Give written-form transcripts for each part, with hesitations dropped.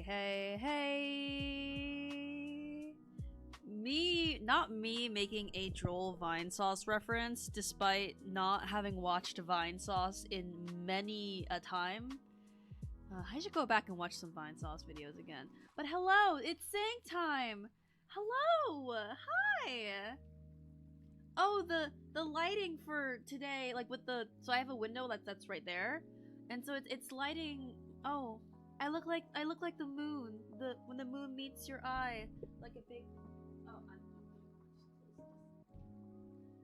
hey. Not me making a droll Vine Sauce reference, despite not having watched Vine Sauce in many a time. I should go back and watch some Vine Sauce videos again. But hello, it's Sing time! Hello! Hi! Oh, the lighting for today, like with the, so I have a window that's right there, and so it's lighting. Oh, I look like the moon. When the moon meets your eye, like a big. Oh,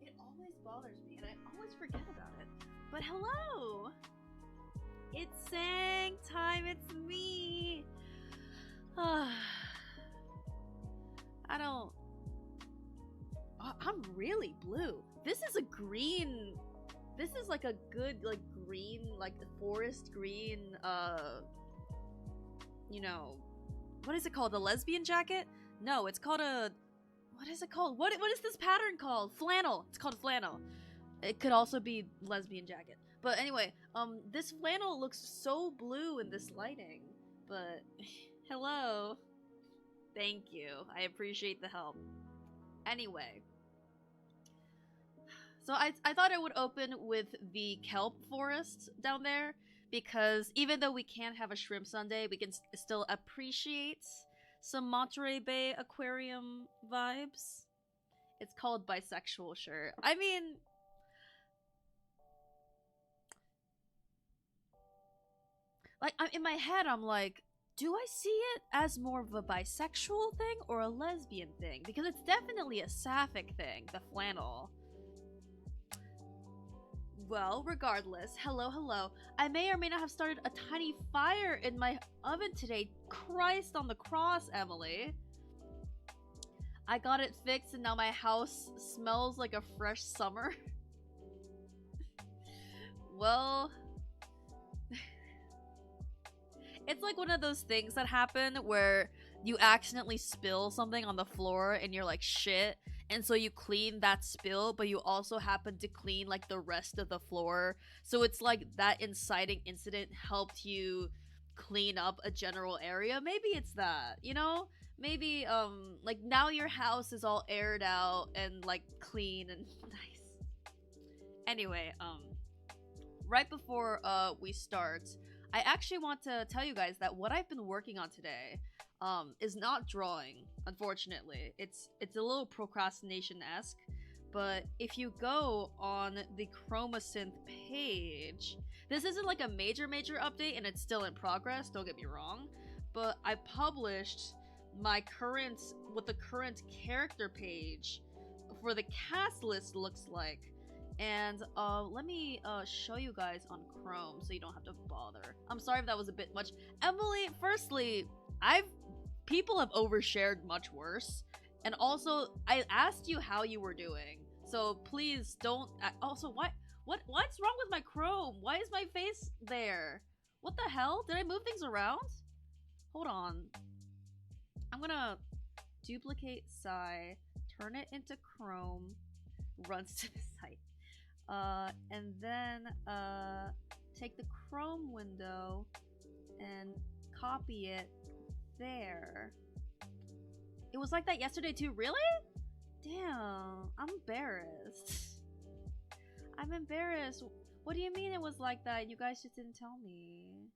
it always bothers me, and I always forget about it. But hello, it's Sang time. It's me. I don't. I'm really blue. This is a green. This is like a good, like green, like the forest green. You know, what is it called? A lesbian jacket? No, it's called a. What is it called? What is this pattern called? Flannel. It's called flannel. It could also be lesbian jacket. But anyway, this flannel looks so blue in this lighting. But hello. Thank you. I appreciate the help. Anyway. So I thought I would open with the kelp forest down there, because even though we can't have a shrimp sundae, we can still appreciate some Monterey Bay aquarium vibes. It's called bisexual shirt. I mean, like, in my head I'm like, do I see it as more of a bisexual thing or a lesbian thing? Because it's definitely a sapphic thing, the flannel. Well, regardless, hello. I may or may not have started a tiny fire in my oven today. Christ on the cross, Emily. I got it fixed and now my house smells like a fresh summer. Well, it's like one of those things that happen where you accidentally spill something on the floor and you're like, shit. And so you clean that spill, but you also happen to clean like the rest of the floor. So it's like that inciting incident helped you clean up a general area. Maybe it's that, you know? Maybe like now your house is all aired out and like clean and nice. Anyway, right before we start, I actually want to tell you guys that what I've been working on today is not drawing, unfortunately. It's a little procrastination-esque, but if you go on the ChromaSynth page, this isn't like a major update and it's still in progress, don't get me wrong, but I published my what the current character page for the cast list looks like. And let me show you guys on Chrome so you don't have to bother. I'm sorry if that was a bit much. Emily, firstly, people have overshared much worse. And also, I asked you how you were doing. So please don't. Also, what's wrong with my Chrome? Why is my face there? What the hell? Did I move things around? Hold on. I'm gonna duplicate Psy, turn it into Chrome, runs to the site. And then take the Chrome window and copy it there. It was like that yesterday too, really? Damn, I'm embarrassed. I'm embarrassed. What do you mean it was like that? You guys just didn't tell me.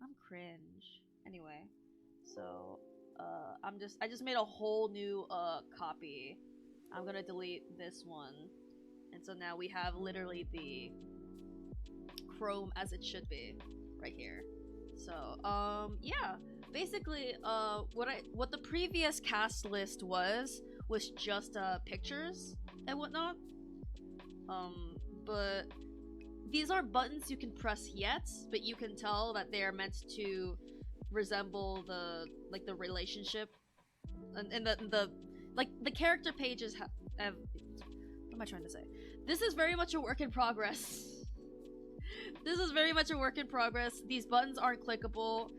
I'm cringe. Anyway, so I just made a whole new copy. I'm gonna delete this one. And so now we have literally the Chrome as it should be right here. So yeah, basically what the previous cast list was just pictures and whatnot. But these aren't buttons you can press yet, but you can tell that they are meant to resemble the relationship and the character pages have what am I trying to say? This is very much a work in progress. This is very much a work in progress. These buttons aren't clickable.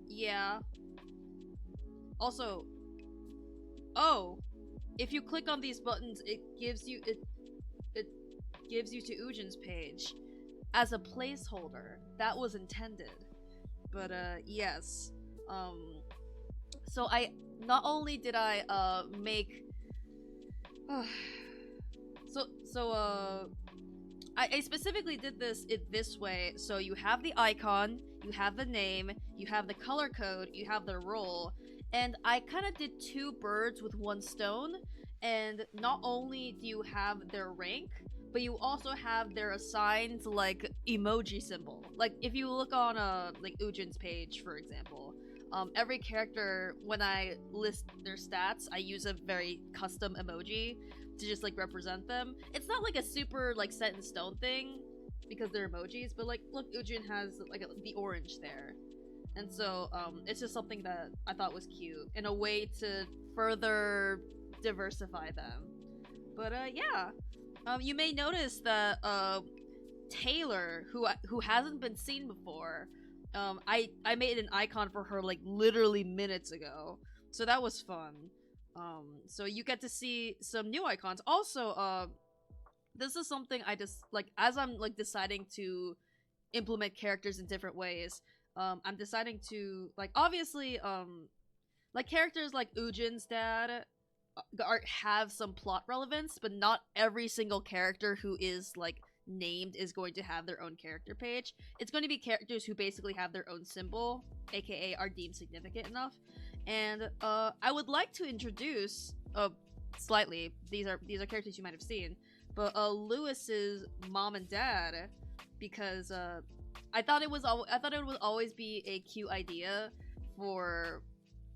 Yeah. Also, oh, if you click on these buttons, it gives you to Ujin's page as a placeholder. That was intended. But yes. Um, so I not only did I make so I specifically did this this way. So you have the icon, you have the name, you have the color code, you have the role, and I kind of did two birds with one stone. And not only do you have their rank, but you also have their assigned like emoji symbol. Like if you look on like Ujin's page, for example, every character when I list their stats, I use a very custom emoji to just like represent them. It's not like a super like set in stone thing because they're emojis, but like look, Ujin has like the orange there. And so it's just something that I thought was cute in a way to further diversify them. But yeah, you may notice that Taylor, who hasn't been seen before, I made an icon for her like literally minutes ago, so that was fun. So you get to see some new icons. Also, this is something I just like as I'm like deciding to implement characters in different ways. I'm deciding to like obviously like characters like Ujin's dad have some plot relevance, but not every single character who is like named is going to have their own character page. It's going to be characters who basically have their own symbol, aka are deemed significant enough. And I would like to introduce slightly, these are characters you might have seen, but Lewis's mom and dad, because I thought it would always be a cute idea for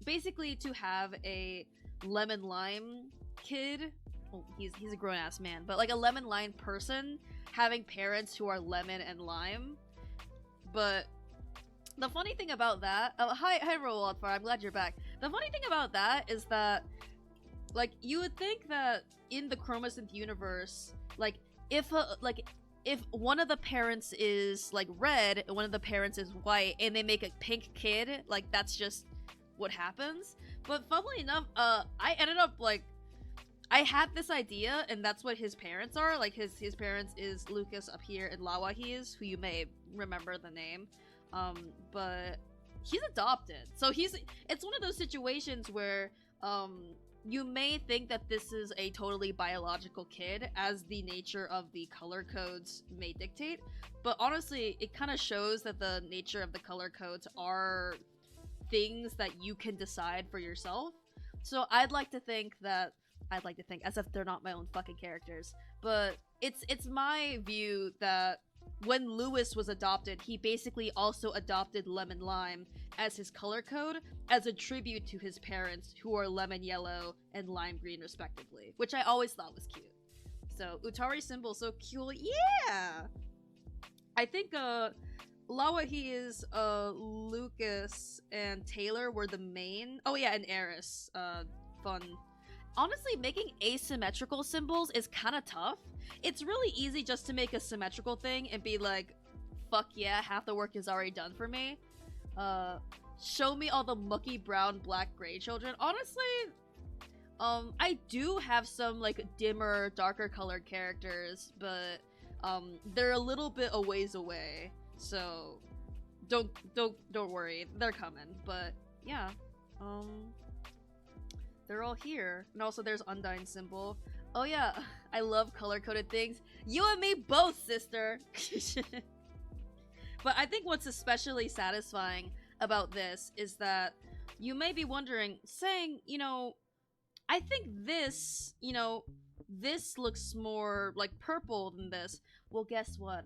basically to have a lemon lime kid. Oh, he's a grown ass man, but like a lemon lime person having parents who are lemon and lime. But the funny thing about that, hi Roald, I'm glad you're back. The funny thing about that is that like you would think that in the Chromosynth universe, like if one of the parents is like red and one of the parents is white and they make a pink kid, like that's just what happens. But funnily enough, I ended up like I had this idea, and that's what his parents are. Like his parents is Lucas up here and Lawahiz, who you may remember the name. But he's adopted, so it's one of those situations where you may think that this is a totally biological kid, as the nature of the color codes may dictate. But honestly, it kind of shows that the nature of the color codes are things that you can decide for yourself. So I'd like to think, as if they're not my own fucking characters, but it's my view that when Lewis was adopted, he basically also adopted lemon lime as his color code as a tribute to his parents, who are lemon yellow and lime green respectively, which I always thought was cute. So Utari symbol, so cute. Yeah, I think Lawahiz, Lucas, and Taylor were the main. Oh yeah, and Eris. Fun. Honestly, making asymmetrical symbols is kind of tough. It's really easy just to make a symmetrical thing and be like, fuck yeah, half the work is already done for me. Show me all the mucky brown, black, gray children. Honestly, I do have some like dimmer, darker colored characters, but they're a little bit a ways away. So don't worry, they're coming. But yeah, they're all here. And also there's Undyne symbol. Oh yeah, I love color-coded things. You and me both, sister! But I think what's especially satisfying about this is that you may be wondering, saying, you know, I think this, you know, this looks more like purple than this. Well, guess what?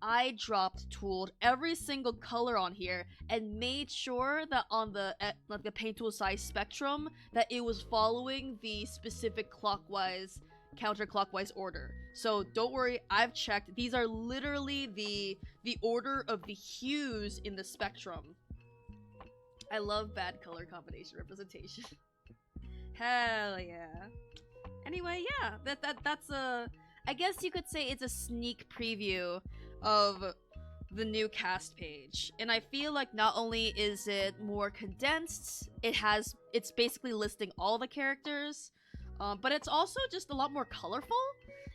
I dropped tooled every single color on here and made sure that on the like the paint tool size spectrum that it was following the specific clockwise, counterclockwise order. So don't worry, I've checked. These are literally the order of the hues in the spectrum. I love bad color combination representation. Hell yeah. Anyway, yeah, that's a, I guess you could say it's a sneak preview of the new cast page. And I feel like not only is it more condensed, it's basically listing all the characters, but it's also just a lot more colorful,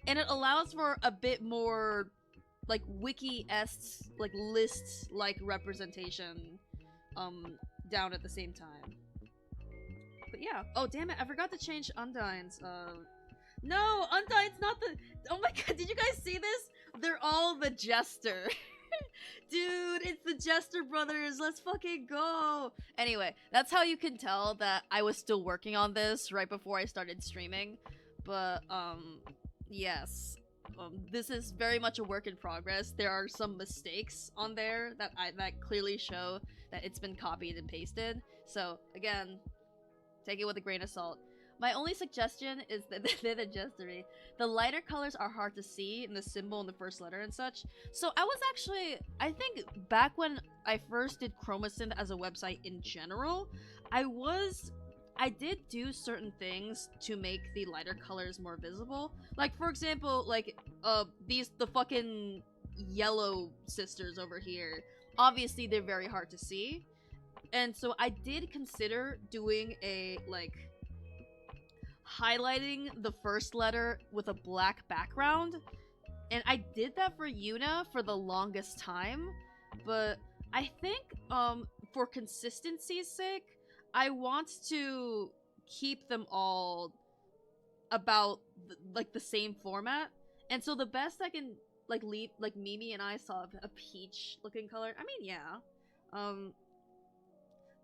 and it allows for a bit more like wiki-esque like lists like representation down at the same time. But yeah. Oh damn it, I forgot to change Undyne's no, Undyne's not the oh my god, did you guys see this? They're all the Jester. Dude, it's the Jester brothers. Let's fucking go. Anyway, that's how you can tell that I was still working on this right before I started streaming. But yes. This is very much a work in progress. There are some mistakes on there that clearly show that it's been copied and pasted. So again, take it with a grain of salt. My only suggestion is that the lighter colors are hard to see in the symbol in the first letter and such. So I think back when I first did ChromaSynth as a website in general, I did do certain things to make the lighter colors more visible. Like for example, like the fucking yellow sisters over here. Obviously they're very hard to see. And so I did consider doing a like highlighting the first letter with a black background, and I did that for Yuna for the longest time, but I think for consistency's sake I want to keep them all about like the same format, and so the best I can like leave, like Mimi and I saw a peach looking color. I mean, yeah,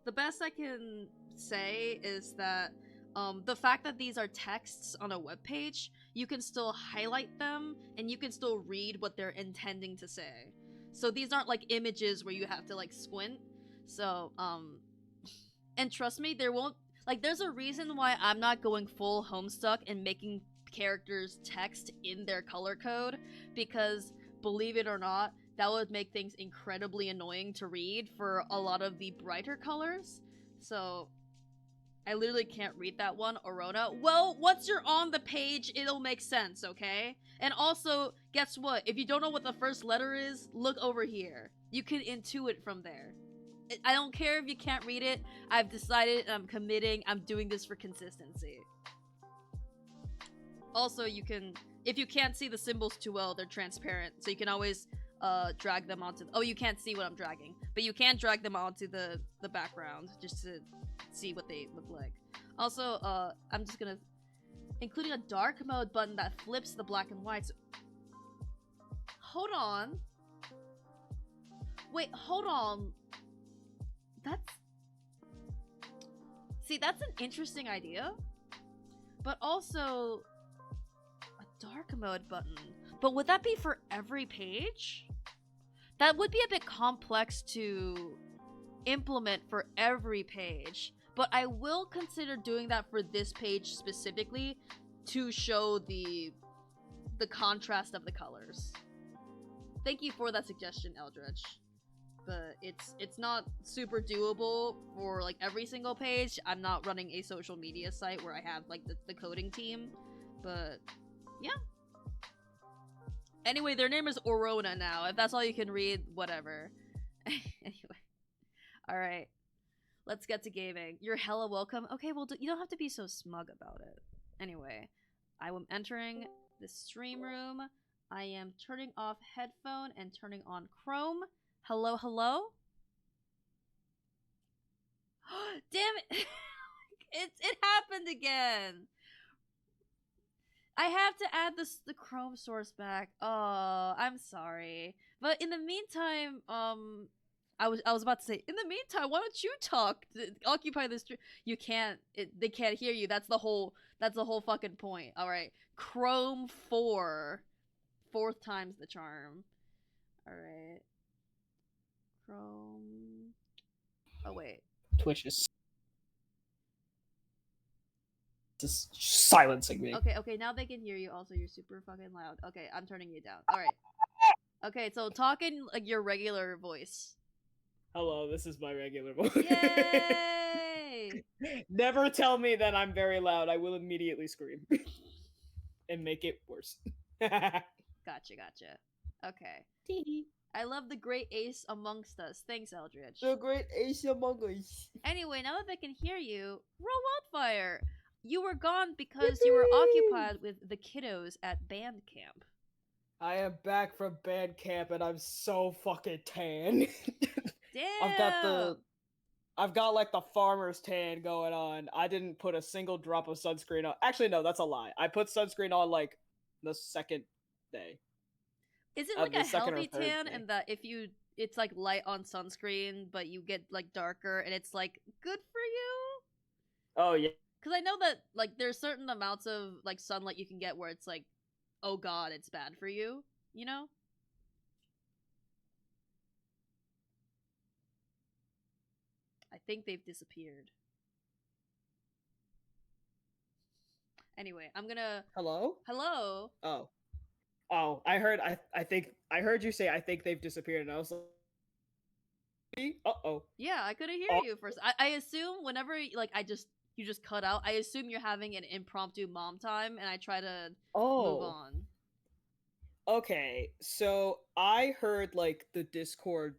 the best I can say is that the fact that these are texts on a web page, you can still highlight them and you can still read what they're intending to say. So these aren't like images where you have to like squint. So and trust me, there won't like there's a reason why I'm not going full Homestuck and making characters text in their color code, because believe it or not, that would make things incredibly annoying to read for a lot of the brighter colors. So I literally can't read that one, Orona. Well, once you're on the page, it'll make sense, okay? And also, guess what? If you don't know what the first letter is, look over here. You can intuit from there. I don't care if you can't read it. I've decided and I'm committing. I'm doing this for consistency. Also, you can... If you can't see the symbols too well, they're transparent. So you can always drag them onto... Oh, you can't see what I'm dragging. But you can drag them onto the background just to see what they look like. Also, I'm just gonna... Including a dark mode button that flips the black and white. So... Hold on. Wait, hold on. That's... See, that's an interesting idea. But also... A dark mode button. But would that be for every page? That would be a bit complex to implement for every page. But I will consider doing that for this page specifically to show the contrast of the colors. Thank you for that suggestion, Eldritch. But it's not super doable for like every single page. I'm not running a social media site where I have like the coding team. But yeah. Anyway, their name is Orona now. If that's all you can read, whatever. Anyway. Alright. Let's get to gaming. You're hella welcome. Okay, well, you don't have to be so smug about it. Anyway. I am entering the stream room. I am turning off headphone and turning on Chrome. Hello, hello? Damn it! It happened again! I have to add the Chrome source back. Oh, I'm sorry. But in the meantime, I was about to say, in the meantime, why don't you talk? Occupy this stream. You can't. They can't hear you. That's the whole fucking point. All right. Chrome 4. Fourth time's the charm. All right. Chrome. Oh wait. Twitch is just silencing me. Okay, now they can hear you. Also, you're super fucking loud. Okay, I'm turning you down. Alright. Okay, so talk in like your regular voice. Hello, this is my regular voice. Yay! Never tell me that I'm very loud. I will immediately scream. And make it worse. Gotcha. Okay. I love the great ace amongst us. Thanks, Eldritch. The great ace among us. Anyway, now that they can hear you, roll Wildfire! You were gone because you were occupied with the kiddos at band camp. I am back from band camp and I'm so fucking tan. I've got the Damn. I've got like the farmer's tan going on. I didn't put a single drop of sunscreen on. Actually, no, that's a lie. I put sunscreen on like the second day. Is it like The a second or healthy third tan day. and that if you it's like light on sunscreen but you get like darker and it's like good for you? Oh yeah. Cuz I know that like there's certain amounts of like sunlight you can get where it's like oh god, it's bad for you, you know? I think they've disappeared. Anyway, I'm going to Hello? hello. Oh. Oh, I think I heard you say I think they've disappeared and I was like, uh-oh. Yeah, I couldn't hear Oh. you first. I assume whenever like you just cut out, I assume you're having an impromptu mom time and I try to move Oh. on. Okay. So I heard like the Discord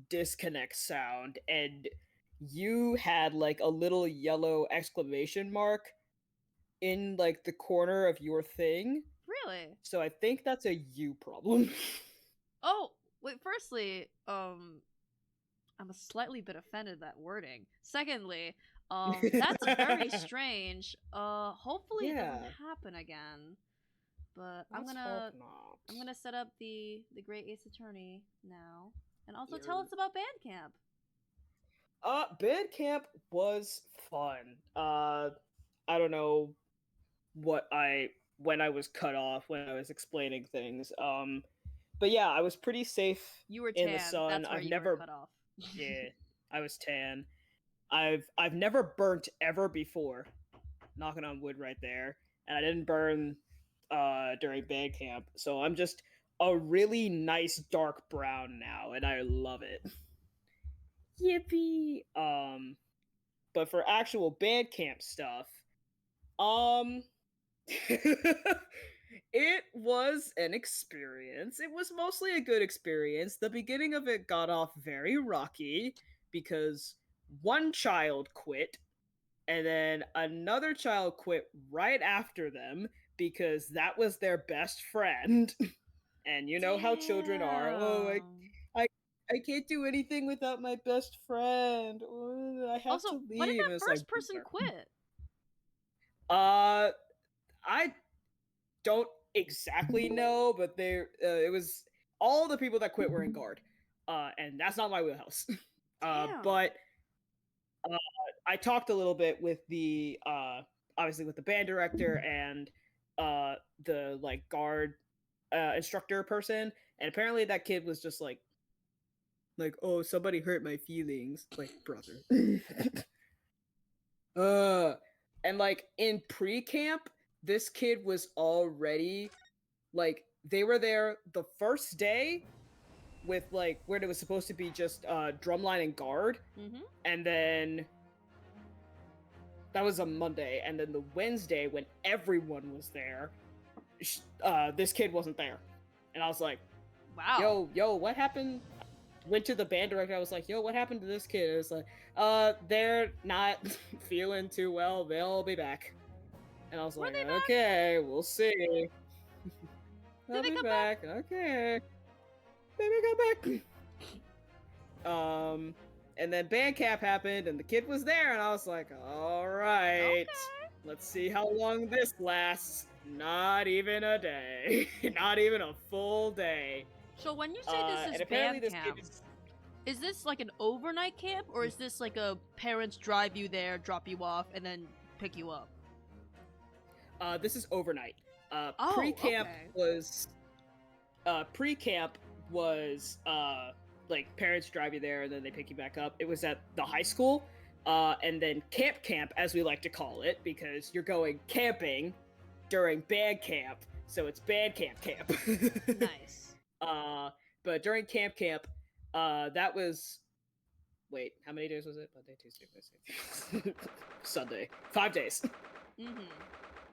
disconnect sound and you had like a little yellow exclamation mark in like the corner of your thing. Really? So I think that's a you problem. Oh, wait, firstly, I'm a slightly bit offended at that wording. Secondly, that's very strange. Hopefully it doesn't Yeah, happen again. But let's hope not. I'm gonna set up the Great Ace Attorney now. And also tell You're... us about Bandcamp. Band camp was fun. I don't know what I when I was cut off when I was explaining things. But yeah, I was pretty safe You were in the tan, sun. that's where I've you were never cut off. yeah, I was tan. I've never burnt ever before. Knocking on wood right there. And I didn't burn during band camp. So I'm just a really nice dark brown now and I love it. Yippee. But for actual band camp stuff, um it was an experience. It was mostly a good experience. The beginning of it got off very rocky because one child quit and then another child quit right after them because that was their best friend. And you know how children are. Oh, Damn. I, I can't do anything without my best friend. Oh, I have to Also, why did leave. And that it's like, first person quit? uh, I don't exactly know, but it was all the people that quit were in guard, and that's not my wheelhouse. Damn. But I talked a little bit with the obviously with the band director and the like guard instructor person, and apparently that kid was just like oh somebody hurt my feelings, like brother. uh, and like in pre-camp, this kid was already like they were there the first day with like where it was supposed to be just drumline and guard, Mm-hmm. and then that was a Monday, and then the Wednesday when everyone was there, this kid wasn't there, and I was like, Wow. "Yo, what happened?" Went to the band director. I was like, "Yo, what happened to this kid?" It was like, they're not feeling too well. They'll be back." And I was Were like, they back? "Okay, we'll see. Did They'll they be come back? back. Okay, maybe come back." Um, and then Bandcamp happened, and the kid was there, and I was like, all right, Okay. let's see how long this lasts. Not even a day, not even a full day. So when you say this is And apparently band this kid camp, is this like an overnight camp or is this like a parents drive you there, drop you off, and then pick you up? this is overnight. Oh, Pre-camp okay. was pre-camp was like parents drive you there and then they pick you back up. It was at the high school, and then camp, as we like to call it, because you're going camping during band camp, so it's band camp. Nice. But during camp, that was wait, how many days was it? Monday, Tuesday, Wednesday, Sunday, 5 days. Mm-hmm.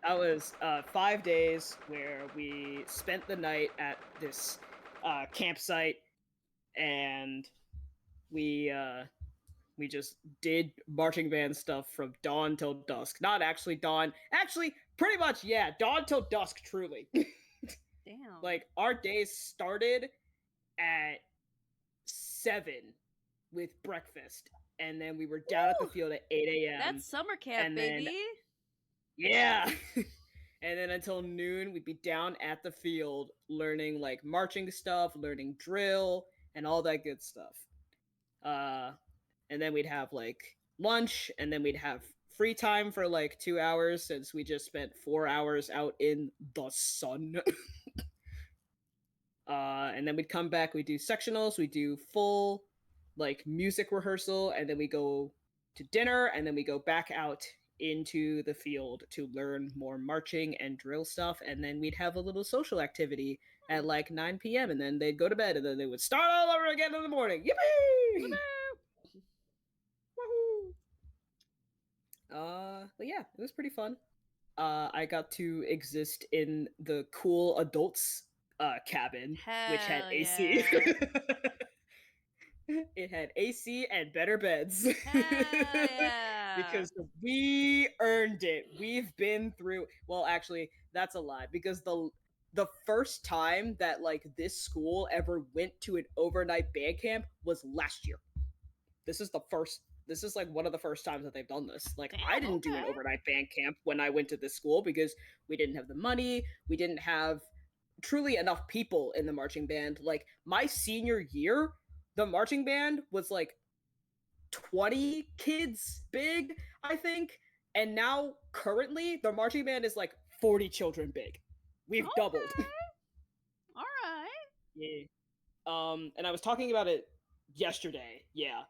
That was 5 days where we spent the night at this campsite, and we just did marching band stuff from dawn till dusk. Not actually dawn. Actually, pretty much, yeah, dawn till dusk, truly. Damn. Like our days started at 7 with breakfast, and then we were down at the Woo! field at 8 a.m. That's summer camp, and then baby. yeah. And then until noon, we'd be down at the field learning like marching stuff, learning drill, and all that good stuff. And then we'd have like lunch, and then we'd have free time for like 2 hours since we just spent 4 hours out in the sun. And then we'd come back, we do sectionals, we do full like music rehearsal, and then we go to dinner, and then we go back out into the field to learn more marching and drill stuff, and then we'd have a little social activity at like 9 p.m. and then they'd go to bed, and then they would start all over again in the morning. Yippee! Woohoo! But yeah, it was pretty fun. I got to exist in the cool adults cabin, which had Hell AC. yeah. It had AC and better beds. Hell yeah. Because we earned it. We've been through. Well, actually, that's a lie. Because the first time that like this school ever went to an overnight band camp was last year. This is the first. This is like one of the first times that they've done this. Like Damn, I didn't do an okay. overnight band camp when I went to this school because we didn't have the money. We didn't have truly enough people in the marching band. Like my senior year, the marching band was like 20 kids big, I think. And now currently the marching band is like 40 children big. We've doubled. All right. Yeah. And I was talking about it yesterday. Yeah.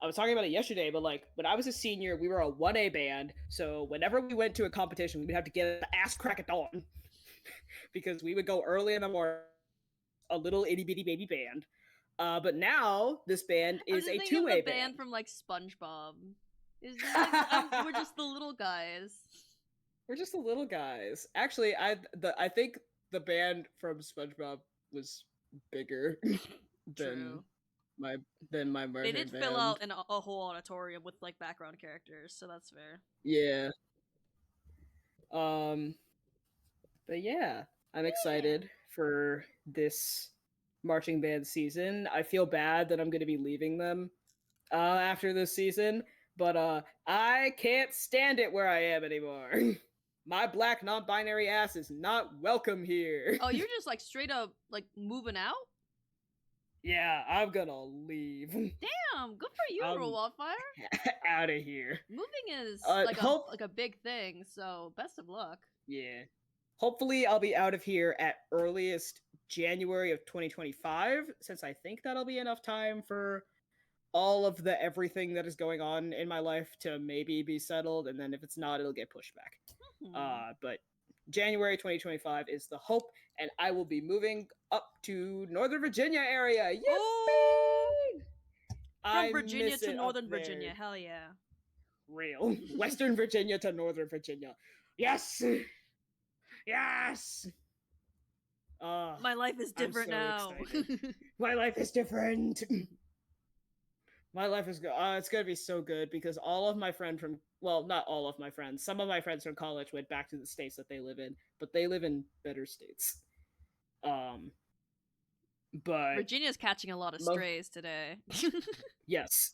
I was talking about it yesterday, but like when I was a senior, we were a 1A band. So whenever we went to a competition, we would have to get the ass crack at dawn because we would go early in the morning, a little itty bitty baby band. But now this band is a 2A the band. band from like SpongeBob. It's just like we're just the little guys. We're just the little guys. Actually, I think the band from SpongeBob was bigger than True. my marching They did band. fill out a whole auditorium with like background characters, so that's fair. Yeah. But yeah, I'm excited for this marching band season. I feel bad that I'm going to be leaving them after this season, but I can't stand it where I am anymore. My black non-binary ass is not welcome here. Oh, you're just like straight up like moving out? Yeah, I'm gonna leave. Damn, good for you, Roll Wildfire. Out of here. Moving is like a big thing, so best of luck. Yeah. Hopefully I'll be out of here at earliest January of 2025, since I think that'll be enough time for all of the everything that is going on in my life to maybe be settled, and then if it's not, it'll get pushed back. But January 2025 is the hope, and I will be moving up to Northern Virginia area. Yippee! From Virginia to Northern Virginia, hell yeah. Real. Western Virginia to Northern Virginia. Yes! Yes! My life is different now. My life is different. My life is good. It's gonna be so good because all of my friends from, well, not all of my friends, some of my friends from college went back to the states that they live in, but they live in better states. But Virginia's catching a lot of strays today. Yes.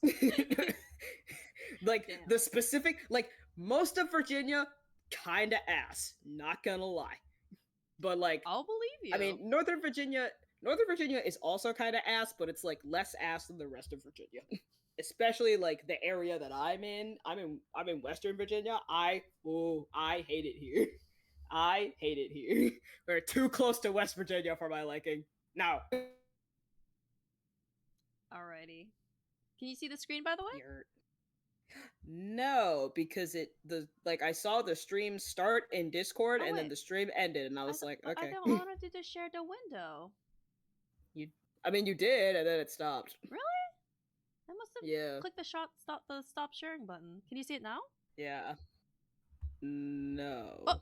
Like damn. The specific, like most of Virginia, kinda ass. Not gonna lie, but like I'll believe you. I mean, Northern Virginia is also kind of ass, but it's like less ass than the rest of Virginia. Especially like the area that I'm in. I'm in Western Virginia. I hate it here. I hate it here. We're too close to West Virginia for my liking. No. Alrighty. Can you see the screen, by the way? No, because I saw the stream start in Discord and then the stream ended, and I was like, okay. I wanted to just share the window. You did, and then it stopped. Really? I must have clicked the stop sharing button. Can you see it now? Yeah. No. Oh,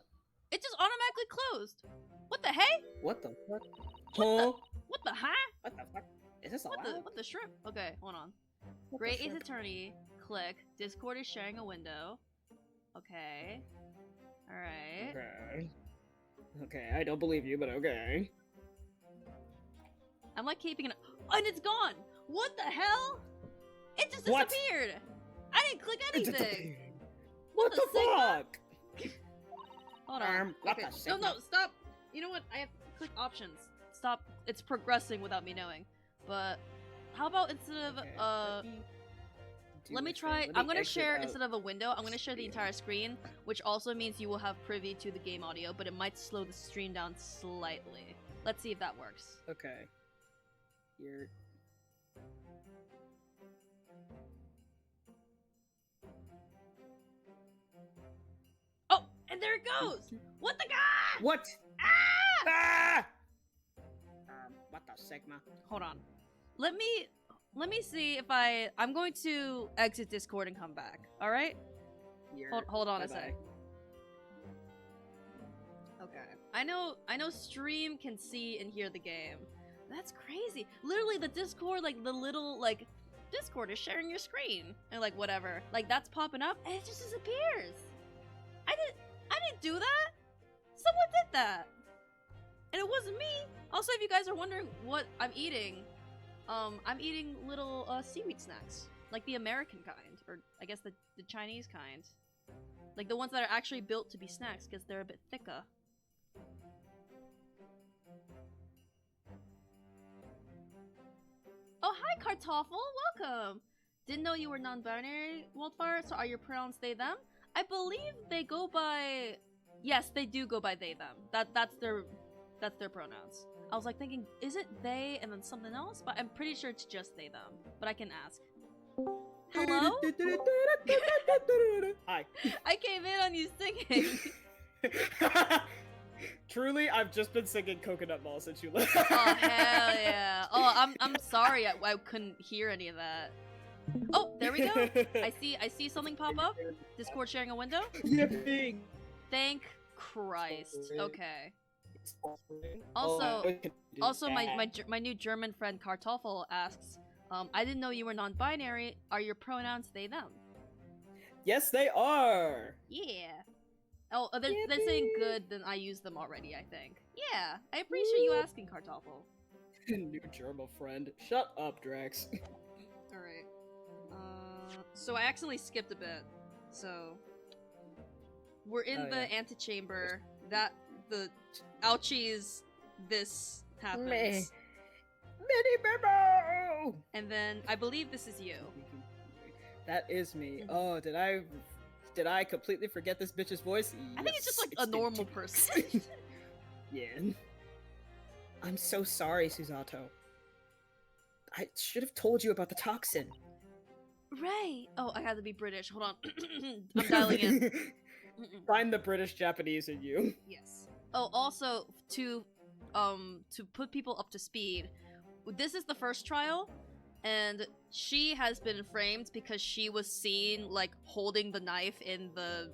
it just automatically closed. What the hey? What the fuck? What the huh? What the fuck? Is this allowed? What the shrimp? Okay, hold on. Great Ace Attorney. Click. Discord is sharing a window. Okay. Alright. Okay. Okay, I don't believe you, but okay. I'm like keeping an. And it's gone! What the hell? It just What? disappeared! I didn't click anything! What the Sigma? fuck? Hold on. What Okay. the No, Sigma? stop! You know what? I have to click options. Stop. It's progressing without me knowing. But how about instead of Okay, let me try. I'm gonna share instead of a window. I'm gonna share the entire screen, which also means you will have privy to the game audio, but it might slow the stream down slightly. Let's see if that works. Okay. You're. Oh, and there it goes. What the god? What? Ah! Ah! What the Sigma? Hold on. Let me see if I'm going to exit Discord and come back. All right? Hold on a sec. Okay. I know stream can see and hear the game. That's crazy. Literally the Discord, like the little like Discord is sharing your screen and like whatever. Like that's popping up and it just disappears. I didn't do that. Someone did that. And it wasn't me. Also, if you guys are wondering what I'm eating, I'm eating little seaweed snacks. Like the American kind, or I guess the Chinese kind. Like the ones that are actually built to be snacks because they're a bit thicker. Oh, hi, Kartoffel! Welcome! Didn't know you were non-binary, Wildfire, so are your pronouns they, them? I believe they go by... Yes, they do go by they, them. That's their pronouns. I was like thinking, is it they and then something else? But I'm pretty sure it's just they, them. But I can ask. Hello? Hi. I came in on you singing. Truly, I've just been singing Coconut Mall since you left. Oh, hell yeah. Oh, I'm sorry I couldn't hear any of that. Oh, there we go. I see something pop up. Discord sharing a window. Yippee! Thank Christ. Okay. Also, my new German friend Kartoffel asks, I didn't know you were non-binary. Are your pronouns they, them? Yes, they are! Yeah. Oh, they're saying good, then I use them already, I think. Yeah, I appreciate you asking, Kartoffel. New German friend. Shut up, Drax. Alright. So I accidentally skipped a bit. So... We're in the antechamber. Ouchies, this happens. Mini Memo! And then, I believe this is you. That is me. Oh, did I completely forget this bitch's voice? I think it's just like a normal person. Yeah. I'm so sorry, Susato. I should have told you about the toxin. Right. Oh, I had to be British. Hold on. I'm dialing in. Find the British Japanese in you. Yes. Oh, also to put people up to speed, this is the first trial, and she has been framed because she was seen like holding the knife in the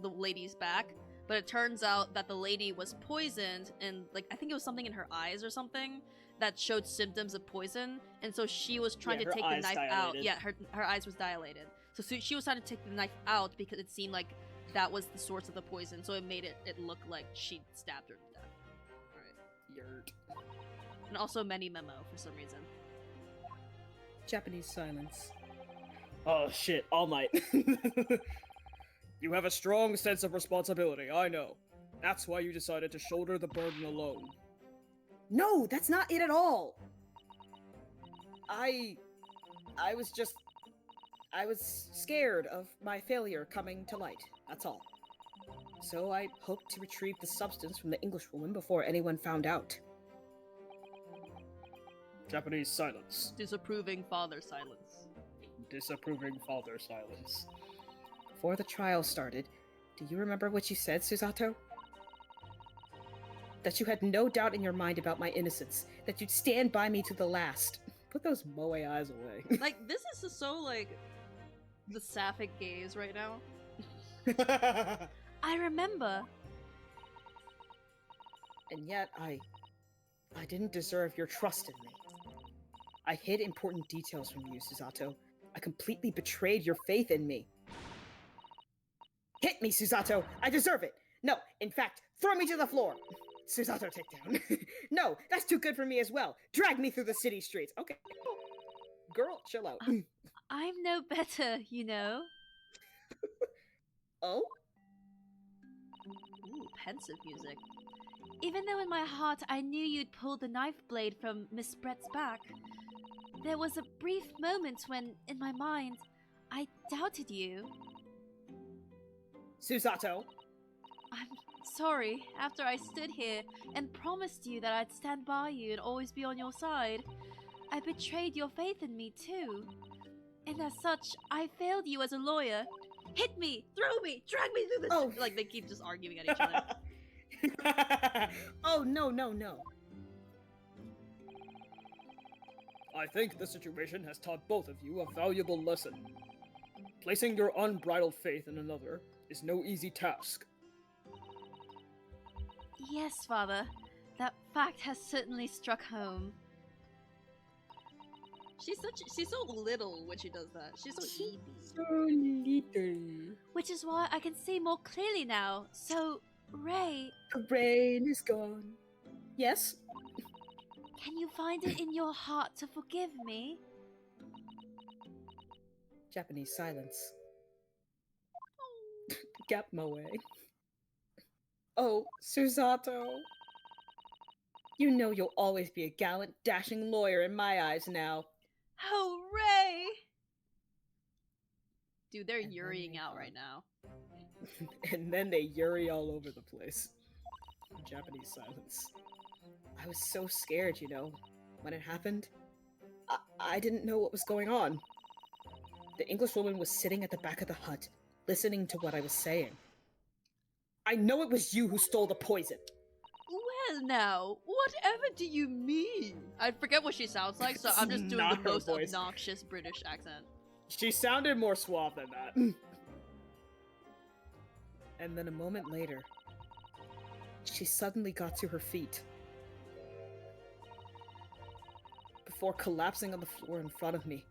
lady's back, but it turns out that the lady was poisoned, and like I think it was something in her eyes or something that showed symptoms of poison, and so she was trying to take the knife out. Yeah, her eyes was dilated, so she was trying to take the knife out because it seemed like that was the source of the poison, so it made it look like she stabbed her to death. Alright. Yurt. And also many memo for some reason. Japanese silence. Oh shit, All Might. You have a strong sense of responsibility, I know. That's why you decided to shoulder the burden alone. No, that's not it at all! I was scared of my failure coming to light, that's all. So I hoped to retrieve the substance from the Englishwoman before anyone found out. Japanese silence. Disapproving father silence. Disapproving father silence. Before the trial started, do you remember what you said, Susato? That you had no doubt in your mind about my innocence. That you'd stand by me to the last. Put those moe eyes away. Like, this is just so, like, the sapphic gaze right now. I remember. And yet, I didn't deserve your trust in me. I hid important details from you, Susato. I completely betrayed your faith in me. Hit me, Susato! I deserve it! No, in fact, throw me to the floor. Susato takedown. No, that's too good for me as well. Drag me through the city streets. Okay. Girl, chill out. I'm no better, you know. Oh? Ooh, pensive music. Even though in my heart I knew you'd pull the knife blade from Miss Brett's back, there was a brief moment when, in my mind, I doubted you. Susato. I'm sorry, after I stood here and promised you that I'd stand by you and always be on your side, I betrayed your faith in me too. And as such, I failed you as a lawyer. Hit me! Throw me! Drag me through the... Oh. Like, they keep just arguing at each other. Oh, no. I think the situation has taught both of you a valuable lesson. Placing your unbridled faith in another is no easy task. Yes, Father. That fact has certainly struck home. She's so little when she does that. She's so easy. So little. Which is why I can see more clearly now. So, Ray, The rain is gone. Yes? can you find it in your heart to forgive me? Japanese silence. Get my way. Oh, Susato. You know you'll always be a gallant, dashing lawyer in my eyes now. Oh, Ray! Dude, they're And then yuriing they out hug. right now. And then they yuri all over the place. Japanese silence. I was so scared, you know, when it happened. I didn't know what was going on. The Englishwoman was sitting at the back of the hut, listening to what I was saying. I know it was you who stole the poison. Well, now, whatever do you mean? I forget what she sounds like, so I'm just doing Not the her most voice. obnoxious British accent. She sounded more suave than that. And then a moment later, she suddenly got to her feet. Before collapsing on the floor in front of me,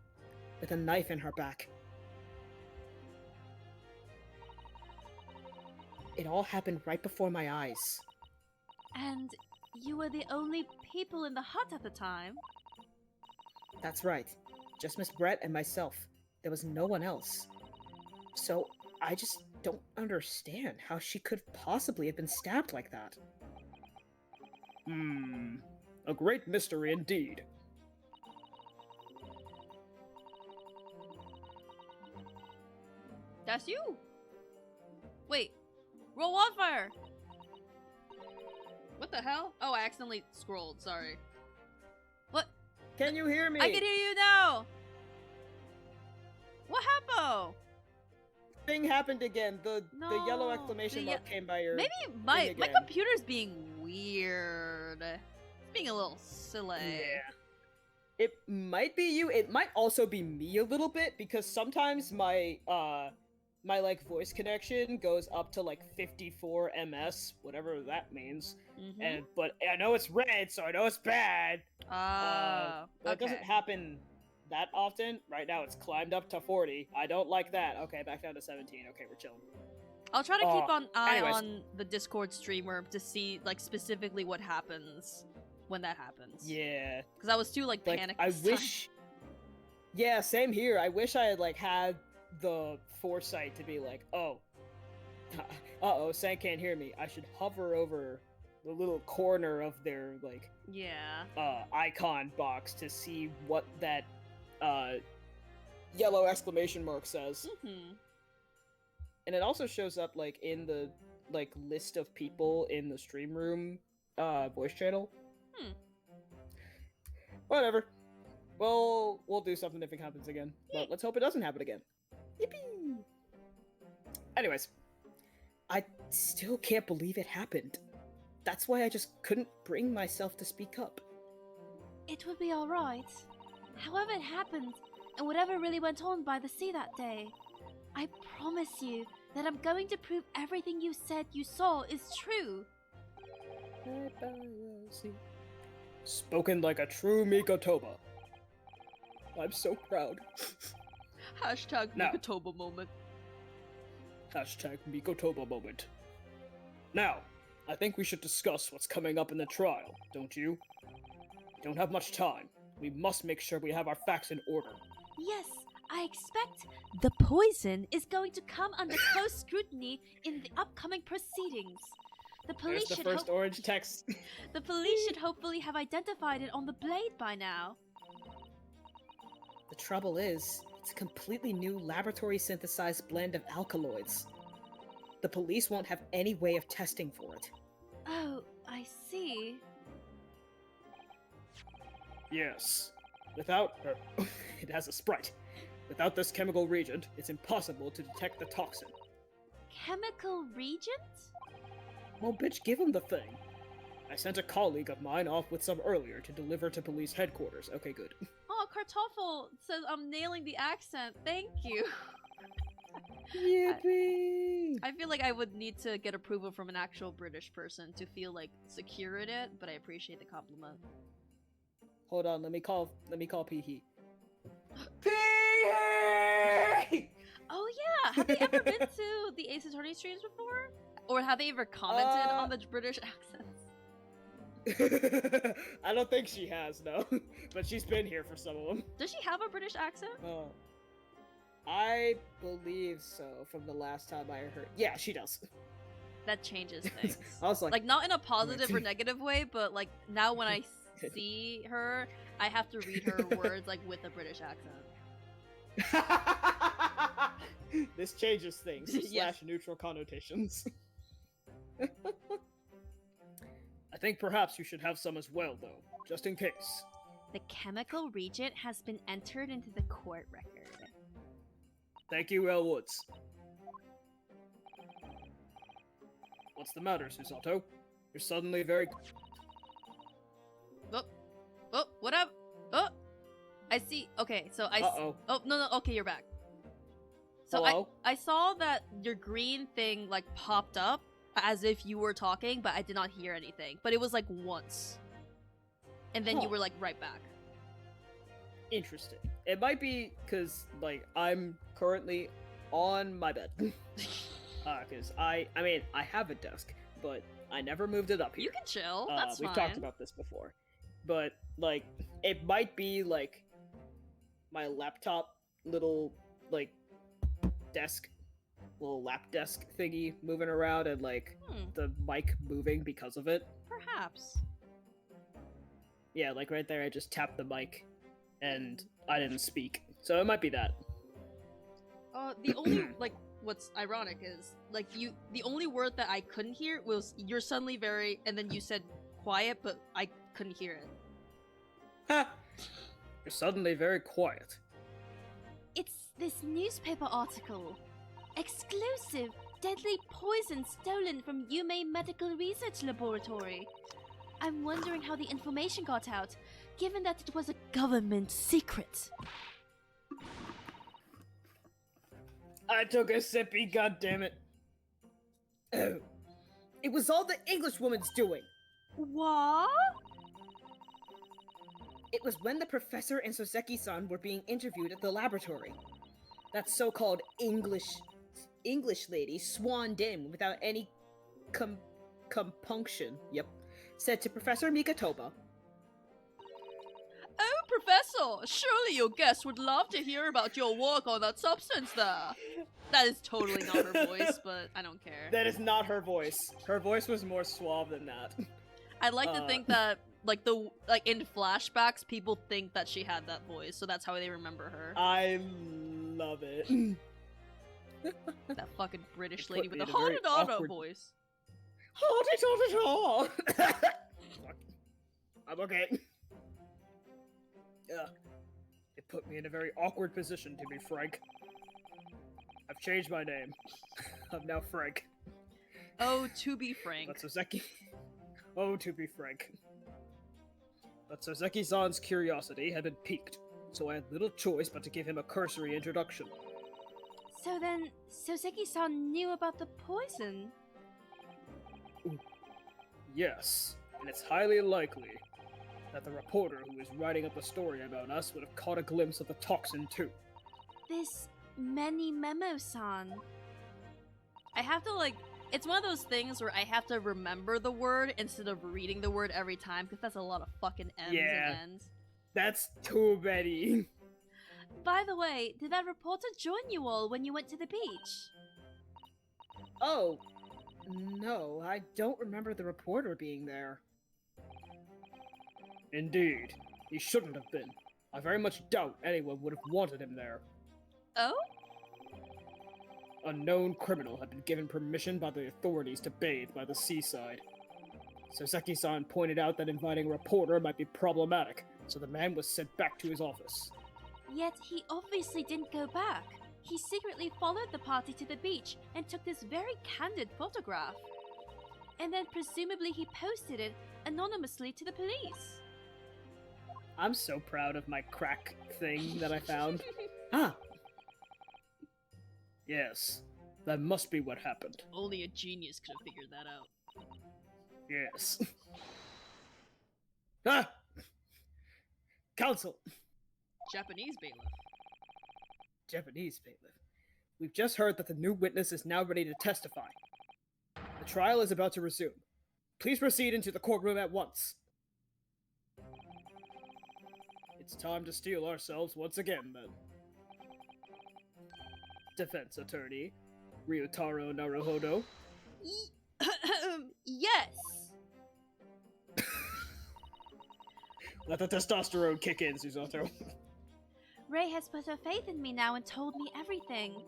with a knife in her back. It all happened right before my eyes. And you were the only people in the hut at the time? That's right. Just Miss Brett and myself. There was no one else. So, I just don't understand how she could possibly have been stabbed like that. A great mystery indeed. That's you! Wait, roll wildfire! What the hell? Oh, I accidentally scrolled, sorry. What? Can you hear me? I can hear you now! What happened? Thing happened again. The yellow No, exclamation the mark came by your... Maybe my again. computer's being weird. It's being a little silly. Yeah. It might be you. It might also be me a little bit, because sometimes my like voice connection goes up to like 54 ms, whatever that means. Mm-hmm. But I know it's red, so I know it's bad. But okay. it doesn't happen that often. Right now it's climbed up to 40. I don't like that. Okay, back down to 17. Okay, we're chilling. I'll try to keep an eye anyways. on the Discord streamer to see like specifically what happens when that happens. Yeah. Because I was too like panicked. I this time. wish. Yeah, same here. I wish I had like had the foresight to be like, oh, Sang can't hear me. I should hover over the little corner of their like Yeah. icon box to see what that yellow exclamation mark says. Mm-hmm. And it also shows up like in the like list of people in the stream room voice channel. Whatever. Well, we'll do something if it happens again. But let's hope it doesn't happen again. Yippee! Anyways, I still can't believe it happened. That's why I just couldn't bring myself to speak up. It would be alright. However it happened, and whatever really went on by the sea that day, I promise you that I'm going to prove everything you said you saw is true. Spoken like a true Mikotoba. I'm so proud. Hashtag Now. Mikotoba moment. Hashtag Mikotoba moment. Now, I think we should discuss what's coming up in the trial, don't you? We don't have much time. We must make sure we have our facts in order. Yes, I expect the poison is going to come under close scrutiny in the upcoming proceedings. The There's police the should first orange text. the police should hopefully have identified it on the blade by now. The trouble is, it's a completely new laboratory-synthesized blend of alkaloids. The police won't have any way of testing for it. Oh, I see. Yes. Without... it has a sprite. Without this chemical reagent, it's impossible to detect the toxin. Chemical reagent? Well, bitch, give him the thing. I sent a colleague of mine off with some earlier to deliver to police headquarters. Okay, good. Oh, Kartoffel says I'm nailing the accent. Thank you. Yippee! I feel like I would need to get approval from an actual British person to feel like secure in it, but I appreciate the compliment. Hold on, let me call Pee-hee. Oh yeah, have they ever been to the Ace Attorney streams before? Or have they ever commented on the British accents? I don't think she has, no. But she's been here for some of them. Does she have a British accent? I believe so, from the last time I heard. Yeah, she does. That changes things. I was like, not in a positive or negative way, but like now when I see her, I have to read her words like with a British accent. This changes things. Yes. / neutral connotations. I think perhaps you should have some as well, though, just in case. The chemical reagent has been entered into the court record. Thank you, L. Woods. What's the matter, Susato? You're suddenly very... Oh, what up? Oh, I see. Okay, so I... Uh-oh. Oh, no, okay, you're back. So Hello? I saw that your green thing, like, popped up as if you were talking, but I did not hear anything. But it was, like, once. And then you were, like, right back. Interesting. It might be because, like, I'm currently on my bed. Because I have a desk, but I never moved it up here. You can chill. That's We've fine. talked about this before. But, like, it might be, like, my laptop little, like, desk, little lap desk thingy moving around and, like, the mic moving because of it. Perhaps. Yeah, like, right there I just tapped the mic and I didn't speak. So it might be that. The only, like, what's ironic is, like, the only word that I couldn't hear was you're suddenly very, and then you said quiet, but I couldn't hear it. Ha! You're suddenly very quiet. It's this newspaper article. Exclusive deadly poison stolen from Yume Medical Research Laboratory. I'm wondering how the information got out, given that it was a government secret. I took a sippy, goddammit. Oh. It was all the English woman's doing. What? It was when the professor and Soseki-san were being interviewed at the laboratory. That so-called English lady swanned in without any compunction. Yep. Said to Professor Mikatoba, Oh, Professor! Surely your guests would love to hear about your work on that substance there. That is totally not her voice, but I don't care. That is not her voice. Her voice was more suave than that. I'd like to think that, like, in flashbacks, people think that she had that voice, so that's how they remember her. I love it. That fucking British lady with me a in a very hot awkward- voice. I'm okay. Yeah. It put me in a very awkward position, to be frank. I've changed my name. I'm now Frank. Oh, to be frank. But Soseki... Oh, to be frank. But Soseki-san's curiosity had been piqued, so I had little choice but to give him a cursory introduction. So then, Soseki-san knew about the poison? Yes, and it's highly likely that the reporter who was writing up the story about us would have caught a glimpse of the toxin too. This Many Memo-san. I have to, like, It's one of those things where I have to remember the word instead of reading the word every time, because that's a lot of fucking M's Yeah. and N's. That's too many. By the way, did that reporter join you all when you went to the beach? Oh, no, I don't remember the reporter being there. Indeed, he shouldn't have been. I very much doubt anyone would have wanted him there. Oh? A known criminal had been given permission by the authorities to bathe by the seaside. Soseki-san pointed out that inviting a reporter might be problematic, so the man was sent back to his office. Yet he obviously didn't go back. He secretly followed the party to the beach and took this very candid photograph. And then presumably he posted it anonymously to the police. I'm so proud of my crack thing that I found. Ah! Yes, that must be what happened. Only a genius could have figured that out. Yes. Ah! Counsel! Japanese bailiff. Japanese bailiff. We've just heard that the new witness is now ready to testify. The trial is about to resume. Please proceed into the courtroom at once. It's time to steel ourselves once again, then. Defense attorney, Ryutaro Naruhodo. Yes! Let the testosterone kick in, Susato. Ray has put her faith in me now and told me everything.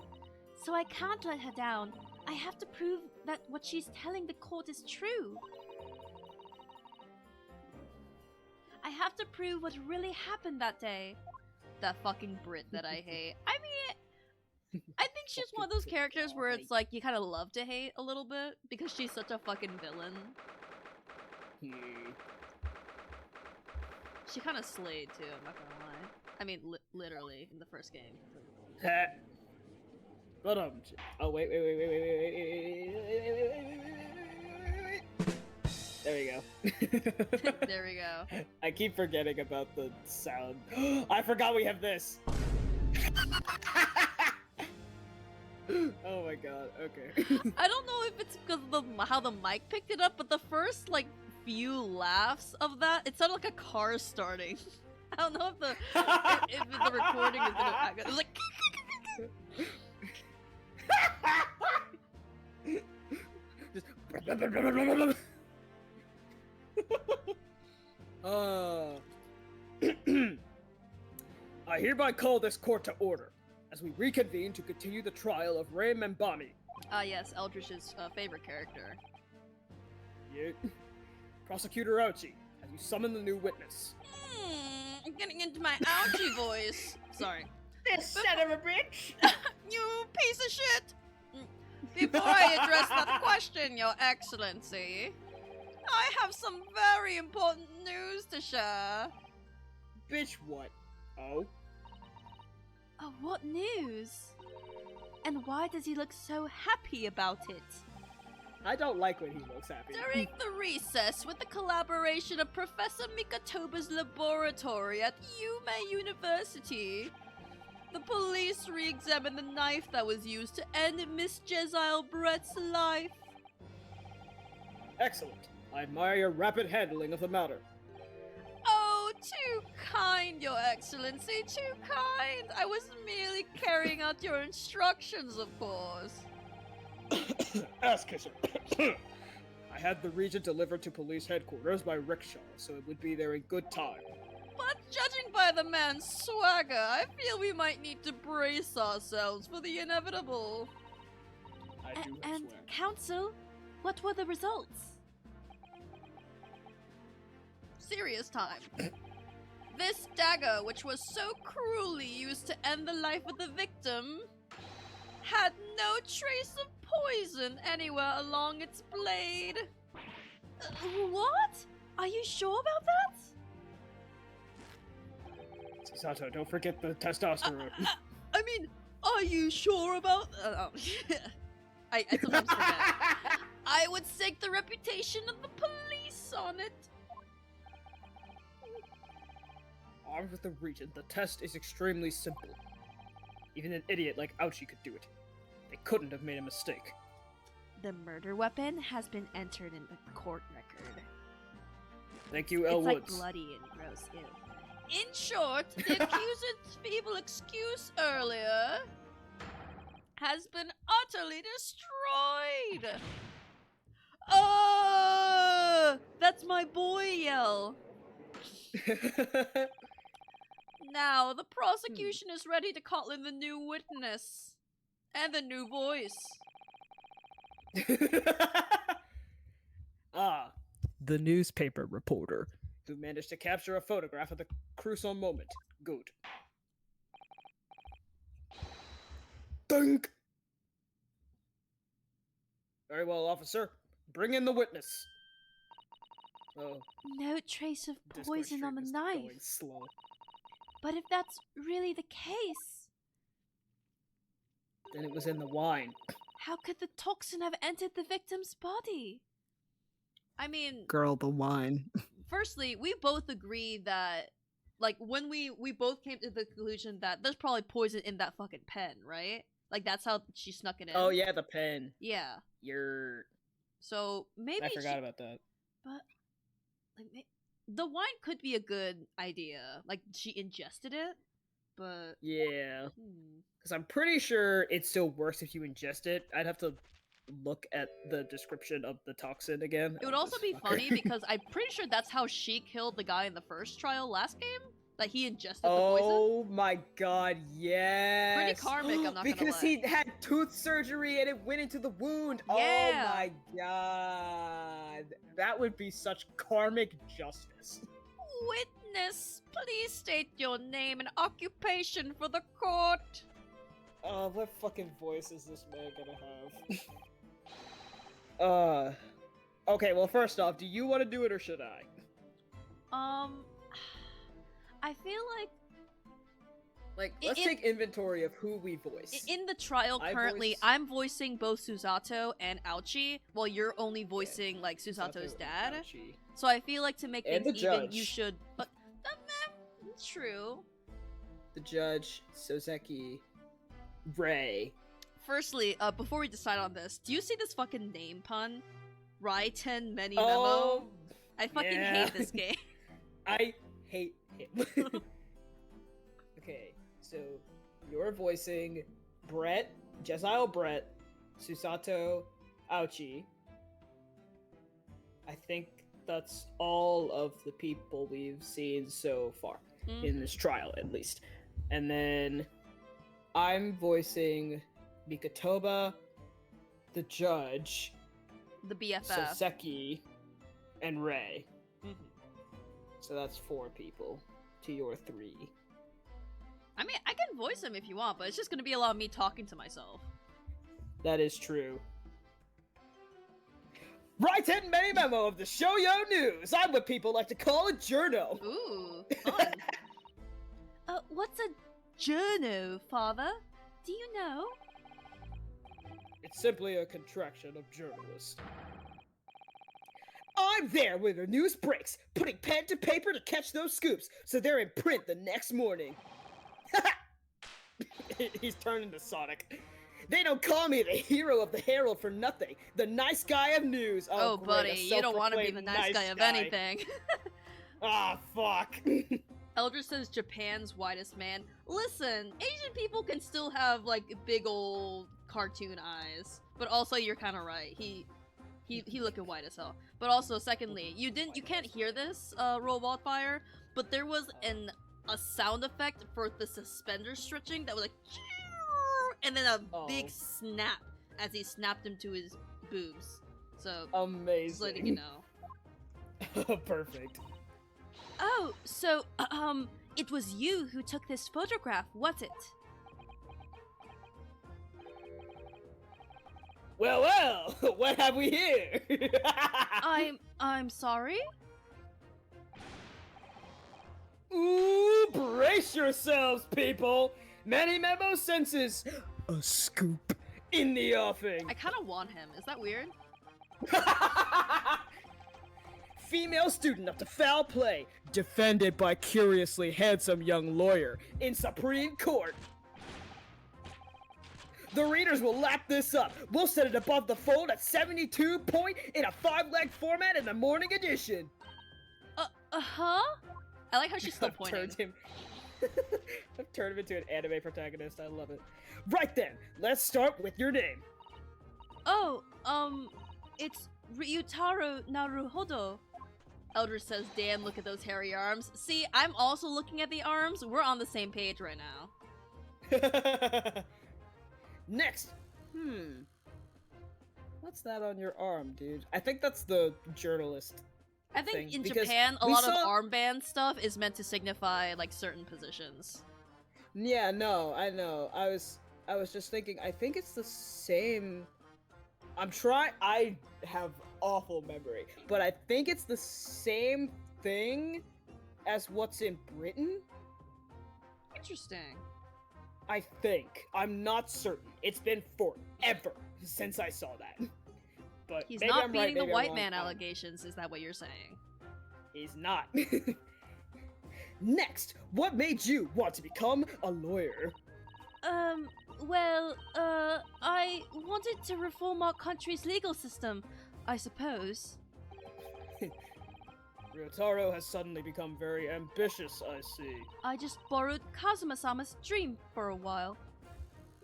So I can't let her down. I have to prove that what she's telling the court is true. I have to prove what really happened that day. That fucking Brit that I hate. I mean, I think she's one of those characters where it's like you kind of love to hate a little bit because she's such a fucking villain. She kind of slayed too, I'm not gonna lie. I mean, literally in the first game. But oh wait. There we go. There we go. I keep forgetting about the sound. I forgot we have this. Oh my god. Okay. I don't know if it's because of how the mic picked it up, but the first like few laughs of that, it sounded like a car starting. I don't know if the recording is gonna act. It was like. I hereby call this court to order as we reconvene to continue the trial of Rei Membami. Ah yes, Eldritch's favorite character. Yeah. Prosecutor Ouchi, have you summoned the new witness? I'm getting into my ouchie voice. Sorry. This son of a bitch! You piece of shit! Before I address that question, Your Excellency, I have some very important news to share. Bitch, what? Oh? Oh, what news? And why does he look so happy about it? I don't like when he looks happy. During the recess, with the collaboration of Professor Mikatoba's laboratory at Yume University, the police re-examined the knife that was used to end Miss Jezile Brett's life. Excellent. I admire your rapid handling of the matter. Oh, too kind, Your Excellency, too kind. I was merely carrying out your instructions, of course. Ass kisser. I had the regent delivered to police headquarters by rickshaw, so it would be there in good time. But judging by the man's swagger, I feel we might need to brace ourselves for the inevitable. I do have And, swag. Counsel, what were the results? Serious time. This dagger, which was so cruelly used to end the life of the victim, had no trace of poison anywhere along its blade. What? Are you sure about that? Sato, don't forget the testosterone. I mean, are you sure about? I sometimes forget. I would stake the reputation of the police on it. Armed with the regent, the test is extremely simple. Even an idiot like Ouchi could do it. They couldn't have made a mistake. The murder weapon has been entered in the court record. Thank you, Elle It's like Woods. bloody and gross. Ew. In short, the accused's feeble excuse earlier has been utterly destroyed. Oh, that's my boy yell. Now, the prosecution is ready to call in the new witness. And the new voice. The newspaper reporter who managed to capture a photograph of the gruesome moment. Good. Dunk! Very well, officer. Bring in the witness. Oh, No trace of Discord poison on the stream is going knife. slow. But if that's really the case, Then it was in the wine. how could the toxin have entered the victim's body? I mean, Girl, the wine. firstly, we both agree that, like, when we both came to the conclusion that there's probably poison in that fucking pen, right? Like, that's how she snuck it in. Oh yeah, the pen. Yeah. You're. So maybe I forgot about that. But like, the wine could be a good idea. Like, she ingested it, but Yeah. Because I'm pretty sure it still works if you ingest it. I'd have to look at the description of the toxin again. it would also be funny because I'm pretty sure that's how she killed the guy in the first trial last game. Like, he ingested the poison. Oh my god, yes! Pretty karmic, I'm not gonna Because lie. he had tooth surgery and it went into the wound. Yeah. Oh my god. That would be such karmic justice. Witness, please state your name and occupation for the court. What fucking voice is this man gonna have? Okay, well, first off, do you want to do it or should I? I feel like Let's take inventory of who we voice. in the trial currently, I'm voicing both Susato and Aochi, while you're only voicing like Susato's dad. Ouchie. So I feel like to make And things the even, judge. you should. True. The judge, Soseki, Ray. Firstly, before we decide on this, do you see this fucking name pun? Raiten Many Oh, Memo. I fucking yeah. hate this game. I hate him. Okay, so you're voicing Brett, Jezile Brett, Susato, Ouchie. I think that's all of the people we've seen so far, in this trial at least. And then I'm voicing Mikotoba, the judge, The BFF. Soseki, and Ray. Mhm. So that's 4 people to your 3. I mean, I can voice him if you want, but it's just gonna be a lot of me talking to myself. That is true. Right hand many memo of the Shoyo News. I'm what people like to call a journal. Ooh, fun. What's a journo, father? Do you know? It's simply a contraction of journalist. I'm there when the news breaks, putting pen to paper to catch those scoops, so they're in print the next morning. He's turned into Sonic. They don't call me the hero of the Herald for nothing. The nice guy of news. Oh, great, buddy, a you don't want to be the self-proclaimed nice guy of anything. Ah, fuck. Eldra says Japan's whitest man. Listen, Asian people can still have like big old cartoon eyes, but also you're kind of right. He looking white as hell. But also, secondly, you can't hear this, Roll Wildfire, but there was a sound effect for the suspender stretching that was like, and then a big snap as he snapped him to his boobs. So Amazing. just letting you know. Perfect. Oh, so it was you who took this photograph, was it? Well, what have we here? I'm sorry? Ooh, brace yourselves, people! Many memo senses. A scoop in the offing. I kind of want him. Is that weird? Female student up to foul play, defended by curiously handsome young lawyer in Supreme Court. The readers will lap this up. We'll set it above the fold at 72 point in a 5-leg format in the morning edition. Huh? I like how she's still pointing. I've turned him into an anime protagonist. I love it. Right then, let's start with your name. Oh, it's Ryutaro Naruhodo. Eldridge says, damn, look at those hairy arms. See, I'm also looking at the arms. We're on the same page right now. Next. What's that on your arm, dude? I think that's the journalist. I think in because Japan, a we lot saw- of armband stuff is meant to signify, like, certain positions. Yeah, no, I know. I was just thinking, I think it's the same. I have awful memory, but I think it's the same thing as what's in Britain. Interesting. I think. I'm not certain. It's been forever since I saw that. But He's maybe not I'm right, beating the maybe I'm white wrong. man allegations, is that what you're saying? He's not. Next, what made you want to become a lawyer? Well, I wanted to reform our country's legal system, I suppose. Ryotaro has suddenly become very ambitious, I see. I just borrowed Kazuma-sama's dream for a while.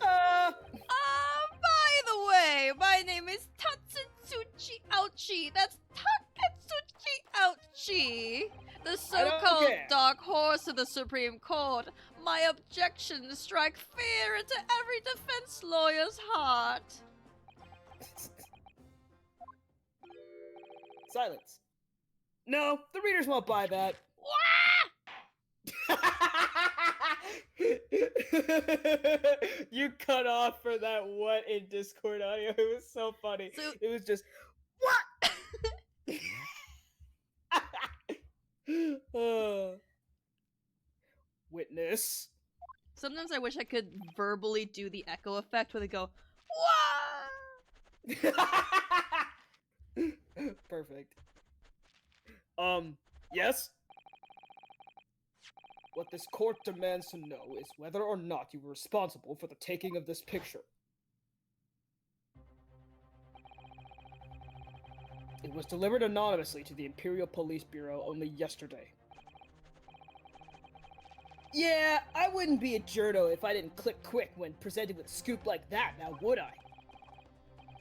Uh, By the way, my name is Tatsuchi Ouchi. That's Taketsuchi Ouchi. The so-called care. dark horse of the Supreme Court. My objections strike fear into every defense lawyer's heart. Silence. No, the readers won't buy that. You cut off for that what in Discord audio. It was so funny. So- It was just what? Witness. Sometimes I wish I could verbally do the echo effect where they go, "Wah!" Perfect. Yes? What this court demands to know is whether or not you were responsible for the taking of this picture. It was delivered anonymously to the Imperial Police Bureau only yesterday. Yeah, I wouldn't be a journo if I didn't click quick when presented with a scoop like that, now would I?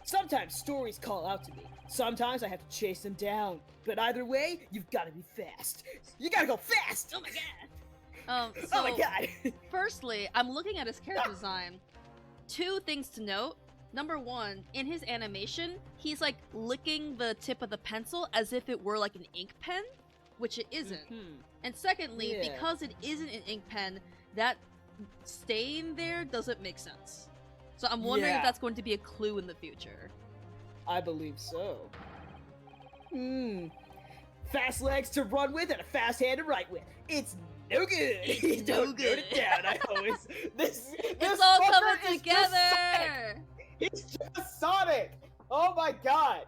Sometimes stories call out to me. Sometimes I have to chase them down. But either way, you've got to be fast. You gotta go fast! Oh my god! Oh So, my god! firstly, I'm looking at his character design. Two things to note. Number one, in his animation, he's like licking the tip of the pencil as if it were like an ink pen, which it isn't. And secondly, Yeah. because it isn't an ink pen, that stain there doesn't make sense. So I'm wondering Yeah. if that's going to be a clue in the future. I believe so. Fast legs to run with and a fast hand to write with. It's no good. It's no Don't good. Note it down. I always this. It's all fucker coming is just Sonic. together! He's just Sonic. Oh my god.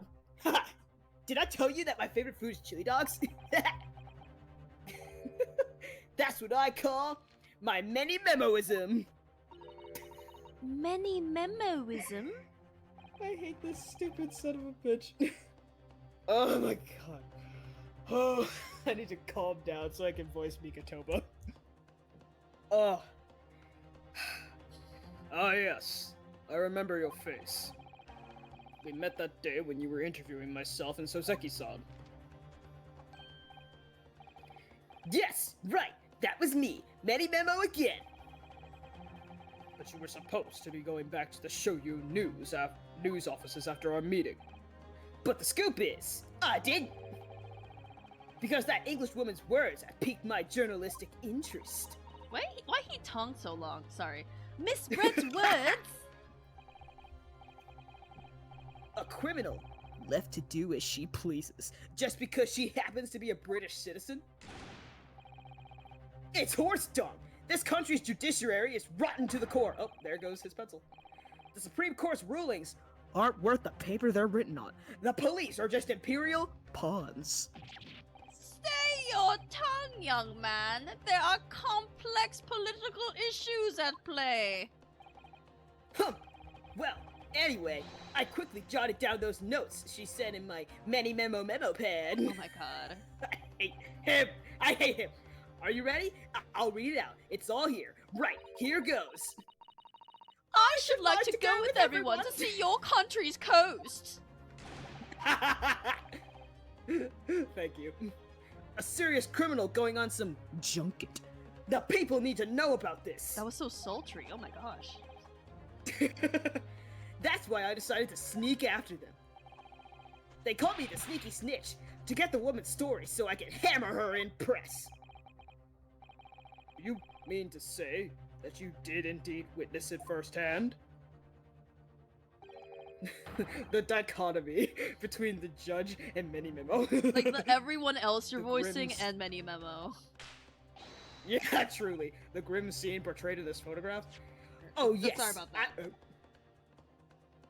Did I tell you that my favorite food is chili dogs? That's what I call my many memoism. Many memoism? I hate this stupid son of a bitch. Oh my god. Oh, I need to calm down so I can voice Mikatoba. Oh. Ah yes, I remember your face. We met that day when you were interviewing myself and Soseki-san. Yes, right, that was me. Many memo again. But you were supposed to be going back to the Shoyu news offices after our meeting. But the scoop is, I didn't. Because that English woman's words have piqued my journalistic interest. Why he tongue so long? Sorry. Misread words? A criminal left to do as she pleases, just because she happens to be a British citizen? It's horse dung! This country's judiciary is rotten to the core. Oh, there goes his pencil. The Supreme Court's rulings aren't worth the paper they're written on. The police are just imperial pawns. Stay your tongue, young man. There are complex political issues at play. Huh. Well, anyway, I quickly jotted down those notes she sent in my memo pad. Oh my god. I hate him. I hate him. Are you ready? I'll read it out. It's all here. Right, here goes. I should like to go with everyone to see your country's coast. Thank you. A serious criminal going on some junket. The people need to know about this. That was so sultry. Oh my gosh. That's why I decided to sneak after them. They call me the sneaky snitch to get the woman's story so I can hammer her in press. You mean to say that you did indeed witness it firsthand? The dichotomy between the judge and Mini Memo. Like everyone else you're The voicing Grimm's- and Many Memo. Yeah, truly. The grim scene portrayed in this photograph. Oh, yes. Sorry about that.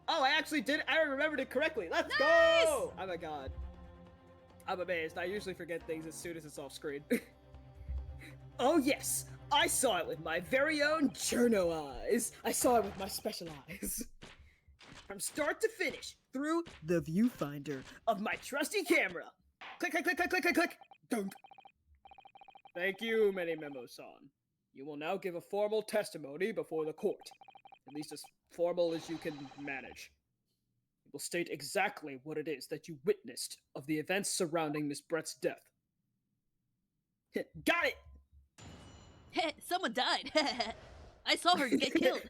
I actually did. I remembered it correctly. Let's Nice! go! Oh my god. I'm amazed. I usually forget things as soon as it's off screen. Oh, yes. I saw it with my very own journo eyes. I saw it with my special eyes. From start to finish, through the viewfinder of my trusty camera. Click, click, click, click, click, click, click. Dunk. Thank you, Many Memo-san. You will now give a formal testimony before the court. At least as formal as you can manage. You will state exactly what it is that you witnessed of the events surrounding Miss Brett's death. Got it! Someone died. I saw her get killed.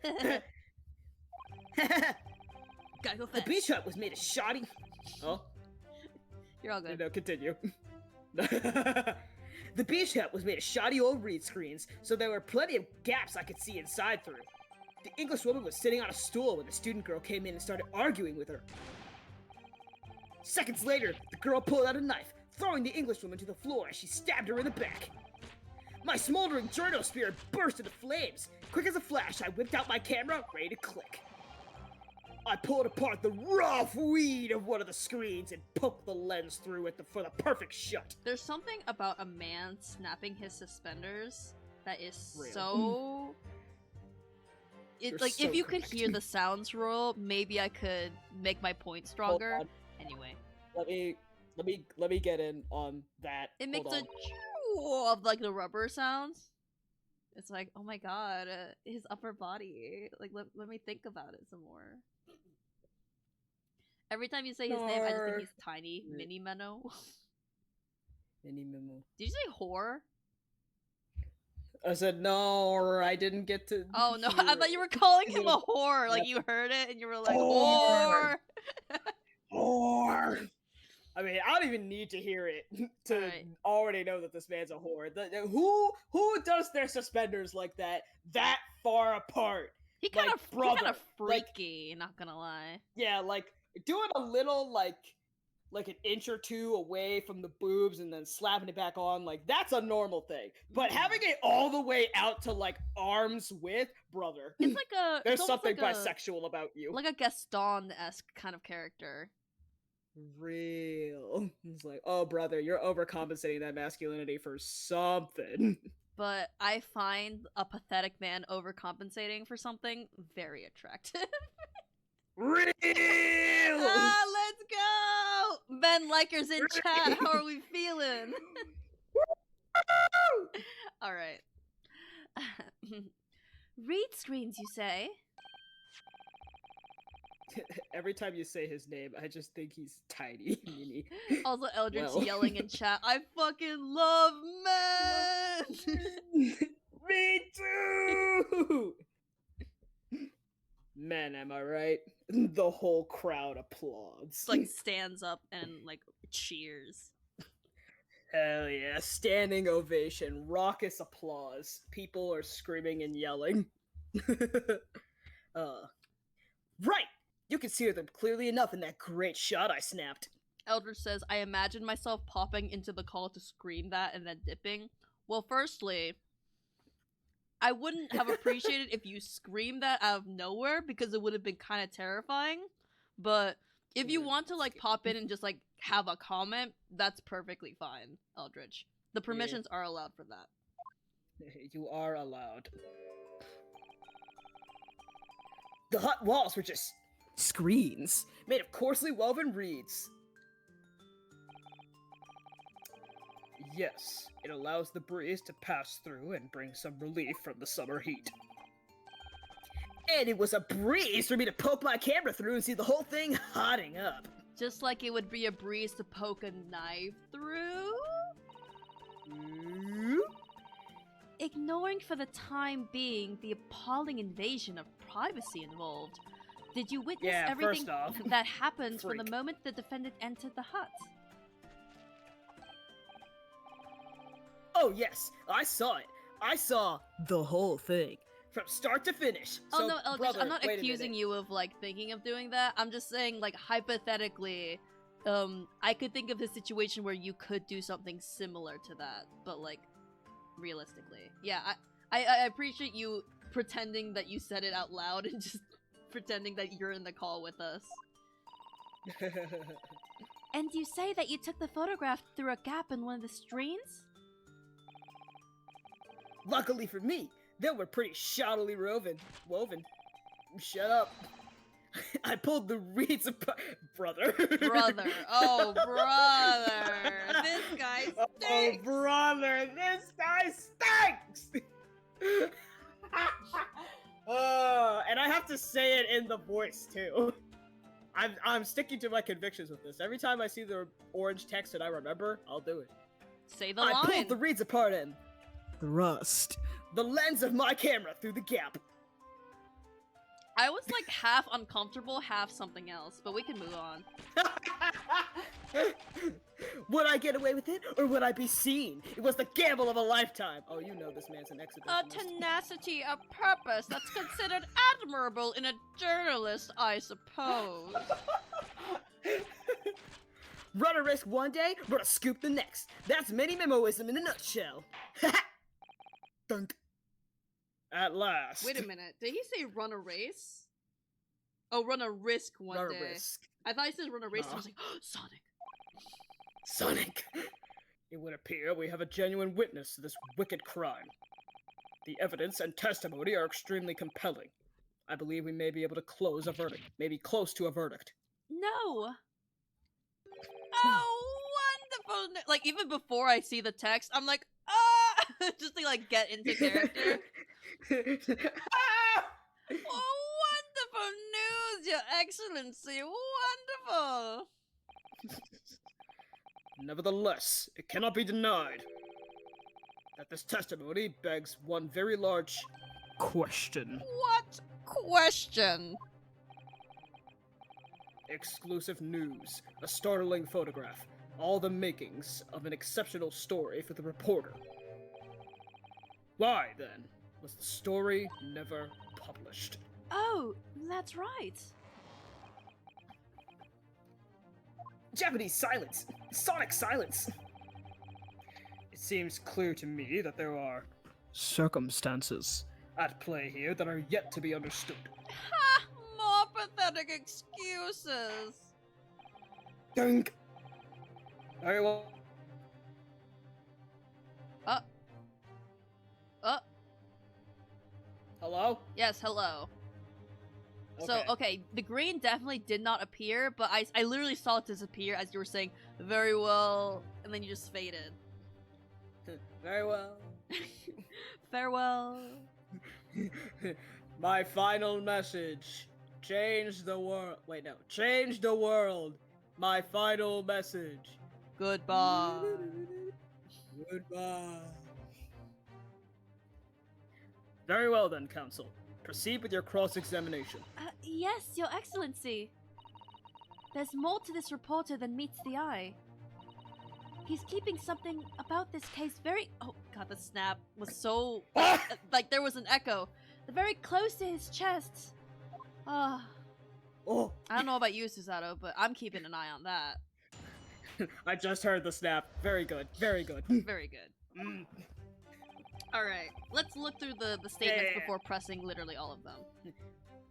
Gotta go The fast. beach hut was made of shoddy... Oh? You're all good. No, continue. The beach hut was made of shoddy old reed screens, so there were plenty of gaps I could see inside through. The English woman was sitting on a stool when the student girl came in and started arguing with her. Seconds later, the girl pulled out a knife, throwing the English woman to the floor as she stabbed her in the back. My smoldering journo spear burst into flames. Quick as a flash, I whipped out my camera, ready to click. I pulled apart the rough weed of one of the screens and poked the lens through it for the perfect shot. There's something about a man snapping his suspenders that is Real. so... You're It's like, so if you could correct. hear the sounds roll, maybe I could make my point stronger. Hold on. Anyway. Let me get in on that. It makes Hold a on. chew of, like, the rubber sounds. It's like, oh my god, his upper body. Like, let me think about it some more. Every time you say his name, I just think Nar. he's tiny. Right. Mini Menno. Mini memo. Did you say whore? I said no, I didn't get to. Oh no, hear I thought it. you were calling him Yeah. a whore. Like you heard it and you were like, Whore. whore. Whore. I mean, I don't even need to hear it to Alright. already know that this man's a whore. Who does their suspenders like that far apart? He kind Like, of brother, like- freaky, not gonna lie. Yeah, like doing a little like an inch or two away from the boobs and then slapping it back on, like that's a normal thing. But having it all the way out to like arm's width, brother, It's like a there's it's almost something like bisexual about you. like a Gaston-esque kind of character. Real. It's like, oh brother, you're overcompensating that masculinity for something. But I find a pathetic man overcompensating for something very attractive. Real. Ah, let's go! Ben Likers in chat, how are we feeling? Alright. Read screens, you say? Every time you say his name, I just think he's tiny, mini. Also, Eldritch Well. yelling in chat, I fucking love men! Me too! Men, am I right? The whole crowd applauds. like stands up and like cheers. Hell yeah, standing ovation, raucous applause. People are screaming and yelling. Right! You can see them clearly enough in that great shot I snapped. Eldritch says, I imagine myself popping into the call to scream that and then dipping. Well, firstly, I wouldn't have appreciated if you screamed that out of nowhere because it would have been kind of terrifying. But if you Yeah, want to like pop in and just like have a comment, that's perfectly fine, Eldritch. The permissions are allowed for that. You are allowed. The hut walls were just screens made of coarsely woven reeds. Yes, it allows the breeze to pass through and bring some relief from the summer heat. And it was a breeze for me to poke my camera through and see the whole thing hotting up. Just like it would be a breeze to poke a knife through? Ignoring for the time being the appalling invasion of privacy involved, did you witness everything first off, that happened from freak. the moment the defendant entered the hut? Oh yes, I saw it. I saw the whole thing. From start to finish. Oh So, no, Eldridge, brother, I'm not wait a accusing minute. you of, like, thinking of doing that. I'm just saying, like, hypothetically, I could think of a situation where you could do something similar to that, but, like, realistically. Yeah, I appreciate you pretending that you said it out loud and just pretending that you're in the call with us. And you say that you took the photograph through a gap in one of the screens? Luckily for me, they were pretty shoddily woven. Shut up. I pulled the reeds apart. Brother. Brother. Oh, brother. This guy stinks. Oh, brother. This guy stinks. And I have to say it in the voice, too. I'm sticking to my convictions with this. Every time I see the orange text and I remember, I'll do it. Say the I line. pulled the reeds apart and thrust the lens of my camera through the gap. I was like half uncomfortable, half something else, but we can move on. Would I get away with it, or would I be seen? It was the gamble of a lifetime. Oh, you know this man's an A exhibitionist. tenacity of purpose that's considered admirable in a journalist, I suppose. Run a risk one day, run a scoop the next. That's mini memoism in a nutshell. Dunk. At last. Wait a minute, did he say run a race? Oh, run a risk one Run day. a risk. I thought he said run a race, and I No. was like, oh, Sonic. Sonic. It would appear we have a genuine witness to this wicked crime. The evidence and testimony are extremely compelling. I believe we may be able to close a verdict. Maybe close to a verdict. No. Oh, wonderful. Like, even before I see the text, I'm like, ah! Just to, like, get into character. Oh, wonderful news, Your Excellency! Wonderful! Nevertheless, it cannot be denied that this testimony begs one very large question. What question? Exclusive news, a startling photograph, all the makings of an exceptional story for the reporter. Why, then, was the story never published? Oh, that's right. Japanese silence! Sonic silence! It seems clear to me that there are circumstances at play here that are yet to be understood. Ha! More pathetic excuses. Dunk! Very well. Hello? Yes, hello. So, Okay. okay, the green definitely did not appear, but I literally saw it disappear as you were saying, very well, and then you just faded. Very well. Farewell. My final message. Change the world. Wait, no. Change the world. My final message. Goodbye. Goodbye. Very well then, Counsel. Proceed with your cross-examination. Yes, Your Excellency. There's more to this reporter than meets the eye. He's keeping something about this case very— oh god, the snap was so— like there was an echo. Very close to his chest. Ah, Oh, I don't know about you, Susato, but I'm keeping an eye on that. I just heard the snap. Very good. Very good. Very good. Mm. Alright, let's look through the statements Yeah. before pressing literally all of them.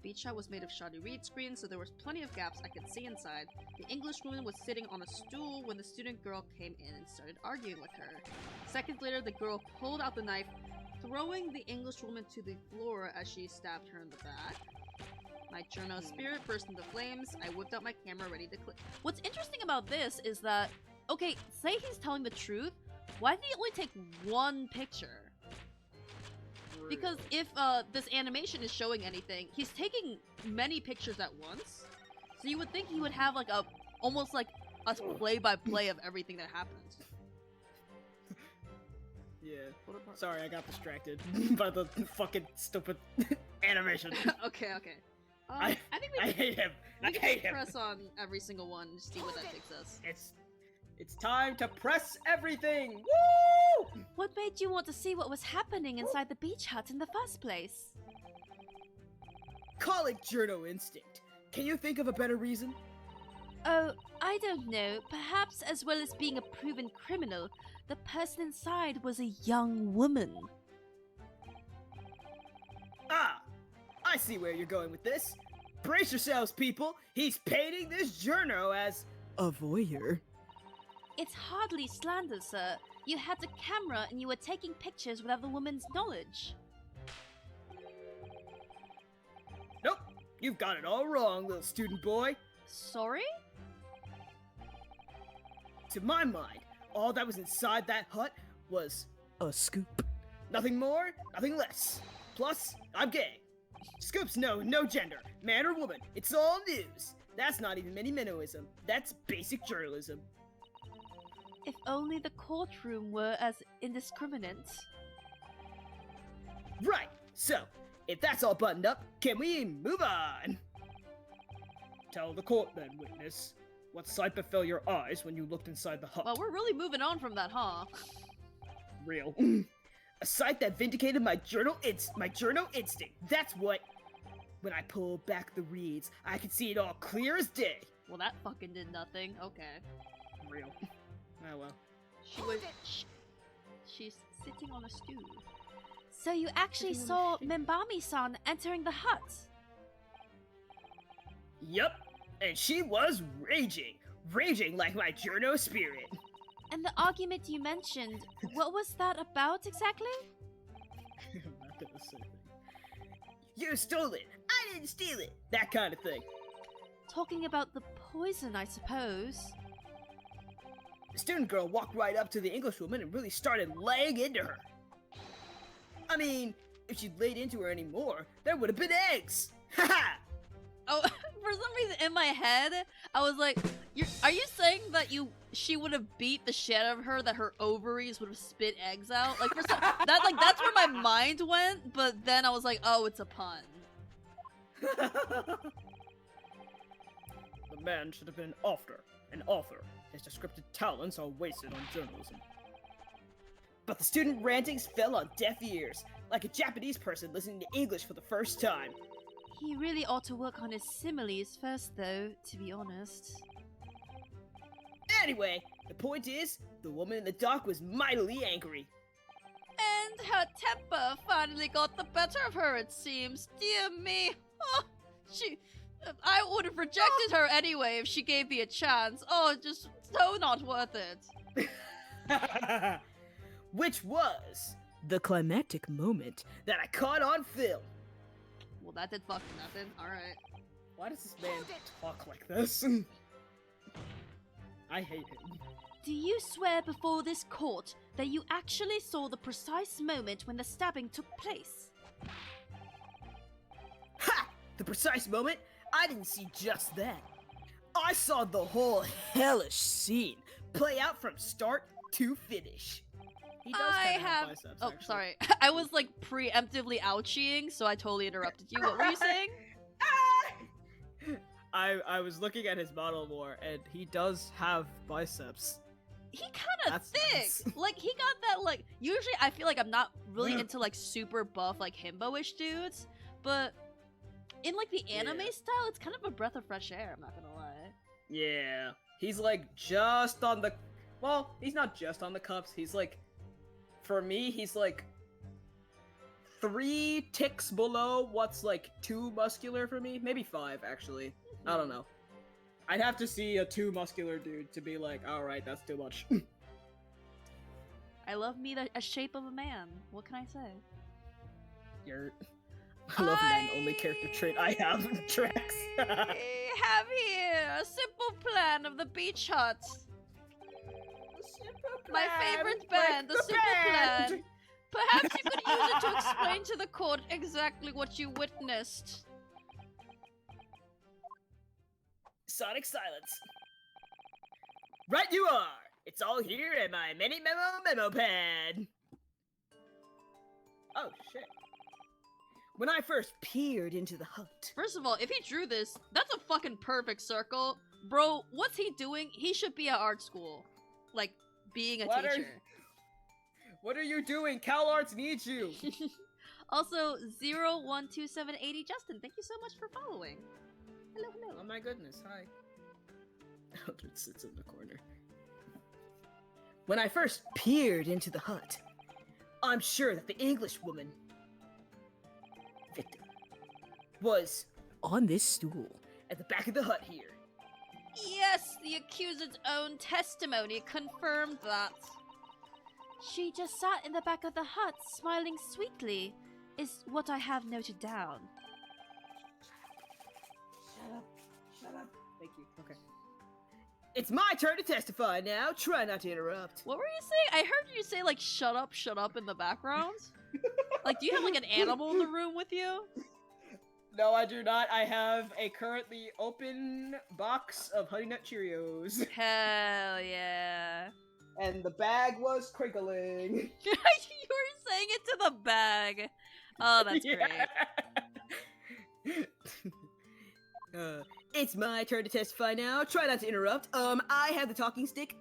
Beach hut was made of shoddy reed screen, so there was plenty of gaps I could see inside. The English woman was sitting on a stool when the student girl came in and started arguing with her. Seconds later, the girl pulled out the knife, throwing the English woman to the floor as she stabbed her in the back. My journo spirit burst into flames. I whipped out my camera ready to click. What's interesting about this is that, okay, say he's telling the truth, why did he only take one picture? Because if this animation is showing anything, he's taking many pictures at once. So you would think he would have like almost like a play-by-play of everything that happens. Yeah. Sorry, I got distracted by the fucking stupid animation. Okay. I think we I hate him. I hate him. Press on every single one to see what that takes us. It's time to press everything. Woo! What made you want to see what was happening inside the beach hut in the first place? Call it journo instinct. Can you think of a better reason? Oh, I don't know. Perhaps as well as being a proven criminal, the person inside was a young woman. Ah, I see where you're going with this. Brace yourselves, people. He's painting this journo as a voyeur. It's hardly slander, sir. You had a camera and you were taking pictures without the woman's knowledge. Nope, you've got it all wrong, little student boy. Sorry? To my mind, all that was inside that hut was a scoop. Nothing more, nothing less. Plus, I'm gay. Scoops know no gender, man or woman. It's all news. That's not even mini minnoism. That's basic journalism. If only the courtroom were as indiscriminate. Right, so, if that's all buttoned up, can we move on? Tell the court then, witness. What sight befell your eyes when you looked inside the hut? Well, we're really moving on from that, huh? Real. A sight that vindicated my journo instinct. That's what. When I pulled back the reeds, I could see it all clear as day. Well, that fucking did nothing. Okay. Real. Oh well. She's sitting on a stool. So you actually saw Membami-san entering the hut? Yup. And she was raging. Raging like my journo spirit. And the argument you mentioned, what was that about exactly? I'm not gonna say things. You stole it. I didn't steal it. That kind of thing. Talking about the poison, I suppose. The student girl walked right up to the Englishwoman and really started laying into her. I mean, if she'd laid into her anymore, there would have been eggs. Haha! Oh, for some reason in my head, I was like, are you saying that she would have beat the shit out of her, that her ovaries would have spit eggs out? Like, that's where my mind went, but then I was like, oh, it's a pun. The man should have been an author. His descriptive talents are wasted on journalism. But the student rantings fell on deaf ears, like a Japanese person listening to English for the first time. He really ought to work on his similes first, though, to be honest. Anyway, the point is, the woman in the dock was mightily angry. And her temper finally got the better of her, it seems. Dear me. Oh, I would have rejected her anyway if she gave me a chance. Oh, just so not worth it. Which was the climactic moment that I caught on film. Well, that did fucking nothing. Alright. Why does this man talk like this? I hate him. Do you swear before this court that you actually saw the precise moment when the stabbing took place? Ha! The precise moment? I didn't see just that. I saw the whole hellish scene play out from start to finish. He does kinda have biceps, oh, actually. sorry. I was like preemptively ouchieing, so I totally interrupted you. What were you saying? I was looking at his model more, and he does have biceps. He kind of thick. Nice. Like, he got that, like, usually I feel like I'm not really into, like, super buff, like, himbo-ish dudes, but in, like, the anime style, it's kind of a breath of fresh air, I'm not gonna lie. Yeah. He's, like, just on the... Well, he's not just on the cups, he's, like... For me, he's, like... 3 ticks below what's, like, too muscular for me. Maybe 5, actually. I don't know. I'd have to see a too muscular dude to be like, alright, that's too much. I love me a shape of a man. What can I say? I love men, only character trait I have, Drax. I have here a simple plan of the beach hut. My favorite band, the simple plan. Perhaps you could use it to explain to the court exactly what you witnessed. Sonic silence. Right you are! It's all here in my mini memo pad! Oh, shit. When I first peered into the hut... First of all, if he drew this, that's a fucking perfect circle. Bro, what's he doing? He should be at art school. Like, being a teacher. What are you doing? CalArts needs you! Also, 012780 Justin, thank you so much for following. Hello, hello. Oh my goodness, hi. Eldred sits in the corner. When I first peered into the hut, I'm sure that the English woman, victim, was on this stool at the back of the hut here. Yes, the accused's own testimony confirmed that. She just sat in the back of the hut, smiling sweetly, is what I have noted down. Shut up. Thank you. Okay. It's my turn to testify now. Try not to interrupt. What were you saying? I heard you say, like, shut up in the background. Like, do you have, like, an animal in the room with you? No, I do not. I have a currently open box of Honey Nut Cheerios. Hell yeah. And the bag was crinkling. You were saying it to the bag. Oh, that's great. It's my turn to testify now. Try not to interrupt. I have the talking stick.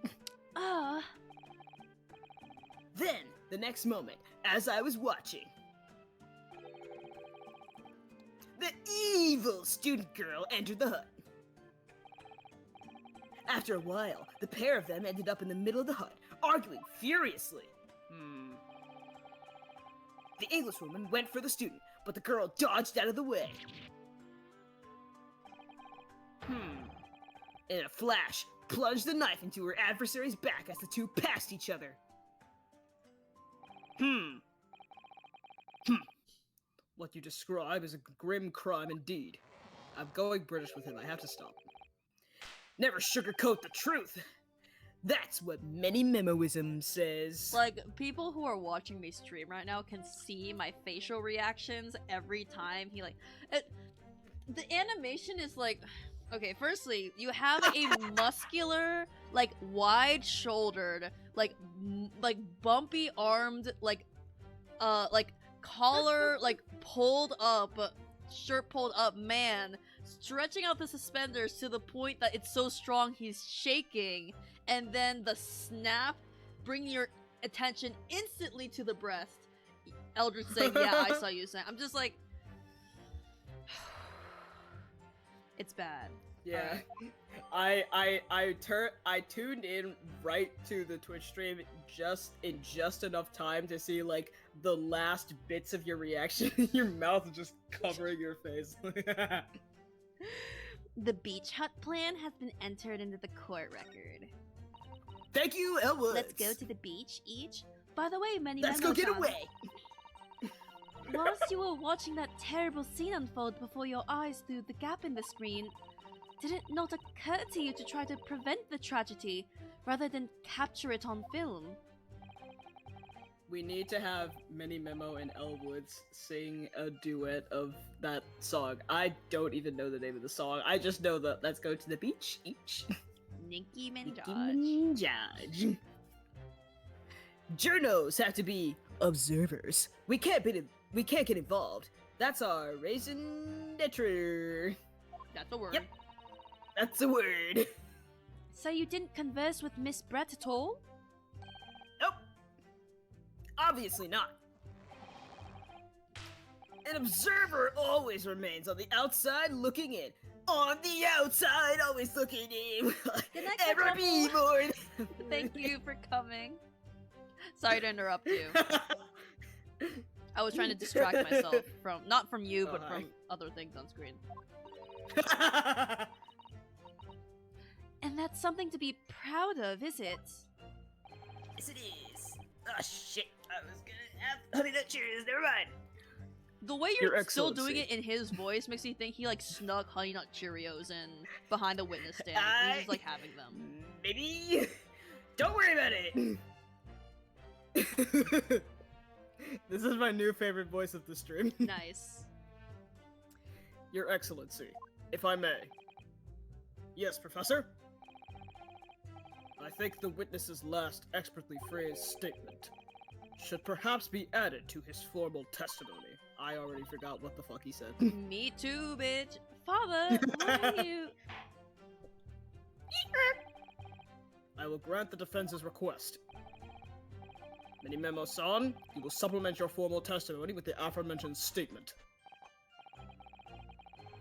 Then, the next moment, as I was watching, the evil student girl entered the hut. After a while, the pair of them ended up in the middle of the hut, arguing furiously. The Englishwoman went for the student, but the girl dodged out of the way. In a flash, plunged the knife into her adversary's back as the two passed each other. What you describe is a grim crime indeed. I'm going British with him, I have to stop. Never sugarcoat the truth. That's what many memoism says. Like, people who are watching me stream right now can see my facial reactions every time he, like... the animation is, like... Okay, firstly, you have a muscular, like, wide-shouldered, like, bumpy-armed, like, collar, like, pulled up, shirt pulled up man, stretching out the suspenders to the point that it's so strong he's shaking, and then the snap, bringing your attention instantly to the breast. Eldred saying, yeah, I saw you saying. I'm just like... It's bad. Yeah. I tuned in right to the Twitch stream just enough time to see like the last bits of your reaction. Your mouth is just covering your face. The beach hut plan has been entered into the court record. Thank you, Elwood. Let's go to the beach each. By the way, Let's go get away. Whilst you were watching that terrible scene unfold before your eyes through the gap in the screen, did it not occur to you to try to prevent the tragedy rather than capture it on film? We need to have Mini Memo and Elwoods sing a duet of that song. I don't even know the name of the song. I just know that let's go to the beach each. Nicki Minaj. Journos have to be observers. We can't get involved. That's our raison d'etre. That's a word. Yep. That's a word. So you didn't converse with Miss Brett at all? Nope. Obviously not. An observer always remains on the outside looking in. On the outside, always looking in. Ever be more. Thank you for coming. Sorry to interrupt you. I was trying to distract myself from, not from you, but from other things on screen. And that's something to be proud of, is it? Yes, it is. Oh, shit. I was gonna have Honey Nut Cheerios. Never mind. The way Your you're still doing Excellency. it in his voice makes me think he like snuck Honey Nut Cheerios in behind the witness stand. And he's just like having them. Maybe. Don't worry about it. This is my new favorite voice of the stream. Nice. Your Excellency, if I may. Yes, Professor? I think the witness's last expertly phrased statement should perhaps be added to his formal testimony. I already forgot what the fuck he said. Me too, bitch. Father, why are you? I will grant the defense's request. Memo-san, you will supplement your formal testimony with the aforementioned statement.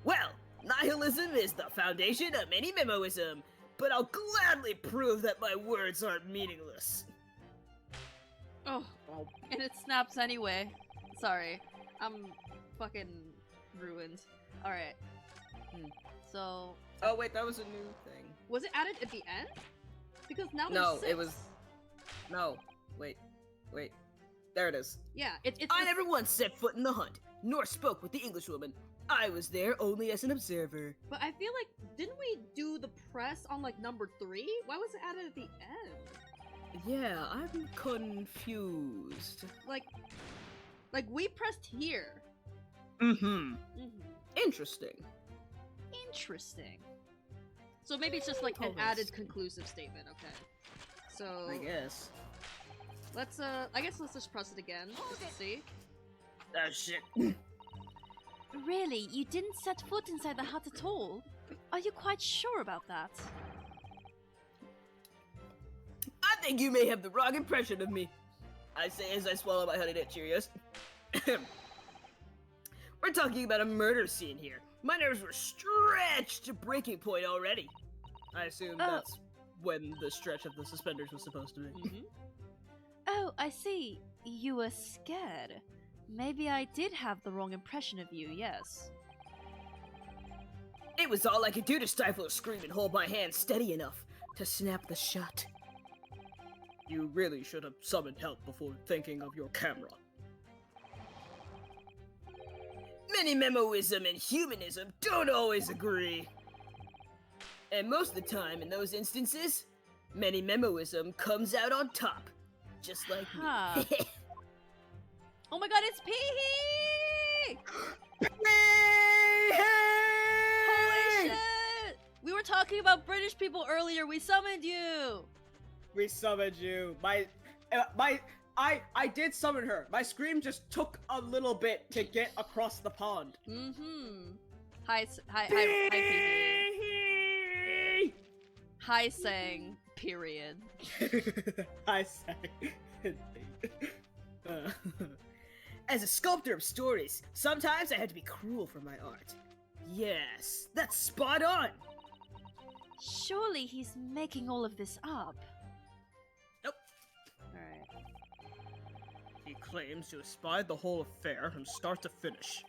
Well, nihilism is the foundation of Memoism, but I'll gladly prove that my words aren't meaningless. Oh, and it snaps anyway. Sorry, I'm fucking ruined. All right. So. Oh wait, that was a new thing. Was it added at the end? Because now No, there's 6. it was. No, wait. There it is. Yeah, it's. I never once set foot in the hunt, nor spoke with the Englishwoman. I was there only as an observer. But I feel like, didn't we do the press on like number 3? Why was it added at the end? Yeah, I'm confused. Like we pressed here. Mm-hmm. Interesting. Interesting. So maybe it's just like an added conclusive statement, okay. So I guess. let's I guess let's just press it again, just to see. Oh shit. Really? You didn't set foot inside the hut at all? Are you quite sure about that? I think you may have the wrong impression of me. I say as I swallow my Honey Nut Cheerios. We're talking about a murder scene here. My nerves were stretched to breaking point already. I assume that's when the stretch of the suspenders was supposed to be. Oh, I see. You were scared. Maybe I did have the wrong impression of you, yes. It was all I could do to stifle a scream and hold my hand steady enough to snap the shut. You really should have summoned help before thinking of your camera. Memoism and humanism don't always agree. And most of the time, in those instances, Memoism comes out on top. Just like Huh. me. Oh my god, it's Pee-hee! Holy shit! We were talking about British people earlier, we summoned you! We summoned you. I did summon her. My scream just took a little bit to get across the pond. Hi, Pee-hee. Hi, Sang, period. I say. As a sculptor of stories, sometimes I had to be cruel for my art. Yes, that's spot on! Surely he's making all of this up. Nope. Alright. He claims to have spied the whole affair from start to finish.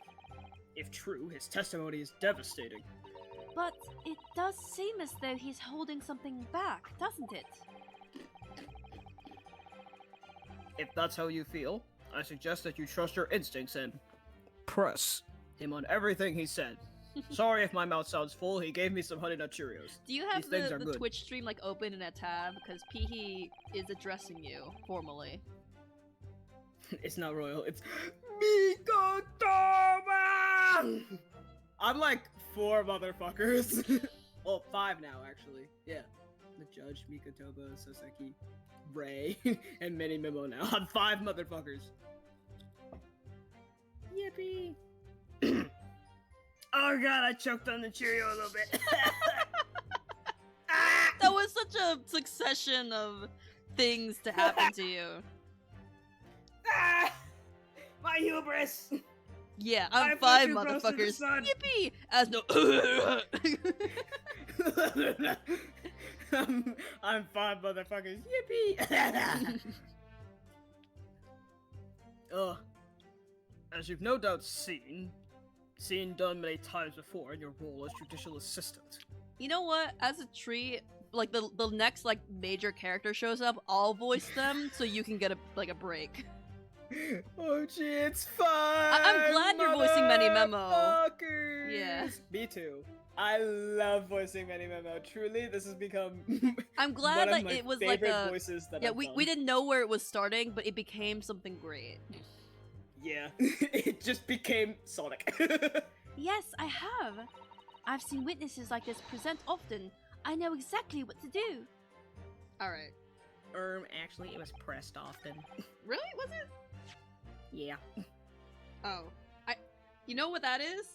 If true, his testimony is devastating. But it does seem as though he's holding something back, doesn't it? If that's how you feel, I suggest that you trust your instincts and press him on everything he said. Sorry if my mouth sounds full, he gave me some Honey Nut Cheerios. Do you have These things are the good. Twitch stream like open in a tab? Because Pee-hee is addressing you formally. It's not royal, it's Mikotoma! I'm like 4 motherfuckers. Well, 5 now, actually. Yeah. The judge, Mikotoba, Soseki, Ray, and Mini Memo now. I'm 5 motherfuckers. Yippee! Oh god, I choked on the Cheerio a little bit. That was such a succession of things to happen to you. My hubris! Yeah, I I'm flew 5 too close to the motherfuckers. sun. Yippee! As no. I'm 5 motherfuckers. Yippee! As you've no doubt seen done many times before in your role as judicial assistant. You know what? As a tree, like the next like major character shows up, I'll voice them so you can get a break. Oh gee, it's fine. I'm glad you're voicing Many Memo. Motherfuckers. Yeah. Me too. I love voicing Many Memo. Truly, this has become I'm glad one that of my it was favorite like a voices that yeah. I've We done. didn't know where it was starting, but it became something great. Yeah, it just became Sonic. Yes, I have. I've seen witnesses like this present often. I know exactly what to do. All right. Actually, it was pressed often. Really? Was it? Yeah. Oh, you know what that is?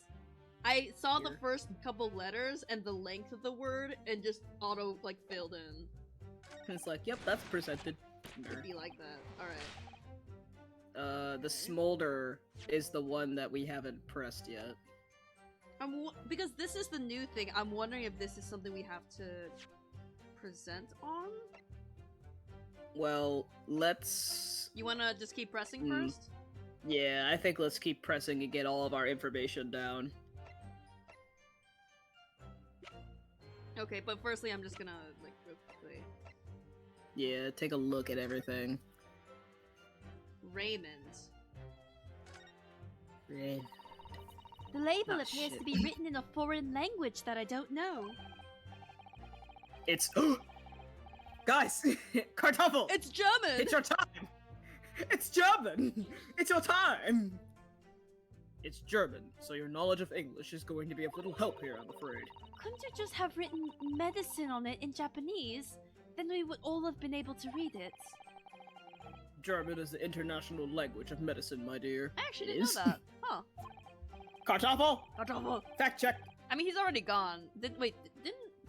I saw the Here. first couple letters and the length of the word and just auto like filled in. It's like, yep, that's presented. It'd be like that. All right. The smolder is the one that we haven't pressed yet. Because this is the new thing. I'm wondering if this is something we have to present on. Well, let's. You wanna just keep pressing first? Yeah, I think let's keep pressing and get all of our information down. Okay, but firstly, I'm just gonna like go quickly. Yeah, take a look at everything. Raymond. Right. The label Ah, appears shit. to be written in a foreign language that I don't know. It's guys, Kartoffel. It's German. It's your time. It's German. It's your time. It's German, so your knowledge of English is going to be of little help here, I'm afraid. Couldn't you just have written medicine on it in Japanese? Then we would all have been able to read it. German is the international language of medicine, my dear. I actually It didn't is. know that. Huh. Kartoffel. Kartoffel. Fact check. I mean, he's already gone. Didn't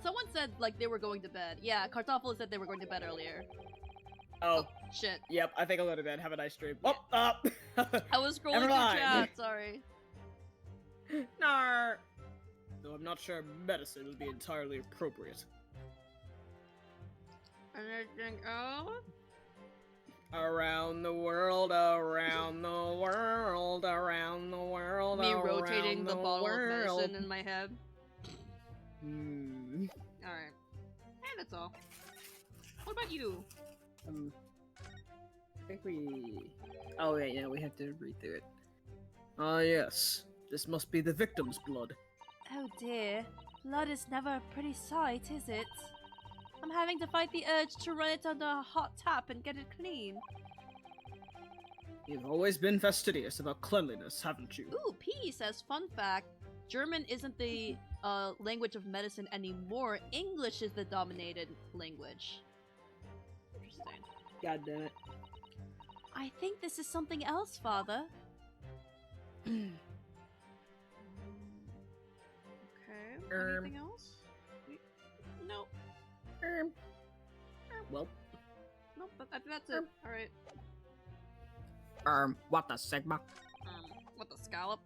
someone said like they were going to bed? Yeah, Kartoffel said they were going to bed earlier. Oh, Shit. yep. I think I'll go to bed. Have a nice dream. Oh, up. I was scrolling Never through mind. chat. Sorry. Nar. Though I'm not sure medicine would be entirely appropriate. Anything else? Around the world, around the world, around the world. Me around rotating the bottle world. of medicine in my head. Hmm. All right. And that's all. What about you? I think we. Oh yeah, we have to read through it. Ah yes, this must be the victim's blood. Oh dear. Blood is never a pretty sight, is it? I'm having to fight the urge to run it under a hot tap and get it clean. You've always been fastidious about cleanliness, haven't you? Ooh, P says, fun fact, German isn't the language of medicine anymore. English is the dominated language. Interesting. God damn it. I think this is something else, Father. Okay. Anything else? No. Well. Nope, I think that's it. Alright. What the Sigma? What the scallop?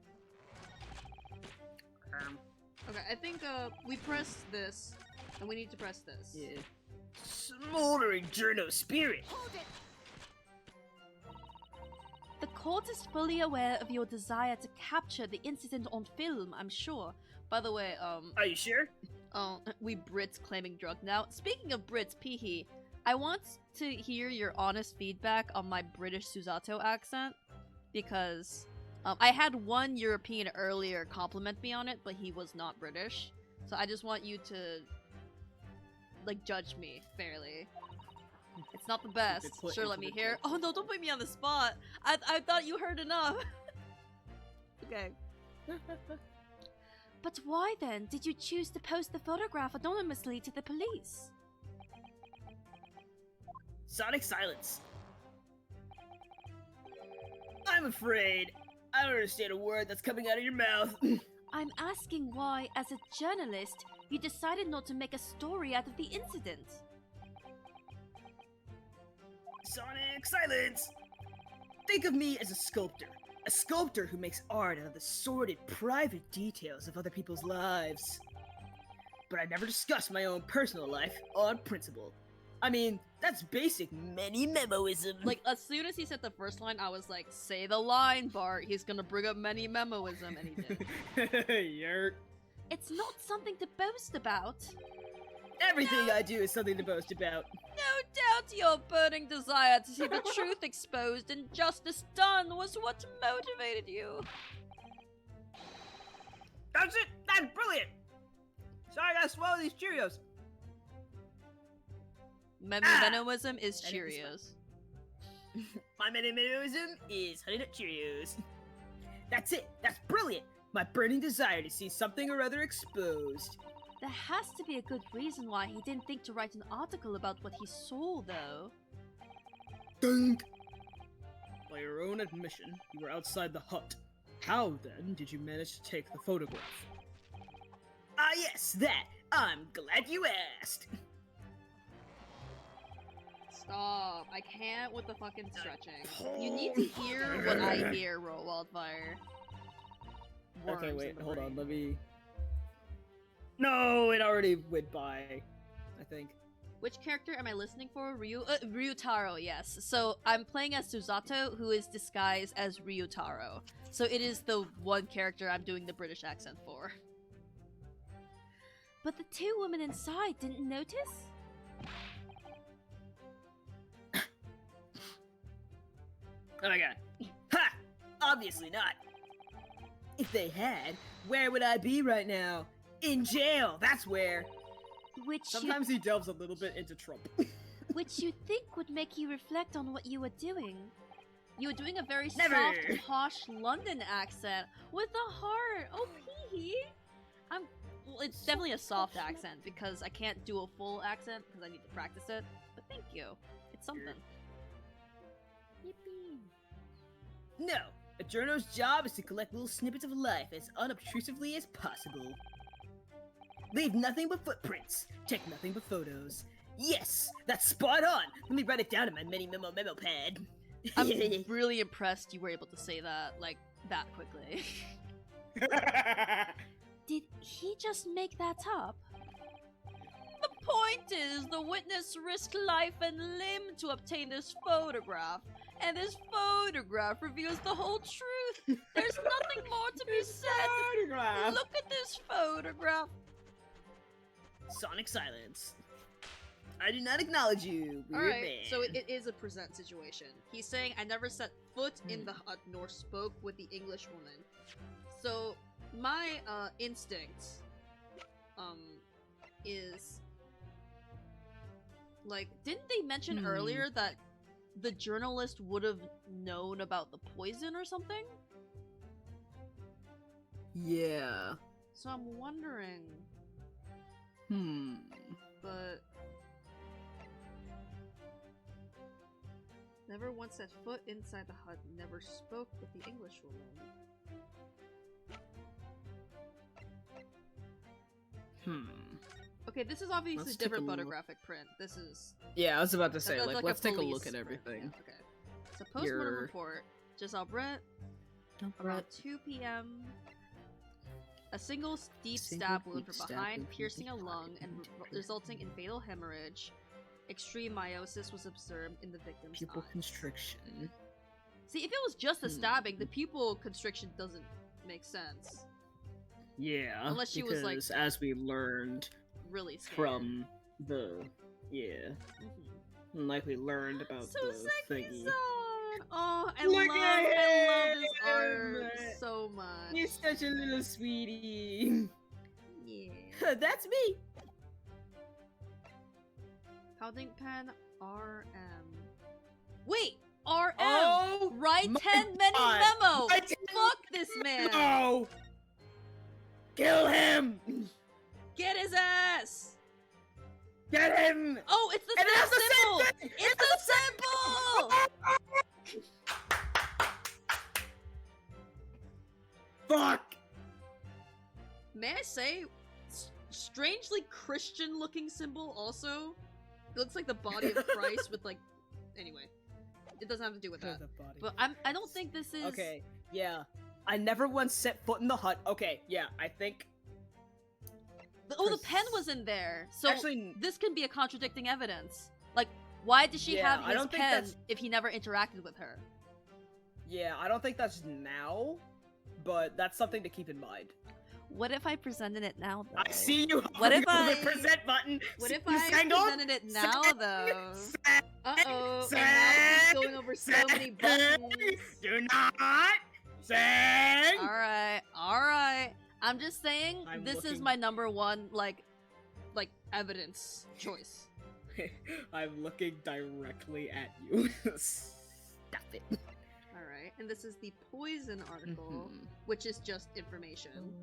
Okay, I think, we press this, and we need to press this. Yeah. Smoldering journo spirit. The court is fully aware of your desire to capture the incident on film, I'm sure. By the way, Are you sure? we Brits claiming drug now. Speaking of Brits, Pihi, I want to hear your honest feedback on my British Susato accent, because I had one European earlier compliment me on it, but he was not British. So I just want you to, like, judge me fairly. It's not the best. put Sure, into let me the hear. chat. Oh no, don't put me on the spot. I thought you heard enough. Okay. But why then did you choose to post the photograph anonymously to the police? Sonic silence. I'm afraid. I don't understand a word that's coming out of your mouth. I'm asking why, as a journalist, you decided not to make a story out of the incident. Sonic silence. Think of me as a sculptor who makes art out of the sordid, private details of other people's lives. But I never discuss my own personal life on principle. I mean, that's basic many memoism. Like, as soon as he said the first line, I was like, say the line, Bart. He's gonna bring up many memoism, and he did. Yurt. It's not something to boast about. Everything I do is something to boast about. No doubt your burning desire to see the truth exposed and justice done was what motivated you. That's it! That's brilliant! Sorry, I gotta swallow these Cheerios. Venemism is That is Cheerios. My minimalism is Honey Nut Cheerios. That's it! That's brilliant! My burning desire to see something or other exposed. There has to be a good reason why he didn't think to write an article about what he saw, though. Dunk! By your own admission, you were outside the hut. How, then, did you manage to take the photograph? Ah, yes, that! I'm glad you asked! Stop. I can't with the fucking stretching. You need to hear what I hear, Wildfire. Okay, Worms wait, in the hold on, brain. let me... No, it already went by, I think. Which character am I listening for? Ryutaro, yes. So I'm playing as Susato, who is disguised as Ryutaro. So it is the one character I'm doing the British accent for. But the two women inside didn't notice? Oh my god. Ha! Obviously not. If they had, where would I be right now? In jail, that's where. Sometimes he delves a little bit into Trump. Which you think would make you reflect on what you were doing. You were doing a very Never. soft, posh London accent with a heart. Oh, hee. Well, it's definitely a soft accent because I can't do a full accent because I need to practice it. But thank you. It's something. Yippee. No, a journo's job is to collect little snippets of life as unobtrusively as possible. Leave nothing but footprints. Take nothing but photos. Yes, that's spot on. Let me write it down in my mini memo pad. I'm really impressed you were able to say that, like, that quickly. Did he just make that up? The point is, the witness risked life and limb to obtain this photograph. And this photograph reveals the whole truth. There's nothing more to be said. Look at this photograph. Sonic silence. I do not acknowledge you, weird Alright, man. so it is a present situation. He's saying, I never set foot in the hut nor spoke with the English woman. So, my instinct is like, didn't they mention earlier that the journalist would have known about the poison or something? Yeah. So I'm wondering, but never once set foot inside the hut, never spoke with the English woman. Okay, this is obviously Let's a take a different look. photographic print. This is Yeah, I was about to say, that's like, like let's take a police look at print. everything. Yeah, okay. So postmortem Your- report. Giselle Brett, around 2 p.m. A single deep stab wound from behind, piercing a lung and resulting in fatal hemorrhage. Extreme meiosis was observed in the victim's Pupil eyes. constriction. See, if it was just a stabbing, the pupil constriction doesn't make sense. Yeah, Unless she was, like, because as we learned Really scared. from the like we learned about So the sexy thingy. song! Oh, I Look love at this art him! so much. He's such a little sweetie. Yeah. That's me. Pounding pen RM. Wait! RM! Oh, Write my 10 many God. memo! My 10 Fuck this man! No! Kill him! Get his ass! Get him! Oh, it's the And it has same the same symbol! thing! It's the symbol! Fuck! May I say, strangely Christian-looking symbol also. It looks like the body of Christ with, like, anyway, it doesn't have to do with that. But I don't think this is. Okay, yeah. I never once set foot in the hut. Okay, yeah, I think. Oh, the pen was in there. So Actually, this can be a contradicting evidence. Like, why does she Yeah, have I his don't think pen that's- if he never interacted with her? yeah, I don't think that's now, but that's something to keep in mind. What if I presented it now, though? I see you What if hovering over I- the present button. What See if you I single? presented it now, though? Send, Uh-oh, and now he's going over so many buttons. Do not sing. Alright. I'm just saying, I'm this is looking- my number one, like, evidence choice. I'm looking directly at you. Stop it. Alright, and this is the poison article, Mhm. which is just information.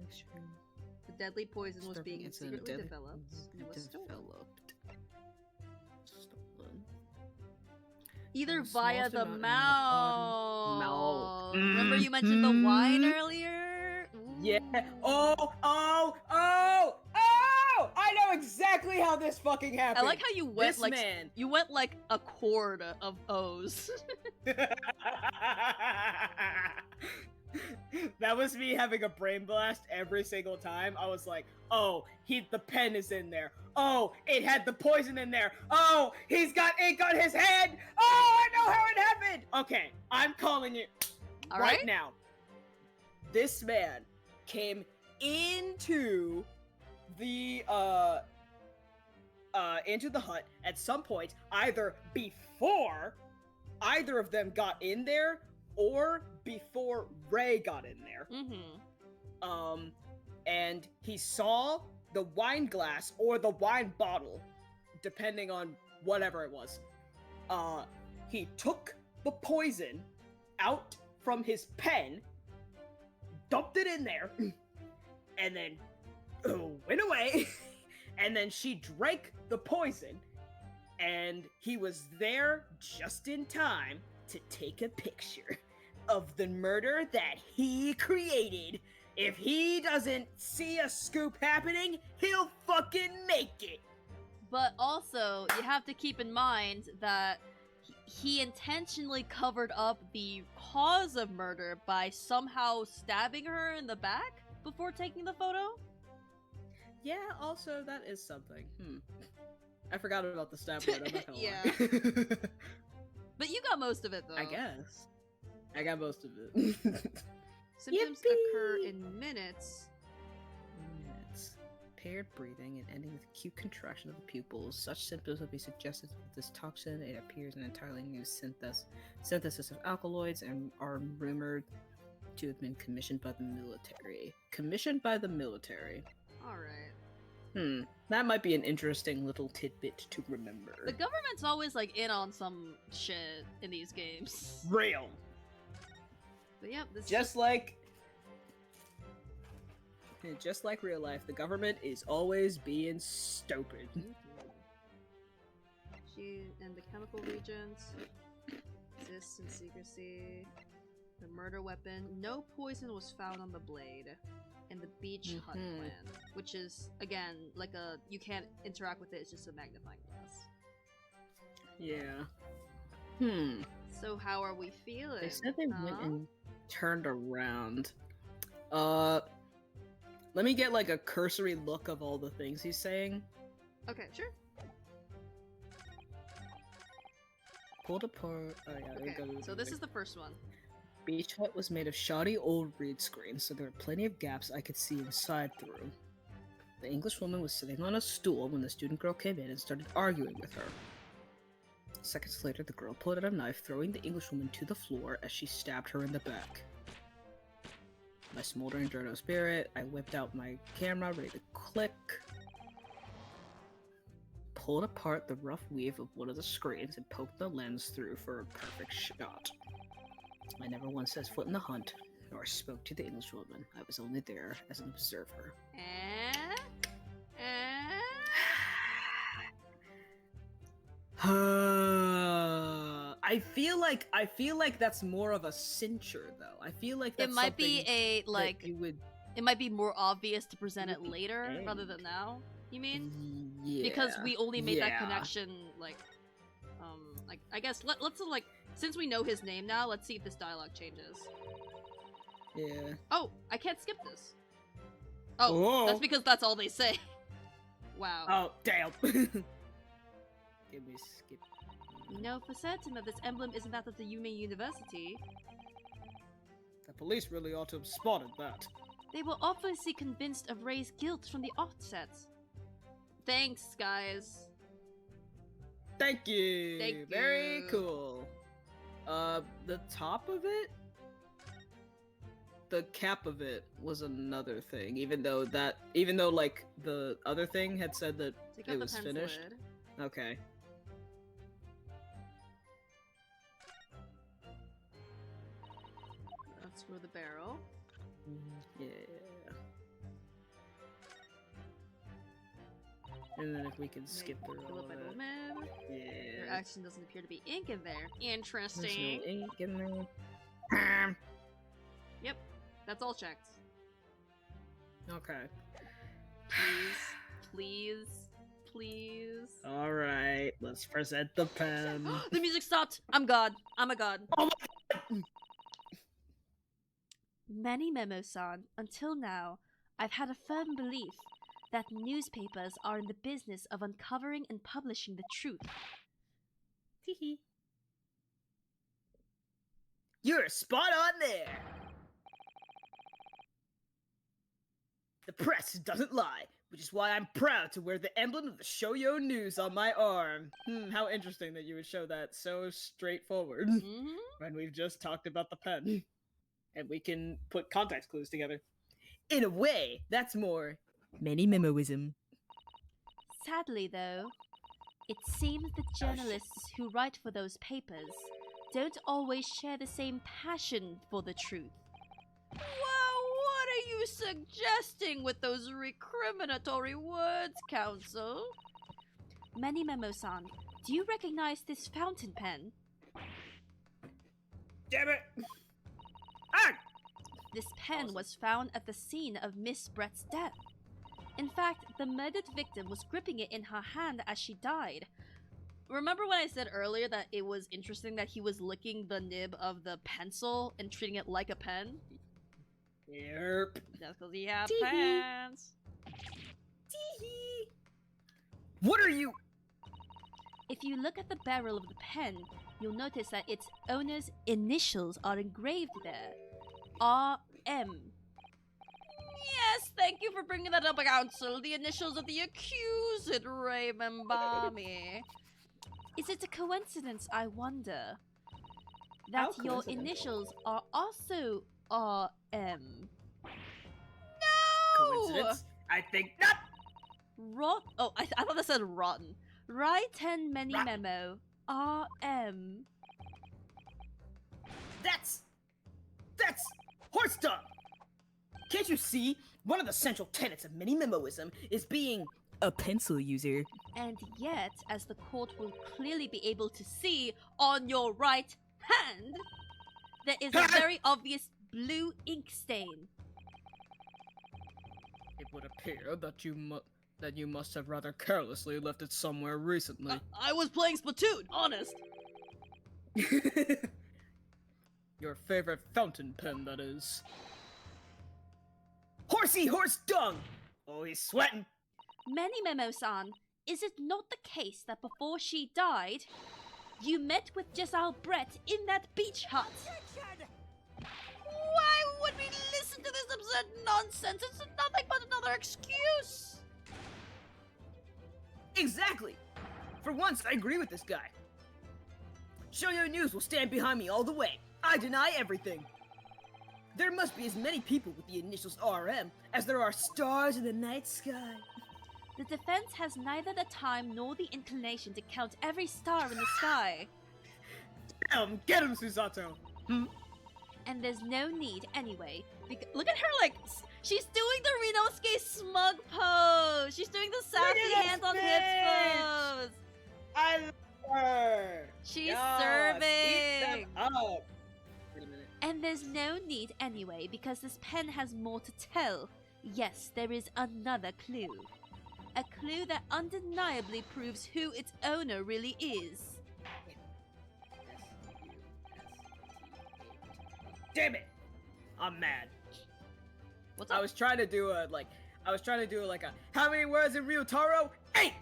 The deadly poison was being secretly developed, and it was stolen. Either The via smallest the amount in the mouth. mouth. Remember you mentioned the wine Mhm. earlier? Yeah. Ooh. Oh! I know exactly how this fucking happened. I like how you went this man. you went like a chord of O's. That was me having a brain blast every single time. I was like, oh, the pen is in there. Oh, it had the poison in there. Oh, he's got ink on his head. Oh, I know how it happened. Okay, I'm calling it All right right. now. This man came into the hut at some point, either before either of them got in there or before Ray got in there. Mm-hmm. And he saw the wine glass or the wine bottle, depending on whatever it was. He took the poison out from his pen, dumped it in there, and then went away. And then she drank the poison, and he was there just in time to take a picture of the murder that he created. If he doesn't see a scoop happening, he'll fucking make it. But also, you have to keep in mind that he intentionally covered up the cause of murder by somehow stabbing her in the back before taking the photo. Yeah, also, that is something. I forgot about the stab part, I'm not gonna Yeah. lie. But you got most of it, though. I guess. I got most of it. Symptoms Yippee! occur in minutes. Minutes. Paired breathing and ending with acute contraction of the pupils. Such symptoms would be suggested with this toxin. It appears an entirely new synthesis of alkaloids and are rumored to have been commissioned by the military. Commissioned by the military. Alright. That might be an interesting little tidbit to remember. The government's always, like, in on some shit in these games. Real. But yep, this Just like real life, the government is always being stupid. She and the chemical reagents exists in secrecy. The murder weapon. No poison was found on the blade. And the beach hut plan, which is, again, like you can't interact with it, it's just a magnifying glass. Yeah. So how are we feeling? They said they went and turned around. Let me get like a cursory look of all the things he's saying. Okay, sure. Pulled apart. Oh yeah, there we Okay, go. so this is the first one. Beach hut was made of shoddy old reed screens, so there were plenty of gaps I could see inside through. The English woman was sitting on a stool when the student girl came in and started arguing with her. Seconds later, the girl pulled out a knife, throwing the Englishwoman to the floor as she stabbed her in the back. My smoldering journal spirit, I whipped out my camera, ready to click. Pulled apart the rough weave of one of the screens and poked the lens through for a perfect shot. I never once set foot in the hunt, nor spoke to the Englishwoman. I was only there as an observer. I feel like that's more of a cincher, though. I feel like that's It might be something a, that like, you would. it might be more obvious to present it would later rather end. than now, you mean? Yeah. Because we only made that yeah. connection, like, I guess, let's, like, since we know his name now, let's see if this dialogue changes. Yeah. Oh, I can't skip this. Oh, Whoa. that's because that's all they say. Wow. Oh, damn. Give me skip. We know for certain that this emblem isn't that of the Yume University. The police really ought to have spotted that. They were obviously convinced of Ray's guilt from the offset. Thanks, guys. Thank you. Thank Very you. cool. The top of it? The cap of it was another thing, even though like the other thing had said that Take it out the was pencil finished. lid. Okay. Unscrew the barrel. Yeah. And then if we can skip through Fill all it of by the that. lid. There Yeah. actually doesn't appear to be ink in there. There's Interesting. no ink in there. Yep, that's all checked. Okay. Please, please, please. Alright, let's present the pen. The music stopped. I'm God. I'm a god. Oh Many Memo-san, until now, I've had a firm belief that newspapers are in the business of uncovering and publishing the truth. Teehee. You're spot on there. The press doesn't lie, which is why I'm proud to wear the emblem of the Shoyo News on my arm. How interesting that you would show that so straightforward Mm-hmm. when we've just talked about the pen. And we can put context clues together. In a way, that's more many memoism. Sadly, though, it seems the journalists who write for those papers don't always share the same passion for the truth. Well, what are you suggesting with those recriminatory words, Counsel? Many Memo-san, do you recognize this fountain pen? Damn it! This pen Awesome. was found at the scene of Miss Brett's death. In fact, the murdered victim was gripping it in her hand as she died. Remember when I said earlier that it was interesting that he was licking the nib of the pencil and treating it like a pen? Yep. That's because he had Tee-hee. pens. Teehee. What are you? If you look at the barrel of the pen, you'll notice that its owner's initials are engraved there. R.M. Yes, thank you for bringing that up, Counsel. The initials of the accused, Raymond Barmy. Is it a coincidence, I wonder, that How your coincidental. initials are also R.M.? No! Coincidence? I think not! Oh, I thought that said rotten. Right and many Rotten. memo. R.M. That's horse dung. Can't you see? One of the central tenets of many memoism is being a pencil user. And yet, as the court will clearly be able to see on your right hand, there is a very obvious blue ink stain. It would appear that you must have rather carelessly left it somewhere recently. I was playing Splatoon, honest. Your favorite fountain pen, that is. Horsey horse dung. Oh, he's sweating. Many Memo-san, is it not the case that before she died, you met with Giselle Brett in that beach hut? Why would we listen to this absurd nonsense? It's nothing but another excuse. Exactly. For once, I agree with this guy. Shoyo News will stand behind me all the way. I deny everything. There must be as many people with the initials RM as there are stars in the night sky. The defense has neither the time nor the inclination to count every star in the sky. Get him, Susato! And there's no need anyway. Look at her, like, she's doing the Rinosuke smug pose. She's doing the sassy at hands this on hips bitch! pose. I love her! She's Yes, serving. eat them up! Wait a minute. And there's no need anyway, because this pen has more to tell. Yes, there is another clue. A clue that undeniably proves who its owner really is. Damn it! I'm mad. What's I up? was trying to do a how many words in Ryotaro? 8!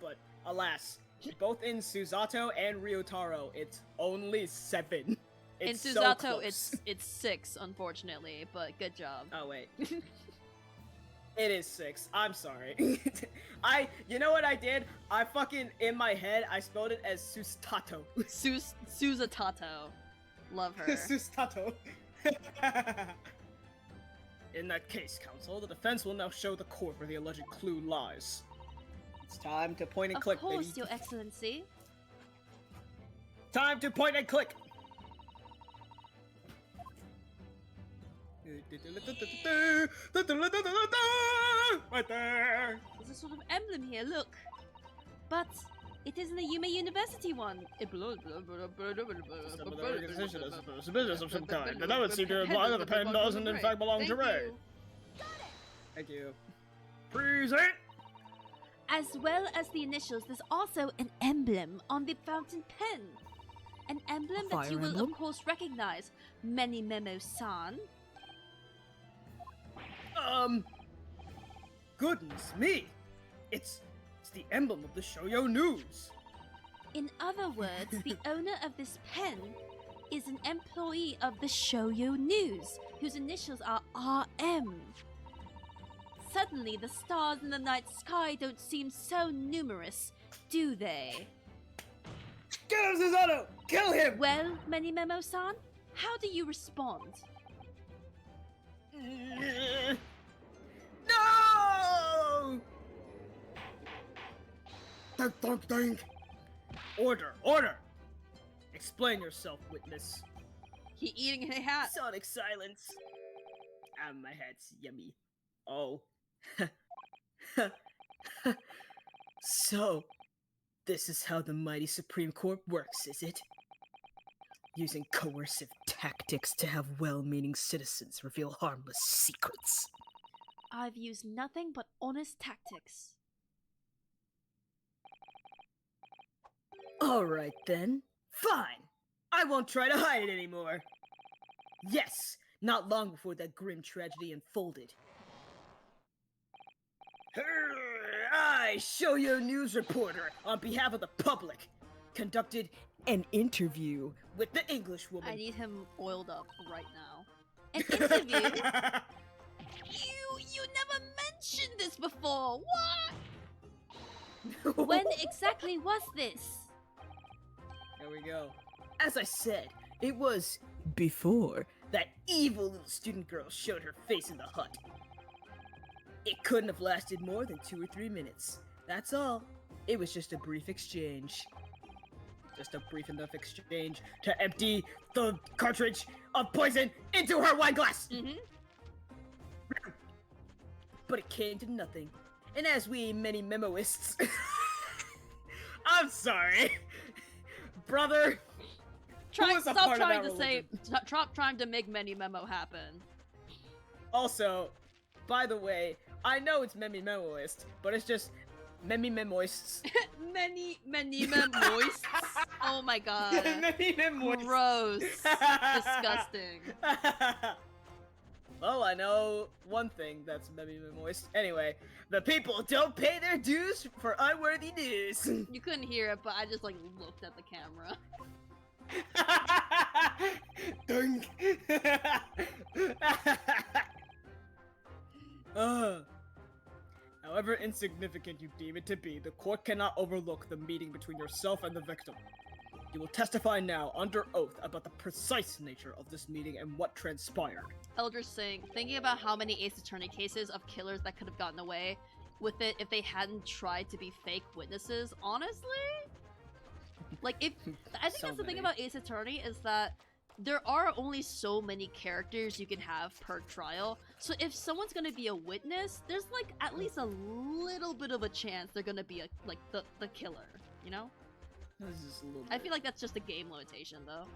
But alas, both in Susato and Ryotaro, it's only 7. In It's so Suzato, close. it's 6, unfortunately, but good job. Oh wait. It is 6. I'm sorry. You know what I did? I fucking, in my head, I spelled it as Sustato. Suzatato. Love her. Sustato. In that case, Counsel, the defense will now show the court where the alleged clue lies. It's time to point and Of click, course, baby. Your Excellency. Time to point and click! Right there! There's a sort of emblem here, look. But it isn't a Yume University one. It Some of the organization is supposed to be business of some kind, and that would seem to imply that the pen doesn't in fact belong to Ray. Thank you. Present! As well as the initials, there's also an emblem on the fountain pen. An emblem that Fire you will, emblem? of course, recognize. Many Memo-san. Goodness me! It's the emblem of the Shoyo News. In other words, the owner of this pen is an employee of the Shoyo News, whose initials are RM. Suddenly, the stars in the night sky don't seem so numerous, do they? Get him, Susanoo! Kill him! Well, Many Memo-san, how do you respond? No! Dunk, dunk. Order, order! Explain yourself, witness. He eating a hat. Sonic silence. Ah, my hat's yummy. Oh. So, this is how the mighty Supreme Court works, is it? Using coercive tactics to have well-meaning citizens reveal harmless secrets. I've used nothing but honest tactics. Alright then. Fine! I won't try to hide it anymore. Yes, not long before that grim tragedy unfolded. I, Shoyo News reporter, on behalf of the public, conducted an interview with the English woman. I need him oiled up right now. An interview? You never mentioned this before. What? When exactly was this? Here we go. As I said, it was before that evil little student girl showed her face in the hut. It couldn't have lasted more than 2 or 3 minutes. That's all. It was just a brief exchange. Just a brief enough exchange to empty the cartridge of poison into her wine glass! Mm-hmm. But it came to nothing. And as we many memoists... I'm sorry! Brother! was a Stop part of trying that to say. religion? Stop trying to make Many Memo happen. Also, by the way, I know it's Memi Memoist, but it's just Memi Memoists. many memoists. Oh my god. Memi Memoists. Gross. Disgusting. Well, I know one thing that's Memi Memoist. Anyway, the people don't pay their dues for unworthy news. You couldn't hear it, but I just like looked at the camera. Dunk. However insignificant you deem it to be, the court cannot overlook the meeting between yourself and the victim. You will testify now under oath about the precise nature of this meeting and what transpired. Elder Singh, thinking about how many Ace Attorney cases of killers that could have gotten away with it if they hadn't tried to be fake witnesses, honestly? Like, I think So that's the thing many. about Ace Attorney is that there are only so many characters you can have per trial. So if someone's gonna be a witness, there's like at least a little bit of a chance they're gonna be the killer, you know? This is a little I bit- feel like that's just a game limitation though.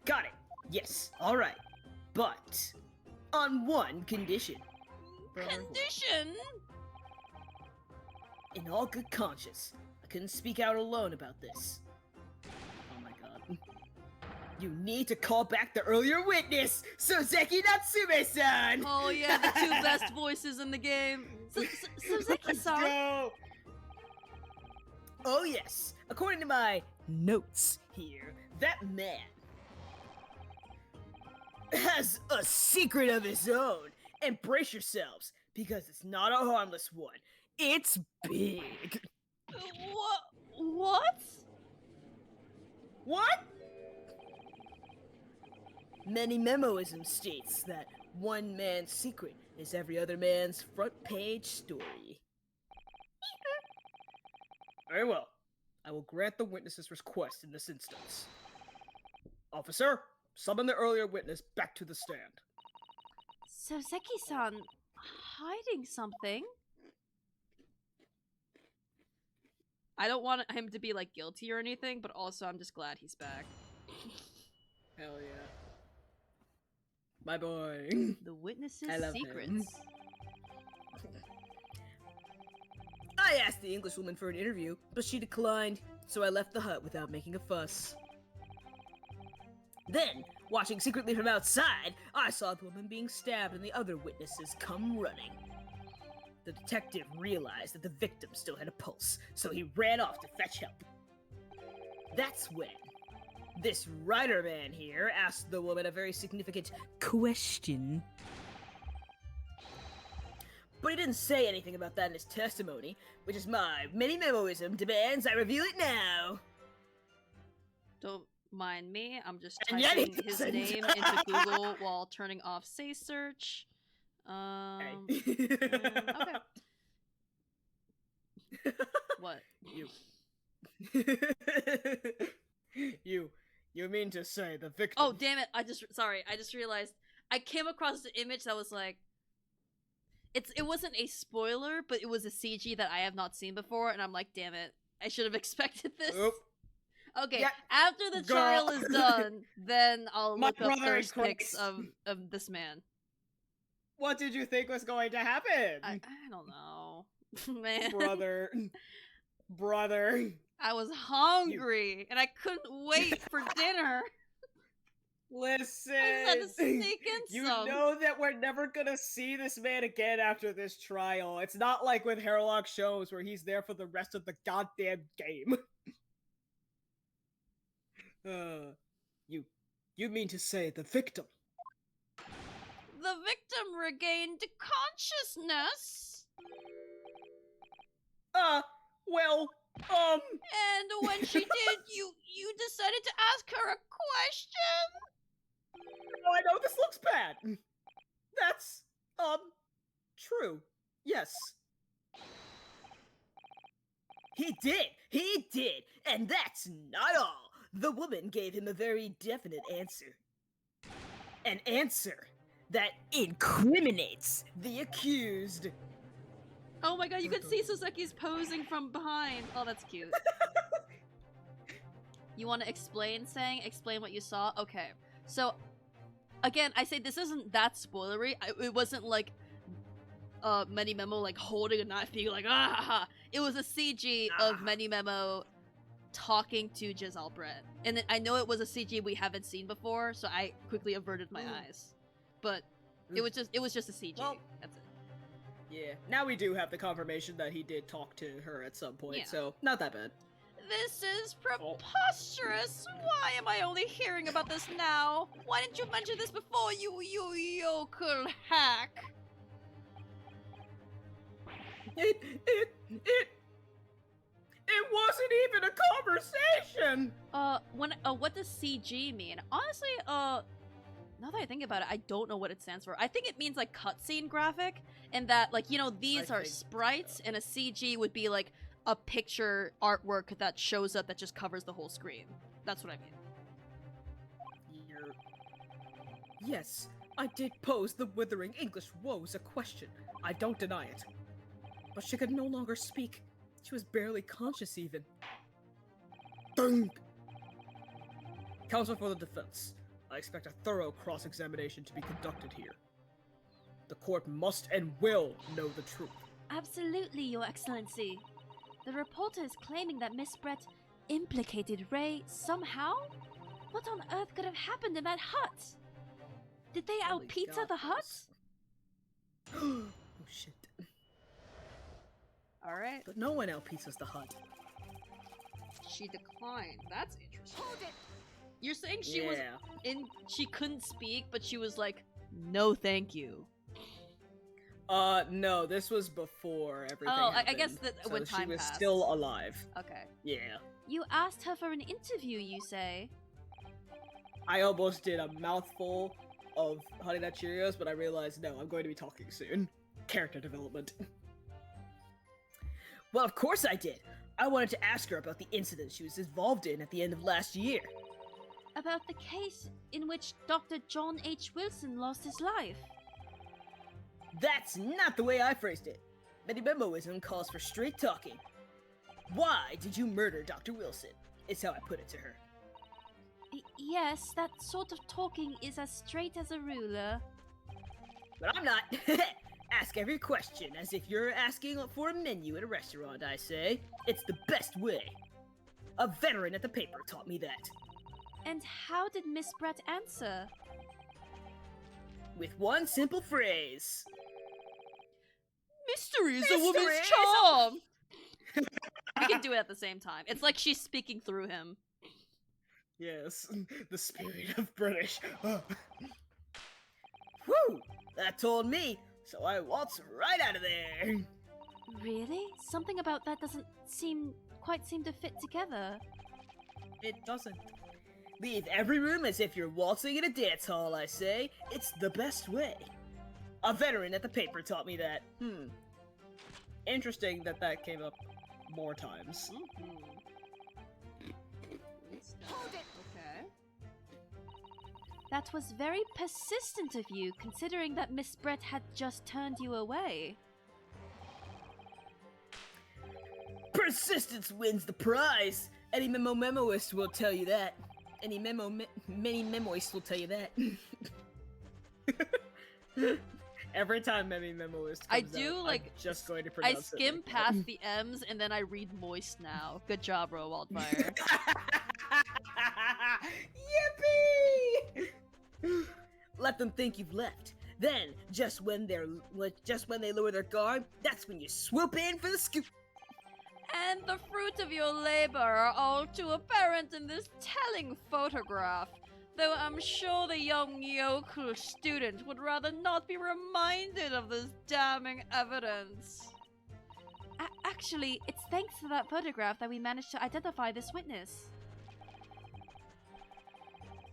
Got it. Yes, alright. But, on one condition. Condition? In all good conscience, I couldn't speak out alone about this. Oh my god. You need to call back the earlier witness, Soseki Natsume-san! Oh yeah, the two best voices in the game. Suzeki-san. Go! Oh yes, according to my notes here. That man has a secret of his own. And brace yourselves, because it's not a harmless one. It's big. What? What? Many memoism states that one man's secret is every other man's front page story. Very well. I will grant the witness's request in this instance. Officer, summon the earlier witness back to the stand. Soseki-san hiding something? I don't want him to be like guilty or anything, but also I'm just glad he's back. Hell yeah. My boy. The witness's I love secrets. him. I asked the Englishwoman for an interview, but she declined, so I left the hut without making a fuss. Then, watching secretly from outside, I saw the woman being stabbed and the other witnesses come running. The detective realized that the victim still had a pulse, so he ran off to fetch help. That's when this writer man here asked the woman a very significant question. But he didn't say anything about that in his testimony, which is my mini memoism demands I reveal it now. Don't mind me, I'm just And yet he typing his doesn't. name into Google while turning off say search. Okay. What? You mean to say the victim? Oh, damn it. I just realized I came across the image that was like, it wasn't a spoiler, but it was a CG that I have not seen before, and I'm like, damn it, I should have expected this. Oop. Okay, Yeah, after the girl. trial is done, then I'll My look up brother in thirst pics Christ. of this man. What did you think was going to happen? I don't know. Man. Brother. I was hungry, and I couldn't wait for dinner. Listen. I just had to sneak in You some. know that we're never gonna see this man again after this trial. It's not like with Hairlock shows where he's there for the rest of the goddamn game. You mean to say the victim? The victim regained consciousness, Well, and when she did, you decided to ask her a question? oh, I know this looks bad. That's, true. Yes. He did, and that's not all. The woman gave him a very definite answer. An answer that incriminates the accused. Oh my god, you can see Soseki's posing from behind. Oh, that's cute. You want to explain what you saw? Okay. So, again, I say this isn't that spoilery. It wasn't like Many Memo like holding a knife being like, ah ha, ha. It was a CG of Many Memo talking to Giselle Brett. And I know it was a CG we haven't seen before, so I quickly averted my eyes. But it was just a CG. Well, That's it. yeah. Now we do have the confirmation that he did talk to her at some point, Yeah. so not that bad. This is preposterous! Why am I only hearing about this now? Why didn't you mention this before, you yokel hack? It wasn't even a conversation! What does CG mean? Honestly, now that I think about it, I don't know what it stands for. I think it means, like, cutscene graphic, and that, like, you know, these are sprites, and a CG would be, like, a picture artwork that shows up that just covers the whole screen. That's what I mean. Yes, I did pose the withering English woes a question. I don't deny it. But she could no longer speak. She was barely conscious even. Dunk! Counsel for the defense. I expect a thorough cross-examination to be conducted here. The court must and will know the truth. Absolutely, Your Excellency. The reporter is claiming that Miss Brett implicated Ray somehow? What on earth could have happened in that hut? Did they Holy out-pizza God, the hut? Oh shit. Alright. But no one out-pizzas the hut. she declined. That's interesting. You're saying she was she couldn't speak, but she was like, no thank you. No, this was before everything I happened. guess that so when time she was passed. still alive. Okay. Yeah. You asked her for an interview, you say? I almost did a mouthful of Honey Nut Cheerios, but I realized, no, I'm going to be talking soon. Character development. Well, of course I did. I wanted to ask her about the incident she was involved in at the end of last year. About the case in which Dr. John H. Wilson lost his life. That's not the way I phrased it. Many-memoism calls for straight talking. Why did you murder Dr. Wilson? Is how I put it to her. Yes, that sort of talking is as straight as a ruler. But I'm not. Ask every question as if you're asking for a menu at a restaurant, I say. It's the best way. A veteran at the paper taught me that. And how did Miss Brett answer? With one simple phrase. Mystery is a woman's charm! We can do it at the same time. It's like she's speaking through him. Yes, the spirit of British. Whew! That told me, so I waltzed right out of there. Really? Something about that doesn't quite seem to fit together. It doesn't. Leave every room as if you're waltzing in a dance hall, I say. It's the best way. A veteran at the paper taught me that. Interesting that came up more times. Okay. That was very persistent of you, considering that Miss Brett had just turned you away. Persistence wins the prize! Any memoist will tell you that. Any many memoists will tell you that. Every time Memi Memoist comes I do out, like I'm just going to I pronounce skim it. past the M's and then I read moist now. Good job, Ro Wildfire. Yippee! Let them think you've left. Then, just when they lower their guard, that's when you swoop in for the scoop. And the fruit of your labor are all too apparent in this telling photograph. Though I'm sure the young yokel student would rather not be reminded of this damning evidence. Actually, it's thanks to that photograph that we managed to identify this witness.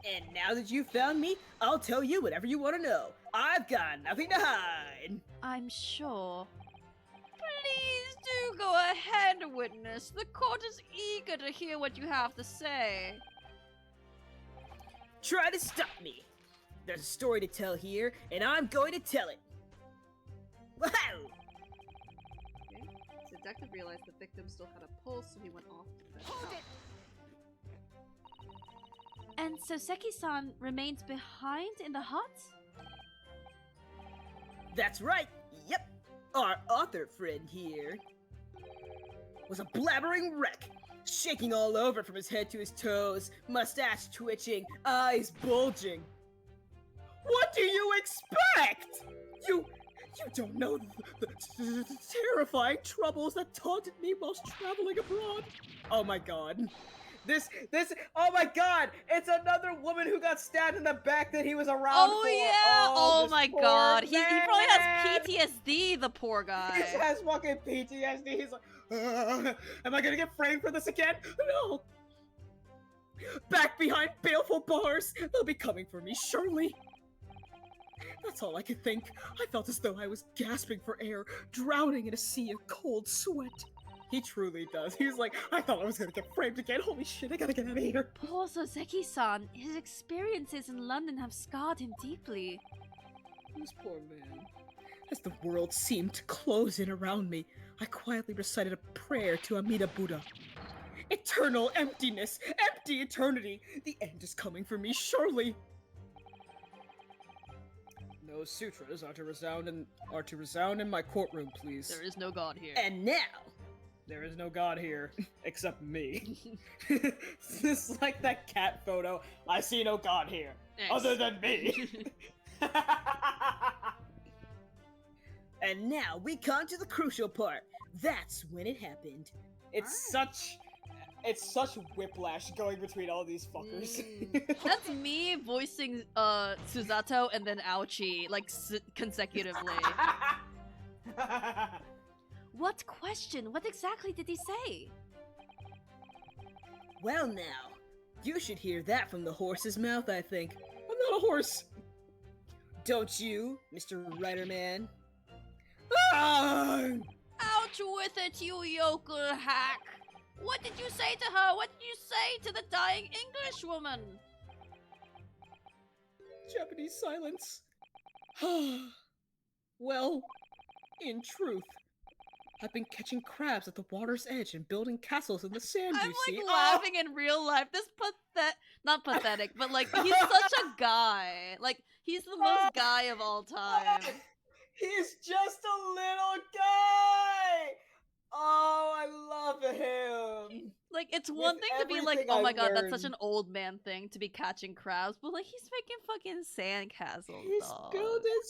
And now that you've found me, I'll tell you whatever you want to know. I've got nothing to hide. I'm sure. Please do go ahead, witness. The court is eager to hear what you have to say. Try to stop me. There's a story to tell here, and I'm going to tell it. Wow! Okay. The detective realized the victim still had a pulse, so he went off to fetch help. And so Seki-san remains behind in the hut? That's right. Yep. Our author friend here was a blabbering wreck, shaking all over from his head to his toes, mustache twitching, eyes bulging. What do you expect? You don't know the terrifying troubles that taunted me whilst traveling abroad. Oh my god. Oh my god! It's another woman who got stabbed in the back that he was around for! Yeah! Oh my god! He probably man. has PTSD, the poor guy. He has fucking PTSD. He's like, am I gonna get framed for this again? No! Back behind baleful bars! They'll be coming for me, surely! That's all I could think. I felt as though I was gasping for air, drowning in a sea of cold sweat. He truly does. He's like, I thought I was gonna get framed again. Holy shit, I gotta get out of here. Poor Soseki-san. His experiences in London have scarred him deeply. This poor man. As the world seemed to close in around me, I quietly recited a prayer to Amida Buddha. Eternal emptiness, empty eternity. The end is coming for me, surely. Those sutras are to resound in my courtroom, please. There is no god here. And now, there is no god here, except me. This is like that cat photo. I see no god here, other than me. And now we come to the crucial part. That's when it happened. It's such It's such whiplash going between all these fuckers. That's me voicing Susato and then Ouchie, like, consecutively. What question? What exactly did he say? Well now, you should hear that from the horse's mouth, I think. I'm not a horse. Don't you, Mr. Riderman? Ah! Out with it, you yokel hack! What did you say to her? What did you say to the dying English woman? Japanese silence. Well, in truth, I've been catching crabs at the water's edge and building castles in the sand, I'm you like see. laughing in real life. This not pathetic, but like he's such a guy. Like he's the most guy of all time. He's just a little guy! Oh, I love him! Like it's one thing to be like, everything oh I my god, that's such learned- an old man thing to be catching crabs, but like he's making fucking sandcastles. He's dog. building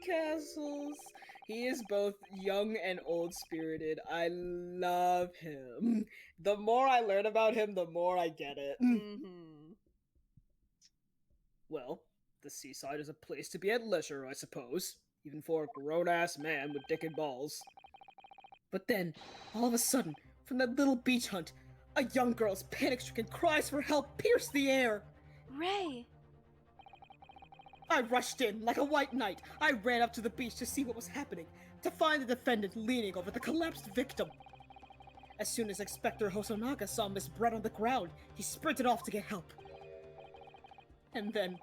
sandcastles. He is both young and old-spirited. I love him. The more I learn about him, the more I get it. Mm-hmm. Well, the seaside is a place to be at leisure, I suppose. Even for a grown-ass man with dick and balls. But then, all of a sudden, from that little beach hunt, a young girl's panic-stricken cries for help pierced the air. Ray. I rushed in like a white knight. I ran up to the beach to see what was happening, to find the defendant leaning over the collapsed victim. As soon as Inspector Hosonaga saw Miss Brett on the ground, he sprinted off to get help. And then,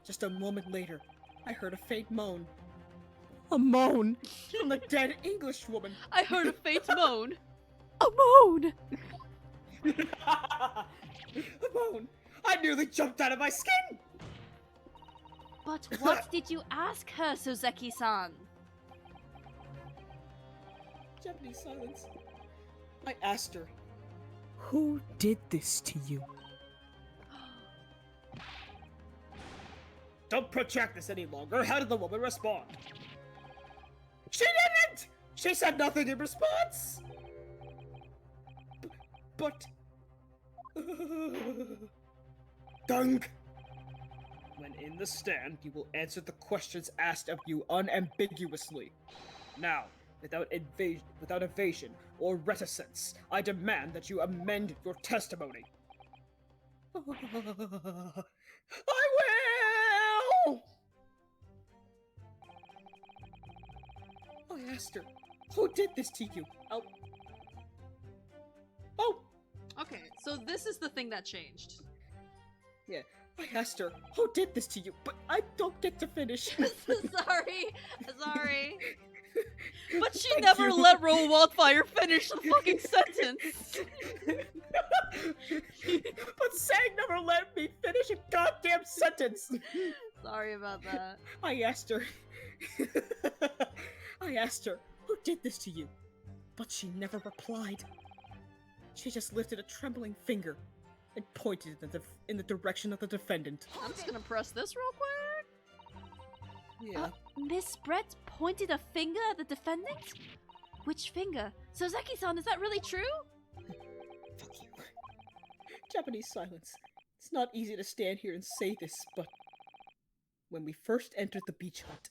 just a moment later, I heard a faint moan. A moan from the dead English woman. I heard a faint moan. A moan! A moan! I nearly jumped out of my skin! But what did you ask her, Suzeki-san? Japanese silence. I asked her, "Who did this to you?" Don't protract this any longer. How did the woman respond? She didn't! She said nothing in response! But... Dunk! When in the stand, you will answer the questions asked of you unambiguously. Now, without evasion or reticence, I demand that you amend your testimony. I will! I asked her, who did this to you? Oh! Okay, so this is the thing that changed. Yeah, I asked her, who did this to you? But I don't get to finish. Sorry. But she Thank never you. let Roll Wildfire finish the fucking sentence. But Sang never let me finish a goddamn sentence. Sorry about that. I asked her, who did this to you? But she never replied. She just lifted a trembling finger and pointed in the direction of the defendant. I'm just gonna press this real quick. Yeah. Miss Brett pointed a finger at the defendant? Which finger? Sozeki-san, is that really true? Fuck you. Japanese silence. It's not easy to stand here and say this, but when we first entered the beach hut,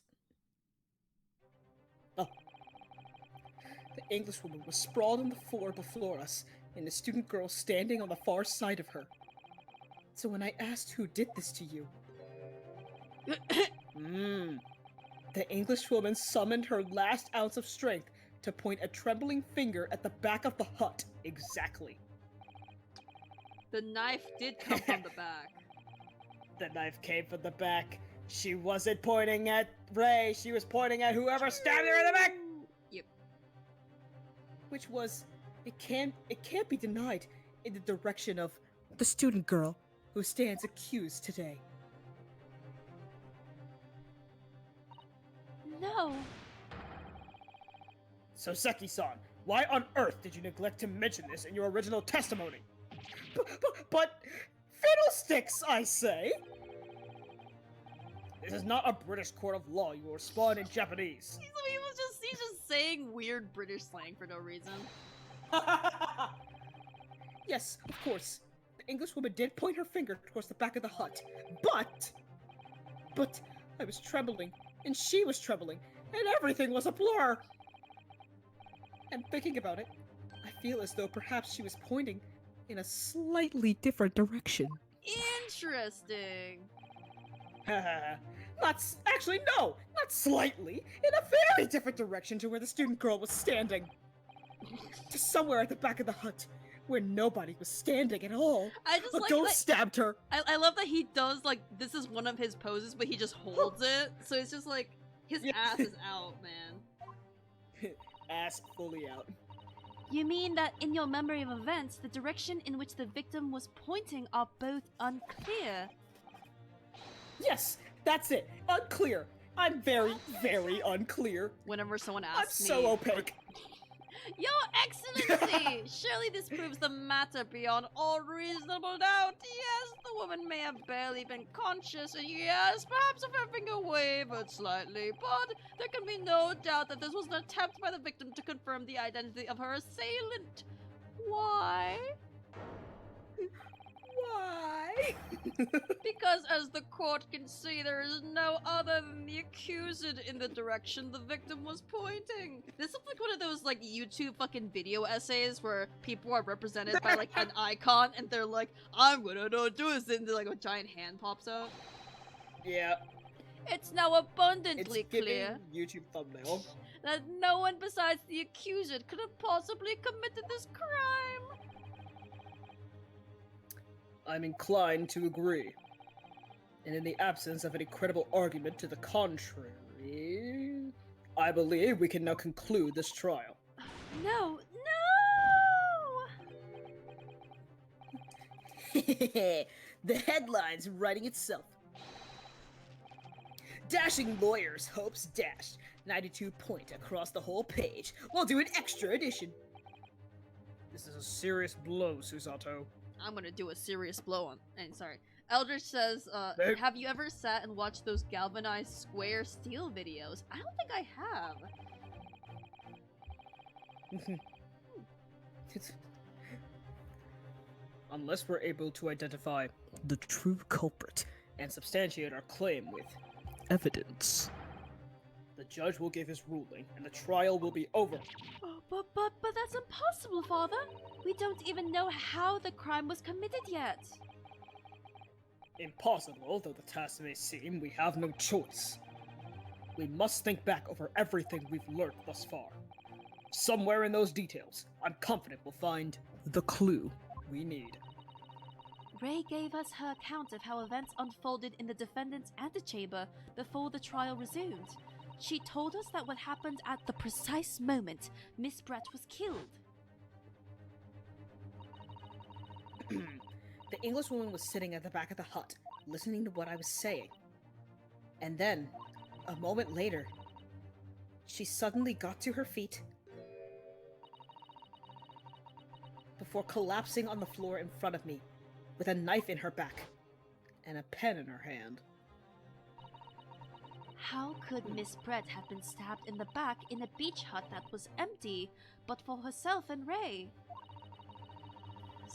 the Englishwoman was sprawled on the floor before us, and the student girl standing on the far side of her. So when I asked who did this to you, the Englishwoman summoned her last ounce of strength to point a trembling finger at the back of the hut. Exactly. The knife did come from the back. The knife came from the back. She wasn't pointing at Ray. She was pointing at whoever stabbed her in the back. Yep. Which was, it can't be denied, in the direction of the student girl who stands accused today. No. So Seki-san, why on earth did you neglect to mention this in your original testimony? But fiddlesticks, I say! This is not a British court of law. You will respond in Japanese. He's just saying weird British slang for no reason. Yes, of course. The Englishwoman did point her finger towards the back of the hut. But I was trembling, and she was trembling, and everything was a blur. And thinking about it, I feel as though perhaps she was pointing in a slightly different direction. Interesting. Actually, no, not slightly, in a very different direction to where the student girl was standing. To somewhere at the back of the hut, where nobody was standing at all. I just A like ghost stabbed her. I love that he does like this is one of his poses, but he just holds it, so it's just like his Yeah. ass is out, man. Ass fully out. You mean that in your memory of events, the direction in which the victim was pointing are both unclear? Yes, that's it. Unclear. I'm very, very unclear. Whenever someone I'm asks me, so opaque. Your Excellency, surely this proves the matter beyond all reasonable doubt. Yes, the woman may have barely been conscious, and yes, perhaps if her finger wavered slightly, but there can be no doubt that this was an attempt by the victim to confirm the identity of her assailant. Why? Why? Because as the court can see, there is no other than the accused in the direction the victim was pointing. This is like one of those like YouTube fucking video essays where people are represented by like an icon and they're like, I'm gonna do this, and like a giant hand pops out. Yeah, It's now it's abundantly giving clear YouTube thumbnail. that no one besides the accused could have possibly committed this crime. I'm inclined to agree. And in the absence of any credible argument to the contrary, I believe we can now conclude this trial. No, no! The headline's writing itself. Dashing lawyers hopes dashed. 92 point across the whole page. We'll do an extra edition. This is a serious blow, Susato. I'm gonna do a serious blow on. And sorry. Eldritch says, Nope. have you ever sat and watched those galvanized square steel videos? I don't think I have. Unless we're able to identify the true culprit and substantiate our claim with evidence, the judge will give his ruling and the trial will be over. Oh, but that's impossible, Father! We don't even know how the crime was committed yet! Impossible though the task may seem, we have no choice. We must think back over everything we've learned thus far. Somewhere in those details, I'm confident we'll find the clue we need. Ray gave us her account of how events unfolded in the defendant's antechamber before the trial resumed. She told us that what happened at the precise moment Miss Brett was killed. The Englishwoman was sitting at the back of the hut, listening to what I was saying. And then, a moment later, she suddenly got to her feet before collapsing on the floor in front of me, with a knife in her back and a pen in her hand. How could Miss Brett have been stabbed in the back in a beach hut that was empty, but for herself and Ray?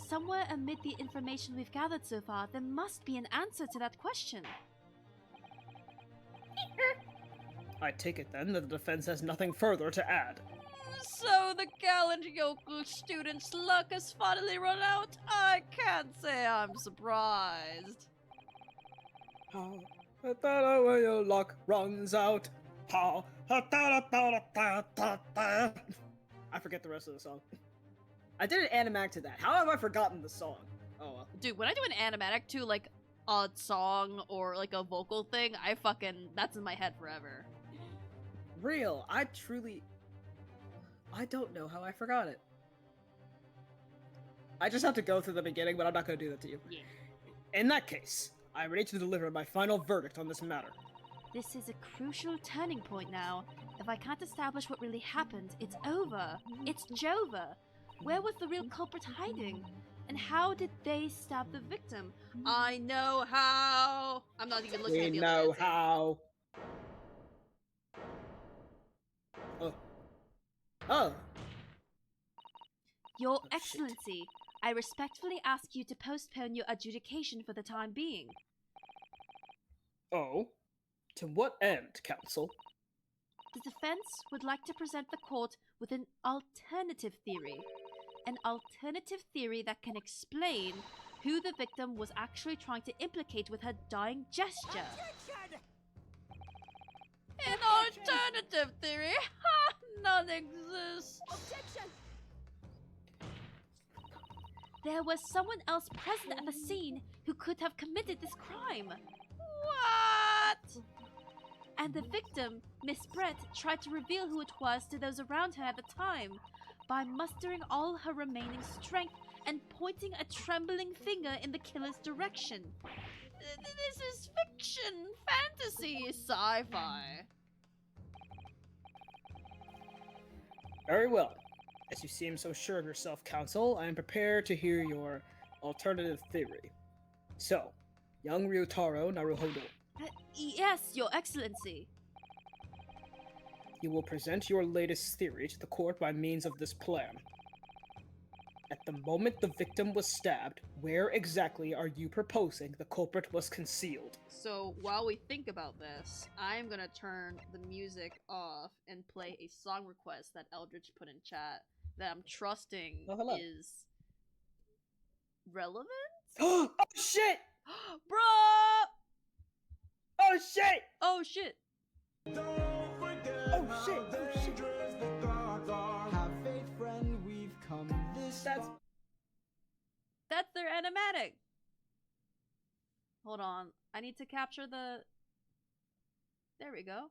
Somewhere amid the information we've gathered so far, there must be an answer to that question. I take it then that the defense has nothing further to add. So the gallant yokel student's luck has finally run out? I can't say I'm surprised. How when your luck runs out. How I forget the rest of the song. I did an animatic to that. How have I forgotten the song? Oh well. Dude, when I do an animatic to like a song or like a vocal thing, that's in my head forever. Real. I don't know how I forgot it. I just have to go through the beginning, but I'm not going to do that to you. Yeah. In that case, I'm ready to deliver my final verdict on this matter. This is a crucial turning point now. If I can't establish what really happened, it's over. It's Jova. Where was the real culprit hiding? And how did they stab the victim? I know how. I'm not even looking We at the know other how. Oh. Oh. Your shit. Excellency, I respectfully ask you to postpone your adjudication for the time being. Oh? To what end, counsel? The defense would like to present the court with an alternative theory. An alternative theory that can explain who the victim was actually trying to implicate with her dying gesture. An alternative theory? Ha! None exists. There was someone else present at the scene who could have committed this crime. What? And the victim, Miss Brett, tried to reveal who it was to those around her at the time by mustering all her remaining strength and pointing a trembling finger in the killer's direction. This is fiction, fantasy, sci-fi. Very well. As you seem so sure of yourself, counsel, I am prepared to hear your alternative theory. So, young Ryutaro Naruhodo, Yes, Your Excellency. you will present your latest theory to the court by means of this plan. At the moment the victim was stabbed, where exactly are you proposing the culprit was concealed? So while we think about this, I'm gonna turn the music off and play a song request that Eldridge put in chat that I'm trusting Oh, hello. is relevant? Oh shit! Bruh! Oh shit! Oh shit! Oh shit! Oh shit! Have faith, friend, we've come this That's That's their animatic! Hold on. I need to capture the... There we go.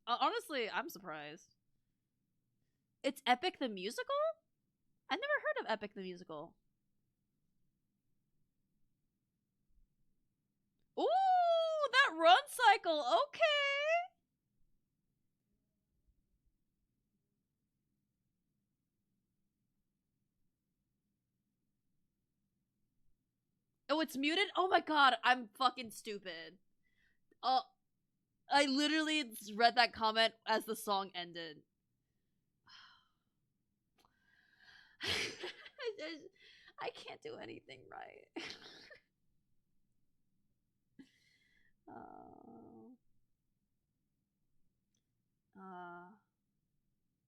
Honestly, I'm surprised. It's Epic the Musical? I never heard of Epic the Musical. Ooh, that run cycle. Okay. Oh, it's muted? Oh my god, I'm fucking stupid. I literally read that comment as the song ended. I can't do anything right.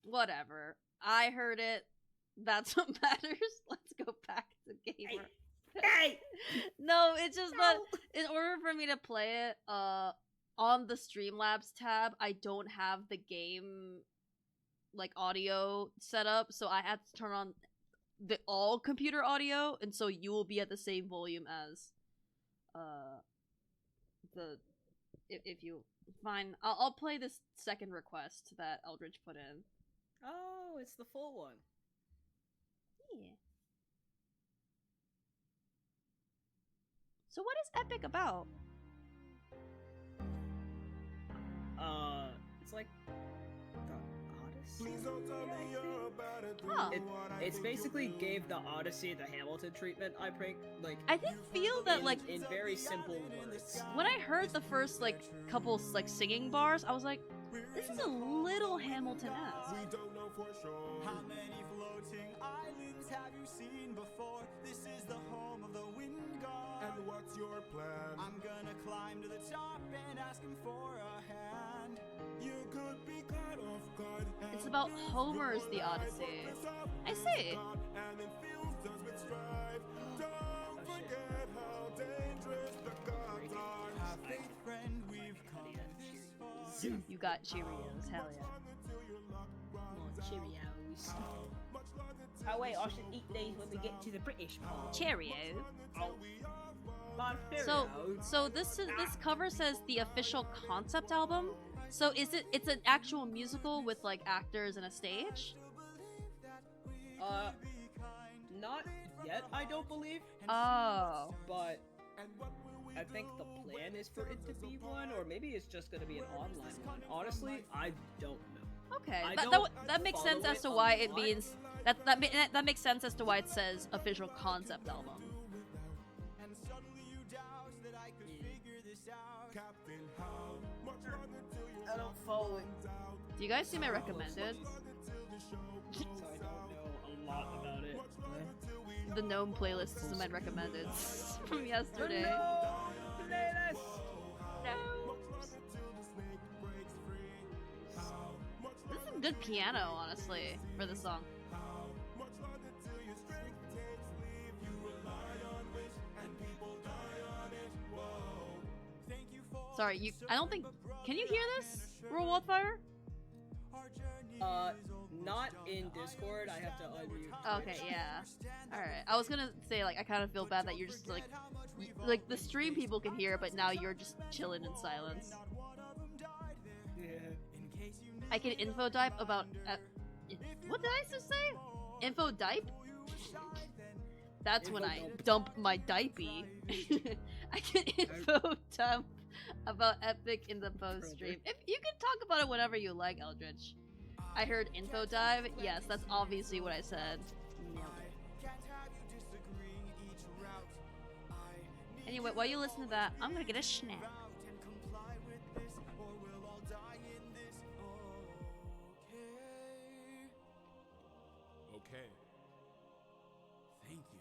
Whatever. I heard it. That's what matters. Let's go back to gamer. hey! No, it's just that in order for me to play it, on the Streamlabs tab, I don't have the game like audio set up, so I had to turn on the all computer audio, and so you will be at the same volume as the if you fine. I'll play this second request that Eldridge put in. Oh, it's the full one. Yeah. So what is Epic about? It's like the Odyssey. Huh. It's basically gave the Odyssey the Hamilton treatment. I think, like, I did feel that like in very simple words. when I heard the first like couple like singing bars, I was like, this is a little Hamilton-esque. We don't know for sure. How many floating islands have you seen before? This is the home of the wind god. And what's your plan? I'm gonna climb to the top and ask him for a hand. You could be caught off guard. It's about Homer's The Odyssey. I see. And then fills us with strife. Don't forget how dangerous the gods are. Have faith, friend, we've come this far. You got Cheerios, hell yeah. More Cheerios. Oh wait, I should eat these when we get to the British part. Cheerio. Oh. So this cover says the official concept album. So it's an actual musical with like actors and a stage? Not yet, I don't believe. Oh. But I think the plan is for it to be one, or maybe it's just gonna be an online one. Honestly, I don't know. Okay. I That makes sense follow as it to a why it lot. means that makes sense as to why it says official concept album. this out. Captain, how much longer till you I don't follow it. Do you guys see my recommended? So I don't know a lot about it. The gnome playlist is my recommended from yesterday. This is good piano, honestly, for the song. Sorry, you. I don't think. Can you hear this, Roll Wildfire? Not in Discord. I have to unmute. Okay, yeah. All right. I was gonna say like I kind of feel bad that you're just like the stream people can hear, but now you're just chilling in silence. Yeah. I can info dipe about. What did I just say? Info dipe? That's when I dump my dipey. I can info dump about Epic in the post stream. If you can talk about it whenever you like, Eldritch. I heard info dive. Yes, that's obviously what I said. Nailed it. Anyway, while you listen to that, I'm gonna get a snack. Okay. Thank you.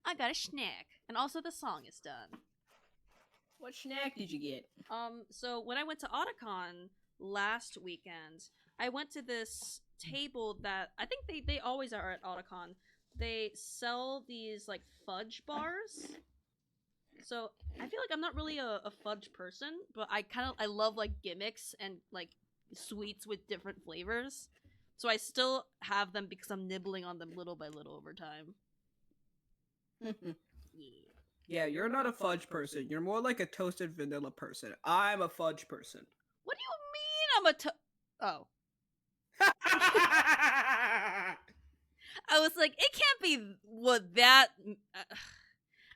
I got a snack, and also the song is done. What snack did you get? So when I went to Otakon last weekend, I went to this table that I think they always are at Otakon. They sell these like fudge bars. So I feel like I'm not really a fudge person, but I love like gimmicks and like sweets with different flavors. So I still have them because I'm nibbling on them little by little over time. Yeah. Yeah, you're not a fudge person. You're more like a toasted vanilla person. I'm a fudge person. What do you mean I'm Oh. I was like, it can't be what that.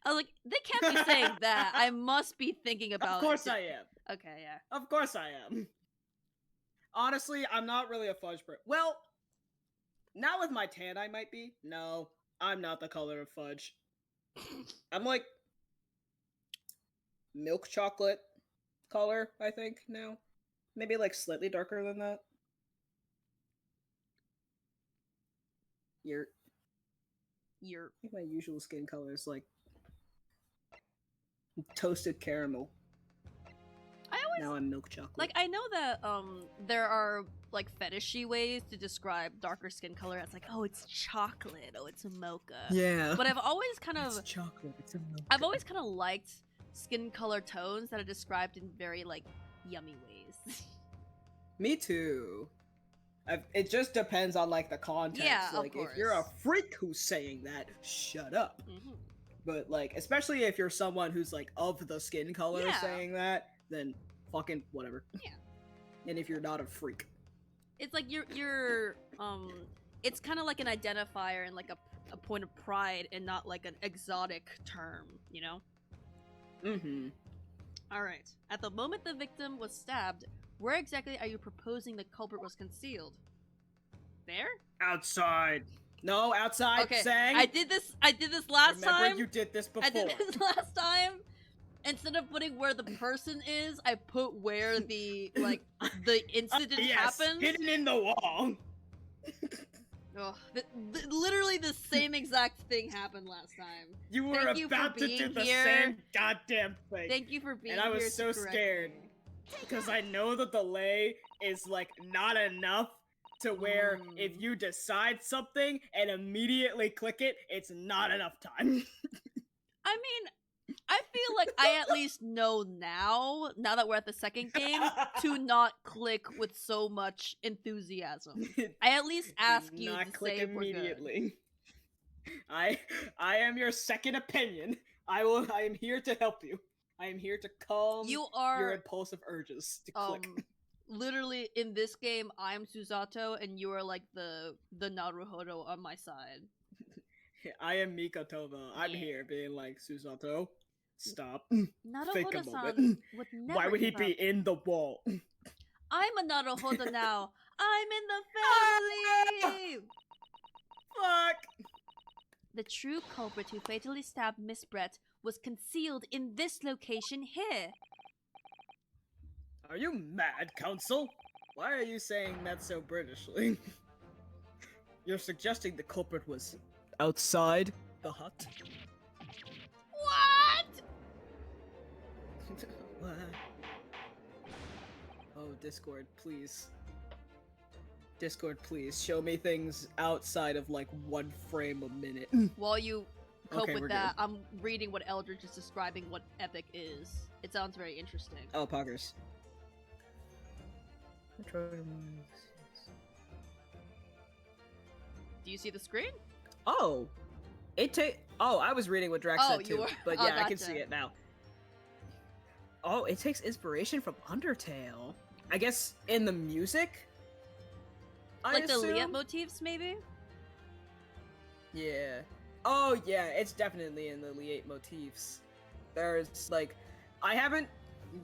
I was like, they can't be saying that. I must be thinking about. Of course I am. Okay, yeah. Of course I am. Honestly, I'm not really a fudge person. Well, now with my tan, I might be. No, I'm not the color of fudge. I'm like milk chocolate color, I think, now. Maybe like slightly darker than that. I think my usual skin color is like toasted caramel. Now I'm milk chocolate. Like, I know that there are like fetishy ways to describe darker skin color. It's like, oh, it's chocolate, oh, it's a mocha. Yeah. But I've always kind of It's chocolate. It's a mocha. I've always kind of liked skin color tones that are described in very like yummy ways. Me too. It just depends on like the context. Yeah, like of if you're a course. freak who's saying that, shut up. Mhm. But like, especially if you're someone who's like of the skin color Yeah. saying that, then fucking whatever. Yeah. And if you're not a freak. It's like you're it's kind of like an identifier and like a point of pride and not like an exotic term, you know? Mm-hmm. All right. At the moment the victim was stabbed, where exactly are you proposing the culprit was concealed? There? Outside. No, outside. Okay. Sang. I did this last Remember time. you did this before. I did this last time. Instead of putting where the person is, I put where the like the incident Yes, happened. hidden in the wall. Ugh, literally the same exact thing happened last time. You were Thank you for about to being do the here. same goddamn thing. Thank you for being And I was here so to correct scared. me. Because I know the delay is like not enough to where if Mm. you decide something and immediately click it, it's not enough time. I mean, I feel like I at least know now that we're at the second game, to not click with so much enthusiasm. I at least ask you not to click say if we're good. immediately. I am your second opinion. I am here to help you. I am here to calm You your are impulsive urges to click. literally in this game I'm Susato and you are like the Naruhodo on my side. I am Mikotova. I'm Yeah. here being like, Susato, stop. Think a Naruhodo-san moment. would never Why would he give be up. in the wall? I'm a Naruhodo now. I'm in the family. Fuck! The true culprit who fatally stabbed Miss Brett was concealed in this location here. Are you mad, Council? Why are you saying that so Britishly? You're suggesting the culprit was outside the hut? What? What? Oh, Discord, please. Discord, please. Show me things outside of, like, 1 frame a minute. While you cope Okay, with we're that, I'm reading what Eldridge is describing what Epic is. It sounds very interesting. Oh, poggers. Do you see the screen? Oh! Oh, I was reading what Drax Oh, said you too. were? But Oh, yeah, I can gotcha. see it now. Oh, it takes inspiration from Undertale. I guess in the music? I Like the assume? Liat motifs, maybe? Yeah. Oh, yeah, it's definitely in the Liat motifs. There's, like, I haven't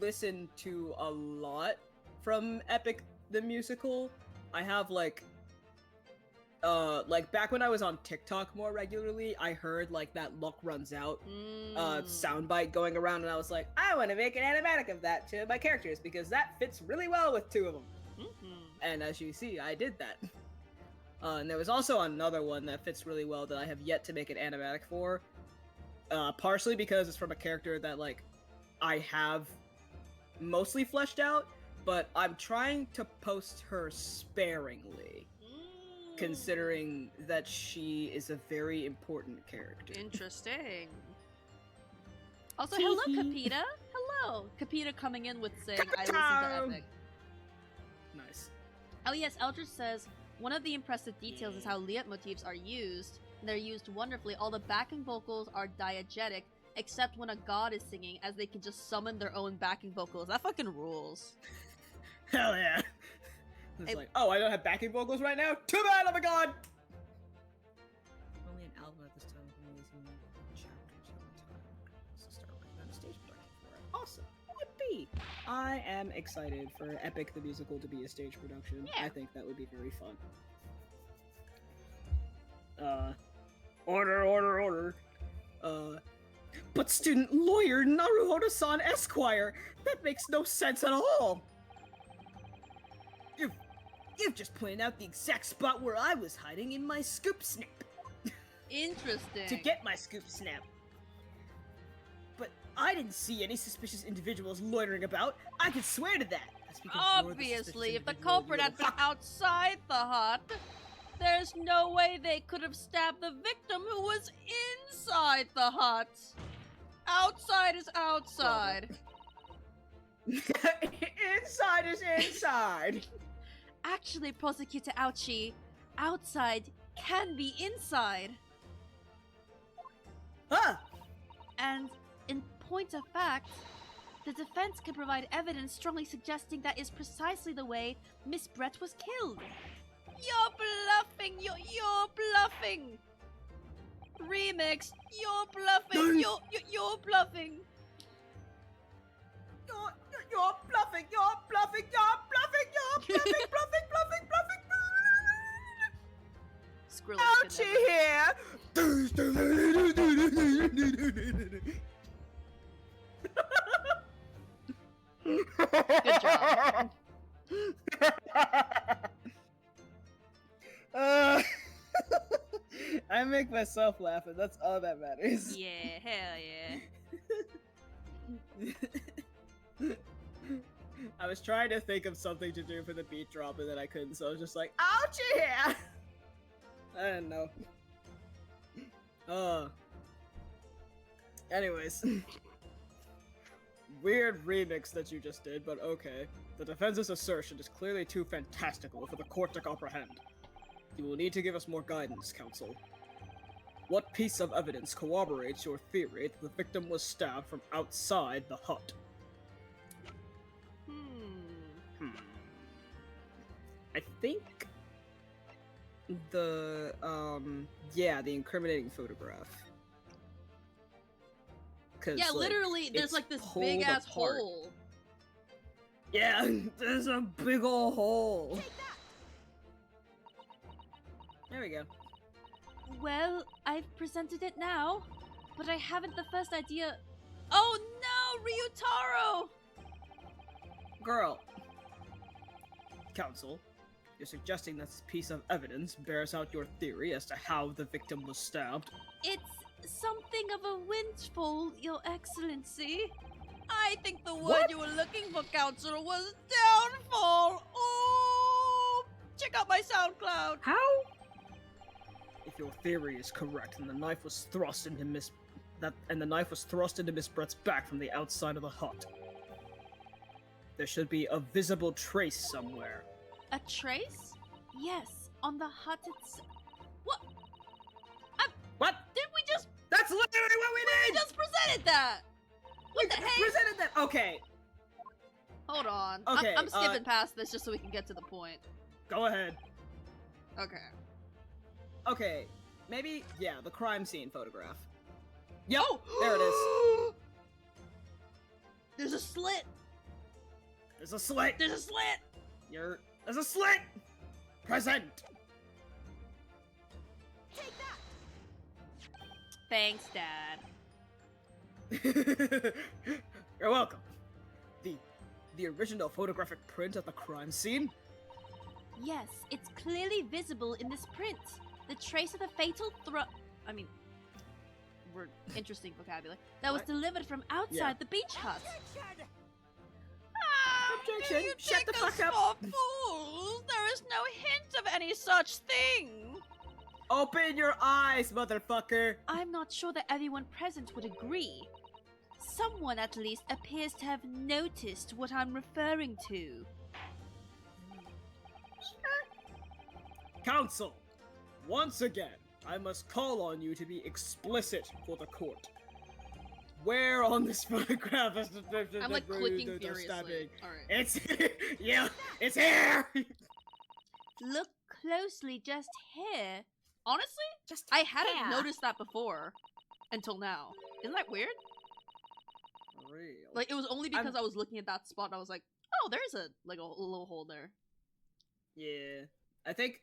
listened to a lot from Epic the Musical. I have, like, back when I was on TikTok more regularly, I heard, like, that luck runs out soundbite going around, and I was like, I want to make an animatic of that to my characters, because that fits really well with 2 of them. And as you see, I did that. And there was also another one that fits really well that I have yet to make an animatic for. Partially because it's from a character that, like, I have mostly fleshed out, but I'm trying to post her sparingly, considering that she is a very important character. Interesting. Also, hello, Capita. Hello. Capita coming in with saying, I listen to Epic. Nice. Oh yes, Eldridge says, one of the impressive details is how Liat motifs are used. And they're used wonderfully. All the backing vocals are diegetic, except when a god is singing, as they can just summon their own backing vocals. That fucking rules. Hell yeah. It's like, oh, I don't have backing vocals right now? Too bad, I'm a god! Only an album at this time with amazing chapters all the time. So start working on a stage production for it. Awesome. Yippee! I am excited for Epic the Musical to be a stage production. Yeah. I think that would be very fun. Order. But student lawyer Naruhodo-san Esquire! That makes no sense at all! You've just pointed out the exact spot where I was hiding in my scoop snap. Interesting. To get my scoop snap. But I didn't see any suspicious individuals loitering about. I could swear to that. That's because you're the Obviously, suspicious if the individual, culprit you had been outside the hut, there's no way they could have stabbed the victim who was inside the hut. Outside is outside. Inside is inside! Actually, Prosecutor Ouchie, outside can be inside. Huh! And in point of fact, the defense can provide evidence strongly suggesting that is precisely the way Miss Brett was killed. You're bluffing. You're bluffing. Remix. You're bluffing. You're bluffing. You're bluffing! Skrillex. Ouchie here! Good job. I make myself laugh, and that's all that matters. Yeah, hell yeah. I was trying to think of something to do for the beat drop, and then I couldn't, so I was just like, ouchie here! I don't know. Anyways. Weird remix that you just did, but okay. The defense's assertion is clearly too fantastical for the court to comprehend. You will need to give us more guidance, counsel. What piece of evidence corroborates your theory that the victim was stabbed from outside the hut? I think the the incriminating photograph. Yeah, literally, there's it's like this pulled big ass apart. hole. Yeah, there's a big ol' hole. There we go. Well, I I've presented it now, but I haven't the first idea. Oh no, Ryutaro! Girl. Counsel, you're suggesting that this piece of evidence bears out your theory as to how the victim was stabbed? It's something of a windfall, Your Excellency. I think the word What? you were looking for, Counselor, was downfall. Oh, check out my SoundCloud. How? If your theory is correct, and the knife was thrust into Miss Brett's back from the outside of the hut, there should be a visible trace somewhere. A trace? Yes, on the hut itself. What? What? Did we just That's literally what we did! just presented that? What the heck? Presented that. Okay, Hold on. Okay, I'm skipping past this just so we can get to the point. go ahead. Okay. Okay, maybe, yeah, the crime scene photograph. Yep, Oh! there it is. There's a slit. There's a slit. There's a slit. There's a slit. Present. Thanks, Dad. You're welcome. The original photographic print of the crime scene? Yes, it's clearly visible in this print. The trace of the fatal We're interesting vocabulary. that was What? delivered from outside Yeah. the beach hut. Objection. You Shut take the fuck us up. for fools. There is no hint of any such thing. Open your eyes, motherfucker. I'm not sure that everyone present would agree. Someone at least appears to have noticed what I'm referring to. Counsel, once again, I must call on you to be explicit for the court. Where on this photograph is the I'm like clicking the furiously. stabbing? Alright. It's yeah, it's here. Look closely just here. Honestly, Just I hadn't hair. noticed that before until now. Isn't that weird? Real. Like, it was only because I'm- I was looking at that spot and I was like, oh, there's a little hole there. Yeah, I think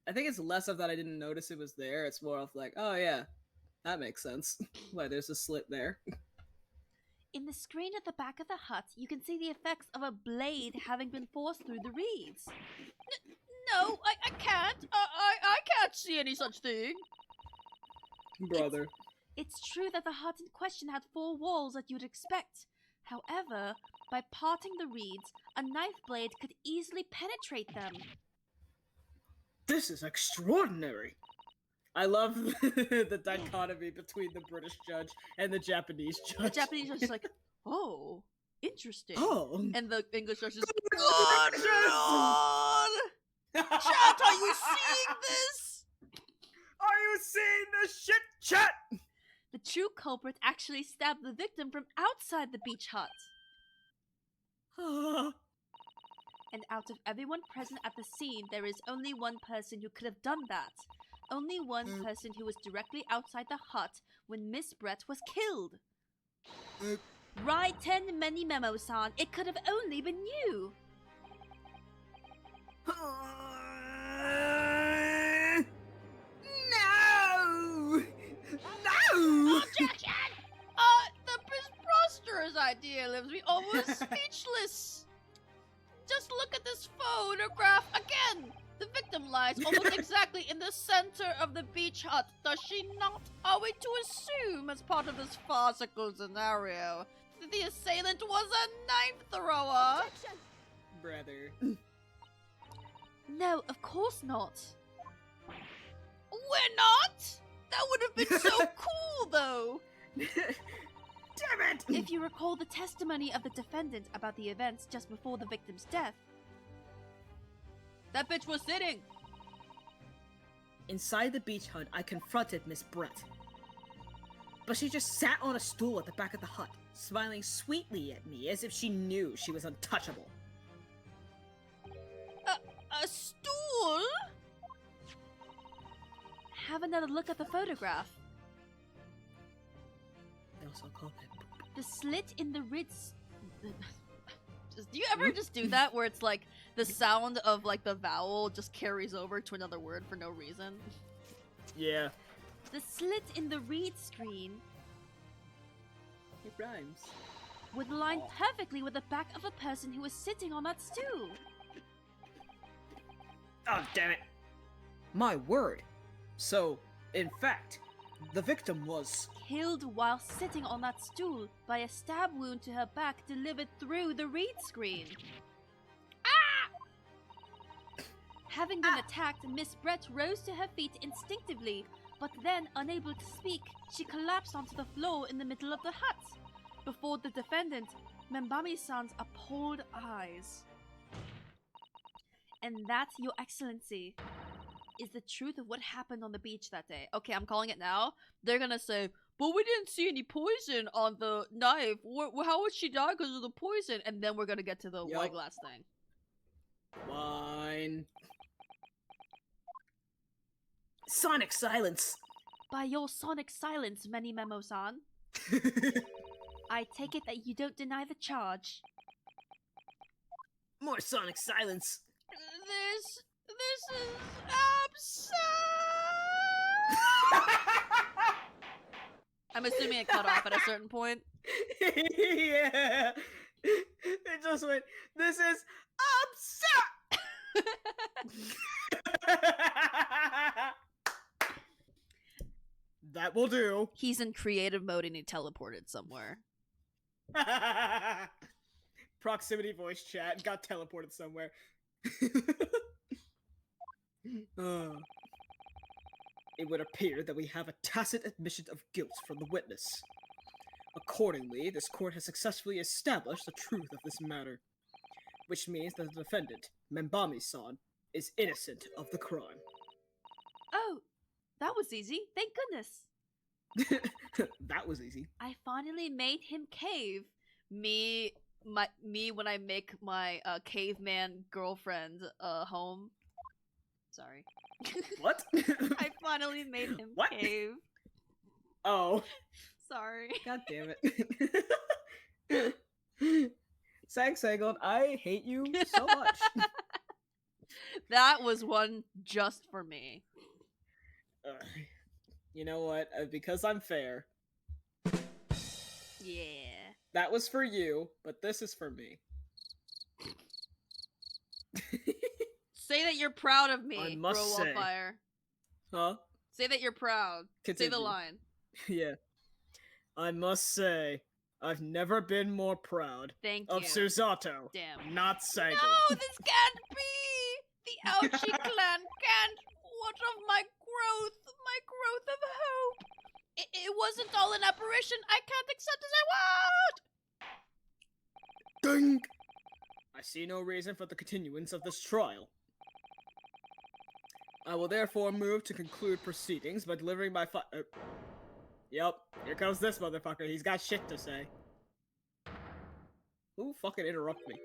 it's less of that I didn't notice it was there. It's more of like, oh yeah, that makes sense. Why there's a slit there. In the screen at the back of the hut, you can see the effects of a blade having been forced through the reeds. No, I can't. I can't see any such thing. Brother. It's true that the hut in question had 4 walls that you'd expect. However, by parting the reeds, a knife blade could easily penetrate them. This is extraordinary. I love the dichotomy between the British judge and the Japanese judge. The Japanese are just like, oh, interesting. Oh. And the English are just, Good God! Chat, are you seeing this? Are you seeing this shit, chat? The true culprit actually stabbed the victim from outside the beach hut. And out of everyone present at the scene, there is only one person who could have done that. Only one person who was directly outside the hut when Miss Brett was killed. Raiten Many Memo-san, it could have only been you. No! No! Objection! The preposterous idea leaves me almost speechless. Just look at this photograph again. The victim lies almost exactly in the center of the beach hut, does she not? Are we to assume, as part of this farcical scenario, that the assailant was a knife thrower? Brother. No, of course not. We're not? That would have been so cool, though. Damn it! If you recall the testimony of the defendant about the events just before the victim's death, That bitch was sitting. Inside the beach hut, I confronted Miss Brett. But she just sat on a stool at the back of the hut, smiling sweetly at me as if she knew she was untouchable. A stool? have another look at the photograph. They also call that The slit in the ribs. Do you ever just do that where it's like the sound of like the vowel just carries over to another word for no reason? Yeah. The slit in the reed screen It rhymes. would line perfectly with the back of a person who was sitting on that stool. Oh, damn it. My word. So, in fact, the victim was... Killed while sitting on that stool by a stab wound to her back delivered through the reed screen. Having been attacked, Miss Brett rose to her feet instinctively, but then, unable to speak, she collapsed onto the floor in the middle of the hut, before the defendant, Membami-san's appalled eyes. And that, Your Excellency, is the truth of what happened on the beach that day. Okay, I'm calling it now. They're gonna say, but we didn't see any poison on the knife. How would she die because of the poison? And then we're gonna get to the Yup. wine glass thing. Fine. Sonic silence. By your sonic silence, Many Memo-san, I take it that you don't deny the charge. More sonic silence. This is absurd. I'm assuming it cut off at a certain point. Yeah. It just went, this is absurd. That will do. He's in creative mode and he teleported somewhere. Proximity voice chat got teleported somewhere. It would appear that we have a tacit admission of guilt from the witness. Accordingly, this court has successfully established the truth of this matter, which means that the defendant, Membami-san, is innocent of the crime. Oh, that was easy. Thank goodness. That was easy. I finally made him cave. Me when I make my caveman girlfriend home. Sorry. What? I finally made him What? cave. Oh. Sorry. God damn it. Sangsagon, I hate you so much. That was one just for me. You know what? Because I'm fair, Yeah. that was for you, but this is for me. Say that you're proud of me, I must Bro say- Wildfire. Huh? Say that you're proud. Say the Continue. line. Yeah. I must say, I've never been more proud Thank of you. Susato, Damn. not Sago. No, this can't be! The Ouchie clan can't! What of my growth? My growth of hope! It wasn't all an apparition! I can't accept as I want! Ding! I see no reason for the continuance of this trial. I will therefore move to conclude proceedings by delivering my Yep, here comes this motherfucker. He's got shit to say. Who fucking interrupt me?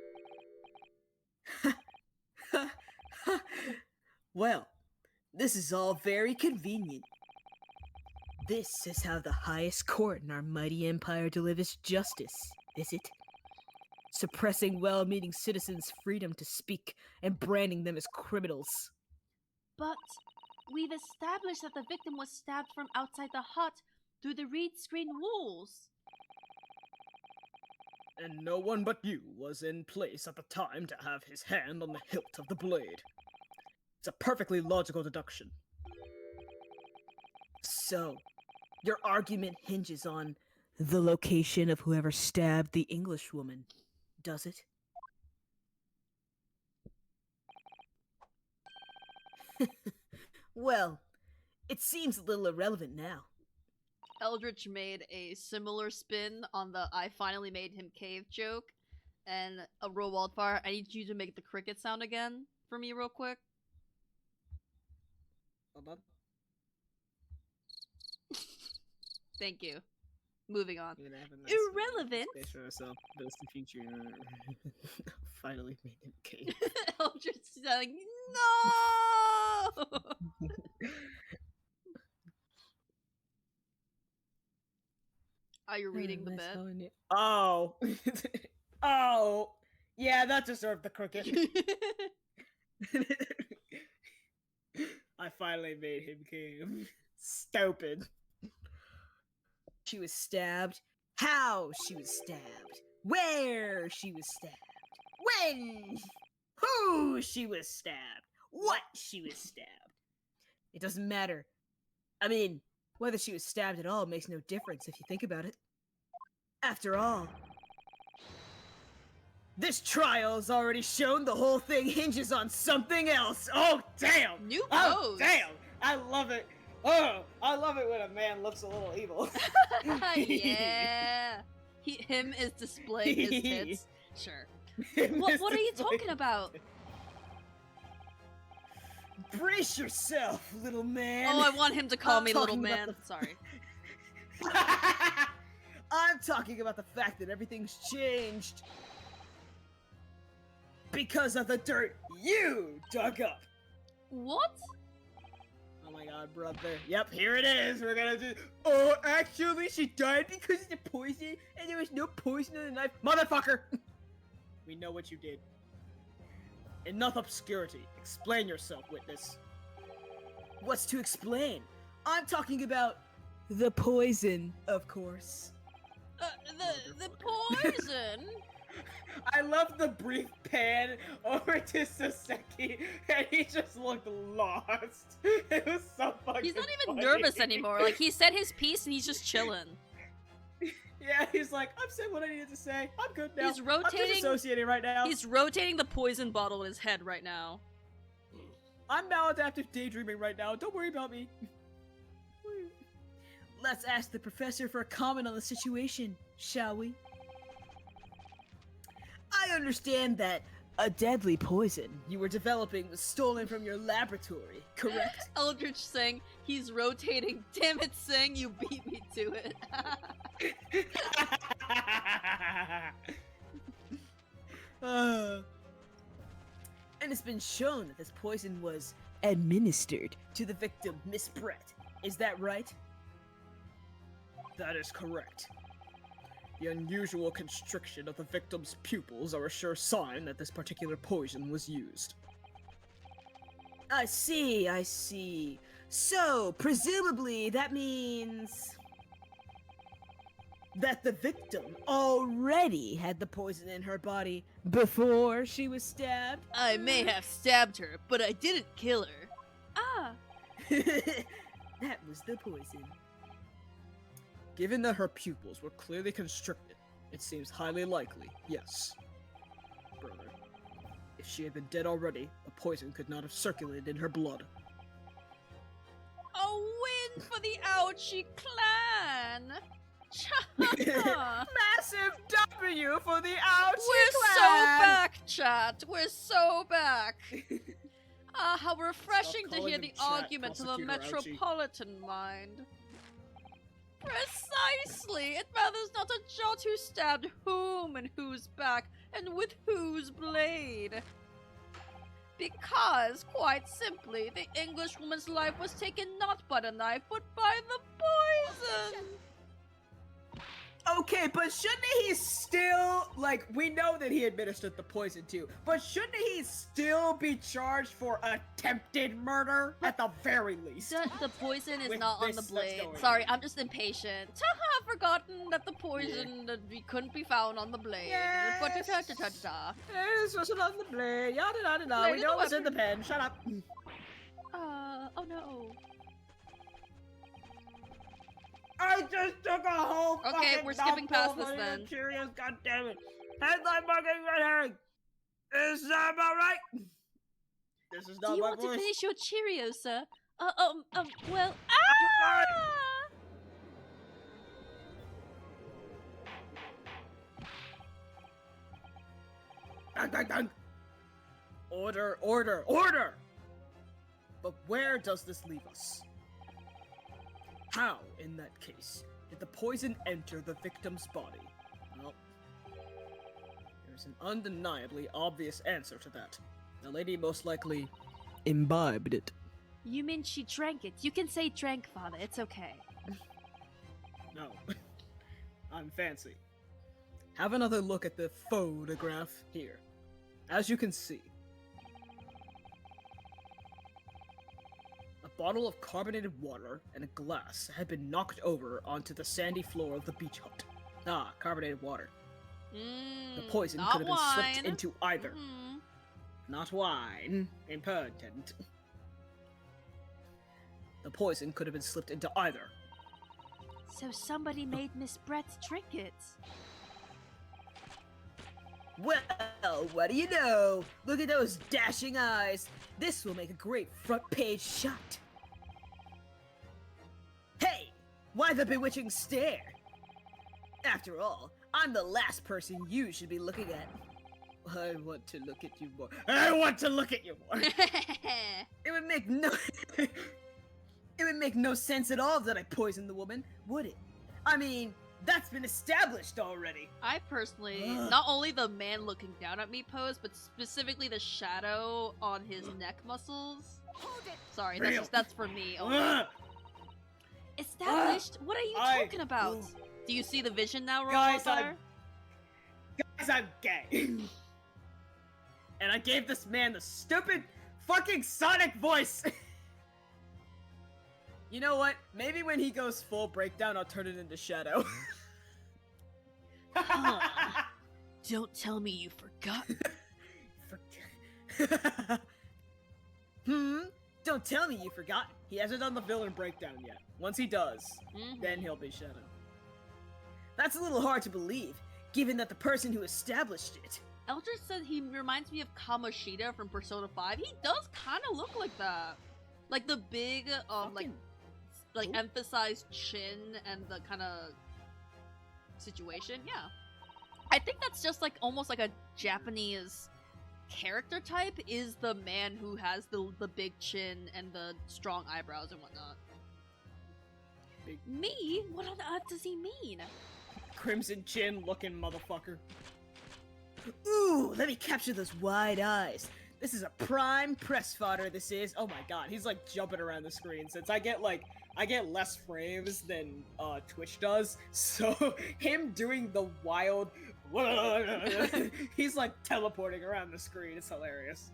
Well, this is all very convenient. This is how the highest court in our mighty empire delivers justice, is it? Suppressing well-meaning citizens' freedom to speak and branding them as criminals. But we've established that the victim was stabbed from outside the hut through the reed screen walls. And no one but you was in place at the time to have his hand on the hilt of the blade. It's a perfectly logical deduction. So, your argument hinges on the location of whoever stabbed the Englishwoman, does it? Well, it seems a little irrelevant now. Eldritch made a similar spin on the I finally made him cave joke. And a Bro Wildfire, I need you to make the cricket sound again for me real quick. Hold on. Thank you. Moving on. I'm gonna have a nice Irrelevant? space for myself. But it's the future. Finally made him cave. Eldritch saying, no! Are you reading the bit? Oh. Oh. Yeah, that deserved the cricket. I finally made him cave. Stupid. She was stabbed, how she was stabbed, where she was stabbed, when, who she was stabbed, what she was stabbed. It doesn't matter. I mean, whether she was stabbed at all makes no difference if you think about it. After all, this trial has already shown the whole thing hinges on something else. Oh, damn! New Oh, pose. damn! I love it. Oh, I love it when a man looks a little evil. Yeah. Him is displaying his tits. Sure. What are you talking about? Brace yourself, little man. Oh, I want him to call I'm me little talking about man. the- Sorry. I'm talking about the fact that everything's changed because of the dirt you dug up. What? Oh my god, brother. Yep, here it is. We're gonna do. Oh, actually, she died because of the poison, and there was no poison in the knife. Motherfucker! We know what you did. Enough obscurity. Explain yourself, witness. What's to explain? I'm talking about the poison, of course. The poison? I love the brief pan over to Saseki, and he just looked lost. It was so fucking He's not even funny. nervous anymore. Like, he said his piece and he's just chilling. Yeah, he's like, I've said what I needed to say. I'm good now. He's I'm rotating- disassociating right now. He's rotating the poison bottle in his head right now. I'm maladaptive daydreaming right now. Don't worry about me. Let's ask the professor for a comment on the situation, shall we? I understand that a deadly poison you were developing was stolen from your laboratory, correct? Eldritch saying he's rotating. Damn it, Sing, you beat me to it. And it's been shown that this poison was administered to the victim, Miss Brett. Is that right? That is correct. The unusual constriction of the victim's pupils are a sure sign that this particular poison was used. I see, I see. So, presumably, that means that the victim already had the poison in her body before she was stabbed? I may have stabbed her, but I didn't kill her. Ah, That was the poison. Given that her pupils were clearly constricted, it seems highly likely, yes. Brother, if she had been dead already, the poison could not have circulated in her blood. A win for the Ouchie clan! Massive W for the Ouchie We're so clan! back, chat. We're so back. Ah, how refreshing to calling hear him the chat, arguments of the prosecutor Ouchie. metropolitan mind. Precisely. It matters not a jot who stabbed whom and whose back and with whose blade. Because, quite simply, the Englishwoman's life was taken not by the knife, but by the poison. Okay, but shouldn't he still, like, we know that he administered the poison too, but shouldn't he still be charged for attempted murder at the very least? The poison is With not on this the that's blade. going Sorry, on. I'm just impatient. Haha, I've forgotten that the poison that we couldn't be found on the blade. Yes. Ba-da-da-da-da-da. This wasn't on the blade, yada yada yada, Blade we is know a what's in the weapon. pen, shut up. oh no. I just took a whole Okay, fucking we're skipping past mouthful this of then. Cheerios, goddammit. Headline marketing red herring. Is that about right? This is Do not you my want to voice. finish your Cheerios, sir? Well, Sorry. Dun, dun, dun. Order, order, order! But where does this leave us? How, in that case, did the poison enter the victim's body? Well, there's an undeniably obvious answer to that. The lady most likely imbibed it. you mean she drank it? You can say drank, father. It's okay. No. I'm fancy. Have another look at the photograph here. As you can see, a bottle of carbonated water and a glass had been knocked over onto the sandy floor of the beach hut. Ah, carbonated water. The poison not could have been slipped wine. into either. Mm-mm. Not wine. Impertinent. The poison could have been slipped into either. So somebody made Miss Brett drink it. Well, what do you know? Look at those dashing eyes. This will make a great front page shot. Hey, why the bewitching stare? After all, I'm the last person you should be looking at. I want to look at you more. I want to look at you more. It would make no It would make no sense at all that I poisoned the woman, would it? I mean, that's been established already. I personally, Ugh. not only the man looking down at me pose, but specifically the shadow on his neck muscles. Sorry, that's for me. only. Ugh. Established? What are you I- talking about? Do you see the vision now, Guys, Rollfire? I'm gay. And I gave this man the stupid fucking Sonic voice. You know what? Maybe when he goes full breakdown, I'll turn it into Shadow. Don't tell me you forgot. Don't tell me you forgot. He hasn't done the villain breakdown yet. Once he does, Mhm. then he'll be Shadow. That's a little hard to believe, given that the person who established it. Eldridge said he reminds me of Kamoshida from Persona 5. He does kind of look like that. Like the big, Fucking- like Ooh. emphasized chin and the kind of situation. Yeah, I think that's just like almost like a Japanese character type. Is the man who has the big chin and the strong eyebrows and whatnot. Me? What on earth does he mean? Crimson chin looking motherfucker. Ooh, let me capture those wide eyes. This is a prime press fodder, this is. Oh my god, he's like jumping around the screen since I get less frames than Twitch does. So him doing the wild he's like teleporting around the screen. It's hilarious.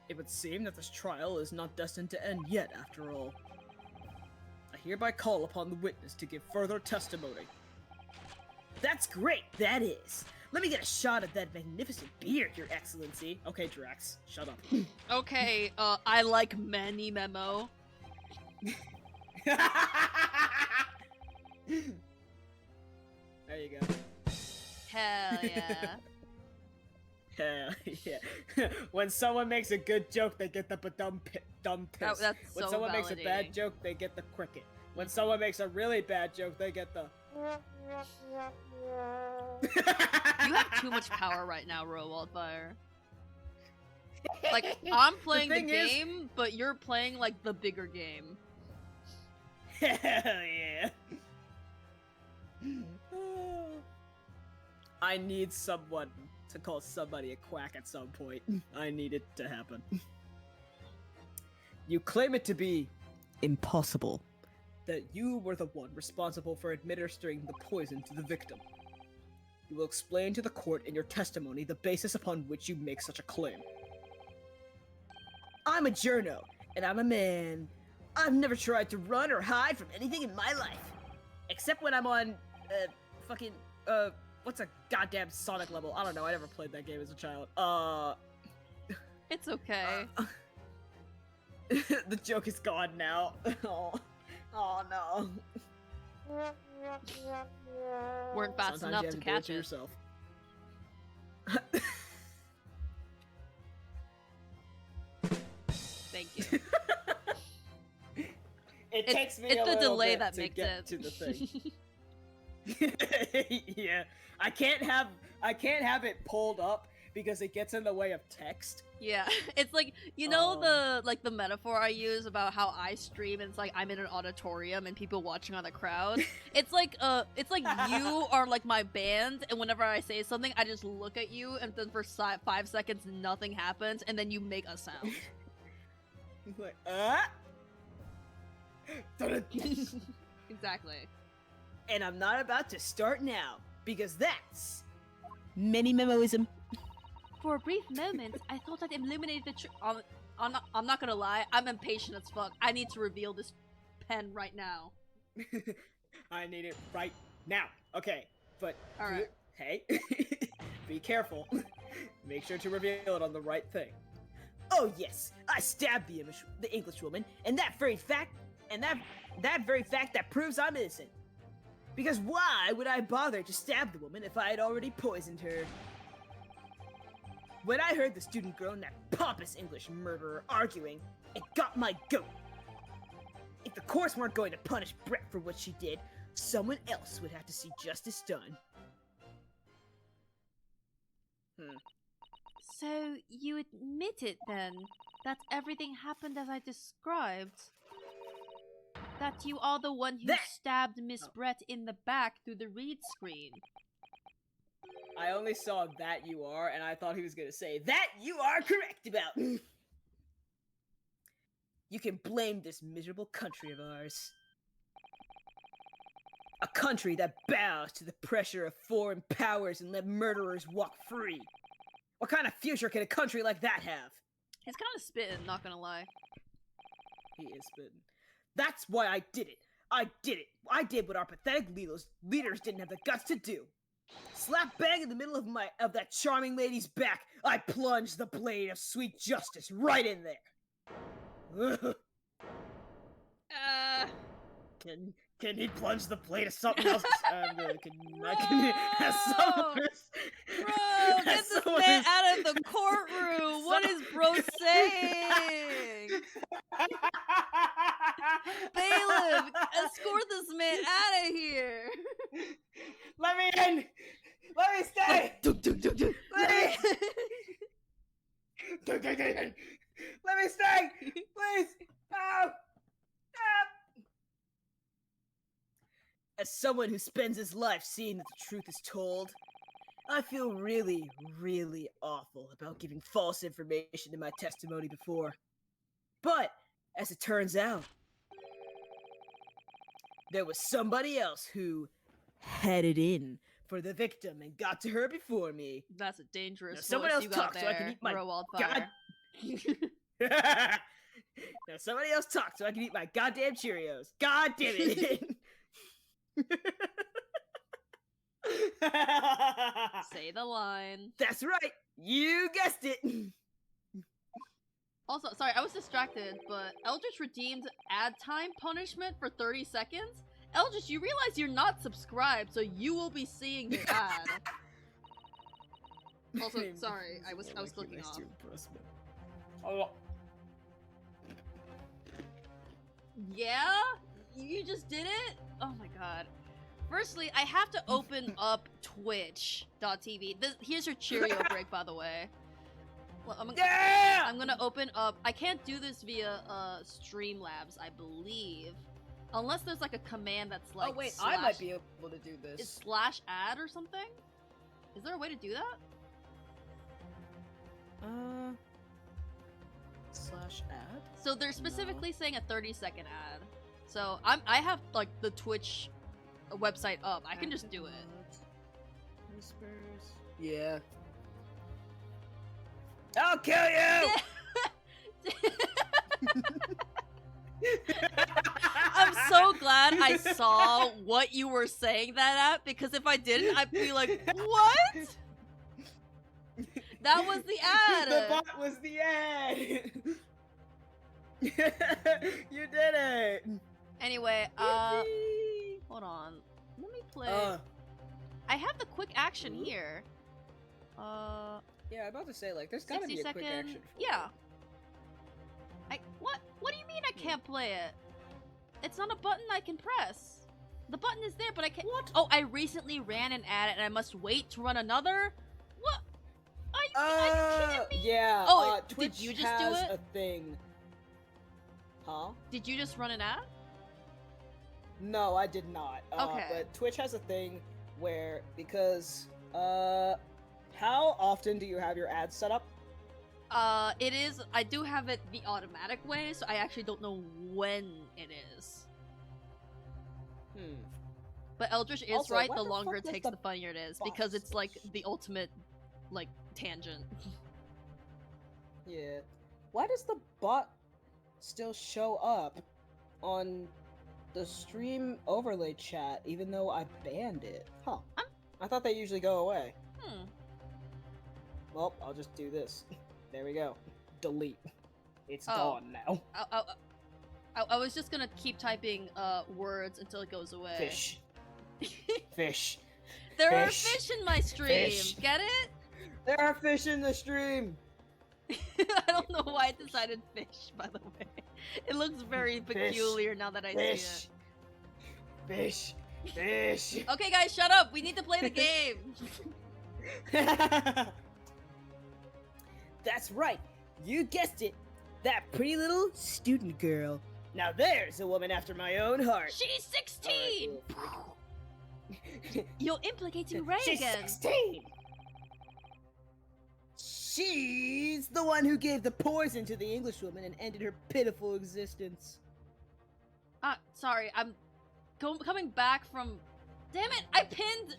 It would seem that this trial is not destined to end yet, after all. I hereby call upon the witness to give further testimony. That's great, that is. Let me get a shot at that magnificent beard, Your Excellency. Okay, Drax, shut up. Okay, I like many memo. There you go. Hell yeah. Hell yeah. When someone makes a good joke, they get the dumb piss. That's When so someone makes a bad validating. joke, they get the cricket. When someone makes a really bad joke, they get the... You have too much power right now, Wildfire. Like, I'm playing the thing is- game, but you're playing, like, the bigger game. Hell yeah. I need someone to call somebody a quack at some point. I need it to happen. You claim it to be impossible that you were the one responsible for administering the poison to the victim. You will explain to the court in your testimony the basis upon which you make such a claim. I'm a journo, and I'm a man. I've never tried to run or hide from anything in my life. Except when I'm on, what's a goddamn Sonic level? I don't know, I never played that game as a child. It's okay. The joke is gone now. Oh no. Weren't fast Sometimes enough you to have catch do it. yourself. Thank you. It takes me it's a the little delay bit that to makes get it. to the thing. Yeah, I can't have it pulled up because it gets in the way of text. Yeah, it's like, you know, the metaphor I use about how I stream and it's like I'm in an auditorium and people watching on the crowd. It's like you are like my band, and whenever I say something, I just look at you, and then for 5 seconds nothing happens, and then you make a sound. Like, Exactly. And I'm not about to start now, because that's many memoism. For a brief moment, I thought I'd illuminated the truth. I'm not gonna lie. I'm impatient as fuck. I need to reveal this pen right now. I need it right now. Okay, but All right. hey, be careful. Make sure to reveal it on the right thing. Oh yes, I stabbed the English woman, and that very fact that proves I'm innocent. Because why would I bother to stab the woman if I had already poisoned her? When I heard the student girl and that pompous English murderer arguing, it got my goat. If the courts weren't going to punish Brett for what she did, someone else would have to see justice done. So, you admit it then, that everything happened as I described? That you are the one who stabbed Miss Brett in the back through the read screen? I only saw that you are, and I thought he was gonna say That you are correct about. You can blame this miserable country of ours. A country that bows to the pressure of foreign powers and let murderers walk free. What kind of future can a country like that have? He's kind of spitting, not gonna lie. he is spitting. That's why I did it. I did what our pathetic leaders didn't have the guts to do. Slap bang in the middle of that charming lady's back, I plunged the blade of sweet justice right in there. Can he plunge the blade of something else? Bro, get this man out of the courtroom! What is bro saying? Bailiff, escort this man out of here! Let me in! Let me stay! Please! Let me stay! Please! Oh! As someone who spends his life seeing that the truth is told, I feel really, really awful about giving false information in my testimony before. But, as it turns out, there was somebody else who had it in for the victim and got to her before me. That's a dangerous Now, someone voice else you got talk there, so I can eat my Bro Wildfire. Now somebody else talk so I can eat my goddamn Cheerios. God damn it! Say the line. That's right. You guessed it. Also, sorry, I was distracted, but Eldritch redeemed ad time punishment for 30 seconds? Eldritch, you realize you're not subscribed, so you will be seeing the ad. Also, sorry, I was looking off. Yeah? You just did it? Oh my god. Firstly, I have to open up twitch.tv. Here's your Cheerio break, by the way. Well, I'm gonna open up. I can't do this via Streamlabs, I believe. Unless there's like a command that's like. Oh wait, slash, I might be able to do this. Is slash ad or something? Is there a way to do that? Slash ad? So they're specifically saying a 30-second ad. So I have like the Twitch website up. I can just do it. Whispers. Yeah. I'll kill you! I'm so glad I saw what you were saying that at, because if I didn't, I'd be like, what? That was the ad! The bot was the ad! You did it! Anyway, Yippee! hold on. Let me play. I have the quick action here. Yeah, I'm about to say, like, there's gotta be a 60 quick second. action for Yeah. it. What do you mean I can't play it? It's not a button I can press. The button is there, but I can't. What? Oh, I recently ran an ad and I must wait to run another? What? Are you kidding me? Yeah. Oh, Twitch did you just has do it? a thing. Huh? Did you just run an ad? No, I did not. Okay. But Twitch has a thing where, because, how often do you have your ads set up? It is. I do have it the automatic way, so I actually don't know when it is. But Eldritch is Also, right. what The the longer fuck it is takes, the the funnier it is, box because it's like switch? the ultimate, like, tangent. Yeah. Why does the bot still show up on the stream overlay chat even though I banned it? Huh. I thought they usually go away. Well, I'll just do this. There we go. Delete. It's gone now. I was just gonna keep typing words until it goes away. Fish. Fish. There are Fish. fish in my stream. Fish. Get it? There are fish in the stream. I don't know why I decided fish, by the way. It looks very peculiar now that I see it. Fish. Fish. Okay, guys, shut up. We need to play the game. That's right. You guessed it. That pretty little student girl. Now there's a woman after my own heart. She's 16. You're implicating Ray She's again. 16. She's the one who gave the poison to the Englishwoman and ended her pitiful existence. Sorry, I'm coming back from. Damn it! I pinned.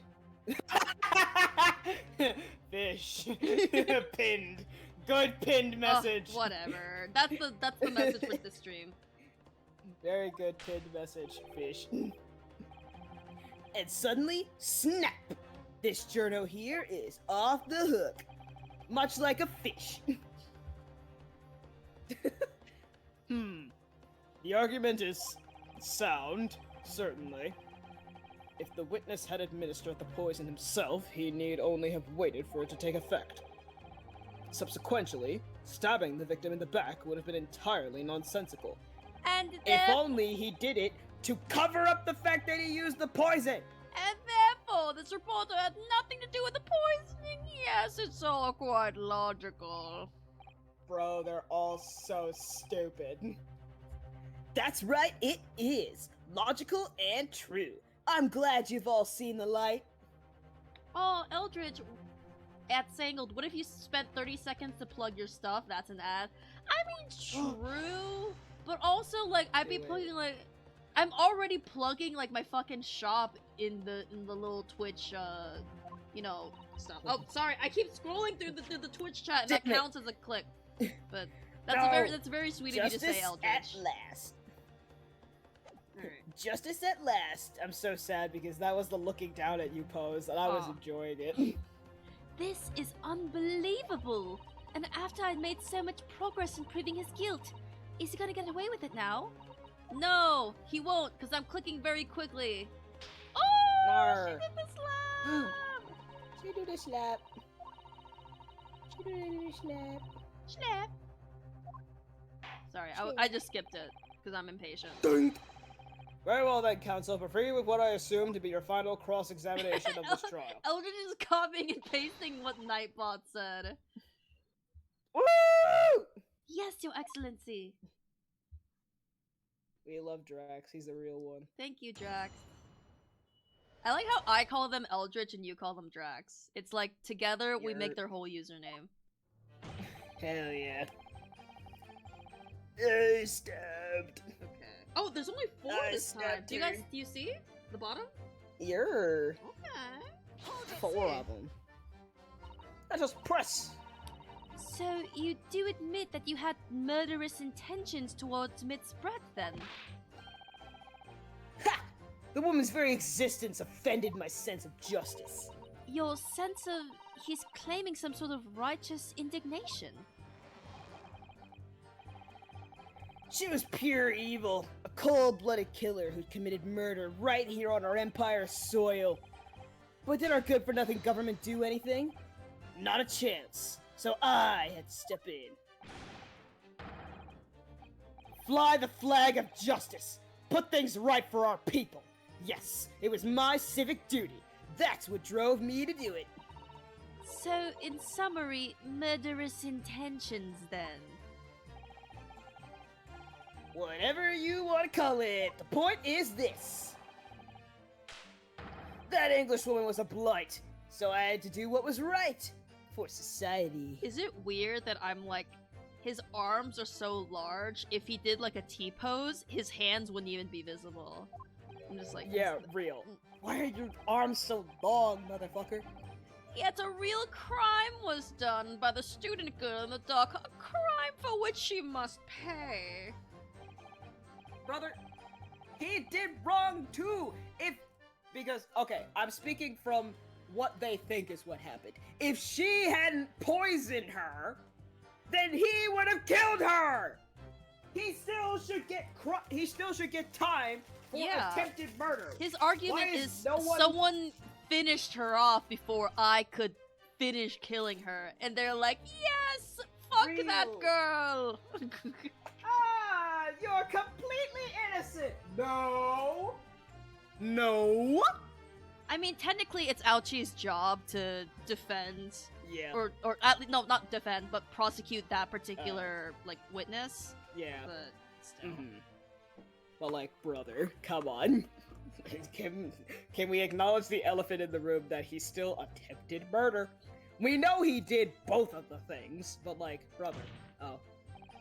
Fish. Pinned. Good pinned message. Whatever. That's the message for this stream. Very good pinned message, Fish. And suddenly, snap! This journo here is off the hook. Much like a fish. The argument is sound, certainly. If the witness had administered the poison himself, he need only have waited for it to take effect. Subsequently, stabbing the victim in the back would have been entirely nonsensical. And If only he did it to cover up the fact that he used the poison! And therefore, this reporter had nothing to do with the poisoning. Yes, it's all quite logical. Bro, they're all so stupid. That's right, it is. Logical and true. I'm glad you've all seen the light. Oh, Eldridge, at Sangled, what if you spent 30 seconds to plug your stuff? That's an ad. I mean, true, but also, like, I'd be Do it. plugging, like, I'm already plugging, like, my fucking shop in the little Twitch, you know, stuff. Oh, sorry, I keep scrolling through the Twitch chat, and that Damn it. counts as a click. But that's No. that's very sweet of you to Justice say, at Eldridge. last. Alright. Justice at last. I'm so sad because that was the looking down at you pose, and I was Aw. enjoying it. This is unbelievable! And after I'd made so much progress in proving his guilt, is he gonna get away with it now? No, he won't, because I'm clicking very quickly. Oh, Arr. she did the slap! She do the slap. She do the slap. Snap. Sorry, I just skipped it, because I'm impatient. Dunk. Very well then, counsel. Proceed with what I assume to be your final cross-examination of this trial. Eldridge is copying and pasting what Nightbot said. Woo! Yes, Your Excellency. We love Drax. He's the real one. Thank you, Drax. I like how I call them Eldritch and you call them Drax. It's like, together, we make You're- their whole username. Hell yeah. Stabbed. Okay. Oh, there's only 4 I this time. stabbed Do you her. guys, do you see? The bottom? You're Okay. 4 of them. I just press. So, you do admit that you had murderous intentions towards Miss Brett, then? Ha! The woman's very existence offended my sense of justice. Your sense of he's claiming some sort of righteous indignation. She was pure evil, a cold-blooded killer who committed murder right here on our empire's soil. But did our good-for-nothing government do anything? Not a chance. So I had to step in. Fly the flag of justice. Put things right for our people. Yes, it was my civic duty. That's what drove me to do it. So, in summary, murderous intentions, then? Whatever you want to call it, the point is this. That Englishwoman was a blight, so I had to do what was right for society. Is it weird that I'm like, his arms are so large, if he did like a T-pose, his hands wouldn't even be visible. I'm just like, Yeah, real. Why are your arms so long, motherfucker? Yet a real crime was done by the student girl in the dock, a crime for which she must pay. Brother, he did wrong too. Because, okay, I'm speaking from what they think is what happened. If she hadn't poisoned her, then he would have killed her. He still should get time for attempted murder. His argument Why is no one... someone finished her off before I could finish killing her, and they're like, yes, fuck that Real. girl. You're completely innocent. No. I mean, technically, it's Ouchie's job to defend, Yeah. or no, not defend, but prosecute that particular like witness. Yeah. But still, Well, like, brother, come on. Can we acknowledge the elephant in the room that he still attempted murder? We know he did both of the things, but like, brother. Oh,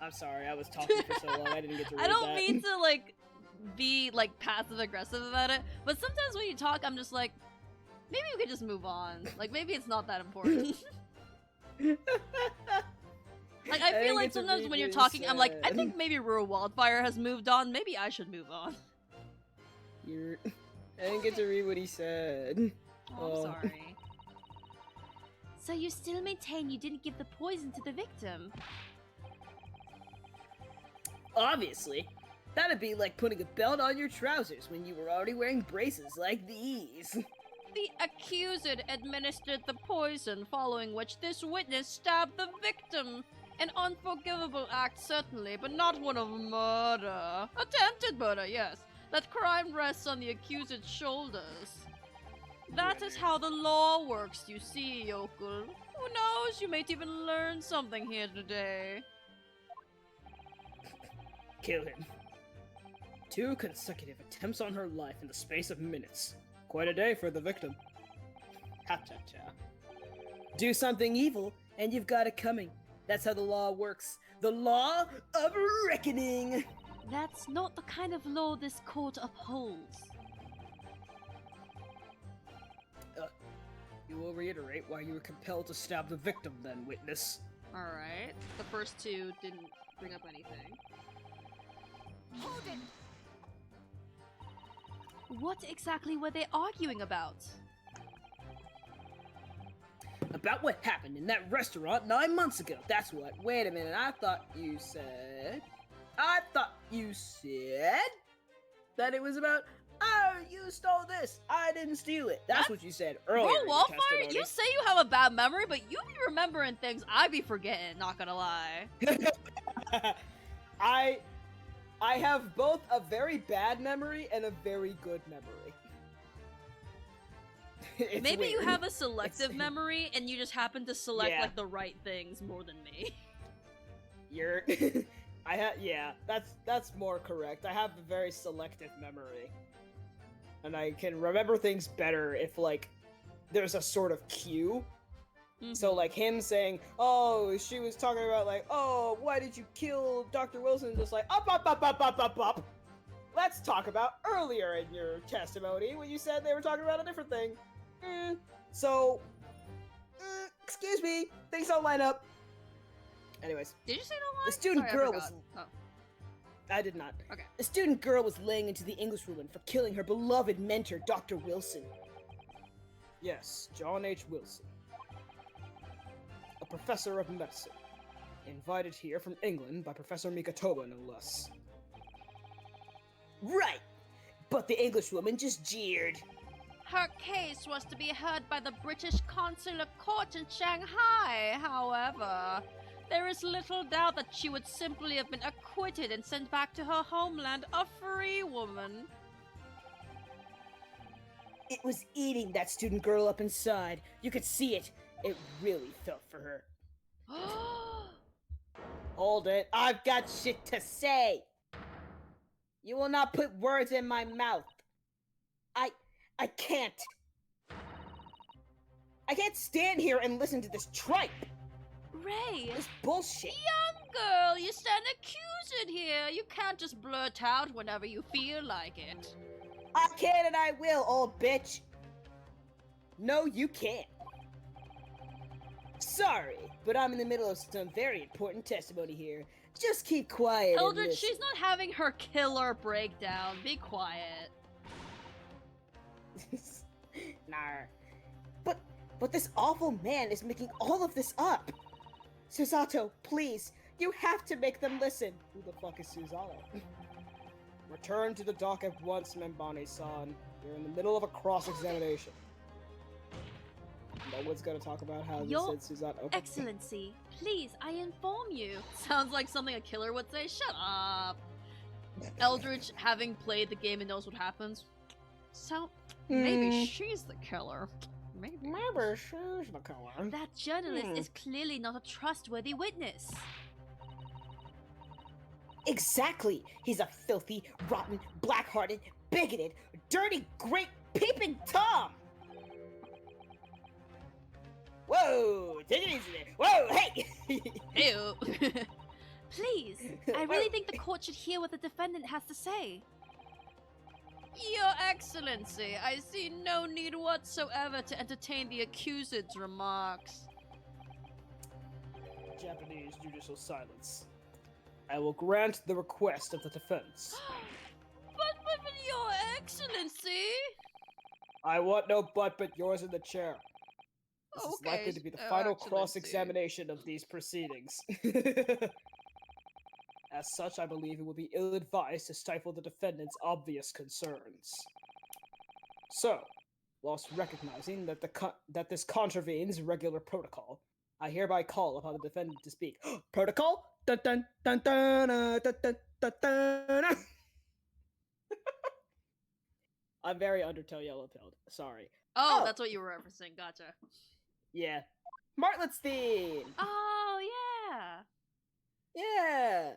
I'm sorry, I was talking for so long, I didn't get to read I don't that. mean to like be like passive aggressive about it, but sometimes when you talk, I'm just like, maybe we could just move on. Like, maybe it's not that important. Like, I feel like sometimes when you're talking, I'm like, I think maybe Rural Wildfire has moved on. Maybe I should move on. I didn't get to read what he said. Oh, I'm sorry. So you still maintain you didn't give the poison to the victim? Obviously. That'd be like putting a belt on your trousers when you were already wearing braces like these. The accused administered the poison, following which this witness stabbed the victim. An unforgivable act, certainly, but not one of murder. Attempted murder, yes. That crime rests on the accused's shoulders. That is how the law works, you see, yokel. Who knows, you might even learn something here today. Kill him. 2 consecutive attempts on her life in the space of minutes. Quite a day for the victim. Ha-cha-cha. Do something evil, and you've got it coming. That's how the law works. The law of reckoning! That's not the kind of law this court upholds. You will reiterate why you were compelled to stab the victim then, witness. Alright. The first 2 didn't bring up anything. Hold it! What exactly were they arguing about? About what happened in that restaurant 9 months ago. That's what. Wait a minute, I thought you said that it was about, oh, you stole this. I didn't steal it. That's what you said earlier. Bro, in your Wildfire, testimony. you say you have a bad memory, but you be remembering things I be forgetting, not gonna lie. I have both a very bad memory and a very good memory. It's Maybe you weird. have a selective memory and you just happen to select Yeah. like the right things more than me. You're that's more correct. I have a very selective memory. And I can remember things better if like there's a sort of cue. So like him saying, "Oh, she was talking about like, oh, why did you kill Dr. Wilson?" Just like up. Let's talk about earlier in your testimony when you said they were talking about a different thing. Excuse me, things don't line up. Anyways, Did you say no lie? The student Sorry, I girl forgot. was- Oh. I did not. Okay. The student girl was laying into the Englishwoman for killing her beloved mentor, Dr. Wilson. Yes, John H. Wilson, a professor of medicine, invited here from England by Professor Mikatoba, no less. Right! But the Englishwoman just jeered. Her case was to be heard by the British Consular Court in Shanghai, however. There is little doubt that she would simply have been acquitted and sent back to her homeland a free woman. It was eating that student girl up inside. You could see it. It really felt for her. Hold it. I've got shit to say. You will not put words in my mouth. I can't. I can't stand here and listen to this tripe. Ray! This bullshit. Young girl, you stand accused here. You can't just blurt out whenever you feel like it. I can and I will, old bitch. No, you can't. Sorry, but I'm in the middle of some very important testimony here. Just keep quiet and Eldred, listen. she's not having her killer breakdown. Be quiet. Nah. But this awful man is making all of this up. Susato, please, you have to make them listen. Who the fuck is Susato? Return to the dock at once, Membane-san. You're in the middle of a cross-examination. No one's gonna talk about how Your this said Susato. Okay. Excellency, please, I inform you. Sounds like something a killer would say. Shut up. Eldridge, having played the game and knows what happens. So, maybe she's the killer. Maybe. Maybe she's the killer. That journalist is clearly not a trustworthy witness. Exactly. He's a filthy, rotten, black-hearted, bigoted, dirty, great, peeping Tom. Whoa! Take it easy there. Whoa! Hey! Ew. Please, I really think the court should hear what the defendant has to say. Your Excellency, I see no need whatsoever to entertain the accused's remarks. Japanese judicial silence. I will grant the request of the defense. But Your Excellency! I want no but yours in the chair. This is Okay, likely to be the final Excellency. cross-examination of these proceedings. As such, I believe it would be ill-advised to stifle the defendant's obvious concerns. So, whilst recognizing that that this contravenes regular protocol, I hereby call upon the defendant to speak. Protocol? Dun dun dun dun dun dun dun dun. I'm very Undertale yellow-pilled. Sorry. Oh, Oh. that's what you were referencing. Gotcha. Yeah. Martlet's theme! Oh, yeah. Yeah!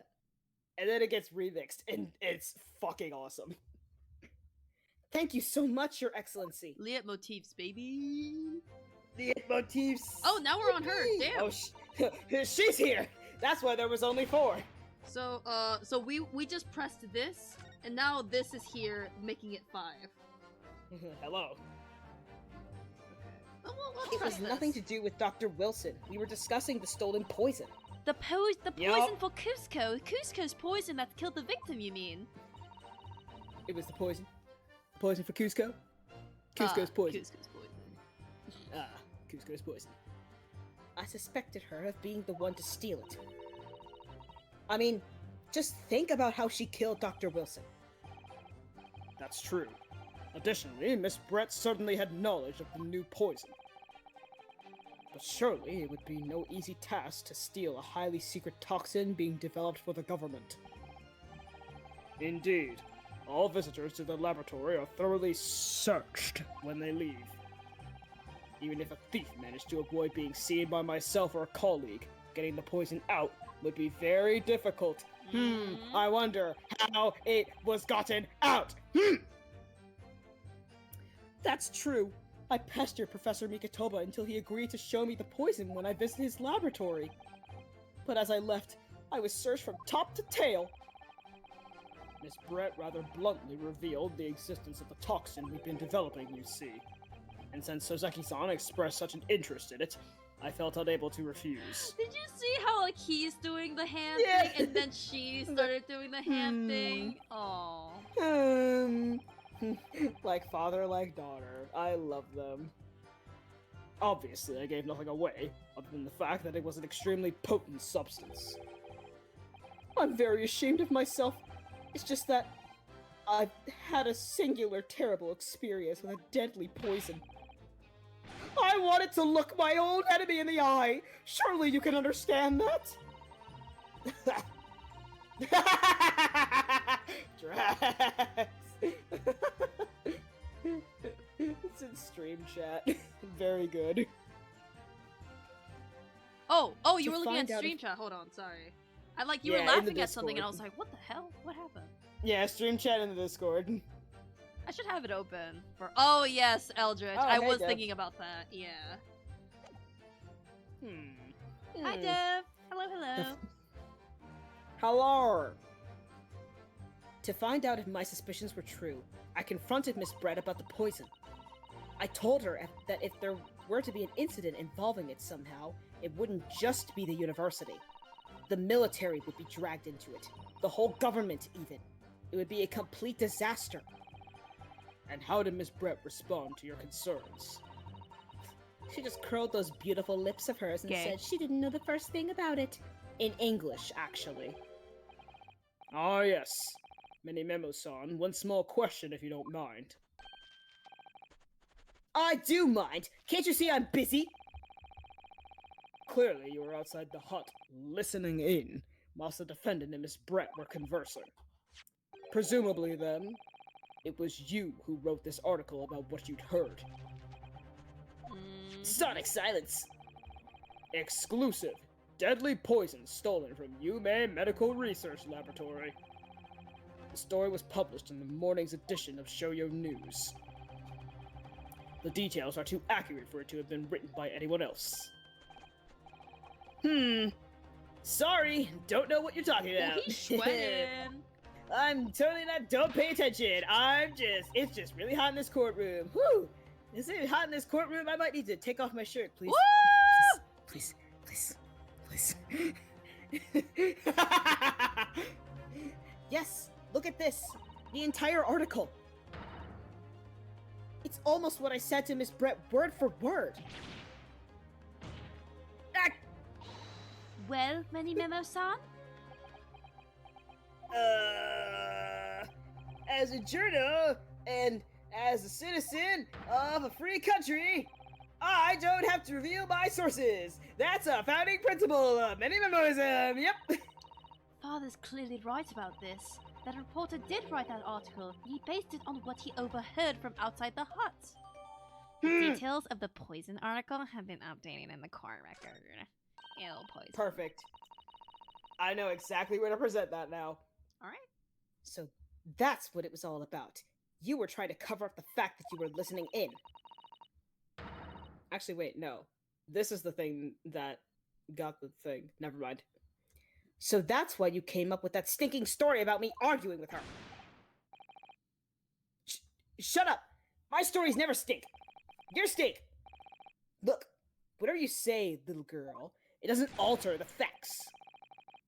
And then it gets remixed, and it's fucking awesome. Thank you so much, Your Excellency. Liet motifs, baby. The motifs. Oh, now we're on her. Damn. Oh, she's here! That's why there was only 4. So we just pressed this, and now this is here, making it 5. Hello. Well, let's It press was nothing this. to do with Dr. Wilson. We were discussing the stolen poison. The poison Yup. for Cusco. Cusco's poison that killed the victim, you mean? It was the poison. Poison for Cusco? Cusco's poison. Cusco's poison. Ah, Cusco's poison. I suspected her of being the one to steal it. I mean, just think about how she killed Dr. Wilson. That's true. Additionally, Miss Brett certainly had knowledge of the new poison. But surely it would be no easy task to steal a highly secret toxin being developed for the government. Indeed, all visitors to the laboratory are thoroughly searched when they leave. Even if a thief managed to avoid being seen by myself or a colleague, getting the poison out would be very difficult. I wonder how it was gotten out. That's true. I pestered Professor Mikitoba until he agreed to show me the poison when I visited his laboratory. But as I left, I was searched from top to tail. Miss Brett rather bluntly revealed the existence of the toxin we've been developing, you see. And since Soseki-san expressed such an interest in it, I felt unable to refuse. Did you see how like he's doing the hand Yeah. thing and then she started doing the hand thing? Oh. Like father, like daughter. I love them. Obviously, I gave nothing away, other than the fact that it was an extremely potent substance. I'm very ashamed of myself. It's just that I've had a singular terrible experience with a deadly poison. I wanted to look my own enemy in the eye! Surely you can understand that? Drax! It's in stream chat. Very good. Oh, you To were looking at find out stream if- chat. Hold on, sorry. I like you Yeah, were in the laughing at something and I was Discord. like, what the hell? What happened? Yeah, stream chat in the Discord. I should have it open for. Oh yes, Eldritch. Oh, I hey, was Dev. thinking about that. Yeah. Hi, Dev. Hello. Hello! To find out if my suspicions were true, I confronted Miss Brett about the poison. I told her that if there were to be an incident involving it somehow, it wouldn't just be the university. The military would be dragged into it. The whole government, even. It would be a complete disaster. And how did Miss Brett respond to your concerns? She just curled those beautiful lips of hers and Gay. said she didn't know the first thing about it. In English, actually. Ah, yes. Mini Memo-san, one small question if you don't mind. I do mind! Can't you see I'm busy? Clearly, you were outside the hut, listening in, whilst the defendant and Miss Brett were conversing. Presumably, then, it was you who wrote this article about what you'd heard. Sonic silence! Exclusive. Deadly poison stolen from Yume Medical Research Laboratory. The story was published in the morning's edition of Shoujo News. The details are too accurate for it to have been written by anyone else. Sorry, don't know what you're talking about. He's sweating. I'm totally not, don't pay attention. It's just really hot in this courtroom. Whew! Is it hot in this courtroom? I might need to take off my shirt, please. Woo! Please. Yes, look at this. The entire article. It's almost what I said to Miss Brett word for word. Ah! Well, Mini Memo-san? As a journal and as a citizen of a free country, I don't have to reveal my sources. That's a founding principle of minimism. Yep. Father's clearly right about this. That reporter did write that article. He based it on what he overheard from outside the hut. Details of the poison article have been updated in the court record. Ill poison. Perfect. I know exactly where to present that now. Alright. So that's what it was all about. You were trying to cover up the fact that you were listening in. Actually, wait, no. This is the thing that got the thing. Never mind. So that's why you came up with that stinking story about me arguing with her. Shut up! My stories never stink. Your stink! Look, whatever you say, little girl, it doesn't alter the facts.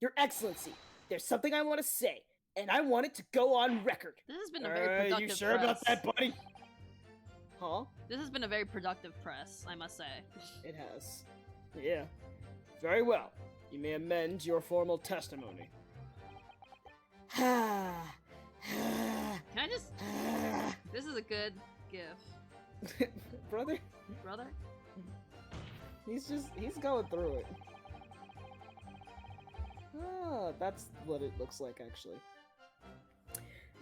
Your Excellency, there's something I want to say, and I want it to go on record. This has been a very productive You sure press. about that, buddy? Huh? This has been a very productive press, I must say. It has. Yeah. Very well. You may amend your formal testimony. Can I just... This is a good gif. Brother? Brother? He's going through it. Ah, that's what it looks like, actually.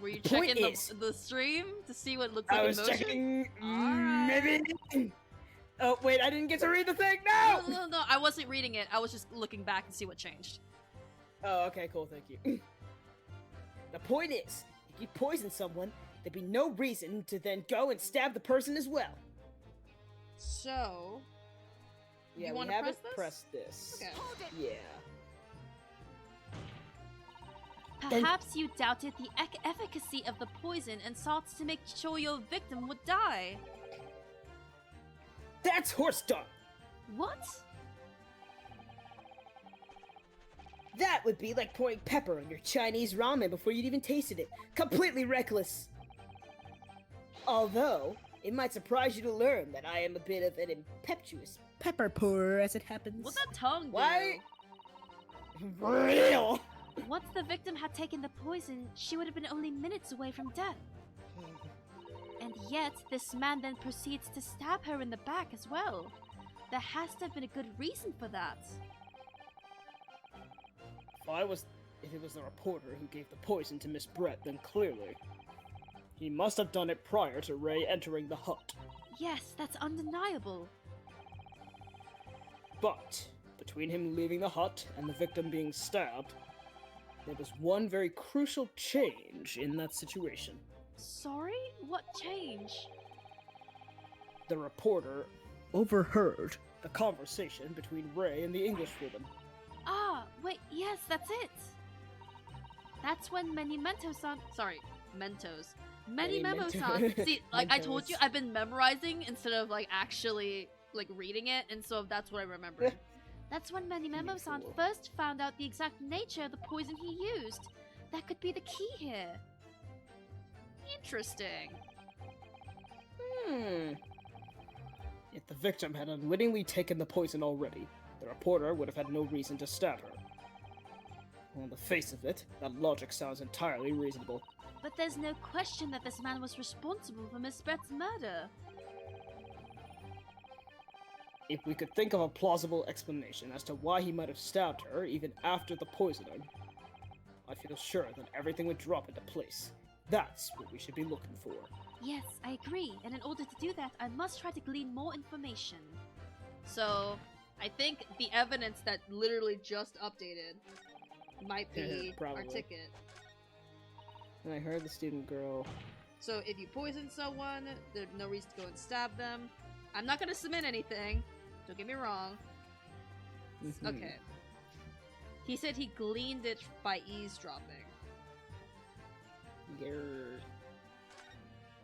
Were you Point checking is- the stream to see what it looks like I in was motion? checking... Alright. Maybe... Oh, wait, I didn't get to read the thing! No! No, I wasn't reading it. I was just looking back and see what changed. Oh, okay, cool, thank you. The point is, if you poison someone, there'd be no reason to then go and stab the person as well. So... Yeah, You we wanna haven't press this? pressed this. Okay. Yeah. Perhaps you doubted the efficacy of the poison and sought to make sure your victim would die. That's horse dung! What? That would be like pouring pepper on your Chinese ramen before you'd even tasted it. Completely reckless! Although, it might surprise you to learn that I am a bit of an impetuous pepper pourer as it happens. What's that tongue do? Why? Real! Once the victim had taken the poison, she would have been only minutes away from death. And yet, this man then proceeds to stab her in the back as well. There has to have been a good reason for that. If it was the reporter who gave the poison to Miss Brett, then clearly he must have done it prior to Ray entering the hut. Yes, that's undeniable. But between him leaving the hut and the victim being stabbed, there was one very crucial change in that situation. Sorry? What change? The reporter overheard the conversation between Ray and the Englishwoman. Ah, wait, yes, that's it. That's when Menumento-san... Sorry. Mentos. Many Many Memo-san. See, like I told you, Mentos. I've been memorizing instead of like actually like reading it, and so that's what I remember. That's when Many Memo-san Cool. first found out the exact nature of the poison he used. That could be the key here. Interesting. If the victim had unwittingly taken the poison already, the reporter would have had no reason to stab her. On the face of it, that logic sounds entirely reasonable. But there's no question that this man was responsible for Miss Brett's murder. If we could think of a plausible explanation as to why he might have stabbed her even after the poisoning, I feel sure that everything would drop into place. That's what we should be looking for. Yes, I agree, and in order to do that, I must try to glean more information. So, I think the evidence that literally just updated might be our Probably. ticket. And I heard the student girl. So if you poison someone, there's no reason to go and stab them. I'm not gonna submit anything. Don't get me wrong. Mhm. Okay. He said he gleaned it by eavesdropping. Grr.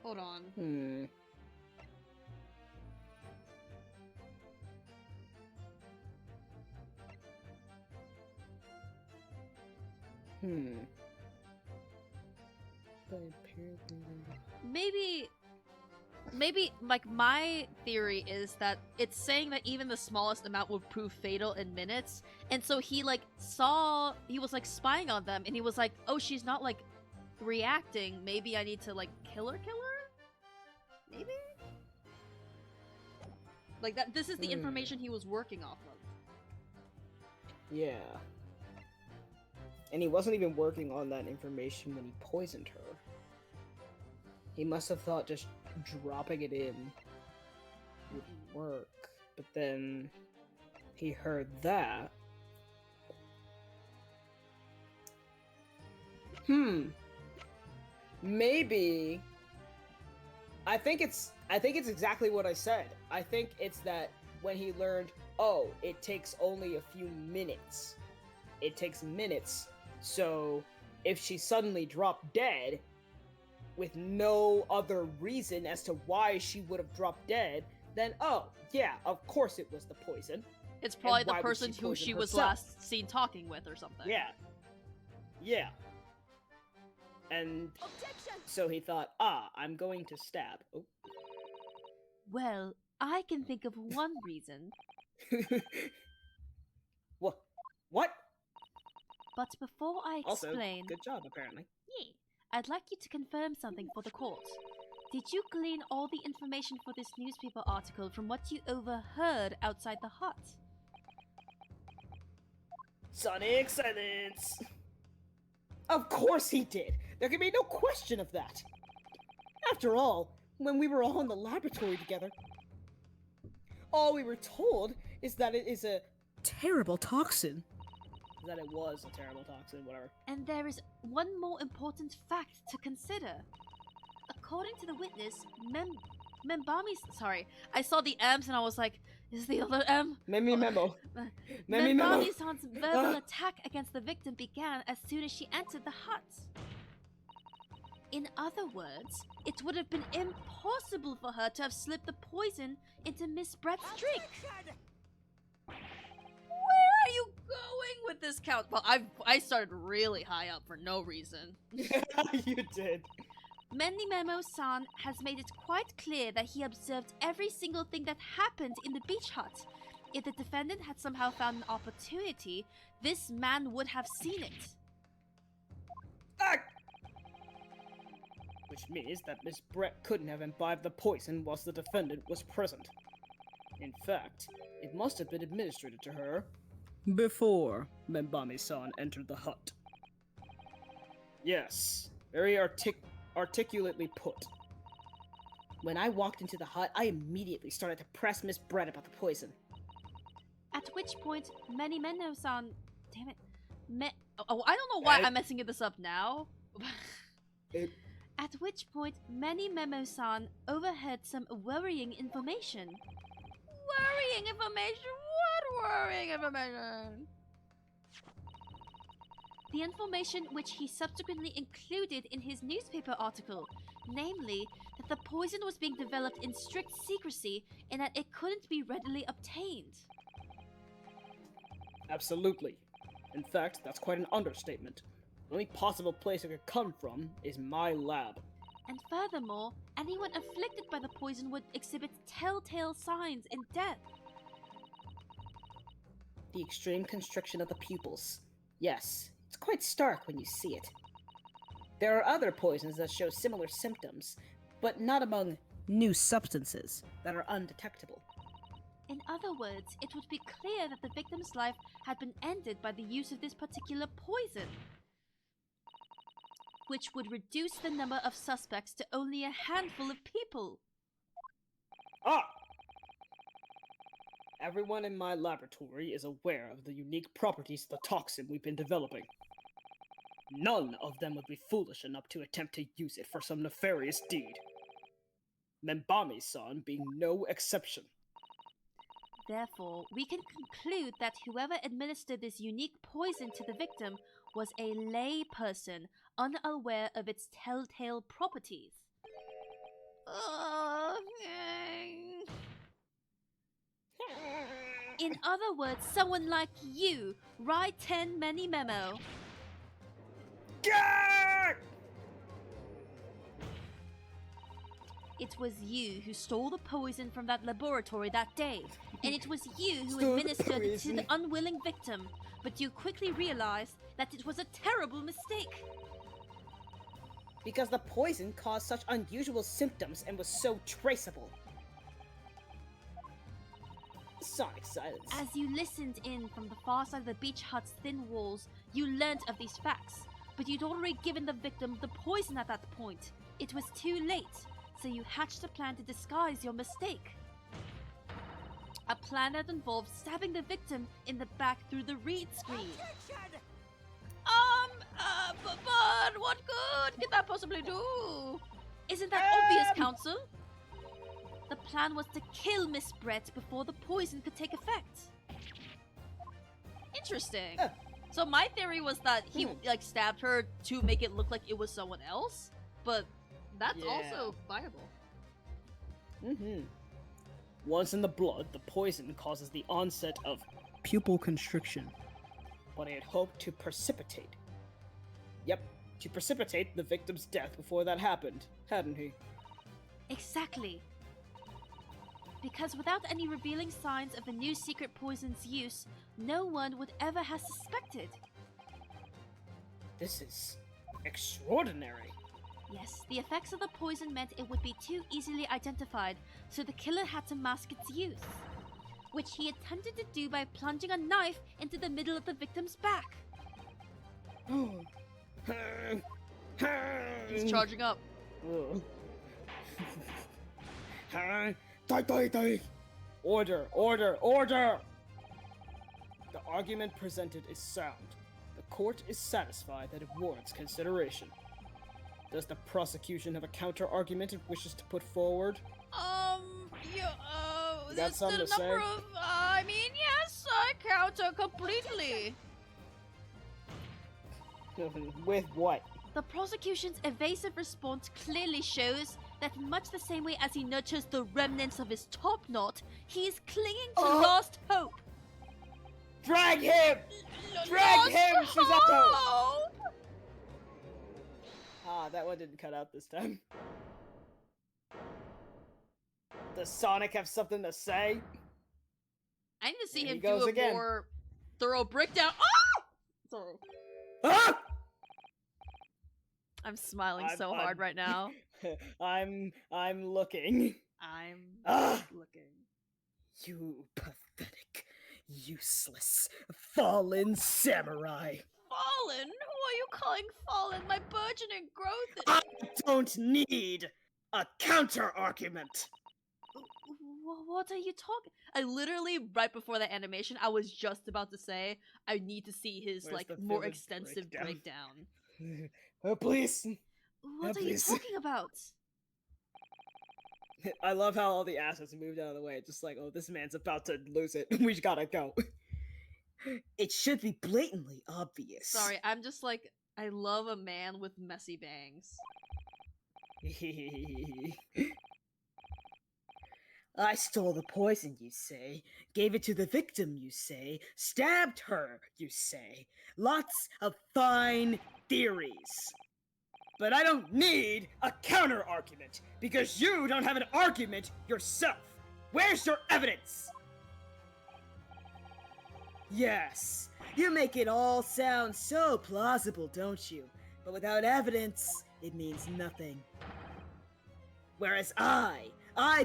Hold on. But apparently... Maybe like my theory is that it's saying that even the smallest amount would prove fatal in minutes, and so he like he was like spying on them, and he was like, oh, she's not like reacting, maybe I need to like kill her? Maybe? Like that this is the information he was working off of. Yeah. And he wasn't even working on that information when he poisoned her. He must have thought just dropping it in would work. But then he heard that. Maybe I think it's exactly what I said. I think it's that when he learned, oh, it takes only a few minutes. It takes minutes. So if she suddenly dropped dead with no other reason as to why she would have dropped dead, then oh, yeah, of course it was the poison. It's probably the why would person she who poison she was herself? last seen talking with or something. Yeah. Yeah. And so he thought, I'm going to stab. Oh. Well, I can think of one reason, What? What? but before I Also, explain, good job, apparently. yeah, I'd like you to confirm something for the court. Did you glean all the information for this newspaper article from what you overheard outside the hut? Sonic silence! Of course he did! There can be no question of that! After all, when we were all in the laboratory together, all we were told is that it is a terrible toxin. That it was a terrible toxin, whatever. And there is one more important fact to consider. According to the witness, Membami's... Sorry, I saw the M's and I was like, is the other M? Memi memo. Memi memo. Membami's verbal attack against the victim began as soon as she entered the hut. In other words, it would have been impossible for her to have slipped the poison into Miss Brett's drink. Where are you going with this count? Well, I started really high up for no reason. You did. Many Memo-san has made it quite clear that he observed every single thing that happened in the beach hut. If the defendant had somehow found an opportunity, this man would have seen it. Which means that Miss Brett couldn't have imbibed the poison whilst the defendant was present. In fact, it must have been administered to her before Membami-san entered the hut. Yes, very articulately put. When I walked into the hut, I immediately started to press Miss Brett about the poison. At which point, Many Memo-san... Damn it. Oh, I don't know why I'm messing this up now. At which point, Many Memo-san overheard some worrying information. Worrying information? What worrying information? The information which he subsequently included in his newspaper article, namely, that the poison was being developed in strict secrecy and that it couldn't be readily obtained. Absolutely. In fact, that's quite an understatement. The only possible place it could come from is my lab. And furthermore, anyone afflicted by the poison would exhibit telltale signs in death. The extreme constriction of the pupils. Yes, it's quite stark when you see it. There are other poisons that show similar symptoms, but not among new substances that are undetectable. In other words, it would be clear that the victim's life had been ended by the use of this particular poison, which would reduce the number of suspects to only a handful of people. Ah! Everyone in my laboratory is aware of the unique properties of the toxin we've been developing. None of them would be foolish enough to attempt to use it for some nefarious deed. Membami-san being no exception. Therefore, we can conclude that whoever administered this unique poison to the victim was a lay person, unaware of its telltale properties. In other words, someone like you, Rai 10 Many Memo. Gah! It was you who stole the poison from that laboratory that day, and it was you who Stole the administered it to poison. the unwilling victim, but you quickly realized that it was a terrible mistake. Because the poison caused such unusual symptoms and was so traceable. Sonic silence. As you listened in from the far side of the beach hut's thin walls, you learnt of these facts, but you'd already given the victim the poison at that point. It was too late, so you hatched a plan to disguise your mistake. A plan that involved stabbing the victim in the back through the read screen. But what good could that possibly do? Isn't that obvious, Counsel? The plan was to kill Miss Brett before the poison could take effect. Interesting. So my theory was that he stabbed her to make it look like it was someone else, but that's Yeah. also viable. Mm-hmm. Once in the blood, the poison causes the onset of pupil constriction. But he had hoped to precipitate. Yep, to precipitate the victim's death before that happened, hadn't he? Exactly. Because without any revealing signs of the new secret poison's use, no one would ever have suspected. This is extraordinary. Yes, the effects of the poison meant it would be too easily identified, so the killer had to mask its use. Which he attempted to do by plunging a knife into the middle of the victim's back. He's charging up. Order, order, order! The argument presented is sound. The court is satisfied that it warrants consideration. Does the prosecution have a counter-argument it wishes to put forward? There's something still a to number say? of, yes, I counter completely. With what? The prosecution's evasive response clearly shows that in much the same way as he nurtures the remnants of his top knot, he is clinging to last hope. Drag him! Drag him, Shizuko! Hope! Ah, that one didn't cut out this time. Does Sonic have something to say? I need to see There him he do goes a again. more thorough breakdown. Ah! Sorry. Ah! I'm smiling so I'm- hard right now. I'm looking. I'm Ah! looking. You pathetic, useless, fallen samurai. Fallen? Who are you calling fallen? My burgeoning growth is... I don't need a counter-argument. What are you talking? I literally, right before the animation, I was just about to say, I need to see his, Where's the more vivid extensive breakdown. Please. What are you please. talking about? I love how all the assets moved out of the way. Just like, oh, this man's about to lose it. We gotta go. It should be blatantly obvious. Sorry, I'm just like, I love a man with messy bangs. I stole the poison, you say. Gave it to the victim, you say. Stabbed her, you say. Lots of fine theories. But I don't need a counter argument, because you don't have an argument yourself. Where's your evidence? Yes, you make it all sound so plausible, don't you? But without evidence, it means nothing. Whereas I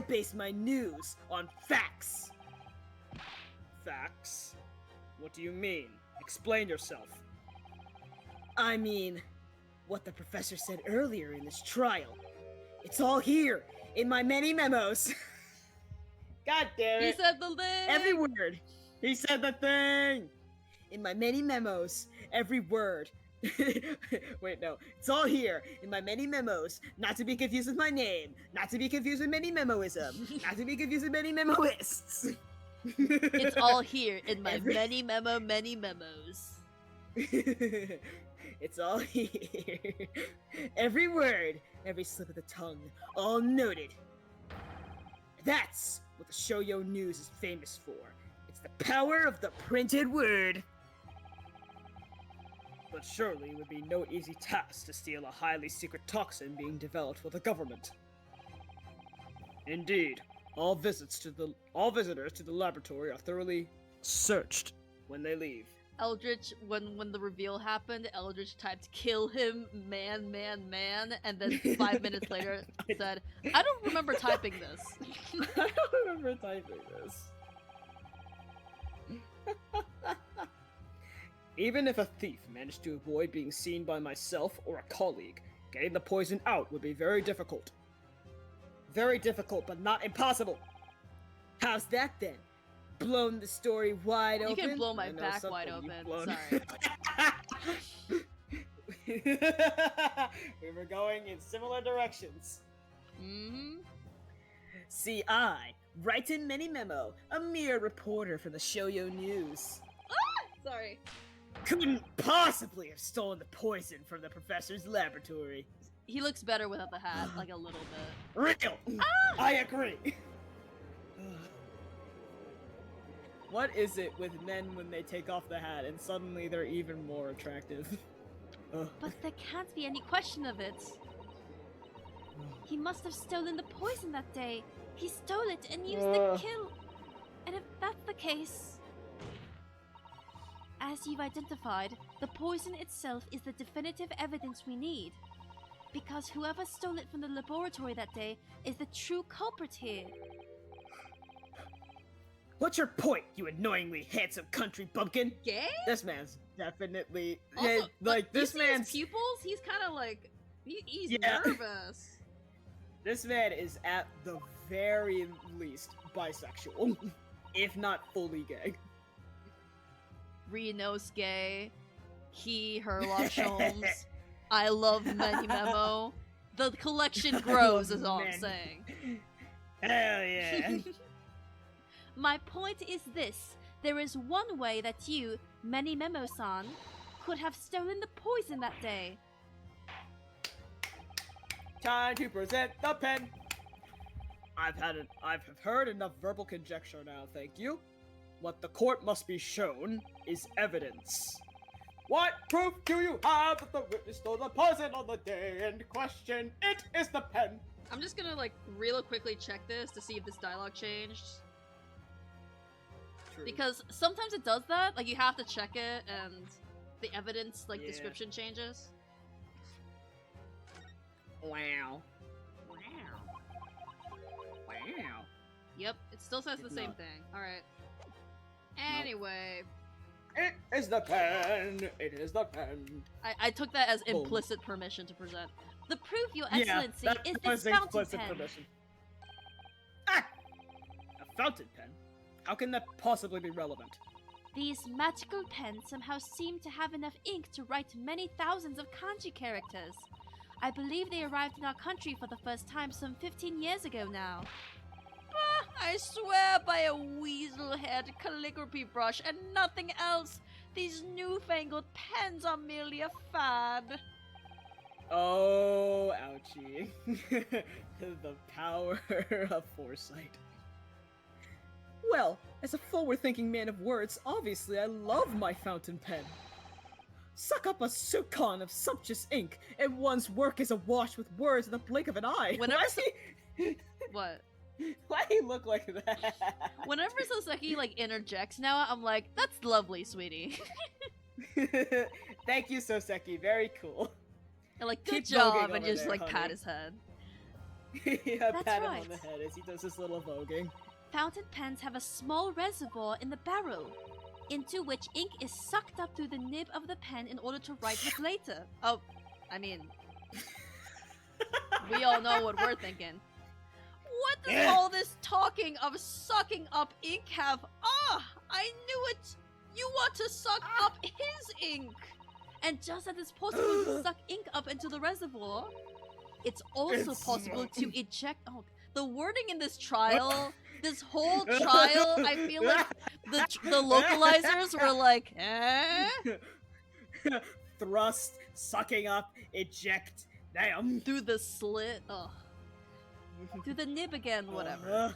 base my news on facts. Facts? What do you mean? Explain yourself. I mean, what the professor said earlier in this trial. It's all here, in my many memos. God damn He it. said the thing! Every word. He said the thing. In my many memos, every word. Wait, no. It's all here in my many memos. Not to be confused with my name. Not to be confused with many memoism. Not to be confused with many memoists. It's all here in my Every- many memos. It's all here. Every word, every slip of the tongue, all noted. That's what the Shoujo News is famous for. It's the power of the printed word. But surely it would be no easy task to steal a highly secret toxin being developed for the government. Indeed, all visitors to the laboratory are thoroughly searched when they leave. Eldritch, when the reveal happened, Eldritch typed "kill him, man," and then 5 minutes later said, "I don't remember typing this." I don't remember typing this. Even if a thief managed to avoid being seen by myself or a colleague, getting the poison out would be very difficult. Very difficult, but not impossible. How's that then? Blown the story wide You open? can blow my I know back something wide you've open. blown. Sorry. We were going in similar directions. Mm-hmm. See, write in many memo, a mere reporter from the Shoujo News. Sorry. Couldn't possibly have stolen the poison from the professor's laboratory. He looks better without the hat, like a little bit. Real! I agree! What is it with men when they take off the hat and suddenly they're even more attractive? Ugh. But there can't be any question of it. He must have stolen the poison that day. He stole it and used the kill. And if that's the case... As you've identified, the poison itself is the definitive evidence we need. Because whoever stole it from the laboratory that day is the true culprit here. What's your point, you annoyingly handsome country bumpkin? Gay? This man's definitely... Also, yeah, like, you this see man's... his pupils? He's kind of like... He's Yeah. nervous. This man is at the very least bisexual, if not fully gay. Reno's gay. He, Herlock Sholmes. I love Many Memo. The collection grows, is all I'm Men. saying. Hell yeah. My point is this. There is one way that you, Many Memo-san, could have stolen the poison that day. Time to present the pen. I've heard enough verbal conjecture now, thank you. What the court must be shown is evidence. What proof do you have that the witness stole the poison on the day in question? It is the pen. I'm just gonna, like, real quickly check this to see if this dialogue changed. True. Because sometimes it does that. Like, you have to check it, and the evidence, like, Yeah. description changes. Wow. Wow. Yep, it still says the Did same not. thing. Alright. Anyway, It is the pen. It is the pen. I took that as Boom. implicit permission to present. The proof, Your Yeah, Excellency, that is was this fountain explicit pen. permission. Ah! A fountain pen? How can that possibly be relevant? These magical pens somehow seem to have enough ink to write many thousands of kanji characters. I believe they arrived in our country for the first time some 15 years ago now. I swear by a weasel-haired calligraphy brush and nothing else, these newfangled pens are merely a fad. Oh, ouchie. The power of foresight. Well, as a forward-thinking man of words, obviously I love my fountain pen. Suck up a suitcon of sumptuous ink, and one's work is awash with words in the blink of an eye. Whenever What? Why do you look like that? Whenever Soseki, like, interjects now, I'm like, that's lovely, sweetie. Thank you, Soseki. Very cool. And like, Keep good job, voguing and over just, there, like, honey. pat his head. Yeah, That's pat him right. on the head as he does his little voguing. Fountain pens have a small reservoir in the barrel, into which ink is sucked up through the nib of the pen in order to write with later. Oh, I mean, we all know what we're thinking. What does all this talking of sucking up ink have? Ah, I knew it! You want to suck up his ink! And just as it's possible to suck ink up into the reservoir, It's also It's possible smoking. to eject. Oh, the wording in this trial, this whole trial, I feel like the localizers were like, eh? Thrust, sucking up, eject. Damn. Through the slit. Ugh. Through the nib again, whatever.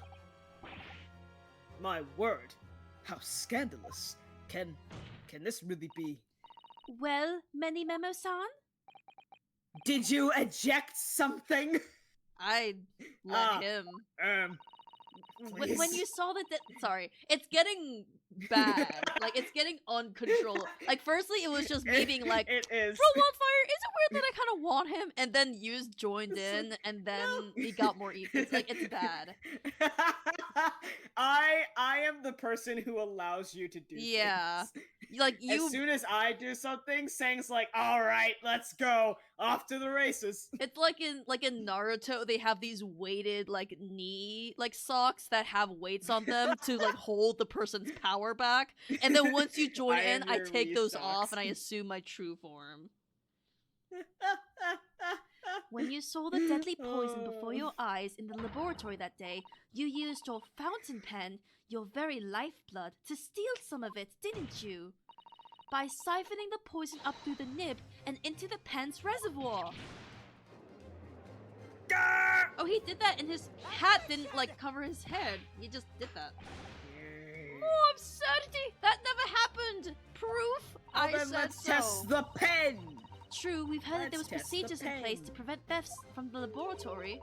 My word, how scandalous. Can this really be? well, Many Memo-san? Did you eject something? I let him. When Please. you saw that, Sorry, it's getting bad. Like, it's getting uncontrollable. Like, firstly, it was just me being like, it is. Bro, Wildfire, is it weird that I kind of want him? And then Yuz joined in, and then he got more Ethan's. Like, it's bad. I am the person who allows you to do Yeah. things. Like, you. As soon as I do something, Sang's like, all right, let's go. Off to the races. It's like in Naruto, they have these weighted like knee like socks that have weights on them to like hold the person's power back. And then once you join I in, am I your take Wii those socks. off and I assume my true form. when you saw the deadly poison before your eyes in the laboratory that day, you used your fountain pen, your very lifeblood, to steal some of it, didn't you? By siphoning the poison up through the nib and into the pen's reservoir. Oh, he did that and his hat didn't like cover his head. He just did that. Oh, absurdity! That never happened! Proof? I Then said let's so. test the pen. True, we've heard that there was Let's test the procedures in place pen. to prevent thefts from the laboratory.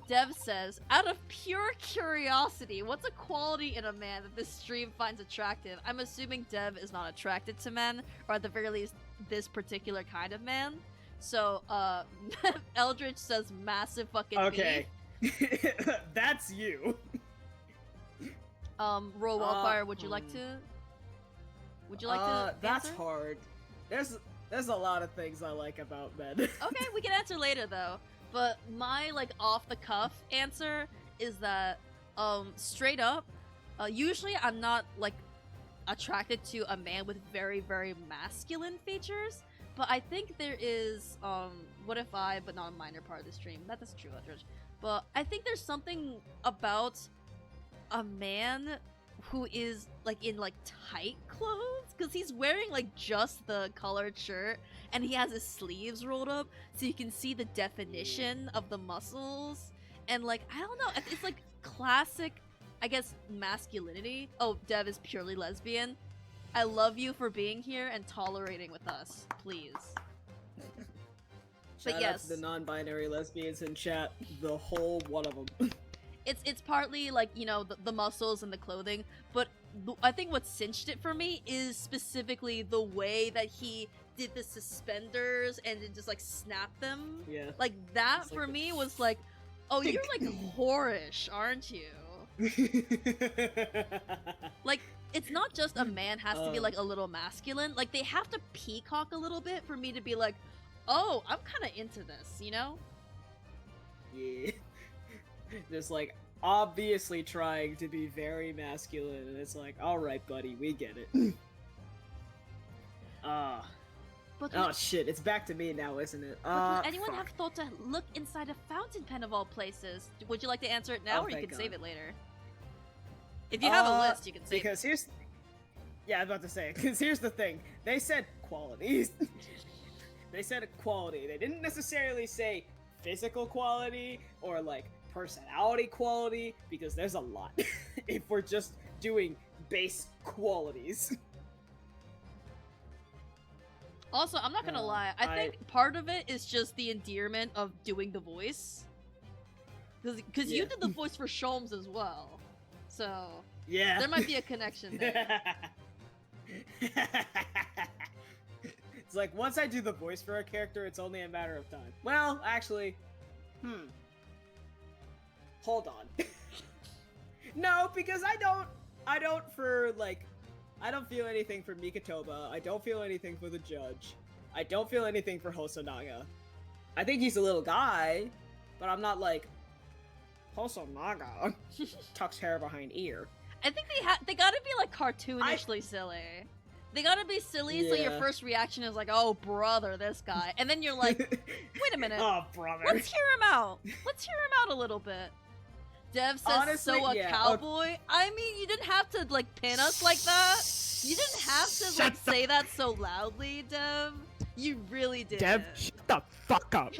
Dev says, out of pure curiosity, what's a quality in a man that this stream finds attractive? I'm assuming Dev is not attracted to men, or at the very least, this particular kind of man. So, Eldritch says massive fucking Okay. That's you. beef. Roll Wildfire, would you like to? Would you like to That's answer? hard. There's a lot of things I like about men. Okay, we can answer later though. But my like off the cuff answer is that straight up, usually I'm not like attracted to a man with very very masculine features, but I think there is what if I, but not a minor part of the stream. That is true, Eldridge. But I think there's something about a man who is like in like tight clothes, because he's wearing like just the colored shirt and he has his sleeves rolled up so you can see the definition of the muscles, and like I don't know, it's like classic, I guess, masculinity. Oh, Dev is purely lesbian. I love you for being here and tolerating with us, please. Shout out yes. to the non-binary lesbians in chat, the whole one of them. It's partly like, you know, the muscles and the clothing, but I think what cinched it for me is specifically the way that he did the suspenders and it just like snapped them. Yeah. Like that It's like for the- me was like, oh, you're like whorish, aren't you? Like, it's not just a man has to be like a little masculine. Like they have to peacock a little bit for me to be like, oh, I'm kind of into this, you know? Yeah. Just like obviously trying to be very masculine, and it's like, all right, buddy, we get it. But Oh shit, it's back to me now, isn't it? would anyone fuck. have thought to look inside a fountain pen of all places? Would you like to answer it now, Oh, or you thank could save God. it later? If you have a list, you can save Because it. here's... Yeah, I was about to say, because here's the thing. They said qualities. They said quality. They didn't necessarily say physical quality or, like, personality quality, because there's a lot. If we're just doing base qualities. Also, I'm not gonna lie. I think part of it is just the endearment of doing the voice. Because you Yeah. did the voice for Sholmes as well. So, Yeah. there might be a connection there. It's like, once I do the voice for a character, it's only a matter of time. Well, actually, hold on. No, because I don't feel anything for Mikatoba. I don't feel anything for the judge. I don't feel anything for Hosonaga. I think he's a little guy, but I'm not like, Hosonaga tucks hair behind ear. I think they gotta be like cartoonishly silly. They gotta be silly, so your Yeah. first reaction is like, "Oh, brother, this guy," and then you're like, "Wait a minute, Oh, brother. let's hear him out. Let's hear him out a little bit." Dev says, Honestly, "So a yeah, cowboy." I mean, you didn't have to like pin us like that. You didn't have to like say that so loudly, Dev. You really did. Dev, shut the fuck up.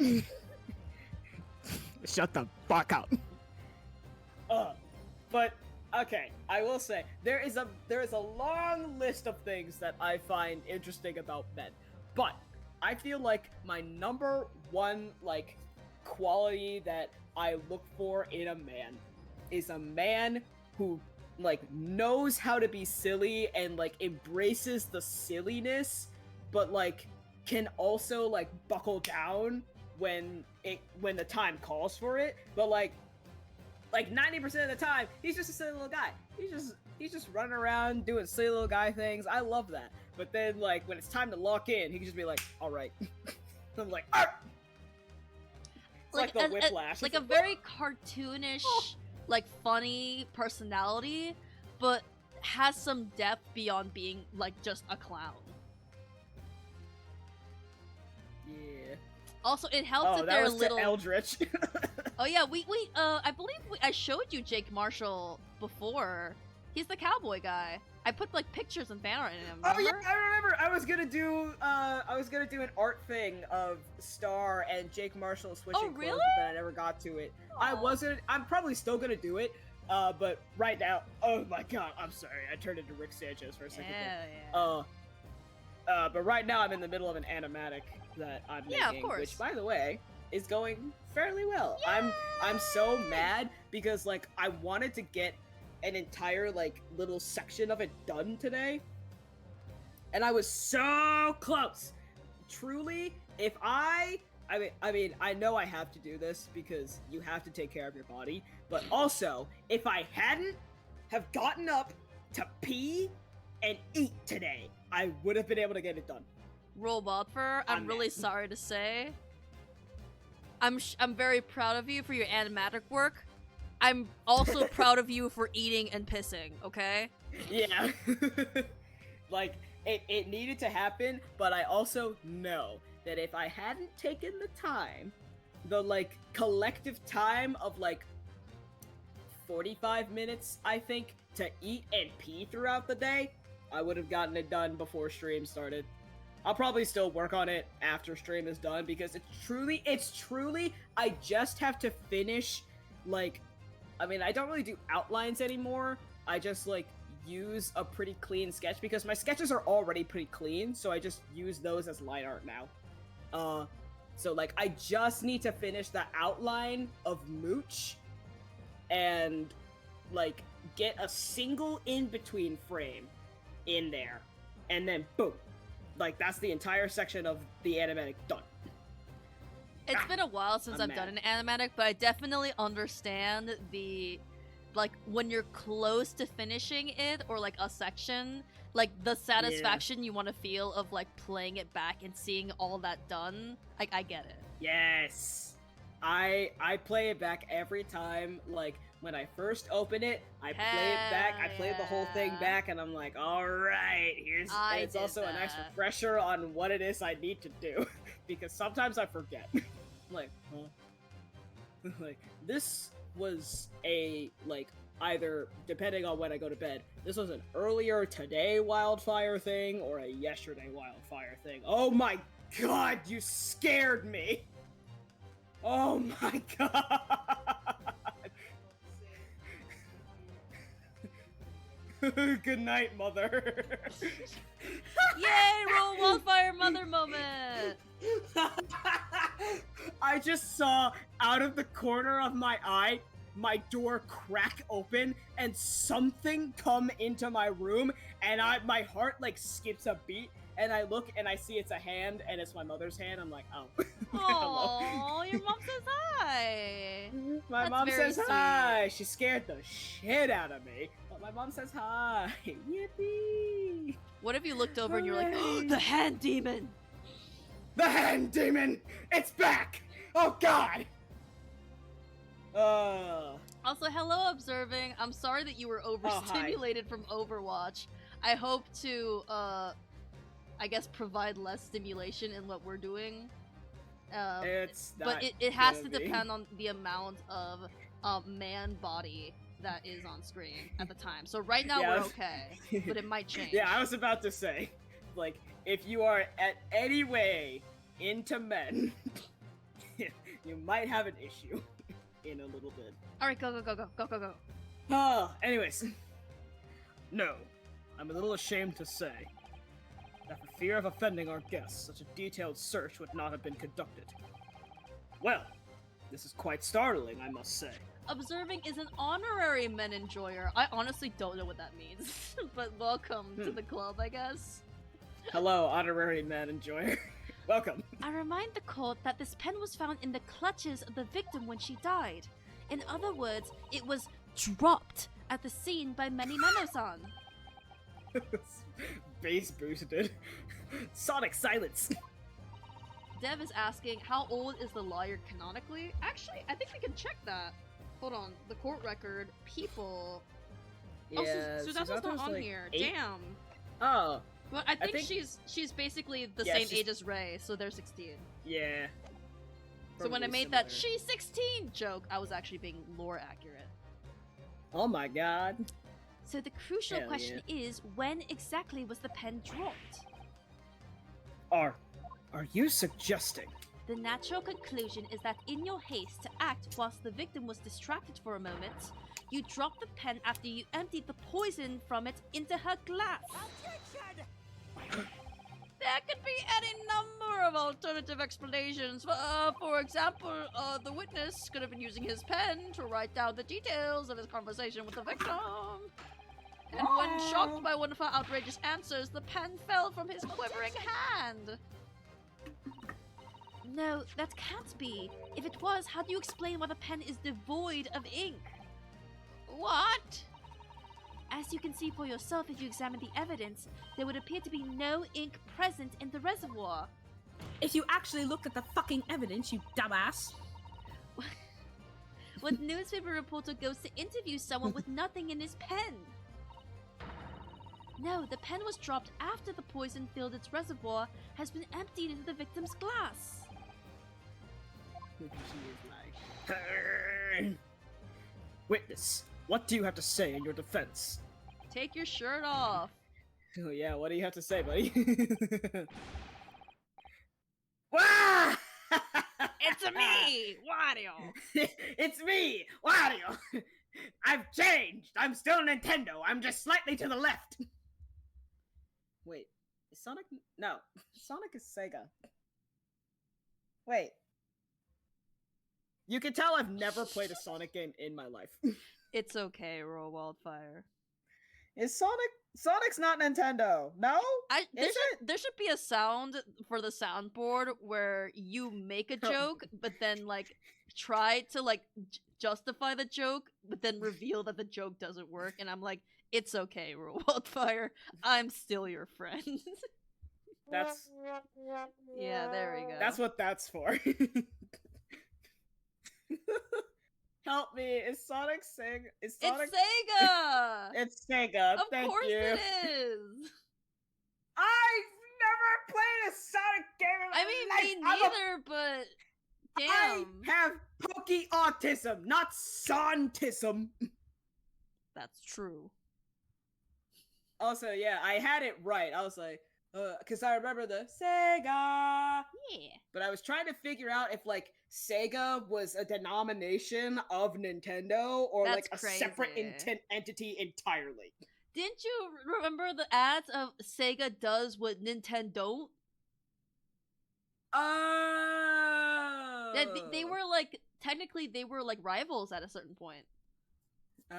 Shut the fuck up. But okay, I will say there is a long list of things that I find interesting about men. But I feel like my number one like quality that I look for in a man is a man who like knows how to be silly and like embraces the silliness, but like can also like buckle down when the time calls for it. But like 90% of the time, he's just a silly little guy. He's just running around doing silly little guy things. I love that. But then like when it's time to lock in, he can just be like, "All right." I'm like, "Arr!" It's like, the whiplash. like a very cartoonish, like funny personality, but has some depth beyond being like just a clown. Yeah. Also, it helps that that they're was a little. to Eldritch. Oh yeah, I believe I showed you Jake Marshall before. He's the cowboy guy. I put like pictures and fan art in him. Oh yeah, Remember? I remember. I was gonna do an art thing of Star and Jake Marshall switching clothes, really? but then I never got to it. Aw. I'm probably still gonna do it. But right now, oh my god, I'm sorry. I turned into Rick Sanchez for a second there. Yeah. But right now I'm in the middle of an animatic that I'm Yeah, of making, course. which by the way is going fairly well. I'm so mad because like I wanted to get an entire like little section of it done today, and I was so close. Truly, if I mean, I know I have to do this because you have to take care of your body, but also, if I hadn't have gotten up to pee and eat today, I would have been able to get it done. Robotfer, I'm I'm really mad. sorry to say. I'm very proud of you for your animatic work. I'm also proud of you for eating and pissing, okay? Yeah. Like, it needed to happen, but I also know that if I hadn't taken the time, the, like, collective time of, like, 45 minutes, I think, to eat and pee throughout the day, I would have gotten it done before stream started. I'll probably still work on it after stream is done, because it's truly, I just have to finish, like, I mean, I don't really do outlines anymore. I just, like, use a pretty clean sketch, because my sketches are already pretty clean, so I just use those as line art now. So, like, I just need to finish the outline of Mooch, and, like, get a single in-between frame in there, and then boom. Like, that's the entire section of the animatic done. It's been a while since I'm I've done an animatic, but I definitely understand the, like, when you're close to finishing it, or, like, a section, like, the satisfaction you want to feel of, like, playing it back and seeing all that done. Like, I get it. Yes. I play it back every time. Like when I first open it, I play it back. I play the whole thing yeah. back, and I'm like, all right, here's. I And it's did also a nice that. refresher on what it is I need to do, because sometimes I forget. I'm like, huh? Like this was a like either depending on when I go to bed. This was an earlier today wildfire thing or a yesterday wildfire thing. Oh my god, you scared me! Oh my god! Good night, mother. Yay, roll wildfire mother moment! I just saw out of the corner of my eye my door crack open and something come into my room, and my heart like skips a beat, and I look and I see it's a hand and it's my mother's hand. I'm like, oh. Hello. Oh, your mom says hi. My That's mom very says hi. She scared the shit out of me, but my mom says hi. Yippee! What if you looked over and you're like, oh, Hooray. the hand demon? The hand demon! It's back! Oh god! Also, hello, observing. I'm sorry that you were overstimulated from Overwatch. I hope to, I guess, provide less stimulation in what we're doing. It's not But it has to gonna be. depend on the amount of man body that is on screen at the time. So right now Yeah. we're okay, but it might change. Yeah, I was about to say, like, if you are at any way into men, you might have an issue in a little bit. All right, go, go, go, go, go, go, go. Oh, anyways. No, I'm a little ashamed to say that for fear of offending our guests, such a detailed search would not have been conducted. Well, this is quite startling, I must say. Observing is an honorary men enjoyer. I honestly don't know what that means, but welcome to the club, I guess. Hello, honorary man enjoyer. Welcome. I remind the court that this pen was found in the clutches of the victim when she died. In other words, it was dropped at the scene by Many Memo-san. Bass boosted. Sonic silence. Dev is asking, how old is the lawyer canonically? Actually, I think we can check that. Hold on, the court record, people... Oh, Suzato's not on like here. 8? Damn. Oh, Well, I think, think- she's basically the Yeah, same she's- age as Ray, so they're 16. yeah. So when I Probably made that similar. "she's 16" joke, I was actually being lore accurate. Oh my god. So the crucial Hell question is, when exactly was the pen dropped? Are you suggesting? The natural conclusion is that in your haste to act whilst the victim was distracted for a moment, you dropped the pen after you emptied the poison from it into her glass. There could be any number of alternative explanations. For example, the witness could have been using his pen to write down the details of his conversation with the victim. And when shocked by one of her outrageous answers, the pen fell from his quivering hand. No, that can't be. If it was, how do you explain why the pen is devoid of ink? What? As you can see for yourself if you examine the evidence, there would appear to be no ink present in the reservoir. If you actually looked at the fucking evidence, you dumbass. What newspaper reporter goes to interview someone with nothing in his pen? No, the pen was dropped after the poison filled its reservoir has been emptied into the victim's glass. Witness, what do you have to say in your defense? Take your shirt off. Oh yeah, what do you have to say, buddy? Wah! It's a me, Wario. It's me, Wario. I've changed. I'm still Nintendo. I'm just slightly to the left. Wait, is Sonic? No, Sonic is Sega. Wait. You can tell I've never played a Sonic game in my life. It's okay, Roll Wildfire. Is Sonic's not Nintendo? No? There should be a sound for the soundboard where you make a joke, but then like try to like justify the joke, but then reveal that the joke doesn't work, and I'm like, it's okay, Roll Wildfire. I'm still your friend. That's Yeah, there we go. that's what that's for. Help me. Is Sonic Sega? Is It's Sonic? Sega. It's Sega. Of Thank course you. it is. I've never played a Sonic game in my I mean, life. me I'm a- neither, but I damn. have pokey autism, not sontism. That's true. Also, yeah, I had it right. I was like, because I remember the Sega. Yeah. But I was trying to figure out if, like, Sega was a denomination of Nintendo or, That's like, a separate crazy. entity entirely. Didn't you remember the ads of Sega does what Nintendo don't? Oh. Yeah, they were like technically they were like rivals at a certain point. Oh.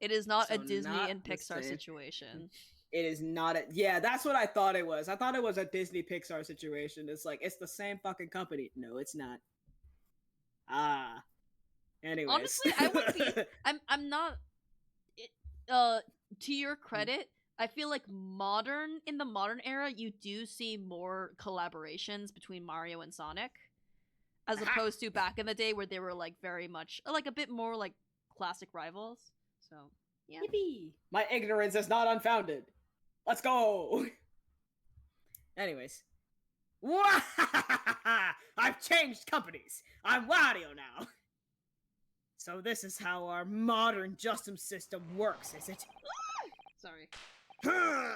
It is not So a Disney not and the Pixar same. situation. It is not a. Yeah, that's what I thought it was. I thought it was a Disney Pixar situation. It's like, it's the same fucking company. No, it's not. Ah. Anyways. Honestly, I would be. I'm not. To your credit, I feel like in the modern era, you do see more collaborations between Mario and Sonic, as opposed to back in the day where they were like very much like a bit more like classic rivals. So yeah. Yippee. My ignorance is not unfounded. Let's go. Anyways. I've changed companies. I'm Wario now. So this is how our modern justice system works, is it? Sorry.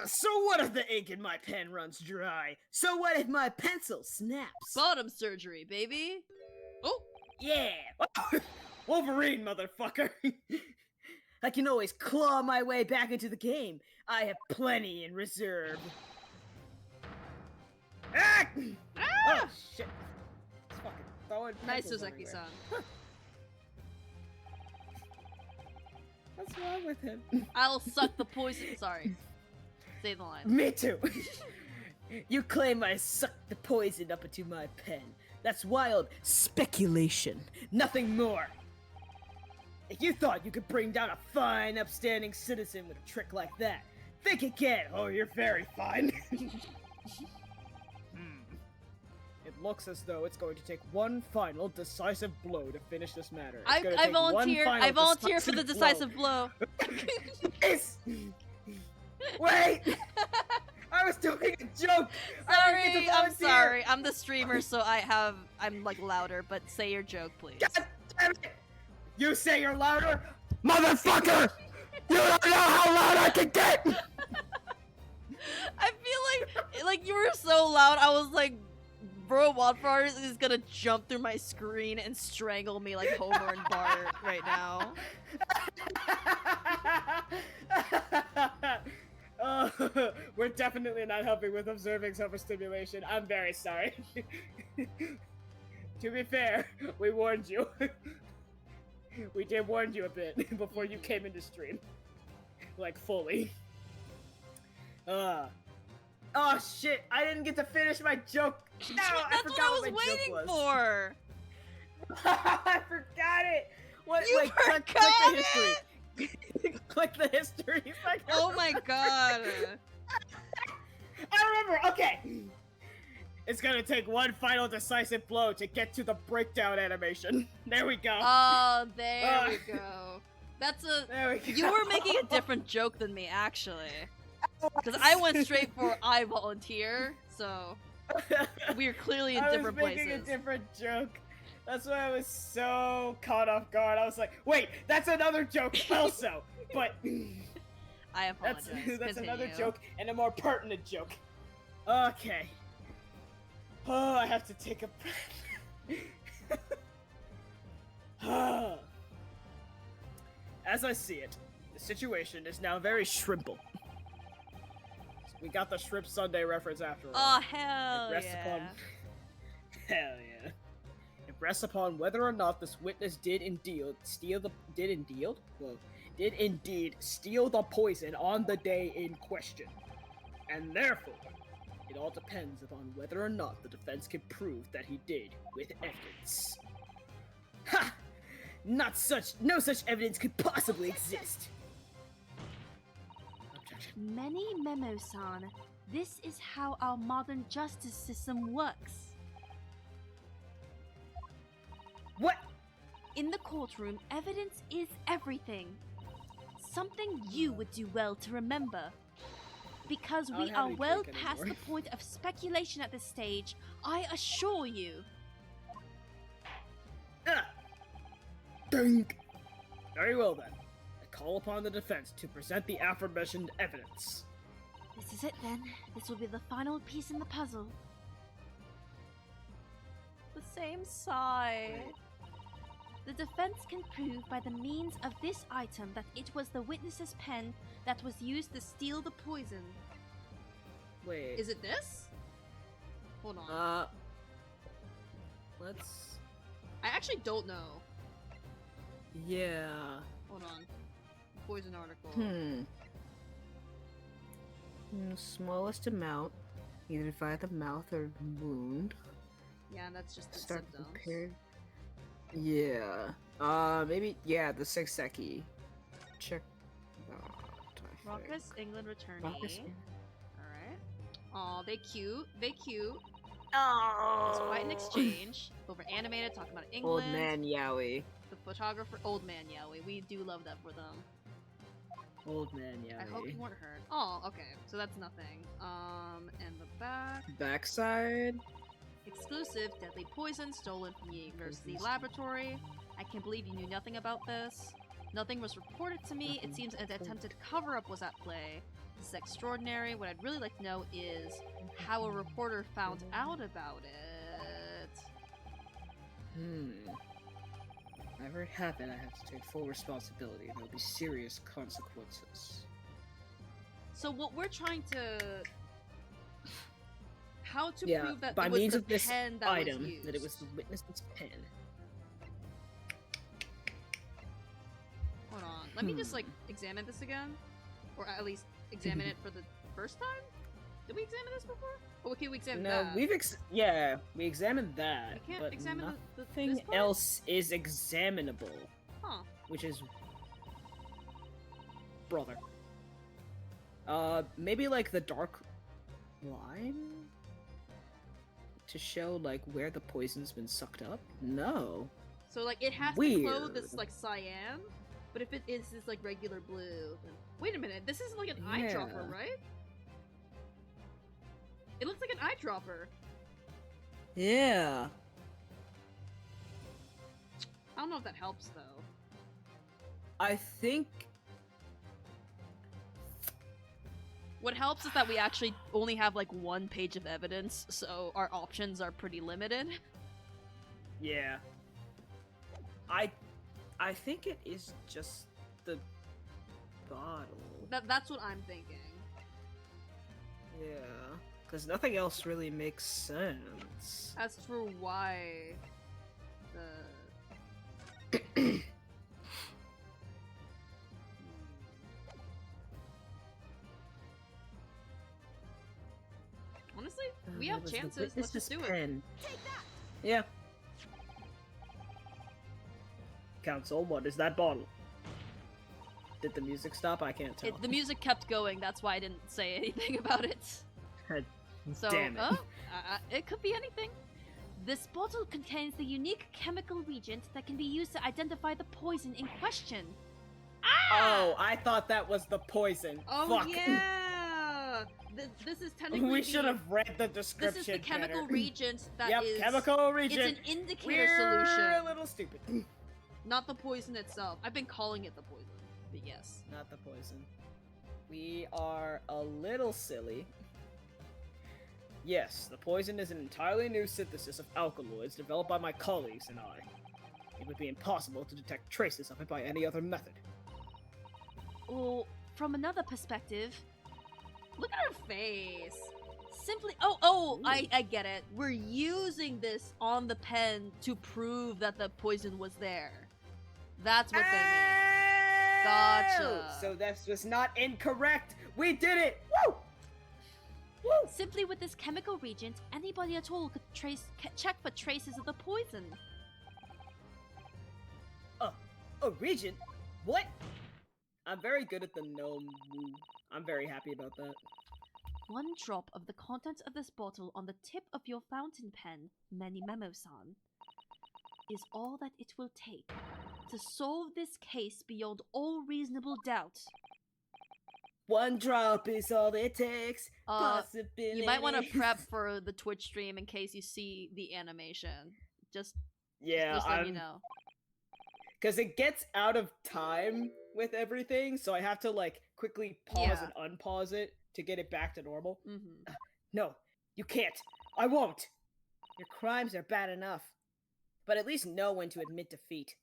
So what if the ink in my pen runs dry? So what if my pencil snaps? Bottom surgery, baby. Oh, Yeah! Wolverine, motherfucker! I can always claw my way back into the game. I have plenty in reserve. Ah! Oh, shit. It's fucking throwing nice pencils Suzaki-san. everywhere. What's wrong with him? I'll suck the poison. Sorry. Say the line. Me too. You claim I sucked the poison up into my pen. That's wild speculation. Nothing more. If you thought you could bring down a fine, upstanding citizen with a trick like that, think again. Oh, you're very fine. It looks as though it's going to take one final decisive blow to finish this matter. It's gonna I take one volunteer. final I volunteer for the decisive decisive blow. It's... Wait! I was doing a joke! Sorry, I'm sorry. I'm the streamer, so I'm like louder, but say your joke, please. God damn it! You say you're louder? Motherfucker! You don't know how loud I can get! I feel like you were so loud, I was like, bro, Wildflower is gonna jump through my screen and strangle me like Homer and Bart right now. We're definitely not helping with observing overstimulation. I'm very sorry. To be fair, we warned you. We did warn you a bit before you came into stream. Like, fully. Oh shit, I didn't get to finish my joke. No, I That's forgot what I was my waiting joke was. for. I forgot it. What? You Wait, click the forgot history. Click the history. Oh my god. I remember. Okay. It's gonna take one final decisive blow to get to the breakdown animation. There we go. Oh, there we go. There we go. You were making a different joke than me, actually. Because I went straight for I volunteer, so we're clearly in different I was making places. a different joke. That's why I was so caught off guard. I was like, wait, that's another joke also. But I apologize. that's another Continue. joke and a more pertinent joke. Okay. Oh, I have to take a breath. As I see it, the situation is now very shrimple. We got the Shrimp Sunday reference after all. Oh, hell It rests yeah. upon... Hell yeah. It rests upon whether or not this witness did indeed steal the poison on the day in question. And therefore, it all depends upon whether or not the defense can prove that he did with evidence. Ha! No such evidence could possibly exist. Objection. Many Memo-san, this is how our modern justice system works. What? In the courtroom, evidence is everything. Something you would do well to remember. Because I we don't have are any well drink past anymore. the point of speculation at this stage, I assure you. Ah! Ding! Very well then. I call upon the defense to present the aforementioned evidence. This is it then. This will be the final piece in the puzzle. The same sigh. The defense can prove by the means of this item that it was the witness's pen that was used to steal the poison. Wait. Is it this? Hold on. Let's... I actually don't know. Yeah... Hold on. Poison article. Smallest amount, either via the mouth or wound. Yeah, that's just the Start symptoms. prepared. Yeah. Maybe, yeah, the Sexeki. Check. Raucous England returnee. Raucous- Alright. Aw, they cute. They cute. Oh! It's quite an exchange. Over animated, talking about Old England. man Yowie. The photographer. Old man Yowie. We do love that for them. Old man Yowie. I hope you weren't hurt. Oh, okay. So that's nothing. And the back. Backside. Exclusive deadly poison stolen from the university Poisons. laboratory. I can't believe you knew nothing about this. Nothing was reported to me. It seems an attempted cover-up was at play. This is extraordinary. What I'd really like to know is how a reporter found out about it. Whenever it happened, I have to take full responsibility. There'll be serious consequences. So what we're trying to... How to Yeah, prove that by it was means the of this pen that item, was used. that it was the witness's pen. Hold on. Let me just, like, examine this again. Or at least examine it for the first time? Did we examine this before? Oh, okay, we examined No, that. we examined that, We can't but examine this nothing part? else is examinable, Huh. which is brother. Maybe like the dark line to show like where the poison's been sucked up. No. So, like, it has to glow this, Weird. like, cyan, but if it is this, like, regular blue, then... Wait a minute, this isn't like an eyedropper, Yeah. right? It looks like an eyedropper. Yeah. I don't know if that helps, though. I think What helps is that we actually only have, like, one page of evidence, so our options are pretty limited. yeah. I think it is just the bottle. That's what I'm thinking. Yeah. Because nothing else really makes sense. As for why the... Honestly, we have That was the chances. Let's just do witness's it. pen. Yeah. Counsel, what is that bottle? Did the music stop? I can't tell. The music kept going. That's why I didn't say anything about it. So, Damn it. it could be anything. This bottle contains the unique chemical reagent that can be used to identify the poison in question. Oh, I thought that was the poison. Oh Fuck. yeah. This is technically We should have read the This description. is the chemical better. reagent that Yep, is. chemical reagent. It's an indicator We're solution, a little stupid. not the poison itself. I've been calling it the poison, but yes. Not the poison. We are a little silly. Yes, the poison is an entirely new synthesis of alkaloids developed by my colleagues and I. It would be impossible to detect traces of it by any other method. Or, from another perspective, Look at her face. Simply, I get it. We're using this on the pen to prove that the poison was there. That's what they mean. Gotcha. So this was not incorrect. We did it. Woo! Woo! simply with this chemical reagent, anybody at all could check for traces of the poison. A regent? What? I'm very good at the gnome woo. I'm very happy about that. One drop of the contents of this bottle on the tip of your fountain pen, Many Memo-san. is all that it will take to solve this case beyond all reasonable doubt. One drop is all it takes. Possibility. You might want to prep for the Twitch stream in case you see the animation. Just Yeah, letting you know. Because it gets out of time with everything, so I have to like quickly pause and unpause it to get it back to normal. Mm-hmm. No, you can't. I won't. Your crimes are bad enough, but at least know when to admit defeat.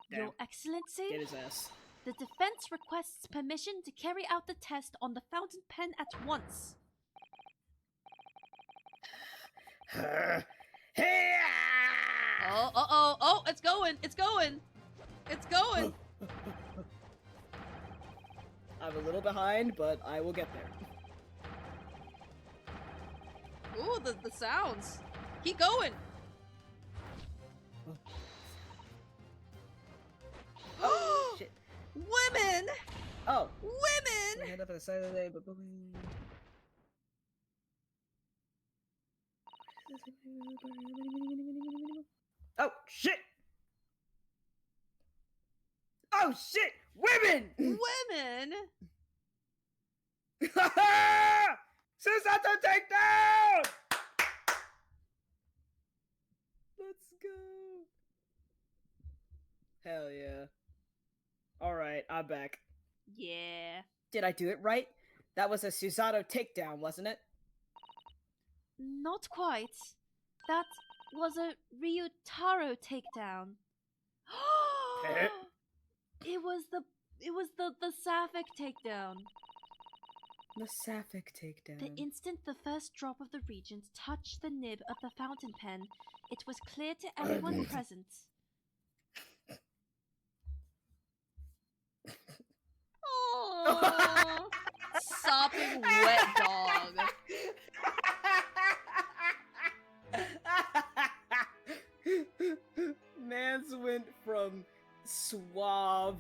Your Damn. Excellency, Get his ass. the defense requests permission to carry out the test on the fountain pen at once. Oh, it's going! It's going! It's going! I'm a little behind, but I will get there. Ooh, the sounds! Keep going! Oh, shit. Women! Oh. Women! Head up at the side of the day, but... Oh, shit! Oh, shit! Women! Women! Susato takedown! Let's go. Hell yeah. Alright, I'm back. Yeah. Did I do it right? That was a Susato takedown, wasn't it? Not quite. That was a Ryutaro takedown. It was the Sapphic takedown. The Sapphic takedown. The instant the first drop of the regent touched the nib of the fountain pen, it was clear to everyone present. Oh, sopping wet dog. Mans went from suave,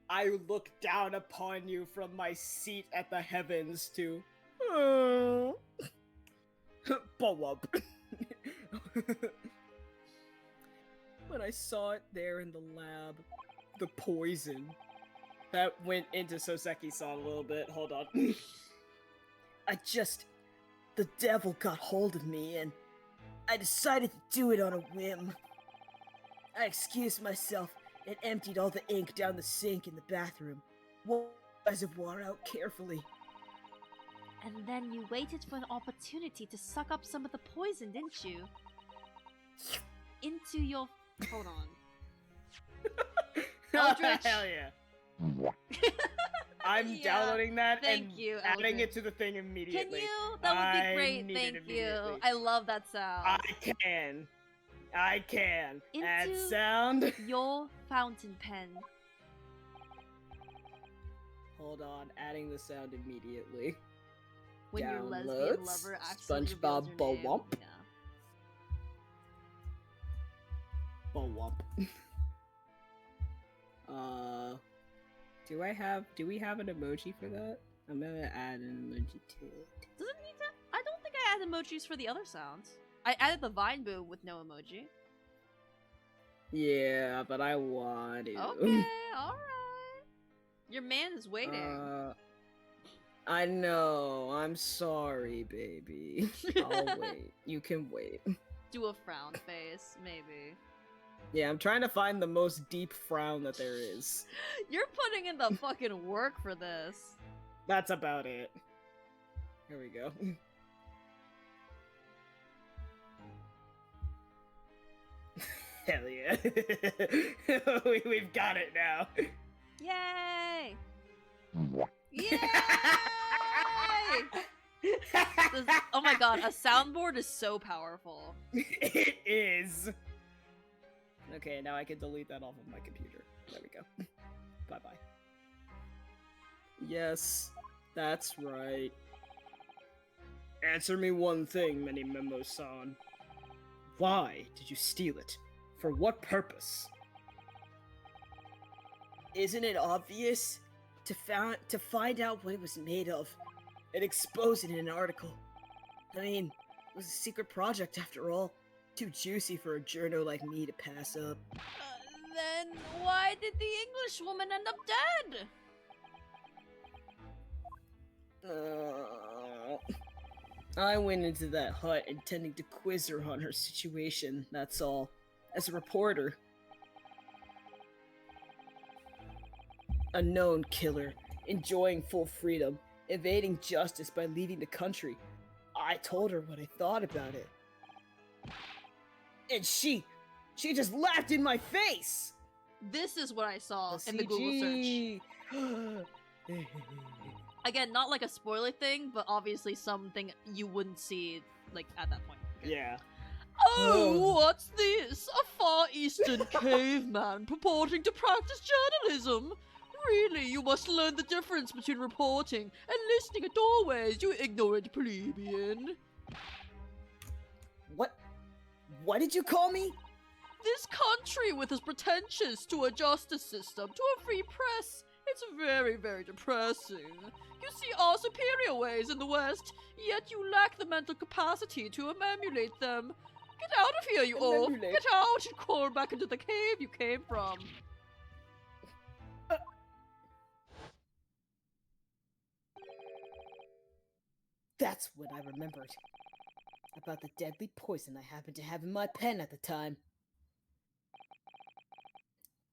I look down upon you from my seat at the heavens to blow up. When I saw it there in the lab, the poison that went into Soseki-san a little bit. Hold on. The devil got hold of me and I decided to do it on a whim. I excused myself and emptied all the ink down the sink in the bathroom. Washed the reservoir out carefully. And then you waited for an opportunity to suck up some of the poison, didn't you? Into your... Hold on. Eldritch. Hell yeah. I'm Yeah, downloading that thank and you, adding Eldritch. it to the thing immediately. Can you? That would be I great. need it Thank you. immediately. I love that sound. I can. Add Into- sound. Your fountain pen. Hold on, adding the sound immediately. When your lesbian Downloads, lover actually SpongeBob reveals your name. Bowump. Yeah. Bowump. Do we have an emoji for that? I'm gonna add an emoji to it. Does it need to? I don't think I added emojis for the other sounds. I added the Vine Boo with no emoji. Yeah, but I want to. Okay, alright. Your man is waiting. I know. I'm sorry, baby. I'll wait. You can wait. Do a frown face, maybe. Yeah, I'm trying to find the most deep frown that there is. You're putting in the fucking work for this. That's about it. Here we go. Hell yeah. We've got it now. Yay! Yay! Oh my god, a soundboard is so powerful. It is. Okay, now I can delete that off of my computer. There we go. Bye-bye. Yes, that's right. Answer me one thing, Many Memo-san. Why did you steal it? For what purpose? Isn't it obvious? To find out what it was made of and expose it in an article. I mean, it was a secret project after all. Too juicy for a journo like me to pass up. Then why did the English woman end up dead? I went into that hut intending to quiz her on her situation, that's all. As a reporter. A known killer, enjoying full freedom, evading justice by leaving the country. I told her what I thought about it. And she just laughed in my face! This is what I saw The in the Google search. CG. Again, not like a spoiler thing, but obviously something you wouldn't see like at that point. Yeah. Oh, what's this? A Far Eastern caveman purporting to practice journalism? Really, you must learn the difference between reporting and listening at doorways, you ignorant plebeian. What did you call me? This country with its pretensions to a justice system, to a free press, it's very, very depressing. You see our superior ways in the West, yet you lack the mental capacity to emulate them. Get out of here, you all! Emulate. Get out and crawl back into the cave you came from. That's what I remembered. About the deadly poison I happened to have in my pen at the time.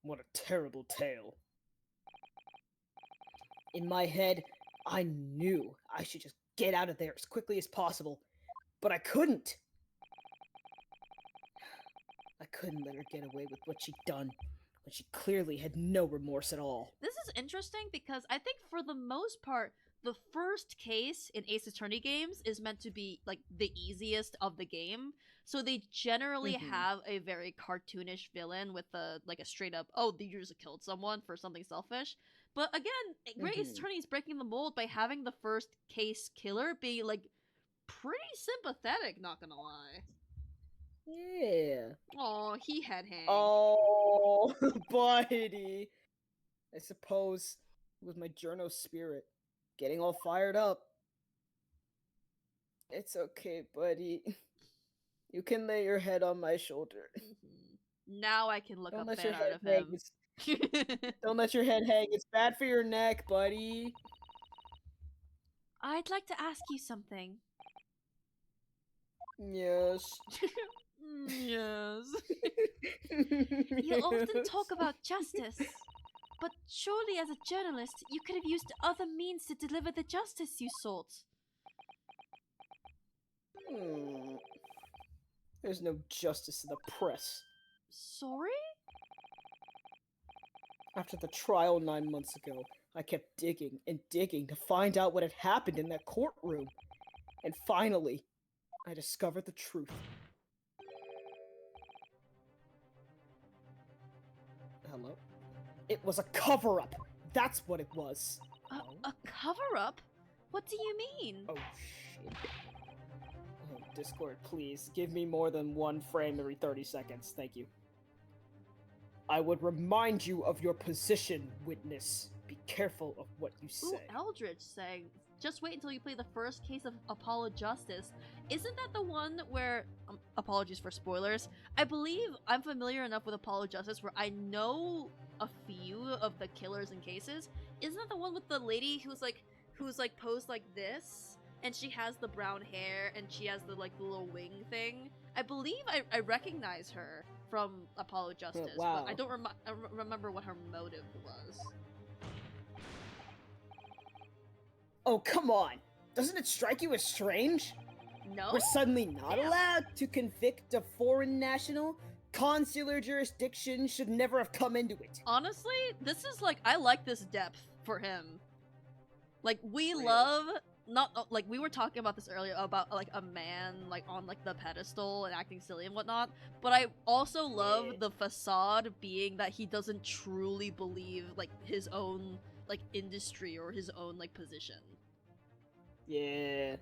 What a terrible tale. In my head, I knew I should just get out of there as quickly as possible, but I couldn't. I couldn't let her get away with what she'd done, when she clearly had no remorse at all. This is interesting because I think for the most part, the first case in Ace Attorney games is meant to be like the easiest of the game. So they generally have a very cartoonish villain with a straight up, oh, you just killed someone for something selfish. But again, Great Ace Attorney is breaking the mold by having the first case killer be like pretty sympathetic, not gonna lie. Yeah. Oh, he had hang. Oh, buddy. I suppose it was my journo spirit getting all fired up. It's okay, buddy. You can lay your head on my shoulder. Now I can look Don't up let fan your art head of hang. him. Don't let your head hang. It's bad for your neck, buddy. I'd like to ask you something. Yes. Yes. You often talk about justice, but surely as a journalist, you could have used other means to deliver the justice you sought. There's no justice in the press. Sorry? After the trial 9 months ago, I kept digging and digging to find out what had happened in that courtroom. And finally, I discovered the truth. Hello? It was a cover-up! That's what it was! A cover-up? What do you mean? Oh, shit. Oh, Discord, please, give me more than one frame every 30 seconds, thank you. I would remind you of your position, witness. Be careful of what you Ooh, say. Eldritch saying, just wait until you play the first case of Apollo Justice. Isn't that the one where, apologies for spoilers, I believe I'm familiar enough with Apollo Justice where I know a few of the killers and cases. Isn't that the one with the lady who's posed like this? And she has the brown hair and she has the little wing thing? I believe I recognize her from Apollo Justice, wow. but I don't remember what her motive was. Oh, come on! Doesn't it strike you as strange? No? We're suddenly not allowed to convict a foreign national? Consular jurisdiction should never have come into it. Honestly, this is I like this depth for him. Like, we Really? love, not, like, we were talking about this earlier about, a man, on, the pedestal and acting silly and whatnot, but I also love the facade being that he doesn't truly believe, his own, industry or his own, position. Yeah.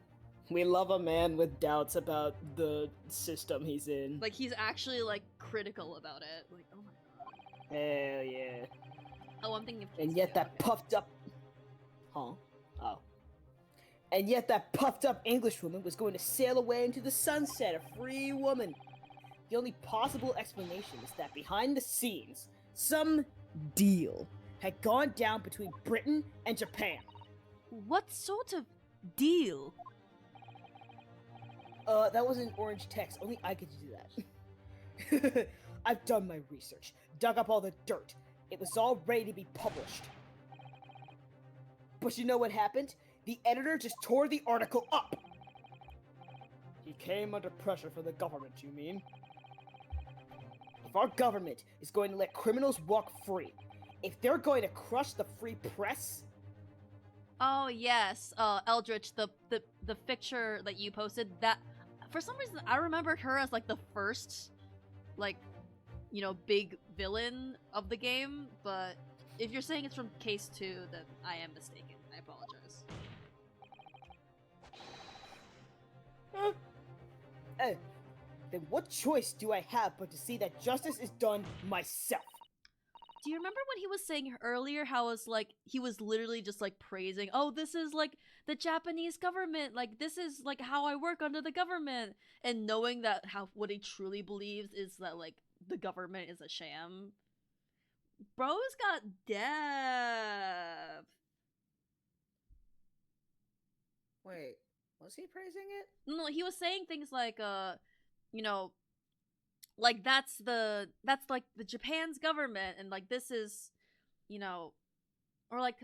We love a man with doubts about the system he's in. He's actually, critical about it. Like, oh my god. Hell yeah. Oh, I'm thinking of And Casey, yet that okay. puffed up... Huh? Oh. And yet that puffed up Englishwoman was going to sail away into the sunset, a free woman. The only possible explanation is that behind the scenes, some deal had gone down between Britain and Japan. What sort of deal? That was in orange text. Only I could do that. I've done my research, dug up all the dirt. It was all ready to be published. But you know what happened? The editor just tore the article up. He came under pressure from the government, you mean? If our government is going to let criminals walk free, if they're going to crush the free press, Oh yes, Eldritch, the picture that you posted, that for some reason I remembered her as like the first, like, you know, big villain of the game. But if you're saying it's from Case 2, then I am mistaken. I apologize. then what choice do I have but to see that justice is done myself? Do you remember when he was saying earlier how it's like he was literally just like praising, oh, this is like the Japanese government, like this is like how I work under the government, and knowing that what he truly believes is that like the government is a sham. Bro's got depth. Wait, was he praising it? No, he was saying things like, you know, like that's like the Japan's government, and like this is, you know, or like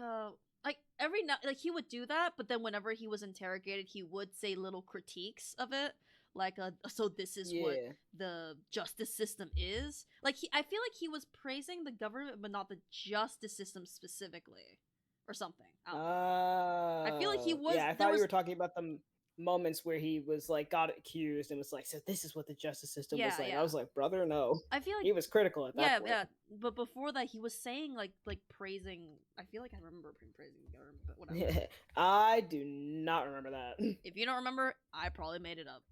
every now, like he would do that, but then whenever he was interrogated, he would say little critiques of it, like so this is what the justice system is. Like I feel like he was praising the government, but not the justice system specifically, or something. I feel like he was. Yeah, I thought you were talking about the moments where he was like got accused and was like, so this is what the justice system was like. I was like, brother, no. I feel like he was critical at that point. Yeah, but before that he was saying like praising. I feel like I remember him praising the government, but whatever. I do not remember that. If you don't remember, I probably made it up.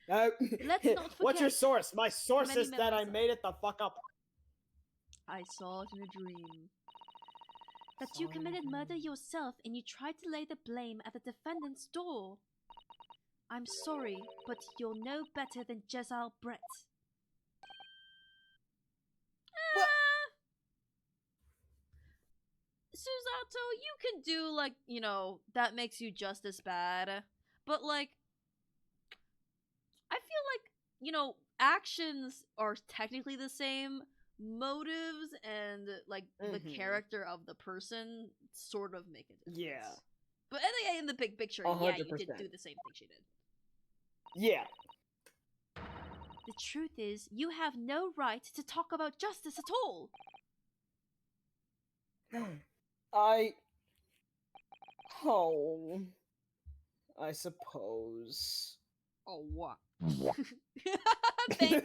Let's not What's your forget source? My source many is that I members of- made it the fuck up. I saw it in a dream. that you committed murder yourself and you tried to lay the blame at the defendant's door. I'm sorry, but you're no better than Jezal Brett. Susato, you can do like, you know, that makes you just as bad. But like I feel like, you know, actions are technically the same. Motives and like the character of the person sort of make a difference. Yeah. But anyway, in the big picture, yeah, you did do the same thing she did. Yeah. The truth is, you have no right to talk about justice at all. I suppose. Oh, what? Thank you!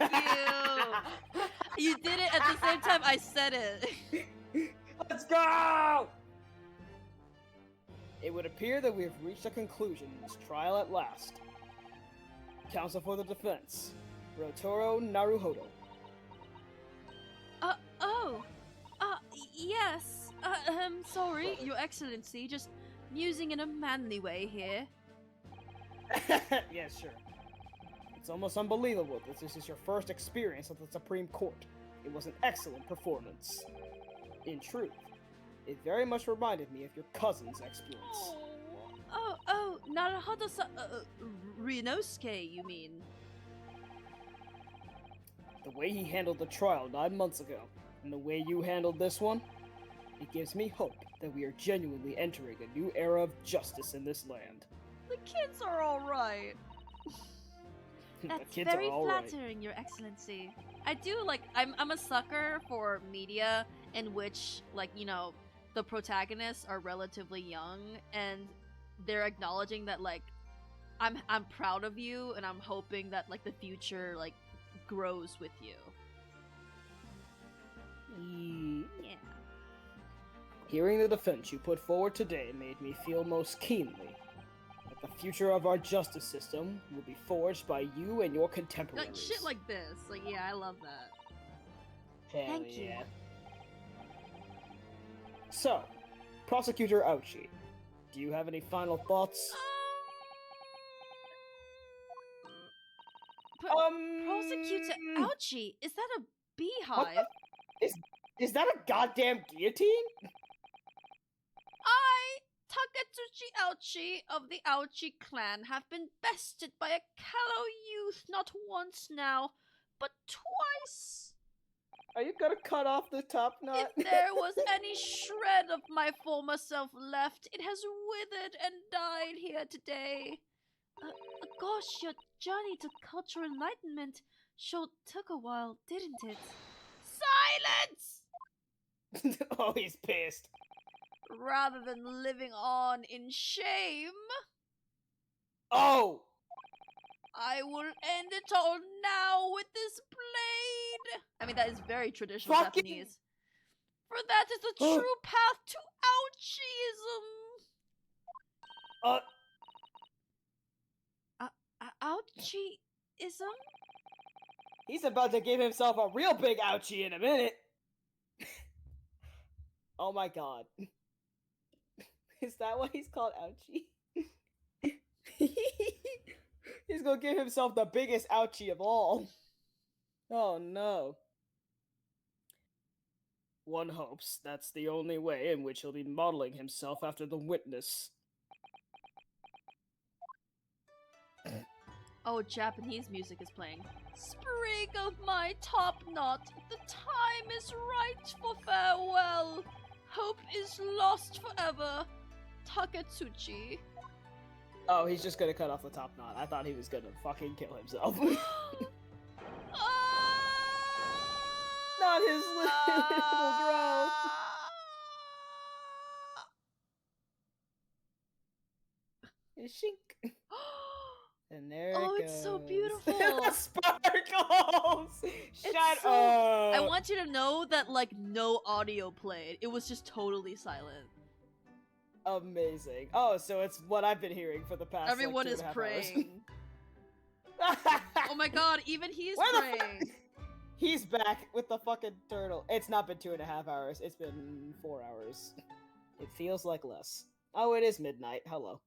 You did it at the same time I said it. Let's go! It would appear that we have reached a conclusion in this trial at last. Counsel for the defense, Rotoro Naruhodo. Yes. Sorry, Your Excellency, just musing in a manly way here. Yeah, sure. It's almost unbelievable that this is your first experience at the Supreme Court. It was an excellent performance. In truth, it very much reminded me of your cousin's experience. Naruhodo Rinosuke, you mean? The way he handled the trial 9 months ago, and the way you handled this one, it gives me hope that we are genuinely entering a new era of justice in this land. The kids are alright. That's kids very are all right. flattering, Your Excellency. I do like I'm a sucker for media in which, like, you know, the protagonists are relatively young and they're acknowledging that like I'm proud of you and I'm hoping that like the future like grows with you. Yeah. Hearing the defense you put forward today made me feel most keenly that the future of our justice system will be forged by you and your contemporaries. Like shit like this. Like, yeah, I love that. Hell Thank you. yeah. So, Prosecutor Ouchi, do you have any final thoughts? Prosecutor you to Ouchie. Is that a What beehive? is that a goddamn guillotine? I, Takatsuchi Ouchie of the Ouchie clan, have been bested by a callow youth not once now, but twice. Are you gonna cut off the top knot? If there was any shred of my former self left, it has withered and died here today. Gosh, your journey to cultural enlightenment sure took a while, didn't it? Silence! Oh, he's pissed. Rather than living on in shame, Oh! I will end it all now with this blade. I mean, that is very traditional Fucking- Japanese. For that is the true path to Ouchieism. Ouchieism? He's about to give himself a real big ouchie in a minute. Oh my god. Is that why he's called ouchie? He's gonna give himself the biggest ouchie of all. Oh no. One hopes that's the only way in which he'll be modeling himself after the witness. Oh, Japanese music is playing. Sprig of my top knot, the time is right for farewell. Hope is lost forever. Takatsuchi. Oh, he's just gonna cut off the top knot. I thought he was gonna fucking kill himself. Not his little grove. Shink. And there Oh, it it's so goes. beautiful. Sparkles! Shut It's so- up! I want you to know that, like, no audio played. It was just totally silent. Amazing. Oh, so it's what I've been hearing for the past Everyone like, is 2.5 hours. praying. Oh my god, even he's Where the praying. He's back with the fucking turtle. It's not been 2.5 hours. It's been 4 hours. It feels like less. Oh, it is midnight. Hello.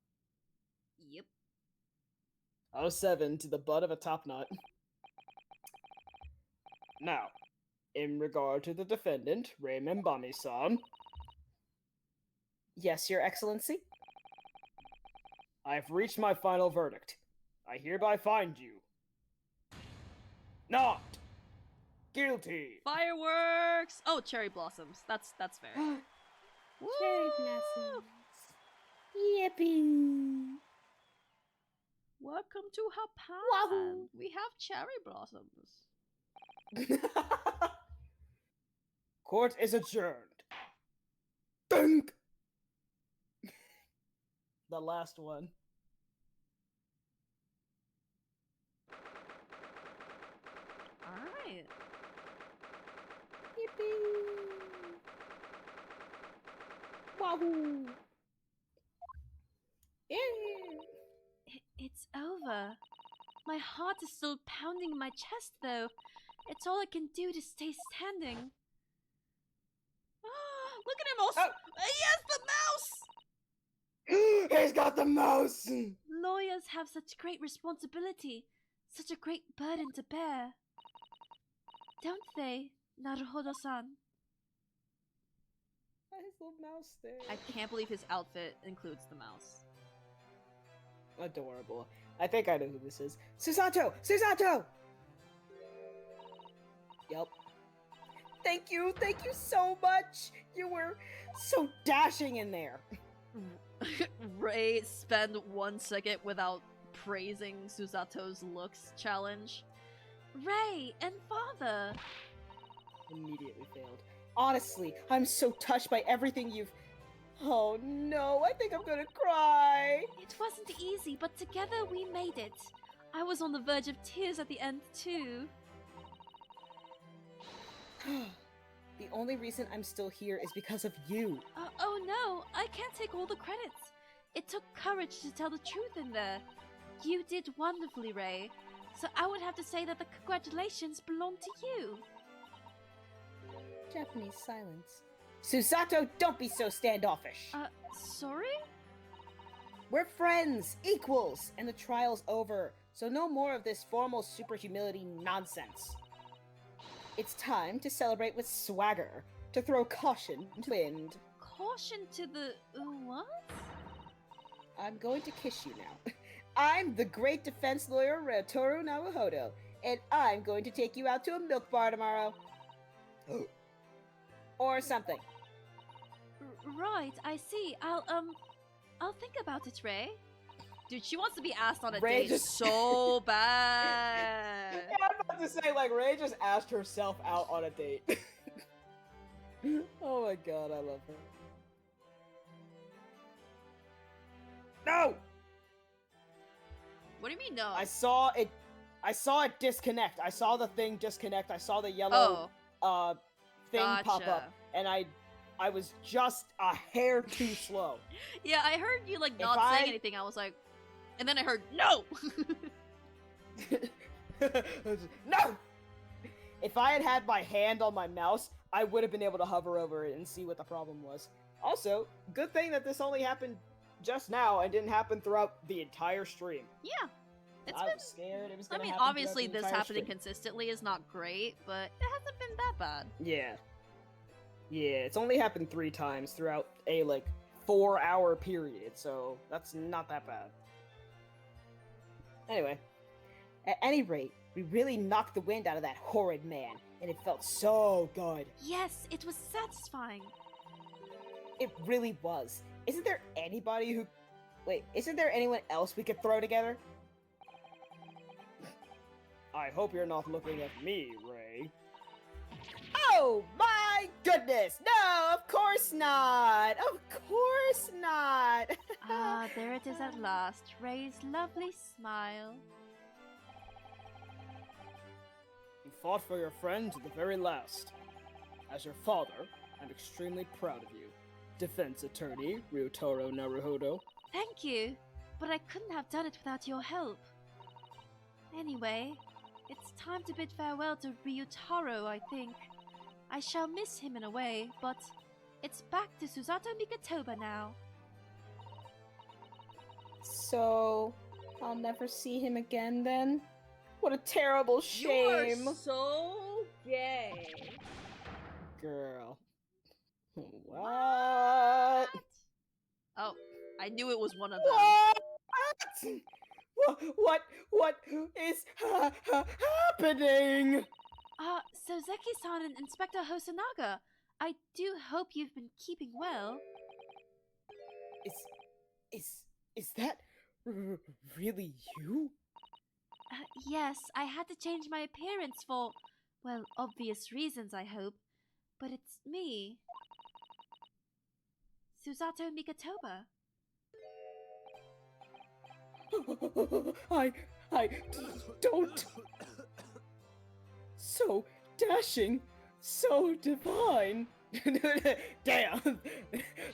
Yep. 07 to the butt of a top knot. Now, in regard to the defendant, Raymond Bami-san. Yes, Your Excellency? I've reached my final verdict. I hereby find you not guilty. Fireworks! Oh, cherry blossoms. That's fair. Cherry blossoms. Yippee. Welcome to Japan. Wahoo. We have cherry blossoms. Court is adjourned. Dunk! The last one. Alright. Yippee. Wahoo. Yeah. It's over. My heart is still pounding in my chest, though. It's all I can do to stay standing. Look at him all. Oh. Yes, the mouse! He's got the mouse! Lawyers have such great responsibility, such a great burden to bear. Don't they, Naruhodo-san? His little mouse there. I can't believe his outfit includes the mouse. Adorable. I think I know who this is. Susato! Susato! Yep. Thank you so much! You were so dashing in there. Ray spend 1 second without praising Susato's looks challenge. Ray and father! Immediately failed. Honestly, I'm so touched by everything you've... Oh no, I think I'm gonna cry! It wasn't easy, but together we made it. I was on the verge of tears at the end, too. The only reason I'm still here is because of you. Oh no, I can't take all the credits. It took courage to tell the truth in there. You did wonderfully, Ray. So I would have to say that the congratulations belong to you. Japanese silence. Susato, don't be so standoffish. Sorry? We're friends, equals, and the trial's over. So no more of this formal super humility nonsense. It's time to celebrate with swagger, to throw caution to the wind. Caution to the what? I'm going to kiss you now. I'm the great defense lawyer Ryotaro Naruhodo, and I'm going to take you out to a milk bar tomorrow. Or something. Right, I see. I'll think about it, Ray. Dude, she wants to be asked on a Ray date just- so bad. Yeah, I'm about to say, like, Ray just asked herself out on a date. Oh my god, I love her. No! What do you mean no? I saw it disconnect. I saw the thing disconnect. I saw the yellow thing pop Gotcha. up, and I was just a hair too slow. Yeah, I heard you like If not I- saying anything. I was like, and then I heard no. No! If I had had my hand on my mouse, I would have been able to hover over it and see what the problem was. Also, good thing that this only happened just now and didn't happen throughout the entire stream. Yeah, it's I been. was scared it was I gonna mean, happen throughout obviously, the this entire happening stream. consistently is not great, but it hasn't been that bad. Yeah. Yeah, it's only happened 3 times throughout a, like, 4-hour period, so that's not that bad. Anyway, at any rate, we really knocked the wind out of that horrid man, and it felt so good. Yes, it was satisfying. It really was. Isn't there anybody who... Wait, isn't there anyone else we could throw together? I hope you're not looking at me, Ray. Oh my goodness! No, of course not! Of course not! Ah, there it is at last. Ray's lovely smile. You fought for your friend to the very last. As your father, I'm extremely proud of you. Defense attorney, Ryotaro Naruhodo. Thank you, but I couldn't have done it without your help. Anyway, it's time to bid farewell to Ryutaro, I think. I shall miss him in a way, but it's back to Susato Mikatoba now. So, I'll never see him again then? What a terrible shame! so gay. Girl. What? Oh, I knew it was one of them. What is happening? So Zeki-san and Inspector Hosonaga, I do hope you've been keeping well. Is that really you? Yes, I had to change my appearance for, well, obvious reasons, I hope. But it's me. Susato Mikatoba. I don't. So dashing, so divine. Damn,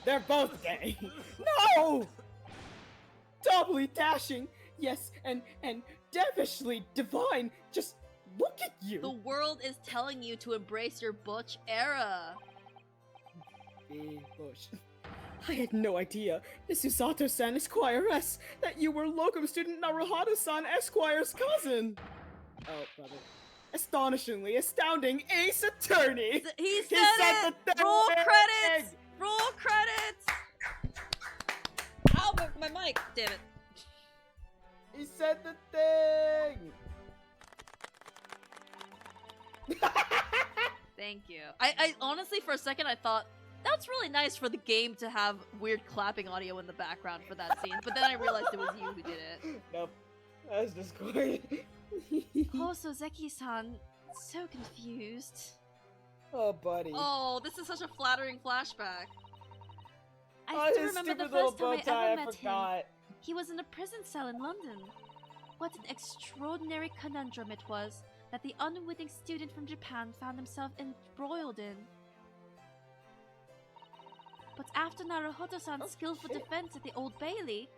they're both gay. No! Doubly dashing, yes, and devishly divine. Just look at you. The world is telling you to embrace your butch era. Bush. I had no idea, Miss Usato-san Esquire-S, that you were locum student Naruhado-san Esquire's cousin. Oh, brother. Astonishingly astounding ace attorney! He said, said it! the thing! Roll credits! Roll credits! Ow, my mic! Damn it. He said the thing! Thank you. I honestly, for a second, I thought, that's really nice for the game to have weird clapping audio in the background for that scene, but then I realized it was you who did it. Nope. That was Discord. Poor Sozeki-san, so confused. Oh, buddy. Oh, this is such a flattering flashback. I Oh, still his remember the stupid little first bow time I tie, ever I met him. forgot. He was in a prison cell in London. What an extraordinary conundrum it was that the unwitting student from Japan found himself embroiled in. But after Naruhodo-san's skillful shit. defense at the Old Bailey,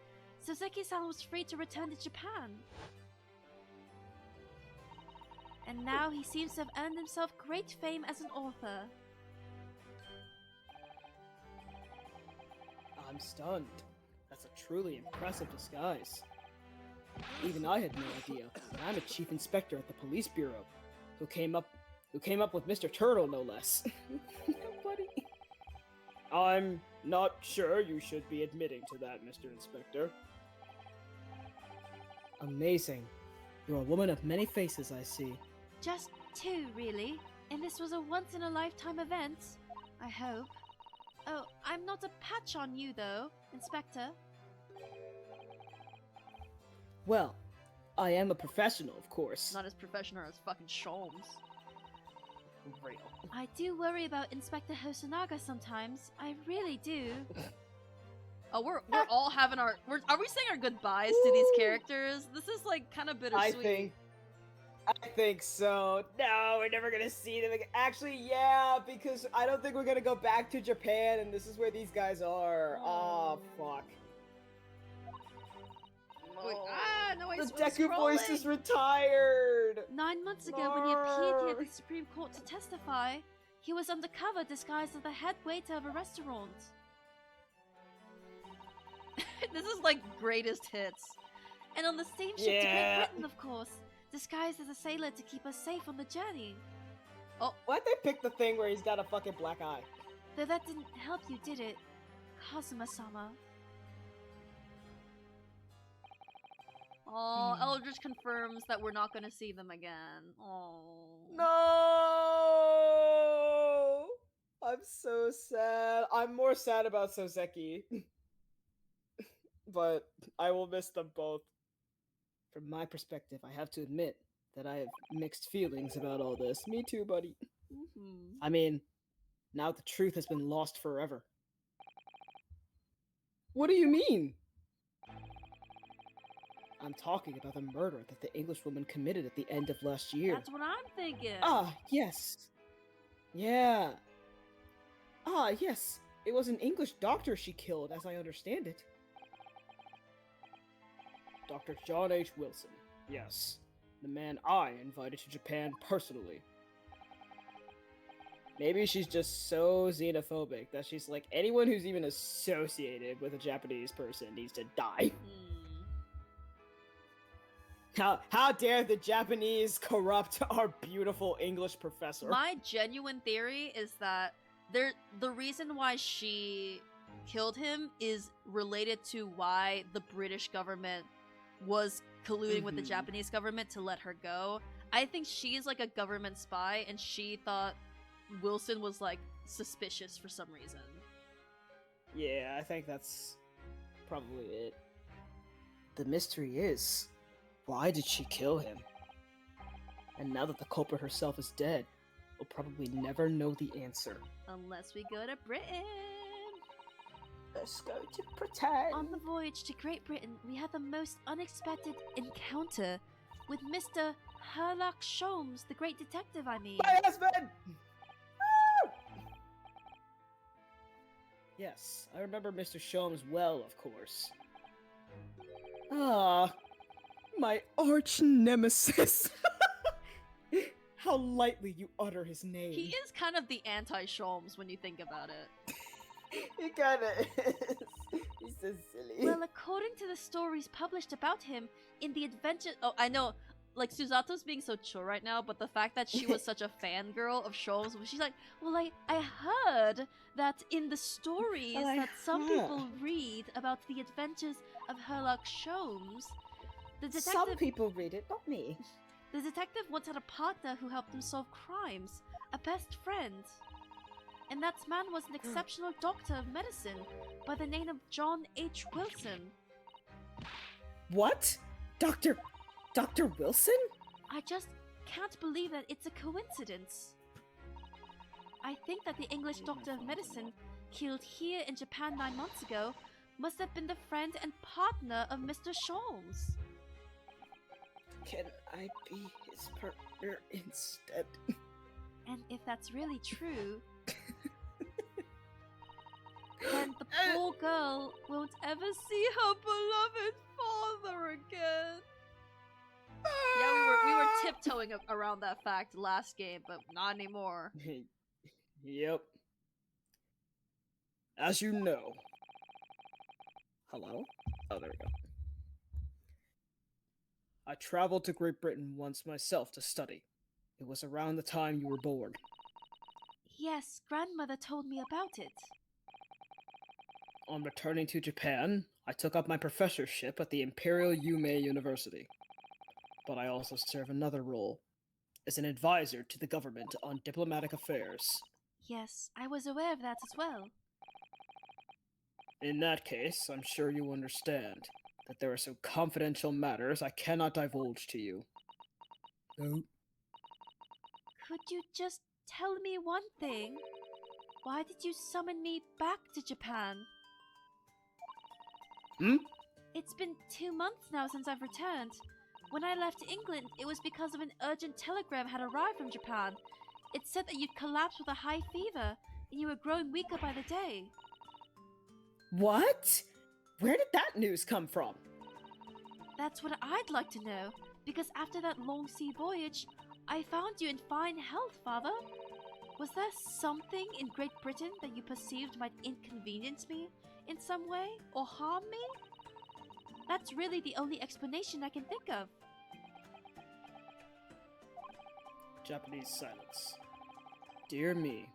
Soseki-san was free to return to Japan. And now he seems to have earned himself great fame as an author. I'm stunned. That's a truly impressive disguise. Even I had no idea. And I'm a chief inspector at the police bureau, who came up with Mr. Turtle, no less. Buddy. I'm not sure you should be admitting to that, Mr. Inspector. Amazing. You're a woman of many faces, I see. Just 2, really. And this was a once-in-a-lifetime event. I hope. Oh, I'm not a patch on you, though, Inspector. Well, I am a professional, of course. Not as professional as fucking Sholmes. Real. I do worry about Inspector Hosonaga sometimes. I really do. Oh, we're all having our. Are we saying our goodbyes to these characters? This is like kind of bittersweet. I think so. No, we're never gonna see them again. Actually, yeah, because I don't think we're gonna go back to Japan, and this is where these guys are. Oh, fuck. Wait, no, I The was Deku voice scrolling. is retired! 9 months ago, when he appeared here at the Supreme Court to testify, he was undercover disguised as the head waiter of a restaurant. This is like greatest hits. And on the same ship to Great Yeah. Britain, of course, disguised as a sailor to keep us safe on the journey. Why'd they pick the thing where he's got a fucking black eye? Though that didn't help you, did it? Kazuma-sama. Oh, Eldritch confirms that we're not gonna see them again. Oh. No! I'm so sad. I'm more sad about Soseki. But I will miss them both. From my perspective, I have to admit that I have mixed feelings about all this. Me too, buddy. Mhm. I mean, now the truth has been lost forever. What do you mean? I'm talking about the murder that the Englishwoman committed at the end of last year. That's what I'm thinking. Ah, yes. Yeah. Ah, yes. It was an English doctor she killed, as I understand it. Dr. John H. Wilson. Yes. The man I invited to Japan personally. Maybe she's just so xenophobic that she's like, anyone who's even associated with a Japanese person needs to die. How dare the Japanese corrupt our beautiful English professor? My genuine theory is that the reason why she killed him is related to why the British government was colluding with the Japanese government to let her go. I think she's like a government spy, and she thought Wilson was like suspicious for some reason. Yeah, I think that's probably it. The mystery is, why did she kill him? And now that the culprit herself is dead, we'll probably never know the answer. Unless we go to Britain. Let's go to pretend. On the voyage to Great Britain, we had the most unexpected encounter with Mr. Herlock Sholmes, the great detective, I mean. My husband! Woo! Yes, I remember Mr. Sholmes well, of course. Ah, my arch nemesis. How lightly you utter his name. He is kind of the anti-Sholmes when you think about it. He kinda is. He's so silly. Well, according to the stories published about him in the adventure... Oh, I know. Like, Susato's being so chill right now, but the fact that she was such a fangirl of Sholmes, she's like, well, I heard that in the stories that some people read about the adventures of Herlock Sholmes, the detective... Some people read it, not me. The detective once had a partner who helped him solve crimes, a best friend. And that man was an exceptional doctor of medicine by the name of John H. Wilson. What? Dr. Wilson? I just can't believe that it's a coincidence. I think that the English doctor of medicine, killed here in Japan 9 months ago, must have been the friend and partner of Mr. Sholmes. Can I be his partner instead? And if that's really true, then the poor girl won't ever see her beloved father again. Yeah, we were tiptoeing around that fact last game, but not anymore. Yep. As you know. Hello? Oh, there we go. I traveled to Great Britain once myself to study. It was around the time you were born. Yes, grandmother told me about it. On returning to Japan, I took up my professorship at the Imperial Yume University. But I also serve another role, as an advisor to the government on diplomatic affairs. Yes, I was aware of that as well. In that case, I'm sure you understand that there are some confidential matters I cannot divulge to you. No. Could you just tell me one thing? Why did you summon me back to Japan? Hmm? It's been 2 months now since I've returned. When I left England, it was because of an urgent telegram had arrived from Japan. It said that you'd collapsed with a high fever, and you were growing weaker by the day. What? Where did that news come from? That's what I'd like to know, because after that long sea voyage, I found you in fine health, Father. Was there something in Great Britain that you perceived might inconvenience me in some way, or harm me? That's really the only explanation I can think of. Japanese silence. Dear me,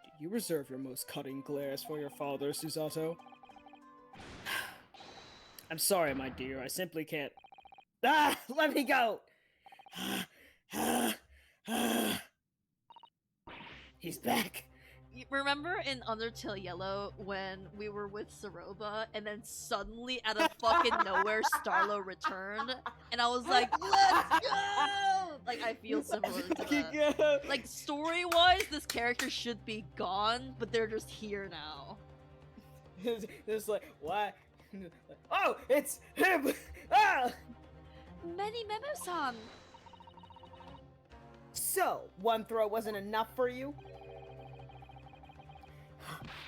do you reserve your most cutting glares for your father, Susato? I'm sorry, my dear, I simply can't. Ah! Let me go! He's back! You remember in Undertale Yellow when we were with Saroba and then suddenly out of fucking nowhere Starlo returned and I was like, let's go! Like I feel similar to that. Like story-wise, this character should be gone, but they're just here now. It's like, why? Oh, it's him! Ah! Many Memo-san! So, one throw wasn't enough for you?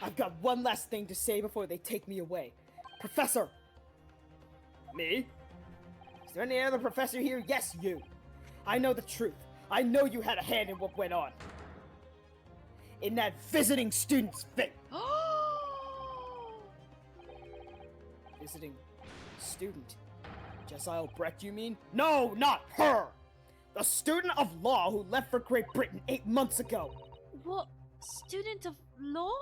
I've got one last thing to say before they take me away. Professor! Me? Is there any other professor here? Yes, you! I know the truth. I know you had a hand in what went on. In that visiting student's fate. Visiting student? Jesiel Brecht, you mean? No, not her! The student of law who left for Great Britain 8 months ago! What? Student of law?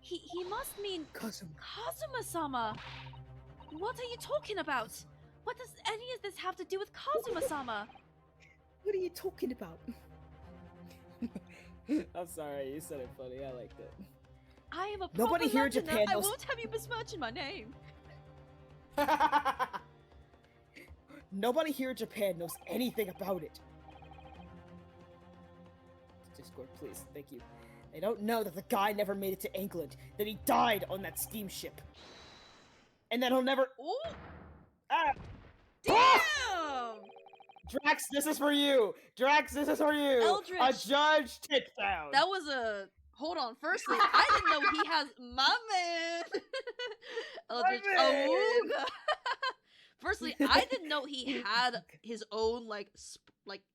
He must mean Kazuma-sama! What are you talking about? What does any of this have to do with Kazuma-sama? What are you talking about? I'm sorry, you said it funny, I liked it. I am a Nobody proper here in Londoner. Japan I knows- won't have you besmirching my name. Nobody here in Japan knows anything about it. Discord, please. Thank you. They don't know that the guy never made it to England, that he died on that steamship. And that he'll never. Ooh, Ah! damn! Drax, this is for you! Drax, this is for you! Eldritch. A judge takedown! That was a. Hold on. Firstly, I didn't know he has my man. Eldritch man! Awooga. Firstly, I didn't know he had his own like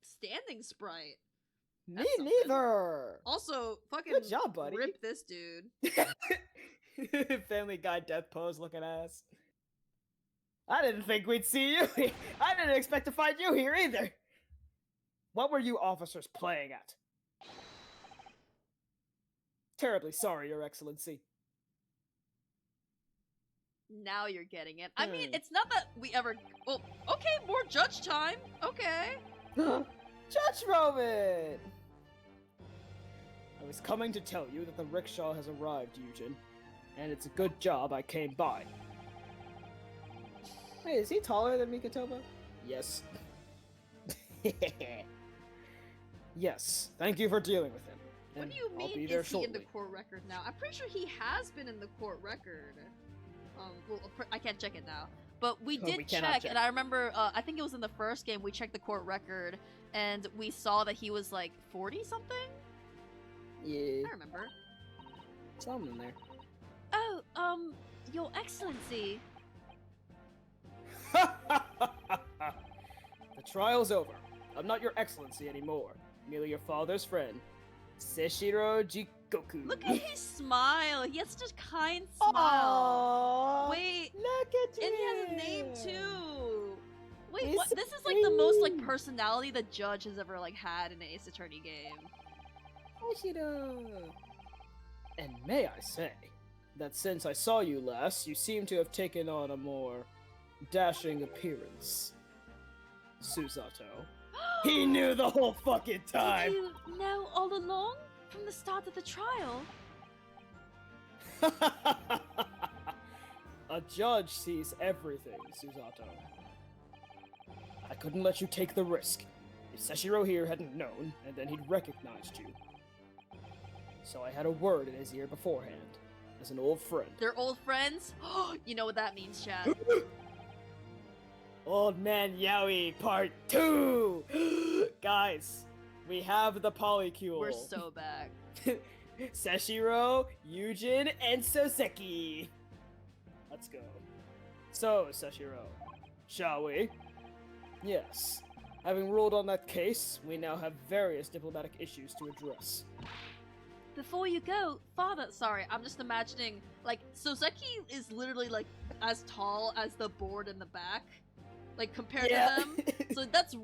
standing sprite. Me That's something. neither. Also, fucking Good job, buddy. rip this dude. Family Guy death pose looking ass. I didn't think we'd see you. I didn't expect to find you here either. What were you officers playing at? Terribly sorry, Your Excellency. Now you're getting it. I mean, Hmm. it's not that we ever. Well, okay, more judge time. Okay. Judge Roman! I was coming to tell you that the rickshaw has arrived, Eugen. And it's a good job I came by. Hey, is he taller than Mikotoba? Yes. Yes, thank you for dealing with him. What And do you I'll be mean there is he in the shortly. court record now? I'm pretty sure he has been in the court record. Well, I can't check it now. But we Oh, did we cannot check, check. and I remember, I think it was in the first game, we checked the court record, and we saw that he was like 40-something? Yeah, I remember. something in there. Oh, Your Excellency. The trial's over. I'm not your excellency anymore. Merely your father's friend, Seshiro Jikoku. Look at his smile. He has such a kind smile. Aww, Wait, look at and he has a him. name too. Wait, what? This is like the most like personality the judge has ever like had in an Ace Attorney game. And may I say that since I saw you last, you seem to have taken on a more dashing appearance. Susato. He knew the whole fucking time! Did you know all along? From the start of the trial? A judge sees everything, Susato. I couldn't let you take the risk. If Seshiro here hadn't known, and then he'd recognized you. So I had a word in his ear beforehand, as an old friend. They're old friends? You know what that means, chat. Old Man Yaoi Part 2! Guys, we have the polycule. We're so back. Seshiro, Yujin, and Soseki. Let's go. So, Seshiro, shall we? Yes. Having ruled on that case, we now have various diplomatic issues to address. Before you go, Father, sorry, I'm just imagining, like, Soseki is literally, like, as tall as the board in the back. Like, compared to them. So that's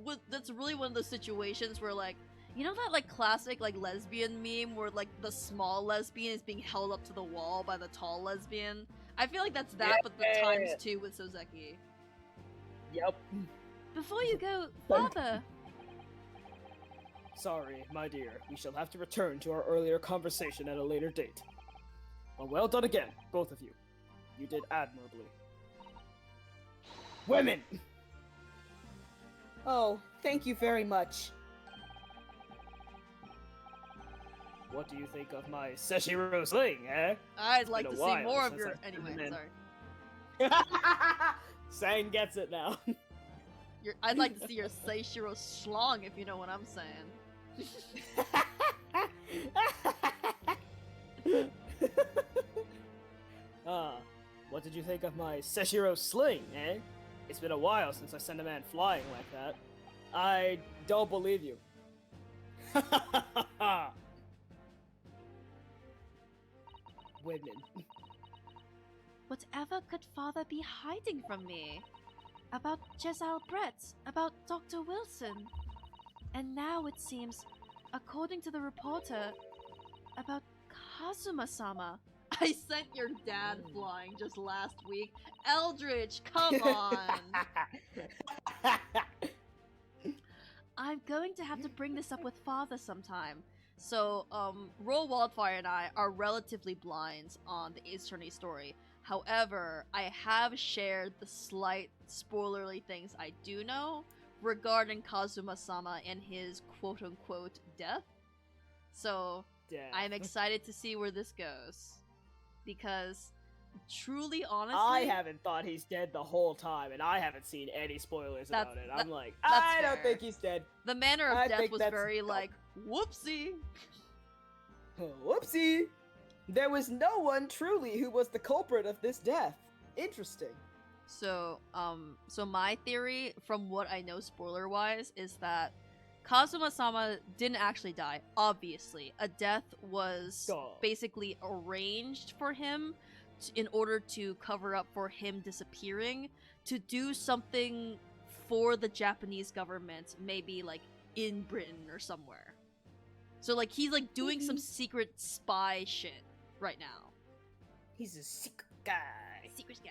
really one of those situations where, like, you know that, like, classic, like, lesbian meme where, like, the small lesbian is being held up to the wall by the tall lesbian? I feel like that's that, but the times 2 with Soseki. Yep. before you go, Father! Sorry, my dear. We shall have to return to our earlier conversation at a later date. Well done again, both of you. You did admirably. Women! Oh, thank you very much. What do you think of my Seshiro sling, eh? I'd like to Been a see while more of since your. I've Anyway, been in. sorry. Sang gets it now. I'd like to see your Seishiro schlong, if you know what I'm saying. What did you think of my Seshiro sling, eh? It's been a while since I sent a man flying like that. I don't believe you. Women. Whatever could Father be hiding from me? About Jezal Brett, about Dr. Wilson. And now it seems, according to the reporter, about Kazuma-sama. I sent your dad flying just last week. Eldritch, come on! I'm going to have to bring this up with Father sometime. So, Roll Wildfire and I are relatively blind on the Ace Attorney story. However, I have shared the slight spoilerly things I do know regarding Kazuma-sama and his quote-unquote death. So, Damn. I'm excited to see where this goes. Because, truly, honestly... I haven't thought he's dead the whole time, and I haven't seen any spoilers about it. I'm like, that's I don't fair. think he's dead. The manner of I death think was that's very, dumb. like, whoopsie. Whoopsie! There was no one truly who was the culprit of this death. Interesting. So my theory, from what I know spoiler-wise, is that Kazuma-sama didn't actually die, obviously. A death was Duh. basically arranged for him in order to cover up for him disappearing, to do something for the Japanese government, maybe, like, in Britain or somewhere. So, like, he's, like, doing some secret spy shit right now. He's a secret guy. Secret guy.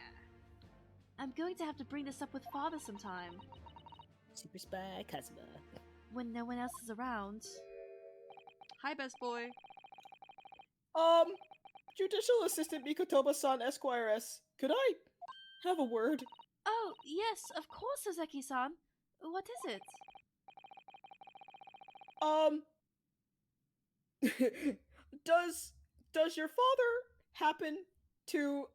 I'm going to have to bring this up with Father sometime, Super Spy Kazuma. when no one else is around. Hi, best boy. Judicial Assistant Mikotoba-san Esquire S. Could I have a word? Oh, yes, of course, Soseki-san. What is it? Does your father happen to,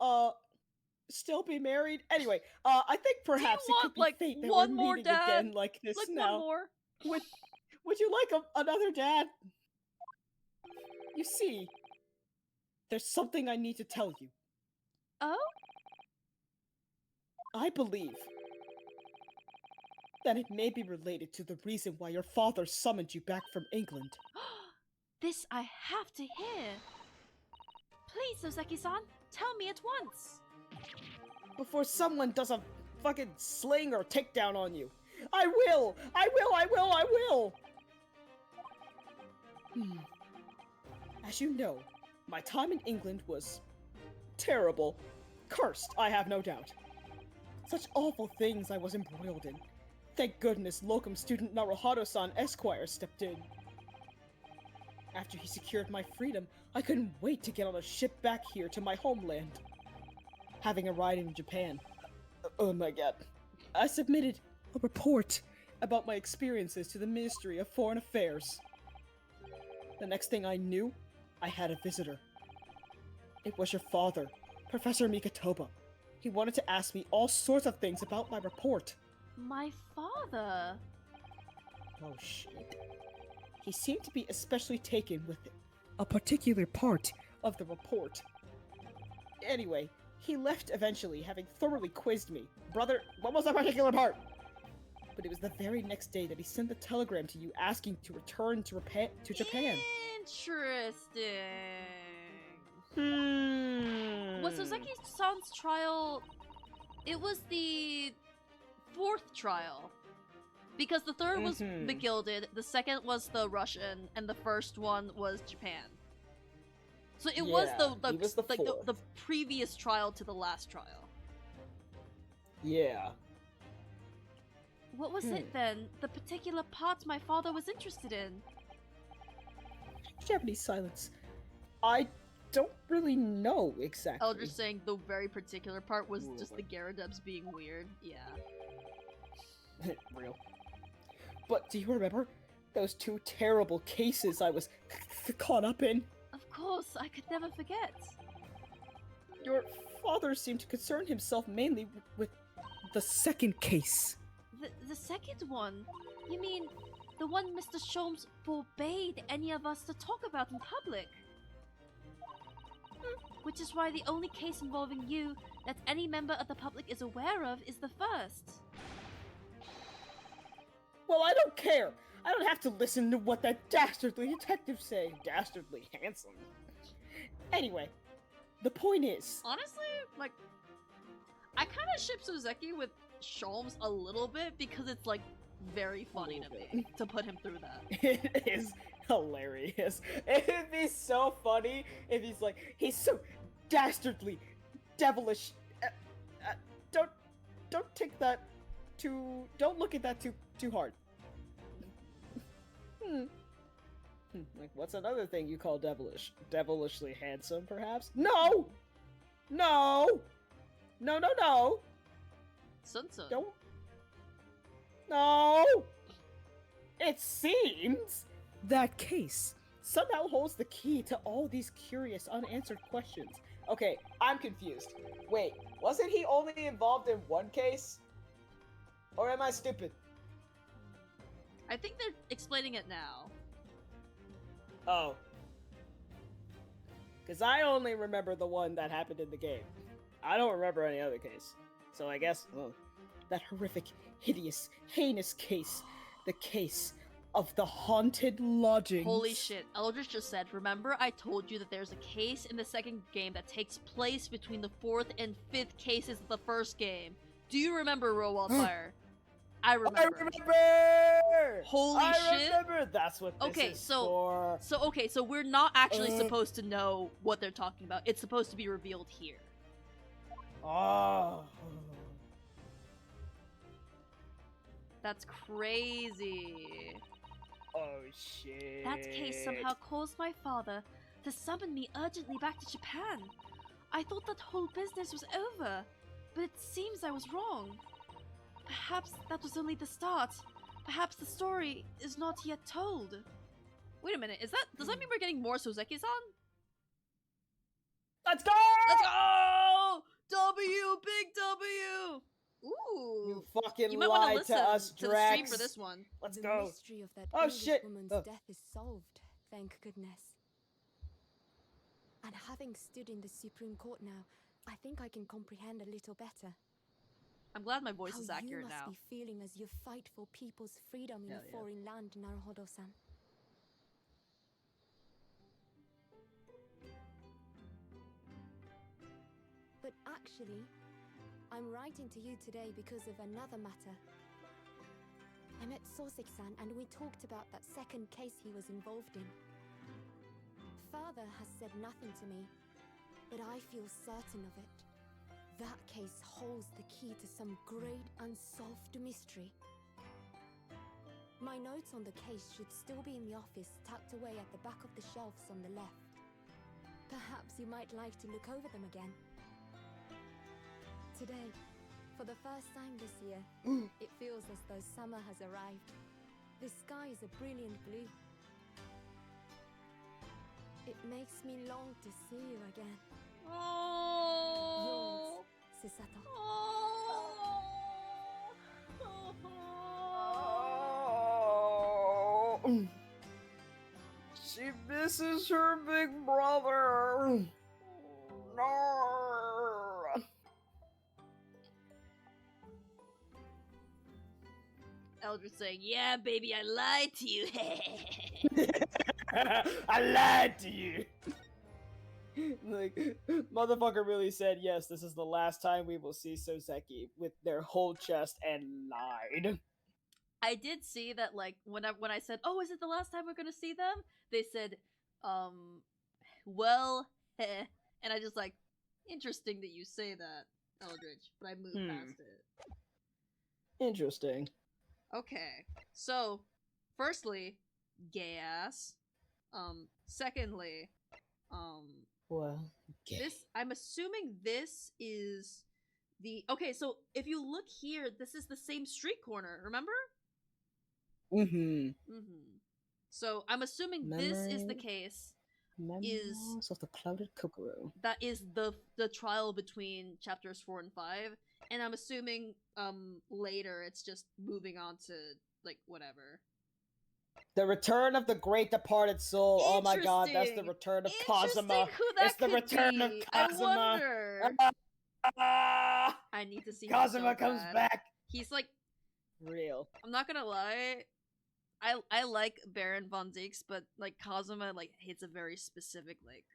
still be married? Anyway, I think perhaps it want, could be like, fate that one we're more meeting dad? again like this Like, now. one more. Would you like another dad? You see, there's something I need to tell you. Oh? I believe that it may be related to the reason why your father summoned you back from England. This I have to hear. Please, Soseki-san, tell me at once. Before someone does a fucking sling or takedown on you. I will! I will! I will! I will! As you know, my time in England was terrible. Cursed, I have no doubt. Such awful things I was embroiled in. Thank goodness locum student Naruhado-san Esquire stepped in. After he secured my freedom, I couldn't wait to get on a ship back here to my homeland. Having arrived in Japan, oh my god, I submitted a report about my experiences to the Ministry of Foreign Affairs. The next thing I knew, I had a visitor. It was your father, Professor Mikatoba. He wanted to ask me all sorts of things about my report. My father? Oh shit. He seemed to be especially taken with a particular part of the report. Anyway, he left eventually, having thoroughly quizzed me. Brother, what was that particular part? But it was the very next day that he sent the telegram to you asking to return to Japan. Interesting. Was Soseki-san's trial... It was the 4th trial. Because the 3rd was the Gilded, the 2nd was the Russian, and the 1st one was Japan. So it was the previous trial to the last trial. Yeah. What was it then? The particular part my father was interested in? Japanese silence. I don't really know exactly. Elder's saying the very particular part was just the Gyarados being weird. Yeah. Real. But do you remember those 2 terrible cases I was caught up in? Of course, I could never forget. Your father seemed to concern himself mainly with the second case. The second one? You mean the one Mr. Sholmes forbade any of us to talk about in public? Which is why the only case involving you that any member of the public is aware of is the first. Well, I don't care. I don't have to listen to what that dastardly detective say. Dastardly handsome. Anyway, the point is... Honestly, like, I kind of ship Soseki with Sholmes a little bit because it's, like, very funny to me to put him through that. It is hilarious. It'd be so funny if he's like, he's so dastardly, devilish. Don't take that too. Don't look at that too hard. Like, what's another thing you call devilish? Devilishly handsome, perhaps? No! No! No, no, no! Sunsun. Don't. No! It seems that case somehow holds the key to all these curious unanswered questions. Okay, I'm confused. Wait, wasn't he only involved in one case? Or am I stupid? I think they're explaining it now. Oh. Because I only remember the one that happened in the game. I don't remember any other case. So I guess, that horrific, hideous, heinous case. The case of the haunted lodgings. Holy shit, Eldritch just said, remember I told you that there's a case in the second game that takes place between the 4th and 5th cases of the first game. Do you remember Roll Wildfire? I remember. I remember! Holy shit. I remember! That's what this is for. So we're not actually supposed to know what they're talking about. It's supposed to be revealed here. Oh. That's crazy. Oh shit. That case somehow caused my father to summon me urgently back to Japan. I thought that whole business was over, but it seems I was wrong. Perhaps that was only the start. Perhaps the story is not yet told. Wait a minute, does that mean we're getting more Soseki-san? Let's go! Let's go! W, big W! Ooh. You fucking You might want to lied listen to us, to the Drax. stream for this one. Let's The go. mystery of that Oh, English shit. woman's Oh. death is solved, thank goodness. And having stood in the Supreme Court now, I think I can comprehend a little better. I'm glad my voice how is accurate you must now. be feeling as you fight for people's freedom in Hell a yeah. foreign land, Naruhodo-san. But actually, I'm writing to you today because of another matter. I met Sosek-san and we talked about that second case he was involved in. Father has said nothing to me, but I feel certain of it. That case holds the key to some great unsolved mystery. My notes on the case should still be in the office, tucked away at the back of the shelves on the left. Perhaps you might like to look over them again. Today, for the first time this year, it feels as though summer has arrived. The sky is a brilliant blue. It makes me long to see you again. Oh. Yours, Susato. Oh. She misses her big brother. No. Eldridge saying, "Yeah, baby, I lied to you." I lied to you. Like, motherfucker really said, yes, this is the last time we will see Soseki with their whole chest and lied. I did see that, like, when I said, "Oh, is it the last time we're gonna see them?" They said, well, heh. And I just like, interesting that you say that, Eldridge, but I moved past it. Interesting. Okay, so, firstly, gay ass. Secondly, Well, this, I'm assuming this is the, okay, so if you look here, this is the same street corner, remember? Mm-hmm. So I'm assuming this is the case. Memoirs of the Clouded Kokoro. That is the trial between chapters 4 and 5, and I'm assuming later it's just moving on to like whatever. The Return of the Great Departed Soul. Oh my god, that's the return of Kazuma. Who that It's the could return be. of Kazuma. I wonder. Ah, I need to see Kazuma him so comes bad. back. He's like, Real. I'm not gonna lie, I like Baron von Dix, but like Kazuma like hits a very specific like,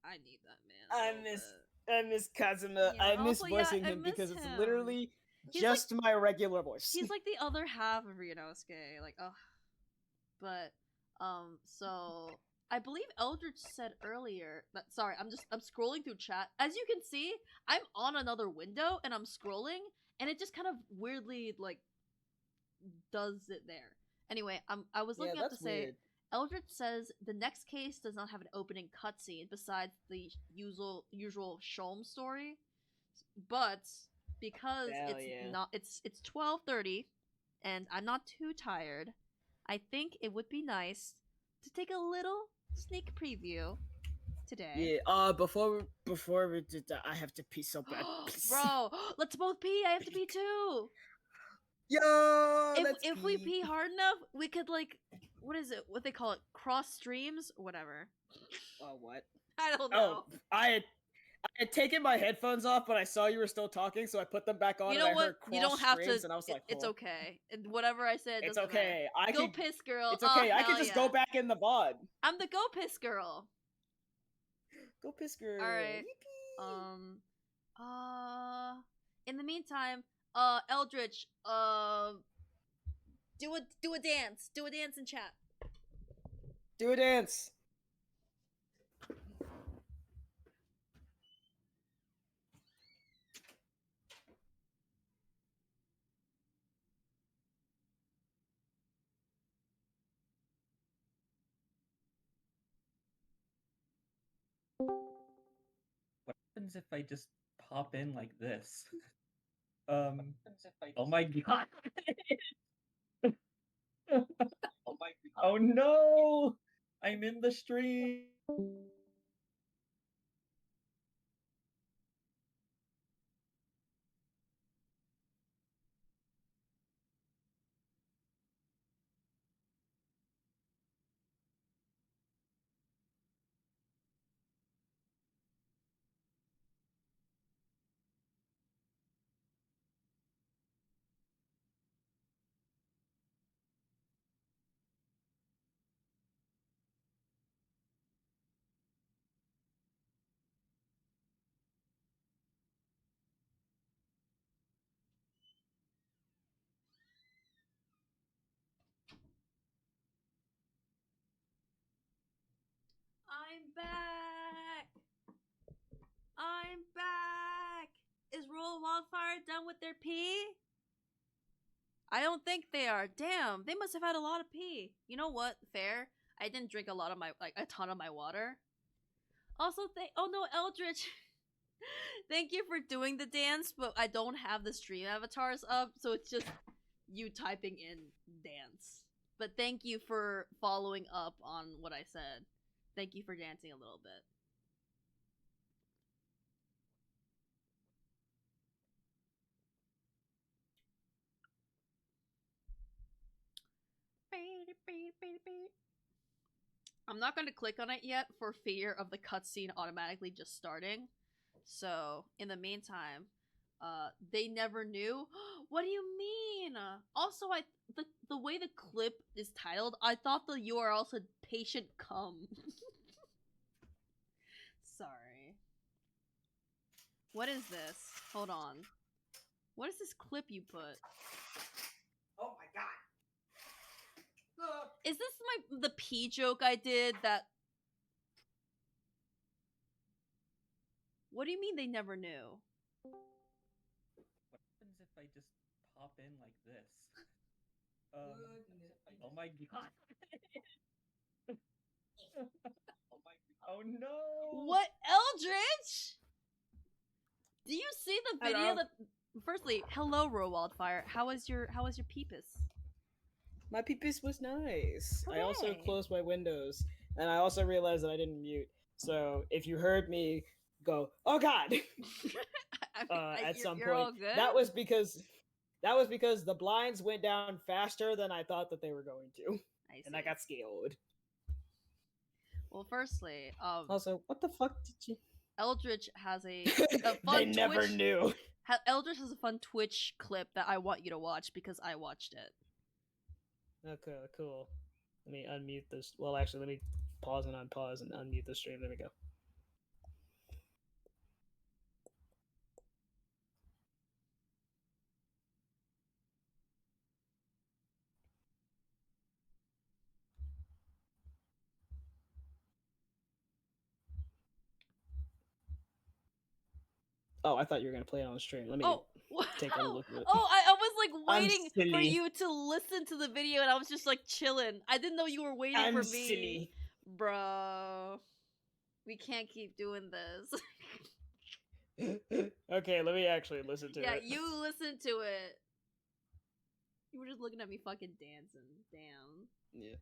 I need that man. I miss Kazuma. Yeah, I miss also, yeah, voicing I him miss because it's him. literally He's just my regular voice. He's like the other half of Ryunosuke, like, ugh. But so I believe Eldridge said earlier that, sorry, I'm scrolling through chat. As you can see, I'm on another window and I'm scrolling, and it just kind of weirdly like does it there. Anyway, I was looking up to say weird. Eldridge says the next case does not have an opening cutscene besides the usual Shom story, but because it's 12:30 and I'm not too tired, I think it would be nice to take a little sneak preview today. Yeah. Before we did that, I have to pee so bad. Bro, let's both pee. I have to pee too. Yo, if we pee hard enough, we could like, what is it? What they call it? Cross streams, whatever. What? I don't know. Oh, I had taken my headphones off, but I saw you were still talking, so I put them back on. You know and I what? heard cross You don't have streams, to. and I was like, it's cool. okay. And whatever I said, It's doesn't okay. matter. I go can piss, girl. It's okay. Oh, I can just go back in the VOD. I'm the go piss girl. Go piss girl. All right. Yippee. In the meantime, Eldritch, do a dance. Do a dance in chat. Do a dance. What happens if I just pop in like this? Oh my god! Oh no! I'm in the stream! I'm back! I'm back! Is Royal Wildfire done with their pee? I don't think they are. Damn, they must have had a lot of pee. You know what? Fair. I didn't drink a lot of my, like, a ton of my water. Also, oh no, Eldritch. Thank you for doing the dance, but I don't have the stream avatars up, so it's just you typing in dance. But thank you for following up on what I said. Thank you for dancing a little bit. I'm not going to click on it yet for fear of the cutscene automatically just starting. So, in the meantime, they never knew. What do you mean? Also, the way the clip is titled, I thought the URL said patient come. Sorry. What is this? Hold on. What is this clip you put? Oh my god. Is this the pee joke I did that... What do you mean they never knew? What happens if I just pop in like this? Oh my god. Oh no! What, Eldritch? Do you see the video Hello. that... Firstly, hello, Royal Wildfire. How was your peepus? My peepus was nice. I also Hooray. closed my windows, and I also realized that I didn't mute. So if you heard me go, "Oh God," at some you're all point, good? that was because the blinds went down faster than I thought that they were going to, I and I see. got scared. Well, firstly, Also, what the fuck did you? Eldritch has a fun They never Twitch... knew. Eldritch has a fun Twitch clip that I want you to watch because I watched it. Okay, cool. Let me unmute this. Well, actually, let me pause and unpause and unmute the stream. There we go. Oh, I thought you were gonna play it on the stream. Let me take a look at it. Oh, I was like I'm waiting for silly. you to listen to the video, and I was just like chilling. I didn't know you were waiting I'm for me, silly. bro. We can't keep doing this. Okay, let me actually listen to Yeah, it. you listen to it. You were just looking at me fucking dancing. Damn. Yeah.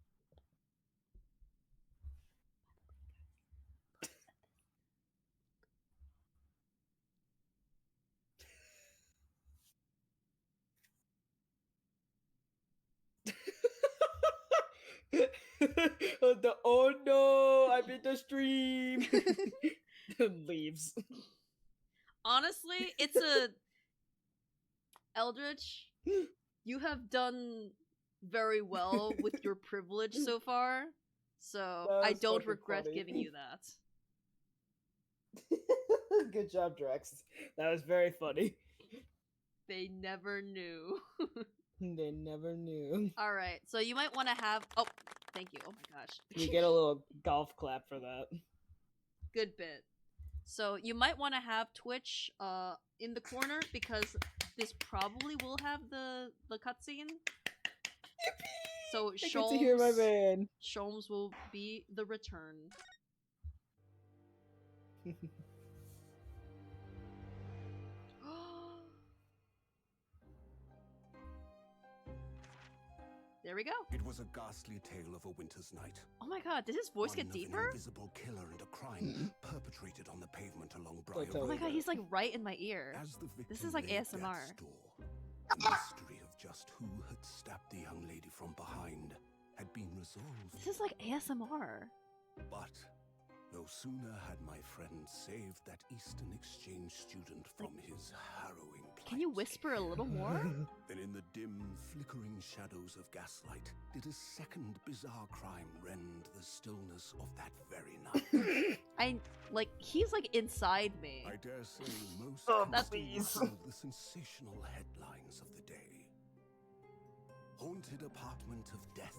Oh no, I'm in the stream. Leaves. Honestly, it's a... Eldritch, you have done very well with your privilege so far, so That I was don't fucking regret funny. giving you that. Good job, Drex. That was very funny. They never knew. They never knew. Alright, so you might want to have... Oh, thank you. Oh my gosh. You get a little golf clap for that. Good bit. So you might want to have Twitch in the corner because this probably will have the cutscene. So I get to hear my Sholmes, man. Sholmes will be the return. There we go. It was a ghastly tale of a winter's night. Oh my god, did his voice One get of deeper? An invisible killer and a crime perpetrated on the pavement along Briar tell Oh my Road. god, he's like right in my ear. As the This victim is like lay at ASMR. death's door, the mystery of just who had stabbed the young lady from behind had been resolved. This is like ASMR. But no sooner had my friend saved that Eastern Exchange student from his harrowing plight. Can you whisper a little more? Then in the dim, flickering shadows of gaslight, did a second bizarre crime rend the stillness of that very night. He's like inside me. I dare say most Oh, can still please. recall the sensational headlines of the day. Haunted apartment of death.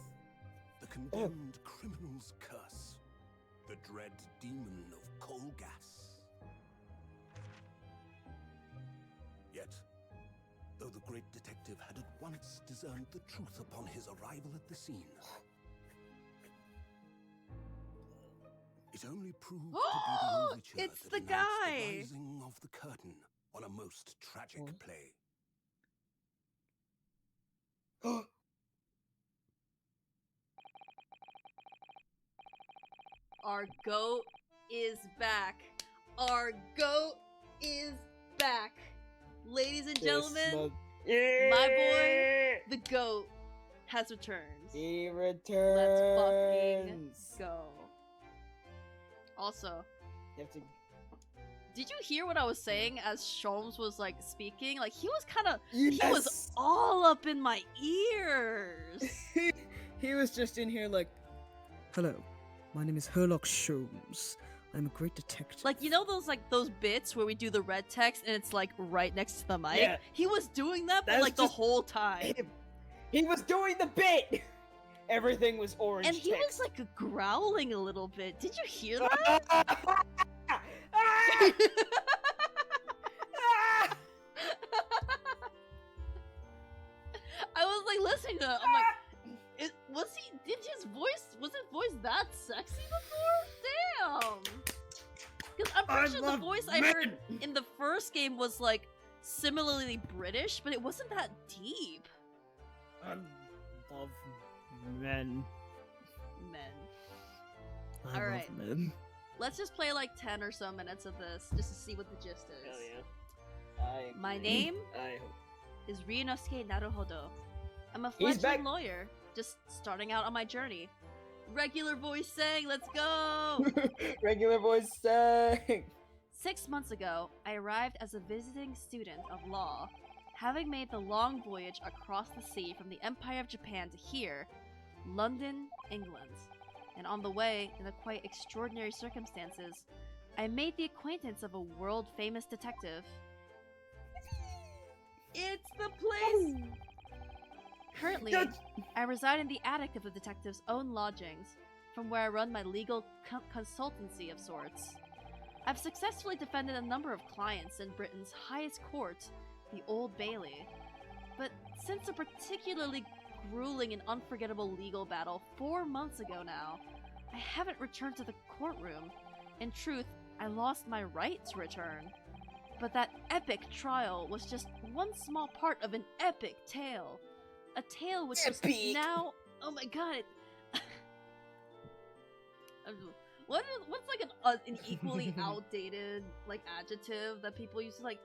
The condemned criminal's curse. the dread demon of coal gas. Yet, though the great detective had at once discerned the truth upon his arrival at the scene, it only proved to be the overture It's that the announced guy. the rising of the curtain on a most tragic play. Our goat is back. Our goat is back. Ladies and gentlemen, my boy, the goat, has returned. He Let's returns. fucking go. Also, You have to... did you hear what I was saying as Sholmes was like speaking? Like he was kind of, he was Yes! all up in my ears. He was just in here like, hello, my name is Herlock Sholmes. I'm a great detective. Like, you know those bits where we do the red text and it's like right next to the mic? Yeah. He was doing that, but That's like the just whole time. He was doing the bit! Everything was orange And he was text. like growling a little bit. Did you hear that? I was like listening to it. I'm like, was his voice that sexy before? Damn! Because I'm pretty sure the voice I heard in the first game was like similarly British, but it wasn't that deep. I love men. Men. I Alright. love men. Let's just play like 10 or so minutes of this just to see what the gist is. Hell yeah. My name I hope. is Ryunosuke Naruhodo. I'm a He's fledgling back. lawyer, just starting out on my journey. Regular voice saying, let's go! Regular voice saying. 6 months ago, I arrived as a visiting student of law, having made the long voyage across the sea from the Empire of Japan to here, London, England. And on the way, in the quite extraordinary circumstances, I made the acquaintance of a world-famous detective. It's the place! Currently, I reside in the attic of the detective's own lodgings, from where I run my legal consultancy of sorts. I've successfully defended a number of clients in Britain's highest court, the Old Bailey. But since a particularly grueling and unforgettable legal battle 4 months ago now, I haven't returned to the courtroom. In truth, I lost my right to return. But that epic trial was just one small part of an epic tale. A tale which was now... Oh my god. What's like an equally outdated like adjective that people use to like...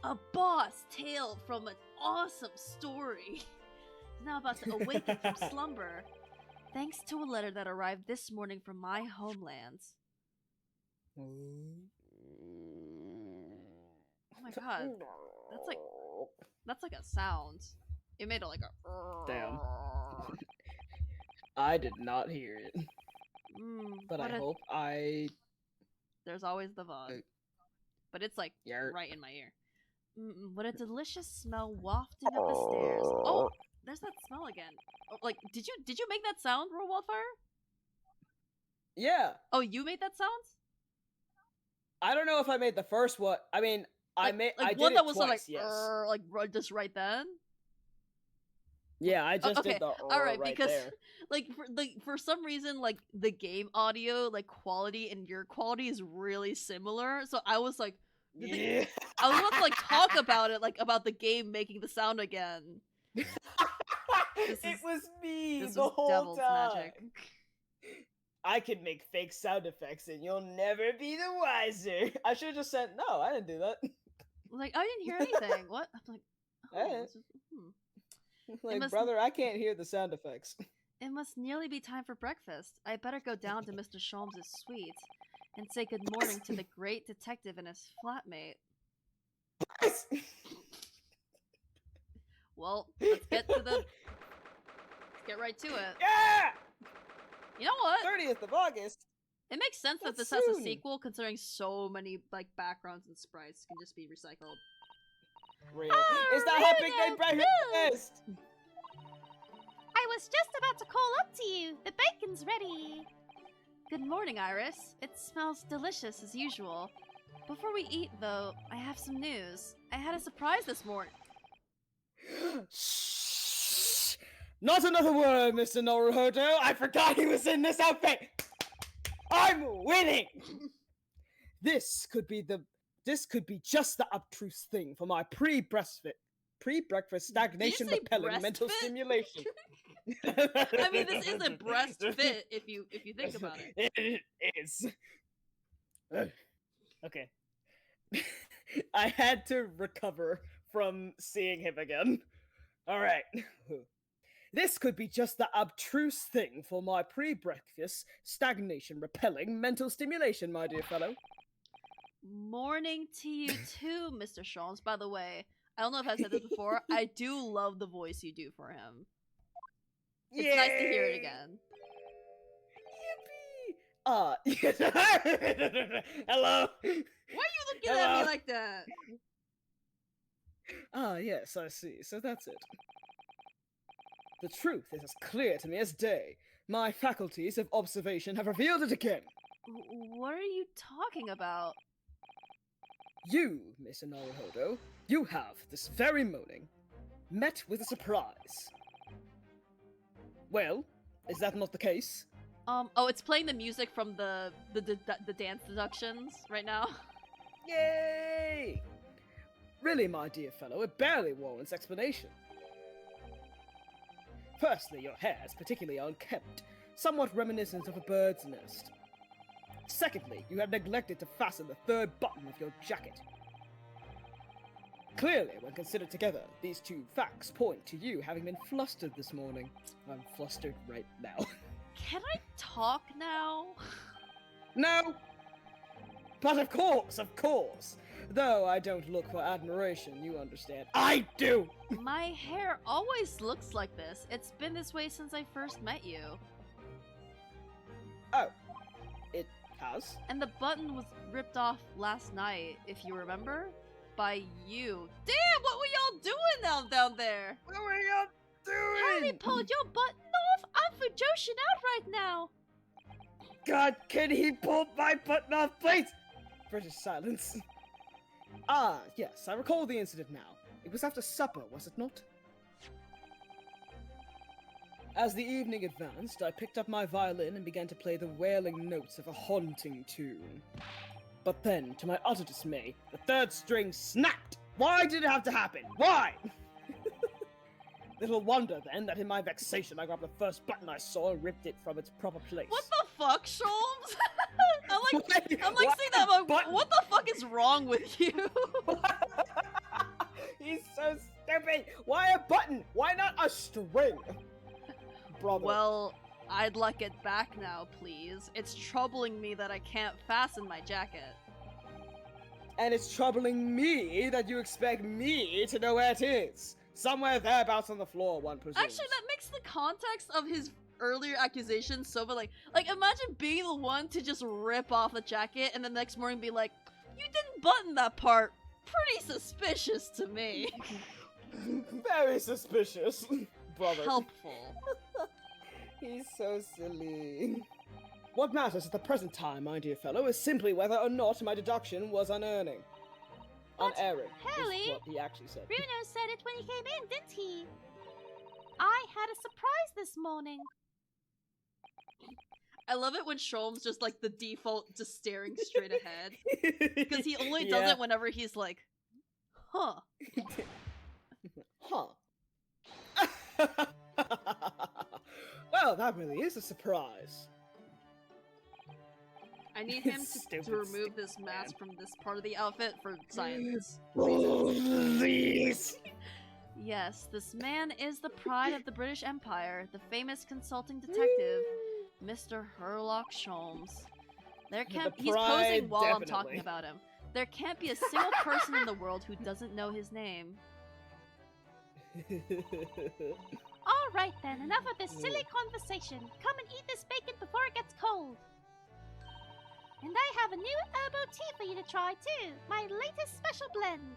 A boss tale from an awesome story. Is now about to awaken from slumber. Thanks to a letter that arrived this morning from my homeland. Oh my god. That's like a sound. It made it like a... Damn. I did not hear it. But I hope I... There's always the VOD. But it's like Yart. right in my ear. What a delicious smell wafting up the stairs. Oh, there's that smell again. Oh, like, did you make that sound, Roll Wildfire? Yeah. Oh, you made that sound? I don't know if I made the first one. I mean, I did one it that was twice, like, yes. like just right then. Yeah, I just Okay, did the all right, right because there. like for some reason, like the game audio, like quality and your quality is really similar. So I was like, Yeah. I was about to like talk about it, like about the game making the sound again. It was me This the was whole devil's time. magic. I could make fake sound effects and you'll never be the wiser. I should have just said, no, I didn't do that. Like, I didn't hear anything. What? I'm like, Eh. this is- Like, must- brother, I can't hear the sound effects. It must nearly be time for breakfast. I better go down to Mr. Sholmes' suite and say good morning to the great detective and his flatmate. Well, let's get right to it. Yeah! You know what? 30th of August. It makes sense that That's this has a soon. sequel, considering so many like backgrounds and sprites can just be recycled. Real. It's the Happy Day breakfast! I was just about to call up to you. The bacon's ready. Good morning, Iris. It smells delicious as usual. Before we eat, though, I have some news. I had a surprise this morning. Shh! Not another word, Mr. Naruhodo. I forgot he was in this outfit. I'm winning. This could be just the obtruse thing for my pre-breakfast stagnation repelling mental breastfit? stimulation. I mean, this is a breast fit if you think about it. It is. Okay. I had to recover from seeing him again. All right. This could be just the obtruse thing for my pre-breakfast stagnation repelling mental stimulation, my dear fellow. Morning to you too, Mr. Sholmes. By the way, I don't know if I said this before. I do love the voice you do for him. It's nice to hear it again. Yippee! Hello. Why are you looking at me like that? Yes, I see. So that's it. The truth is as clear to me as day. My faculties of observation have revealed it again. What are you talking about? You, Mr. Naruhodo, you have, this very morning, met with a surprise. Well, is that not the case? Oh, it's playing the music from the dance deductions right now. Yay! Really, my dear fellow, it barely warrants explanation. Firstly, your hair is particularly unkempt, somewhat reminiscent of a bird's nest. Secondly, you have neglected to fasten the third button of your jacket. Clearly, when considered together, these two facts point to you having been flustered this morning. I'm flustered right now. Can I talk now? No! But of course! Though I don't look for admiration, you understand. I do! My hair always looks like this. It's been this way since I first met you. Oh. It has? And the button was ripped off last night, if you remember? By you. Damn, what were y'all doing down there? What were y'all doing? Harry pulled your button off? I'm for joshing out right now. God, can he pull my button off, please? British silence. Ah, yes, I recall the incident now. It was after supper, was it not? As the evening advanced, I picked up my violin and began to play the wailing notes of a haunting tune. But then, to my utter dismay, the third string snapped! Why did it have to happen? Why? Little wonder, then, that in my vexation I grabbed the first button I saw and ripped it from its proper place. What the fuck, Sholmes? I'm like Why seeing that, I'm like, button? what the fuck is wrong with you? He's so stupid! Why a button? Why not a string? Brother. Well, I'd like it back now, please. It's troubling me that I can't fasten my jacket. And it's troubling me that you expect me to know where it is. Somewhere thereabouts on the floor, one presumes. Actually, that makes the context of his earlier accusations so, but like imagine being the one to just rip off the jacket and the next morning be like, you didn't button that part. Pretty suspicious to me. Very suspicious, brother. Helpful. He's so silly. What matters at the present time, my dear fellow, is simply whether or not my deduction was unerring. Unerring, Harry, is what he actually said. Bruno said it when he came in, didn't he? I had a surprise this morning. I love it when Sholmes just like the default just staring straight ahead. Because he only does it whenever he's like, huh. Huh. Well, that really is a surprise. I need him to Stupid, remove this mask from this part of the outfit for science. Please. Yes, this man is the pride of the British Empire, the famous consulting detective, Mr. Herlock Sholmes. He's posing while I'm talking about him. There can't be a single person in the world who doesn't know his name. All right then, enough of this silly conversation. Come and eat this bacon before it gets cold. And I have a new herbal tea for you to try too. My latest special blend.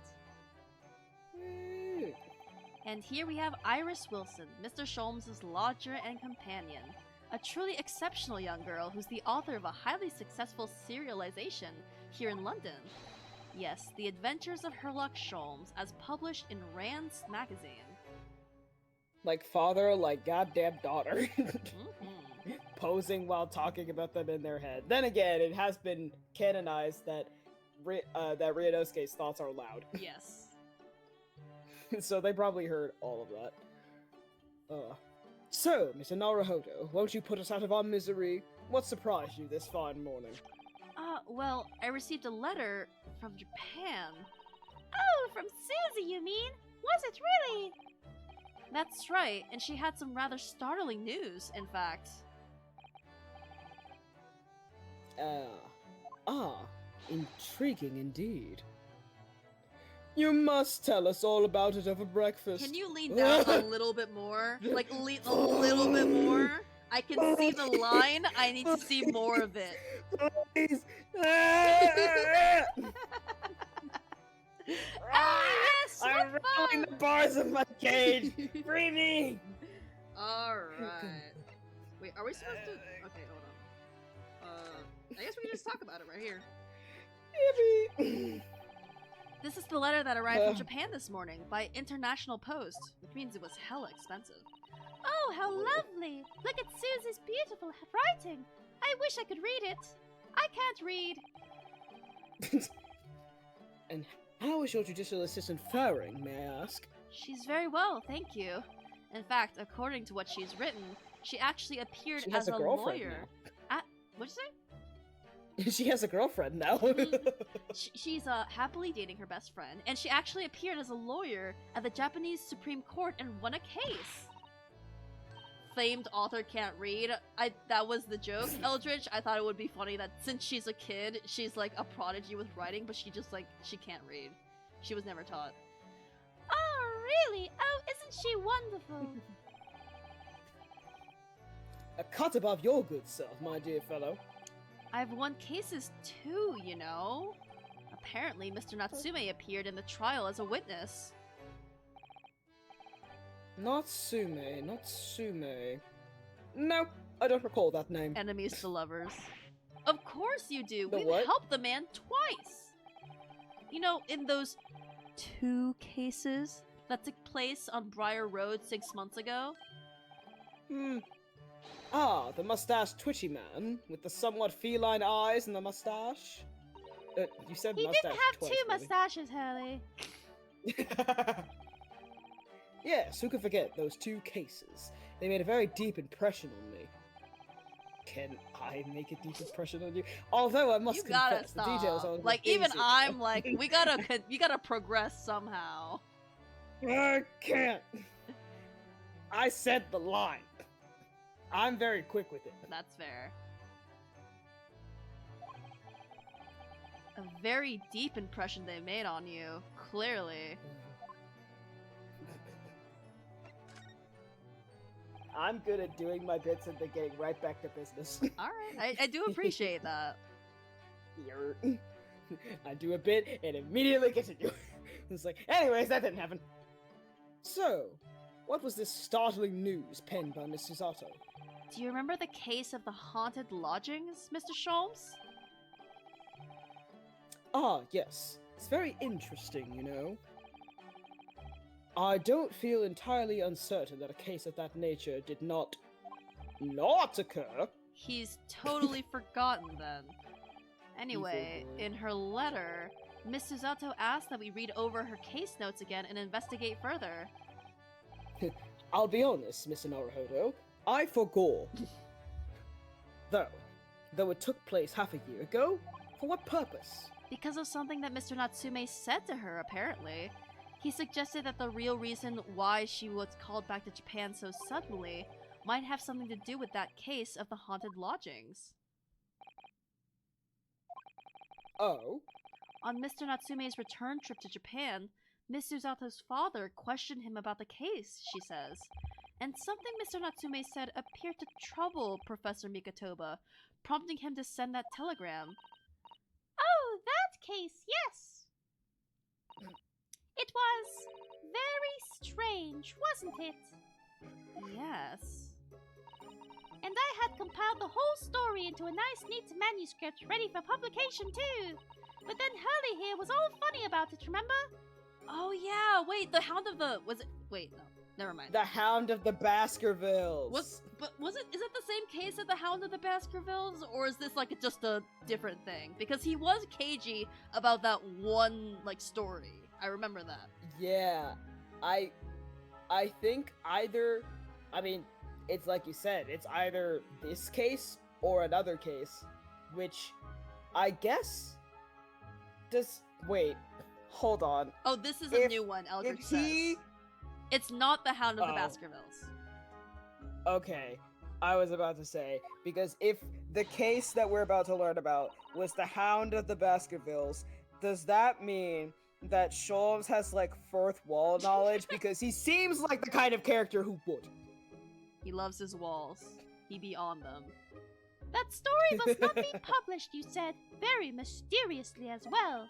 And here we have Iris Wilson, Mr. Sholmes' lodger and companion. A truly exceptional young girl who's the author of a highly successful serialization here in London. Yes, The Adventures of Sherlock Sholmes, as published in Rand's magazine. Like father, like goddamn daughter. Mhm. Posing while talking about them in their head. Then again, it has been canonized that that Ryunosuke's thoughts are loud. Yes. So they probably heard all of that. So, Mr. Naruhodo, won't you put us out of our misery? What surprised you this fine morning? Well, I received a letter from Japan. Oh, from Susie, you mean? Was it really? That's right, and she had some rather startling news, in fact. Intriguing indeed. You must tell us all about it over breakfast. Can you lean down a little bit more? Like, lean a little bit more? I can see the line. I need to see more of it. Please. Yes, I'm rolling the bars of my cage. Free me. Alright. Wait, are we supposed to... Okay, hold on. I guess we can just talk about it right here. Yippee. This is the letter that arrived from Japan this morning by international post, which means it was hella expensive. Oh, how lovely! Look at Susie's beautiful writing. I wish I could read it. I can't read. And how is your judicial assistant faring, may I ask? She's very well, thank you. In fact, according to what she's written, she actually appeared She has as a a girlfriend lawyer. What'd you say? She has a girlfriend now. She's happily dating her best friend, and she actually appeared as a lawyer at the Japanese Supreme Court and won a case. Famed author can't read. That was the joke, Eldridge. I thought it would be funny that since she's a kid, she's like a prodigy with writing, but she can't read. She was never taught. Oh, really? Oh, isn't she wonderful? A cut above your good self, my dear fellow. I've won cases too, you know. Apparently, Mr. Natsume appeared in the trial as a witness. Natsume. No, I don't recall that name. Enemies to lovers. Of course you do. The We've what? helped the man twice. You know, in those 2 cases that took place on Briar Road 6 months ago. Ah, the mustached twitchy man with the somewhat feline eyes and the mustache. You said He mustache didn't have twice, 2 really. mustaches, Hurley. Yes, who could forget those 2 cases? They made a very deep impression on me. Can I make a deep impression on you? Although I must You gotta confess, stop. the details are Like, even basic. I'm like, we gotta progress somehow. I can't. I said the line. I'm very quick with it. That's fair. A very deep impression they made on you, clearly. I'm good at doing my bits and then getting right back to business. Alright, I do appreciate that. I do a bit and immediately continue. It's like, anyways, that didn't happen. So, what was this startling news penned by Miss Susato? Do you remember the case of the haunted lodgings, Mr. Sholmes? Ah, yes. It's very interesting, you know. I don't feel entirely uncertain that a case of that nature did not occur. He's totally forgotten then. Anyway, boy. in her letter, Miss Susato asked that we read over her case notes again and investigate further. I'll be honest, Mr. Naruhodo, I forgot. Though it took place half a year ago, for what purpose? Because of something that Mr. Natsume said to her, apparently. He suggested that the real reason why she was called back to Japan so suddenly might have something to do with that case of the haunted lodgings. Oh? On Mr. Natsume's return trip to Japan, Miss Susato's father questioned him about the case, she says. And something Mr. Natsume said appeared to trouble Professor Mikotoba, prompting him to send that telegram. Oh, that case, yes! It was very strange, wasn't it? Yes. And I had compiled the whole story into a nice, neat manuscript ready for publication, too. But then Hurley here was all funny about it, remember? Oh yeah, wait, the Hound of the wait, no, never mind. The Hound of the Baskervilles. Is it the same case of the Hound of the Baskervilles, or is this like just a different thing? Because he was cagey about that one like story. I remember that. Yeah, I think either. I mean, it's like you said, it's either this case or another case, which I guess wait, hold on. Oh, this is a new one, Eldritch says. It's not the Hound of the Baskervilles. Okay, I was about to say, because if the case that we're about to learn about was the Hound of the Baskervilles, does that mean that Sholmes has like fourth wall knowledge? Because he seems like the kind of character who would. He loves his walls. He be on them. That story must not be published, you said, very mysteriously as well.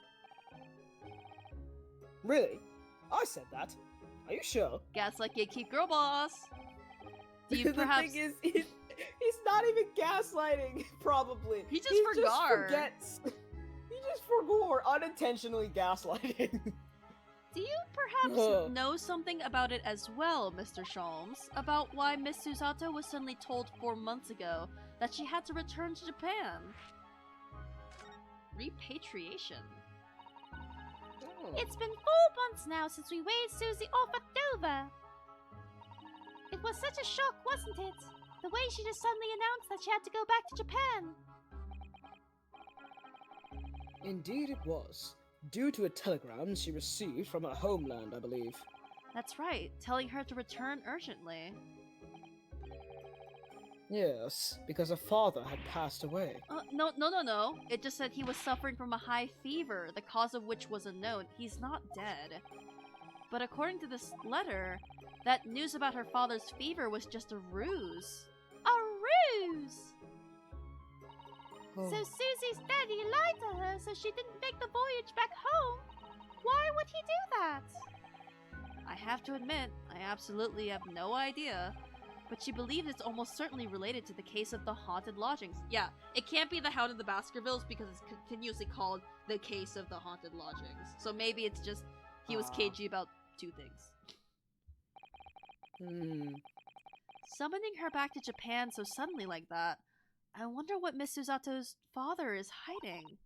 Really? I said that. Are you sure? Gaslight gatekeep girl boss. Do you The perhaps... thing is, he's not even gaslighting, probably. He just He forgot. just forgets. He just forgot, unintentionally gaslighting. Do you perhaps know something about it as well, Mr. Sholmes? About why Miss Susato was suddenly told 4 months ago that she had to return to Japan? Repatriation. It's been 4 months now since we waved Susie off at Dover. It was such a shock, wasn't it? The way she just suddenly announced that she had to go back to Japan. Indeed it was. Due to a telegram she received from her homeland, I believe. That's right, telling her to return urgently. Yes, because her father had passed away. No. It just said he was suffering from a high fever, the cause of which was unknown. He's not dead. But according to this letter, that news about her father's fever was just a ruse. A ruse! So Susie's daddy lied to her so she didn't make the voyage back home? Why would he do that? I have to admit, I absolutely have no idea. But she believes it's almost certainly related to the case of the haunted lodgings. Yeah, it can't be the Hound of the Baskervilles because it's continuously called the case of the haunted lodgings. So maybe it's just he was cagey about 2 things. Summoning her back to Japan so suddenly like that. I wonder what Miss Susato's father is hiding.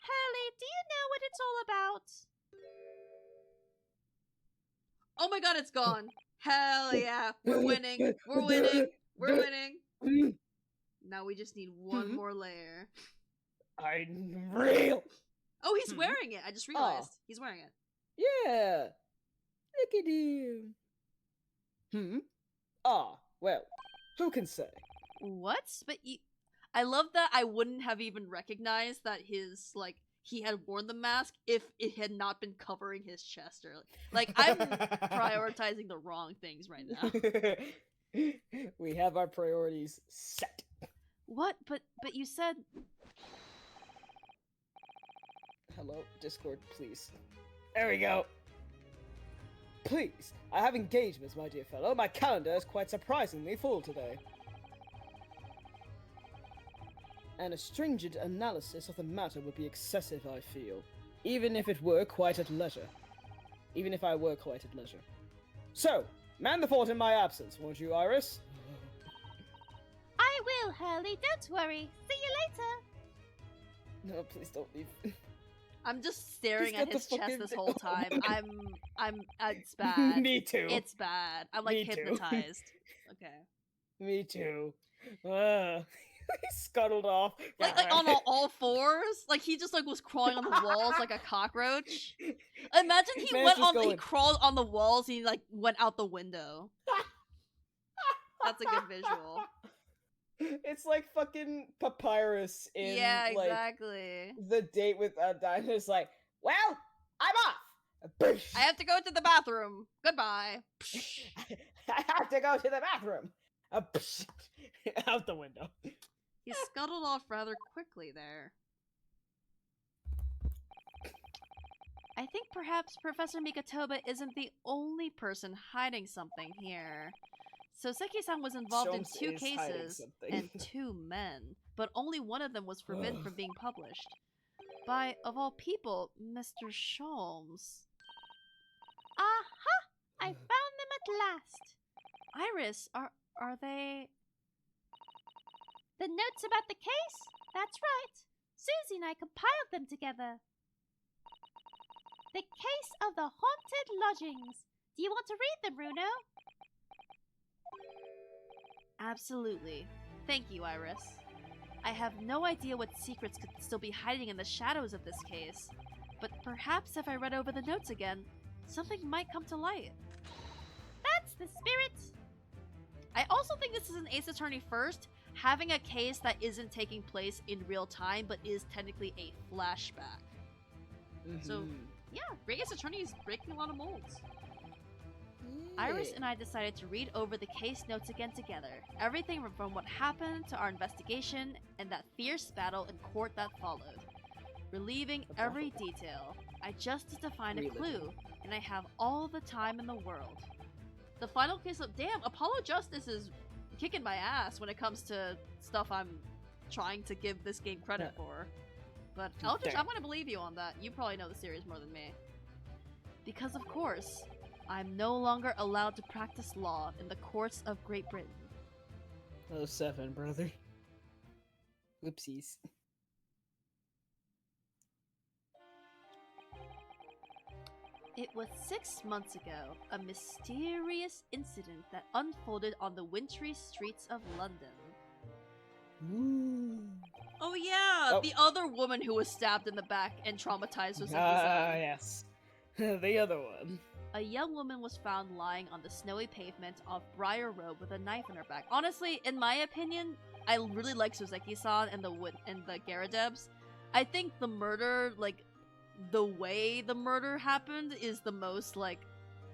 Hurley, do you know what it's all about? Oh my god, it's gone! Hell yeah! We're winning! We're winning! We're winning! Now we just need one more layer. I'm real! Oh, he's wearing it! I just realized. He's wearing it. Yeah! Look at him! Well, who can say? What? But I love that I wouldn't have even recognized that his, like, he had worn the mask if it had not been covering his chest. Or like, I'm prioritizing the wrong things right now. We have our priorities set. What? But you said... Hello, Discord, please. There we go. Please, I have engagements, my dear fellow. My calendar is quite surprisingly full today. And a stringent analysis of the matter would be excessive, I feel. Even if it were quite at leisure. Even if I were quite at leisure. So, man the fort in my absence, won't you, Iris? I will, Hurley, don't worry. See you later. No, please don't leave. I'm just staring Just at get his the chest fucking this thing- whole oh my time. God. It's bad. Me too. It's bad. I'm like Me too. hypnotized. Okay. Me too. He scuttled off. Like on all fours? Like he just like was crawling on the walls like a cockroach? Imagine he Man's went just on he going- crawled on the walls and he like went out the window. That's a good visual. It's like fucking Papyrus in Yeah, like exactly. the date with Dinah's like, well, I'm off. I have to go to the bathroom. Goodbye. I have to go to the bathroom. Out the window. He scuttled off rather quickly there. I think perhaps Professor Mikatoba isn't the only person hiding something here. Soseki-san was involved in Sholmes 2 is hiding cases something. and 2 men, but only one of them was forbidden from being published. By, of all people, Mr. Sholmes. Aha! I found them at last. Iris, are they... The notes about the case? That's right. Susie and I compiled them together. The case of the haunted lodgings. Do you want to read them, Bruno? Absolutely. Thank you, Iris. I have no idea what secrets could still be hiding in the shadows of this case, but perhaps if I read over the notes again, something might come to light. That's the spirit. I also think this is an Ace Attorney first, having a case that isn't taking place in real time but is technically a flashback. So, yeah, Great Ace Attorney is breaking a lot of molds. Iris and I decided to read over the case notes again together. Everything from what happened to our investigation and that fierce battle in court that followed. Relieving every detail. I just need to find a clue, and I have all the time in the world. The final case of— damn, Apollo Justice is kicking my ass when it comes to stuff I'm trying to give this game credit for. But Eldritch, I'm gonna believe you on that. You probably know the series more than me. Because of course, I'm no longer allowed to practice law in the courts of Great Britain. Oh, 7, brother. Whoopsies. It was 6 months ago, a mysterious incident that unfolded on the wintry streets of London. Ooh. Oh yeah, Oh. the other woman who was stabbed in the back and traumatized was Yes. The other one. A young woman was found lying on the snowy pavement off Briar Road with a knife in her back. Honestly, in my opinion, I really like Soseki-san and the Garadebs. I think the murder, like, the way the murder happened is the most, like,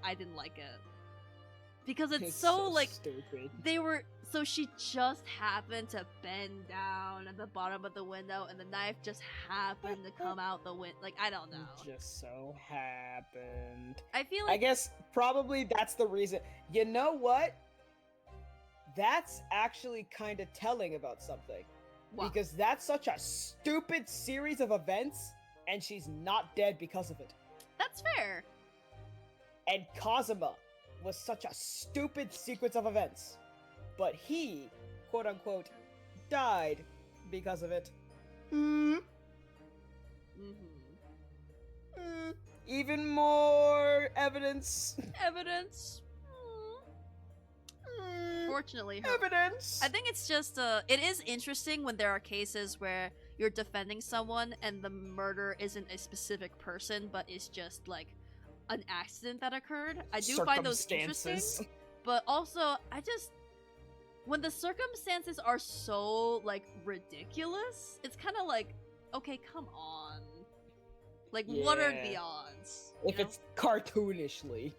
I didn't like it. Because it's so like, stupid. So she just happened to bend down at the bottom of the window and the knife just happened to come out the window. Like, I don't know. Just so happened. I feel like— I guess probably that's the reason. You know what? That's actually kind of telling about something. What? Because that's such a stupid series of events, and she's not dead because of it. That's fair. And Kazuma was such a stupid sequence of events. But he, quote unquote, died because of it. Even more evidence. Evidence. Fortunately, evidence. I think it's just it is interesting when there are cases where you're defending someone and the murder isn't a specific person, but it's just like an accident that occurred. I do find those interesting, but also when the circumstances are so like ridiculous, it's kind of like, okay, come on. Like, what are the odds? If it's cartoonishly.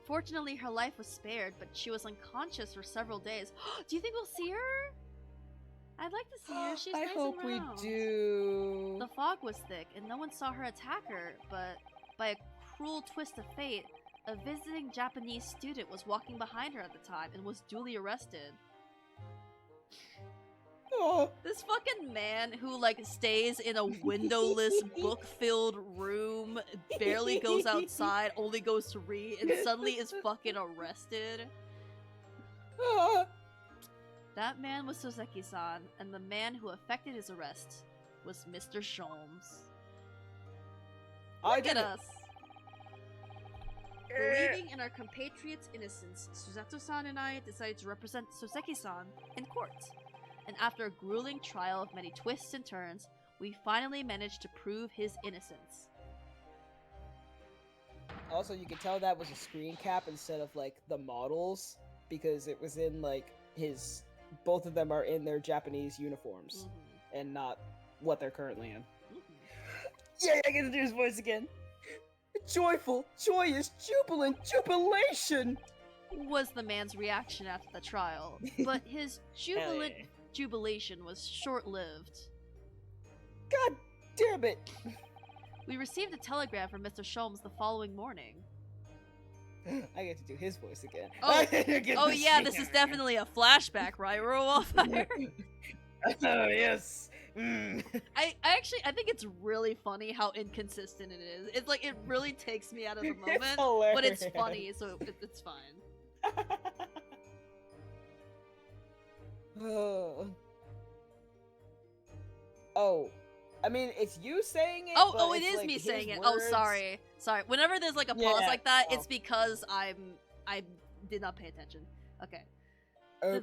Fortunately, her life was spared, but she was unconscious for several days. Do you think we'll see her? I'd like to see her. She's I nice hope and we round. do. The fog was thick, and no one saw her attack her, but by a cruel twist of fate, a visiting Japanese student was walking behind her at the time and was duly arrested. Oh. This fucking man who, like, stays in a windowless, book-filled room, barely goes outside, only goes to read, and suddenly is fucking arrested. That man was Soseki-san, and the man who effected his arrest was Mr. Sholmes. Look at us! Believing in our compatriot's innocence, Susato-san and I decided to represent Soseki-san in court. And after a grueling trial of many twists and turns, we finally managed to prove his innocence. Also, you can tell that was a screen cap instead of, like, the models, because it was in, like, both of them are in their Japanese uniforms, and not what they're currently in. Yeah, I get to do his voice again! Joyful, joyous, jubilant, jubilation! Was the man's reaction after the trial, but his jubilation was short-lived. God damn it! We received a telegram from Mr. Sholmes the following morning. I get to do his voice again. Oh, Get oh to yeah, see this him is again. definitely a flashback, right, Wildfire? Oh yes. Mm. I think it's really funny how inconsistent it is. It's like it really takes me out of the It's moment, but it's hilarious. funny, so it's fine. Oh, I mean, it's you saying it. Oh, but oh, it it's, is like, me his saying it. Oh, words. sorry. Whenever there's like a pause Yeah, like that, no. it's because I did not pay attention. Okay. Oh. The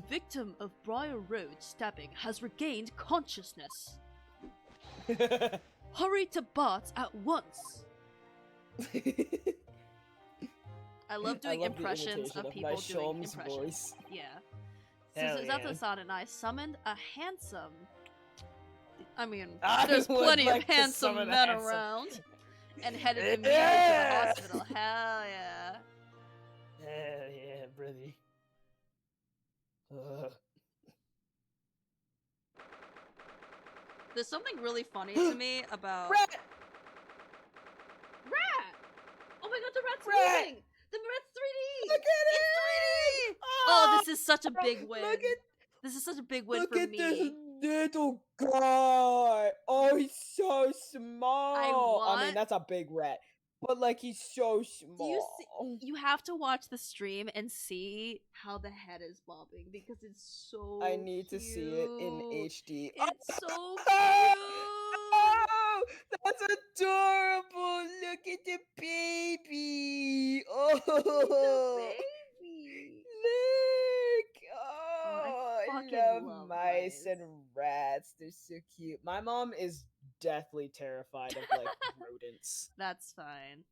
victim of Briar Road stabbing has regained consciousness. Hurry to Bart at once. I love doing love the impressions imitation of my people doing Sholmes impressions. voice. Yeah. Hell Suzato-san and I summoned a handsome. I mean, I there's would plenty like of to handsome summon a men handsome- around, and headed immediately to Yeah! the hospital. Hell yeah. Hell yeah, brother. There's something really funny to me about Rat! Rat! Oh my god, the rat's Rat! moving! The rat's 3D! Look at It's 3D! it! Oh, this is such a big win. This is such a big win Look for at me. this little guy. Oh, he's so small. I mean, want- that's a big rat, but like he's so small. Do you see? You have to watch the stream and see how the head is bobbing because it's so. I need to see it in cute. HD. It's so Oh, that's adorable! Look at the baby! Oh, baby. look! I Oh, I fucking love love mice mice. and rats. They're so cute. My mom is deathly terrified of like rodents. That's fine.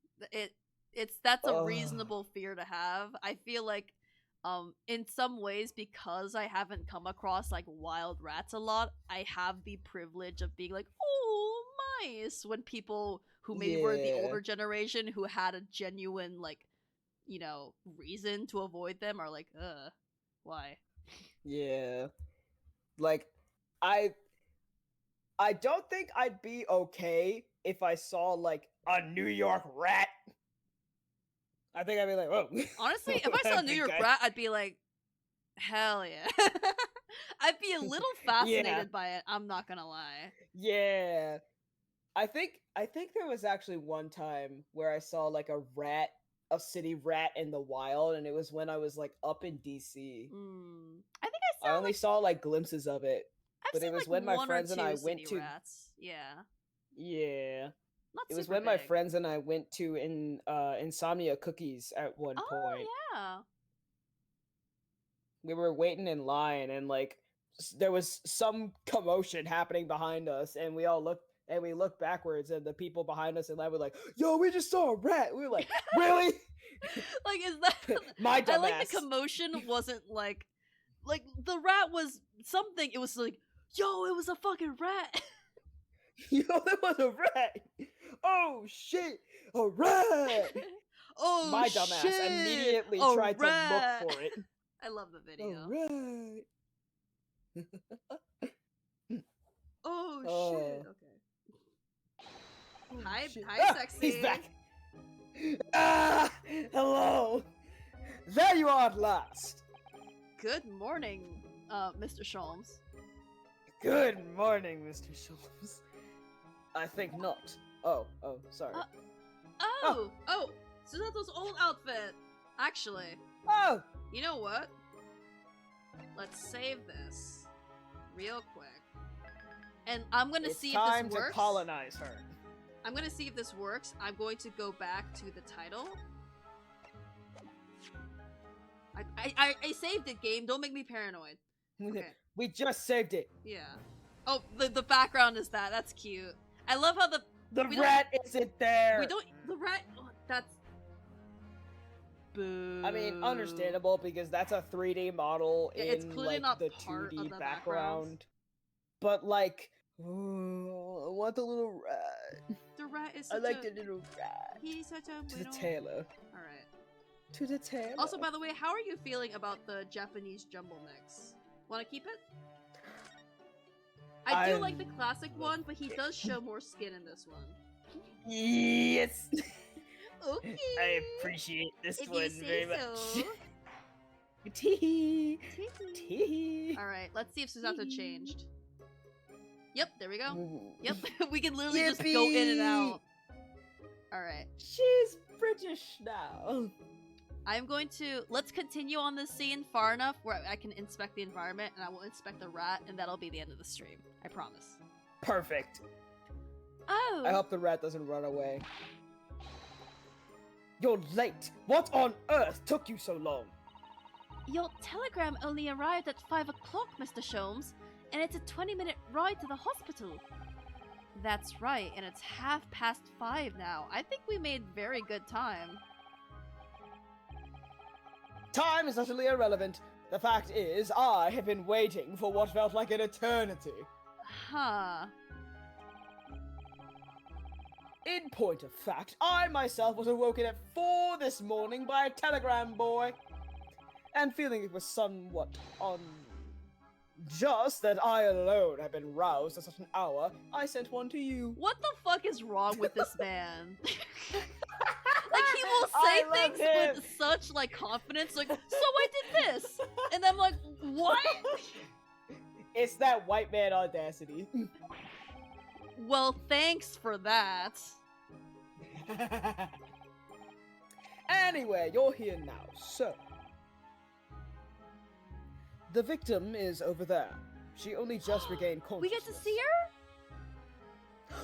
That's a Ugh. reasonable fear to have. I feel like in some ways because I haven't come across like wild rats a lot, I have the privilege of being like, "Oh, mice," when people who maybe were the Yeah. older generation who had a genuine like, reason to avoid them are like, why?" Yeah. Like I don't think I'd be okay if I saw like a New York rat. I think I'd be like, whoa. Honestly, if I saw a New York rat, I'd be like, hell yeah. I'd be a little fascinated by it, I'm not gonna lie. Yeah. I think there was actually one time where I saw like a city rat in the wild, and it was when I was like up in DC. I think I saw only saw like glimpses of it. I've But seen it was like when my one friends or and I two went city to rats. Yeah. Yeah. Not It was super when my big. friends and I went to Insomnia Cookies at one point. Yeah. We were waiting in line, and like there was some commotion happening behind us, and we looked backwards, and the people behind us in line were like, "Yo, we just saw a rat." We were like, "Really?" Like, is that My I like the dumbass. commotion wasn't like the rat was something. It was like, yo, it was a fucking rat. Yo, that was a rat. Oh shit, a rat. Oh, My dumbass shit, immediately a tried rat. to look for it. I love the video. A rat. Oh, Oh. shit. Okay. Hi, Shit. hi, Ah, sexy. He's back. Ah, hello. There you are at last. Good morning, Mr. Sholmes. Good morning, Mr. Sholmes. I think not. Oh, sorry. Oh, Susato's old outfit. Actually, Oh, you know what? Let's save this real quick. And I'm gonna it's see if time this to works. colonize her. I'm gonna see if this works. I'm going to go back to the title. I saved it, game. Don't make me paranoid. Okay. We just saved it. Yeah. Oh, the background is that. That's cute. I love how The we rat isn't there. We don't. The rat. Oh, that's. Boo. I mean, understandable because that's a 3D model Yeah, in it's clearly like not the part 2D of the background. But like, I want the little rat. The rat is. I Such like a, the little rat. He's such a. To the little- tailor. All right. To the tailor. Also, by the way, how are you feeling about the Japanese jumble mix? Want to keep it? I do like the classic one, but he does show more skin in this one. Yes. Okay. I appreciate this If one you say very much. so. Tee tee. All right, let's see if Susato changed. Yep, there we go. Ooh. Yep, we can literally just go in and out. All right, She's British now. I'm going to let's continue on this scene far enough where I can inspect the environment, and I will inspect the rat, and that'll be the end of the stream. I promise. Perfect. Oh, I hope the rat doesn't run away. You're late. What on earth took you so long? your telegram only arrived at 5 o'clock, Mr. Sholmes, and it's a 20-minute ride to the hospital. That's right, and it's 5:30 now. I think we made very good time. Time is utterly irrelevant. The fact is, I have been waiting for what felt like an eternity. Huh. In point of fact, I myself was awoken at 4 this morning by a telegram boy. And feeling it was somewhat unjust that I alone had been roused at such an hour, I sent one to you. What the fuck is wrong with this man? Like, he will I say love things him. with such, like, confidence, like, so I did this! And I'm like, what? It's that white man audacity. Well, thanks for that. Anyway, you're here now, so. The victim is over there. She only just regained We consciousness. get to see her?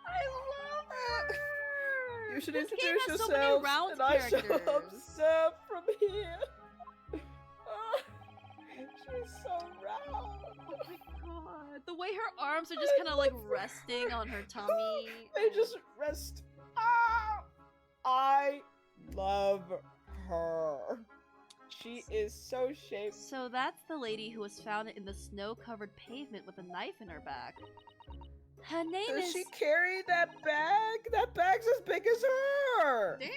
I love her! You should This game introduce has so many yourselves, round and I shall characters. observe from here. She's so round. Oh my god. The way her arms are just kind of like resting on her tummy. They just rest. Ah! I love her. She is so shaped. So that's the lady who was found in the snow-covered pavement with a knife in her back. Her name Does is... she carry that bag? That bag's as big as her. Damn.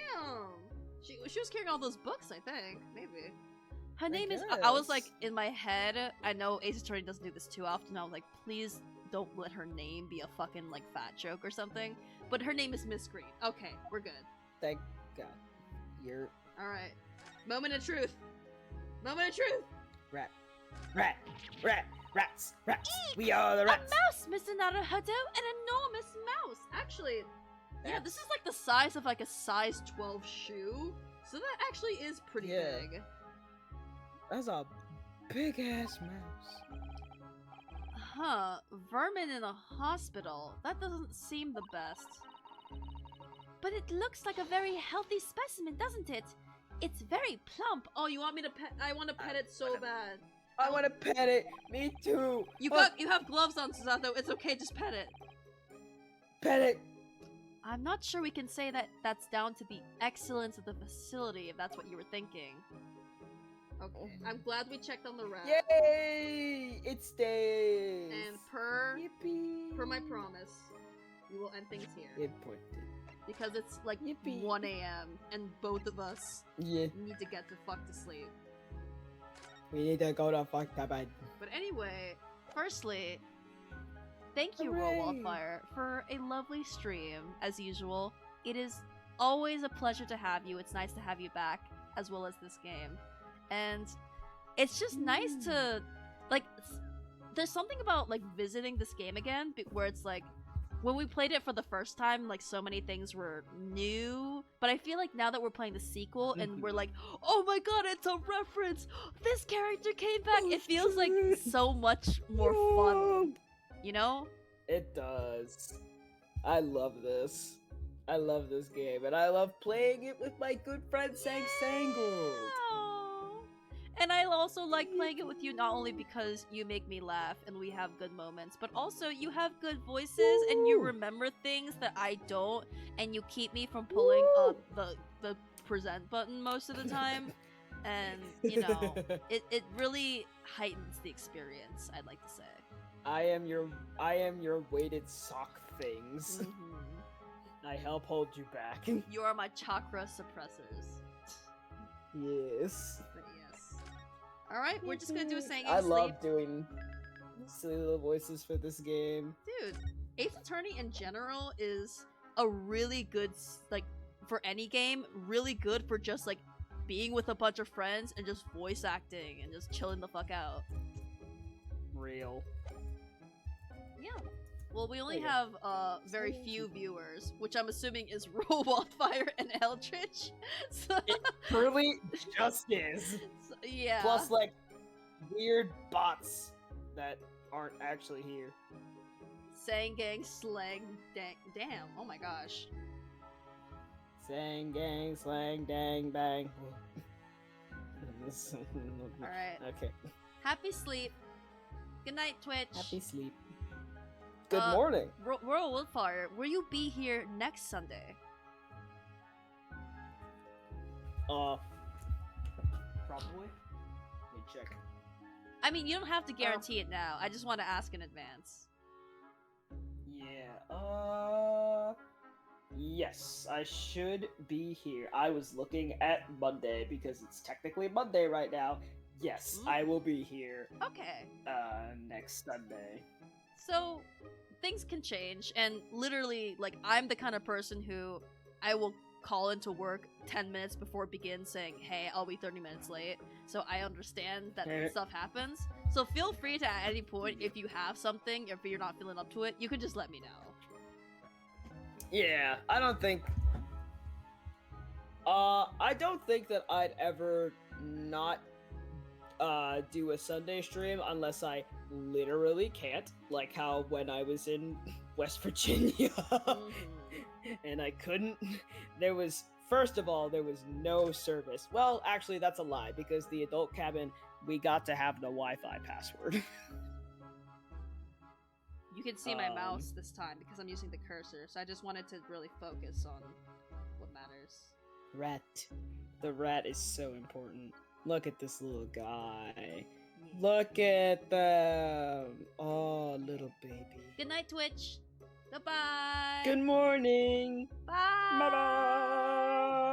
She was carrying all those books, I think. Maybe. Her name is... I was like, in my head, I know Ace Attorney doesn't do this too often. I was like, please don't let her name be a fucking, like, fat joke or something. But her name is Miss Green. Okay, we're good. Thank God. You're Alright. Moment of truth. Moment of truth. rat. Rats. We are the rats. A mouse, Mr. Naruhodo! An enormous mouse! Actually, yeah, this is like the size of like a size 12 shoe. So that actually is pretty Yeah. big. That's a big ass mouse. Huh. Vermin in a hospital. That doesn't seem the best. But it looks like a very healthy specimen, doesn't it? It's very plump. Oh, you want me to pet? I want to pet it so bad. I want to pet it. Me too. You Oh, got. You have gloves on, Susato. It's okay. Just pet it. pet it. I'm not sure we can say that that's down to the excellence of the facility, if that's what you were thinking. Okay. I'm glad we checked on the rat. Yay! It stays. And per Yippee. my promise, we will end things here. It pointed. Because it's like Yippee. 1 a.m. and both of us Yeah. need to get the fuck to sleep. We need to go to fuck the bed. But anyway, firstly, thank you, Roll Hooray. Wildfire, for a lovely stream, as usual. It is always a pleasure to have you. It's nice to have you back, as well as this game. And it's just nice to, like, there's something about, like, visiting this game again, where it's like, when we played it for the first time, like, so many things were new. But I feel like now that we're playing the sequel and we're like, oh my god, it's a reference! This character came back! It feels like so much more fun. You know? It does. I love this. I love this game, and I love playing it with my good friend Sang Sangled. Aw. And I also like playing it with you not only because you make me laugh and we have good moments, but also you have good voices and you Woo. remember things that I don't, and you keep me from pulling up the present button most of the time. And you know, it really heightens the experience, I'd like to say. I am your weighted sock things. I help hold you back. You are my chakra suppressors. Yes. But yes. Alright, we're just gonna do a saying I sleep. love doing silly little voices for this game. Dude, Ace Attorney in general is a really good, like, for any game, really good for just, like, being with a bunch of friends and just voice acting and just chilling the fuck out. Real. Yeah. Well, we only There you have very few viewers, which I'm assuming is Wildfire and Eldritch. So, It truly just is. so, yeah. Plus, like, weird bots that aren't actually here. Sang gang slang dang damn. Oh my gosh. Sang, gang, slang, dang, bang. Alright. Okay. Happy sleep. Good night, Twitch. Happy sleep. Good morning. Royal Wildfire, will you be here next Sunday? Probably. Let me check. I mean, you don't have to guarantee it now. I just want to ask in advance. Yeah, yes, I should be here. I was looking at Monday because it's technically Monday right now. Yes, I will be here. Okay. Next Sunday. So, things can change, and literally, like, I'm the kind of person who I will call into work 10 minutes before it begins saying, hey, I'll be 30 minutes late. So I understand that stuff happens. So feel free to, at any point, if you have something, if you're not feeling up to it, you can just let me know. Yeah, I don't think that I'd ever not do a Sunday stream unless I literally can't, like how when I was in West Virginia and I couldn't. First of all, there was no service. Well, actually, that's a lie, because the adult cabin, we got to have the Wi-Fi password. You can see my mouse this time because I'm using the cursor, so I just wanted to really focus on what matters. Rat. The rat is so important. Look at this little guy. Look at them. Oh, little baby. Good night, Twitch. Goodbye. Good morning. Bye. Bye-bye.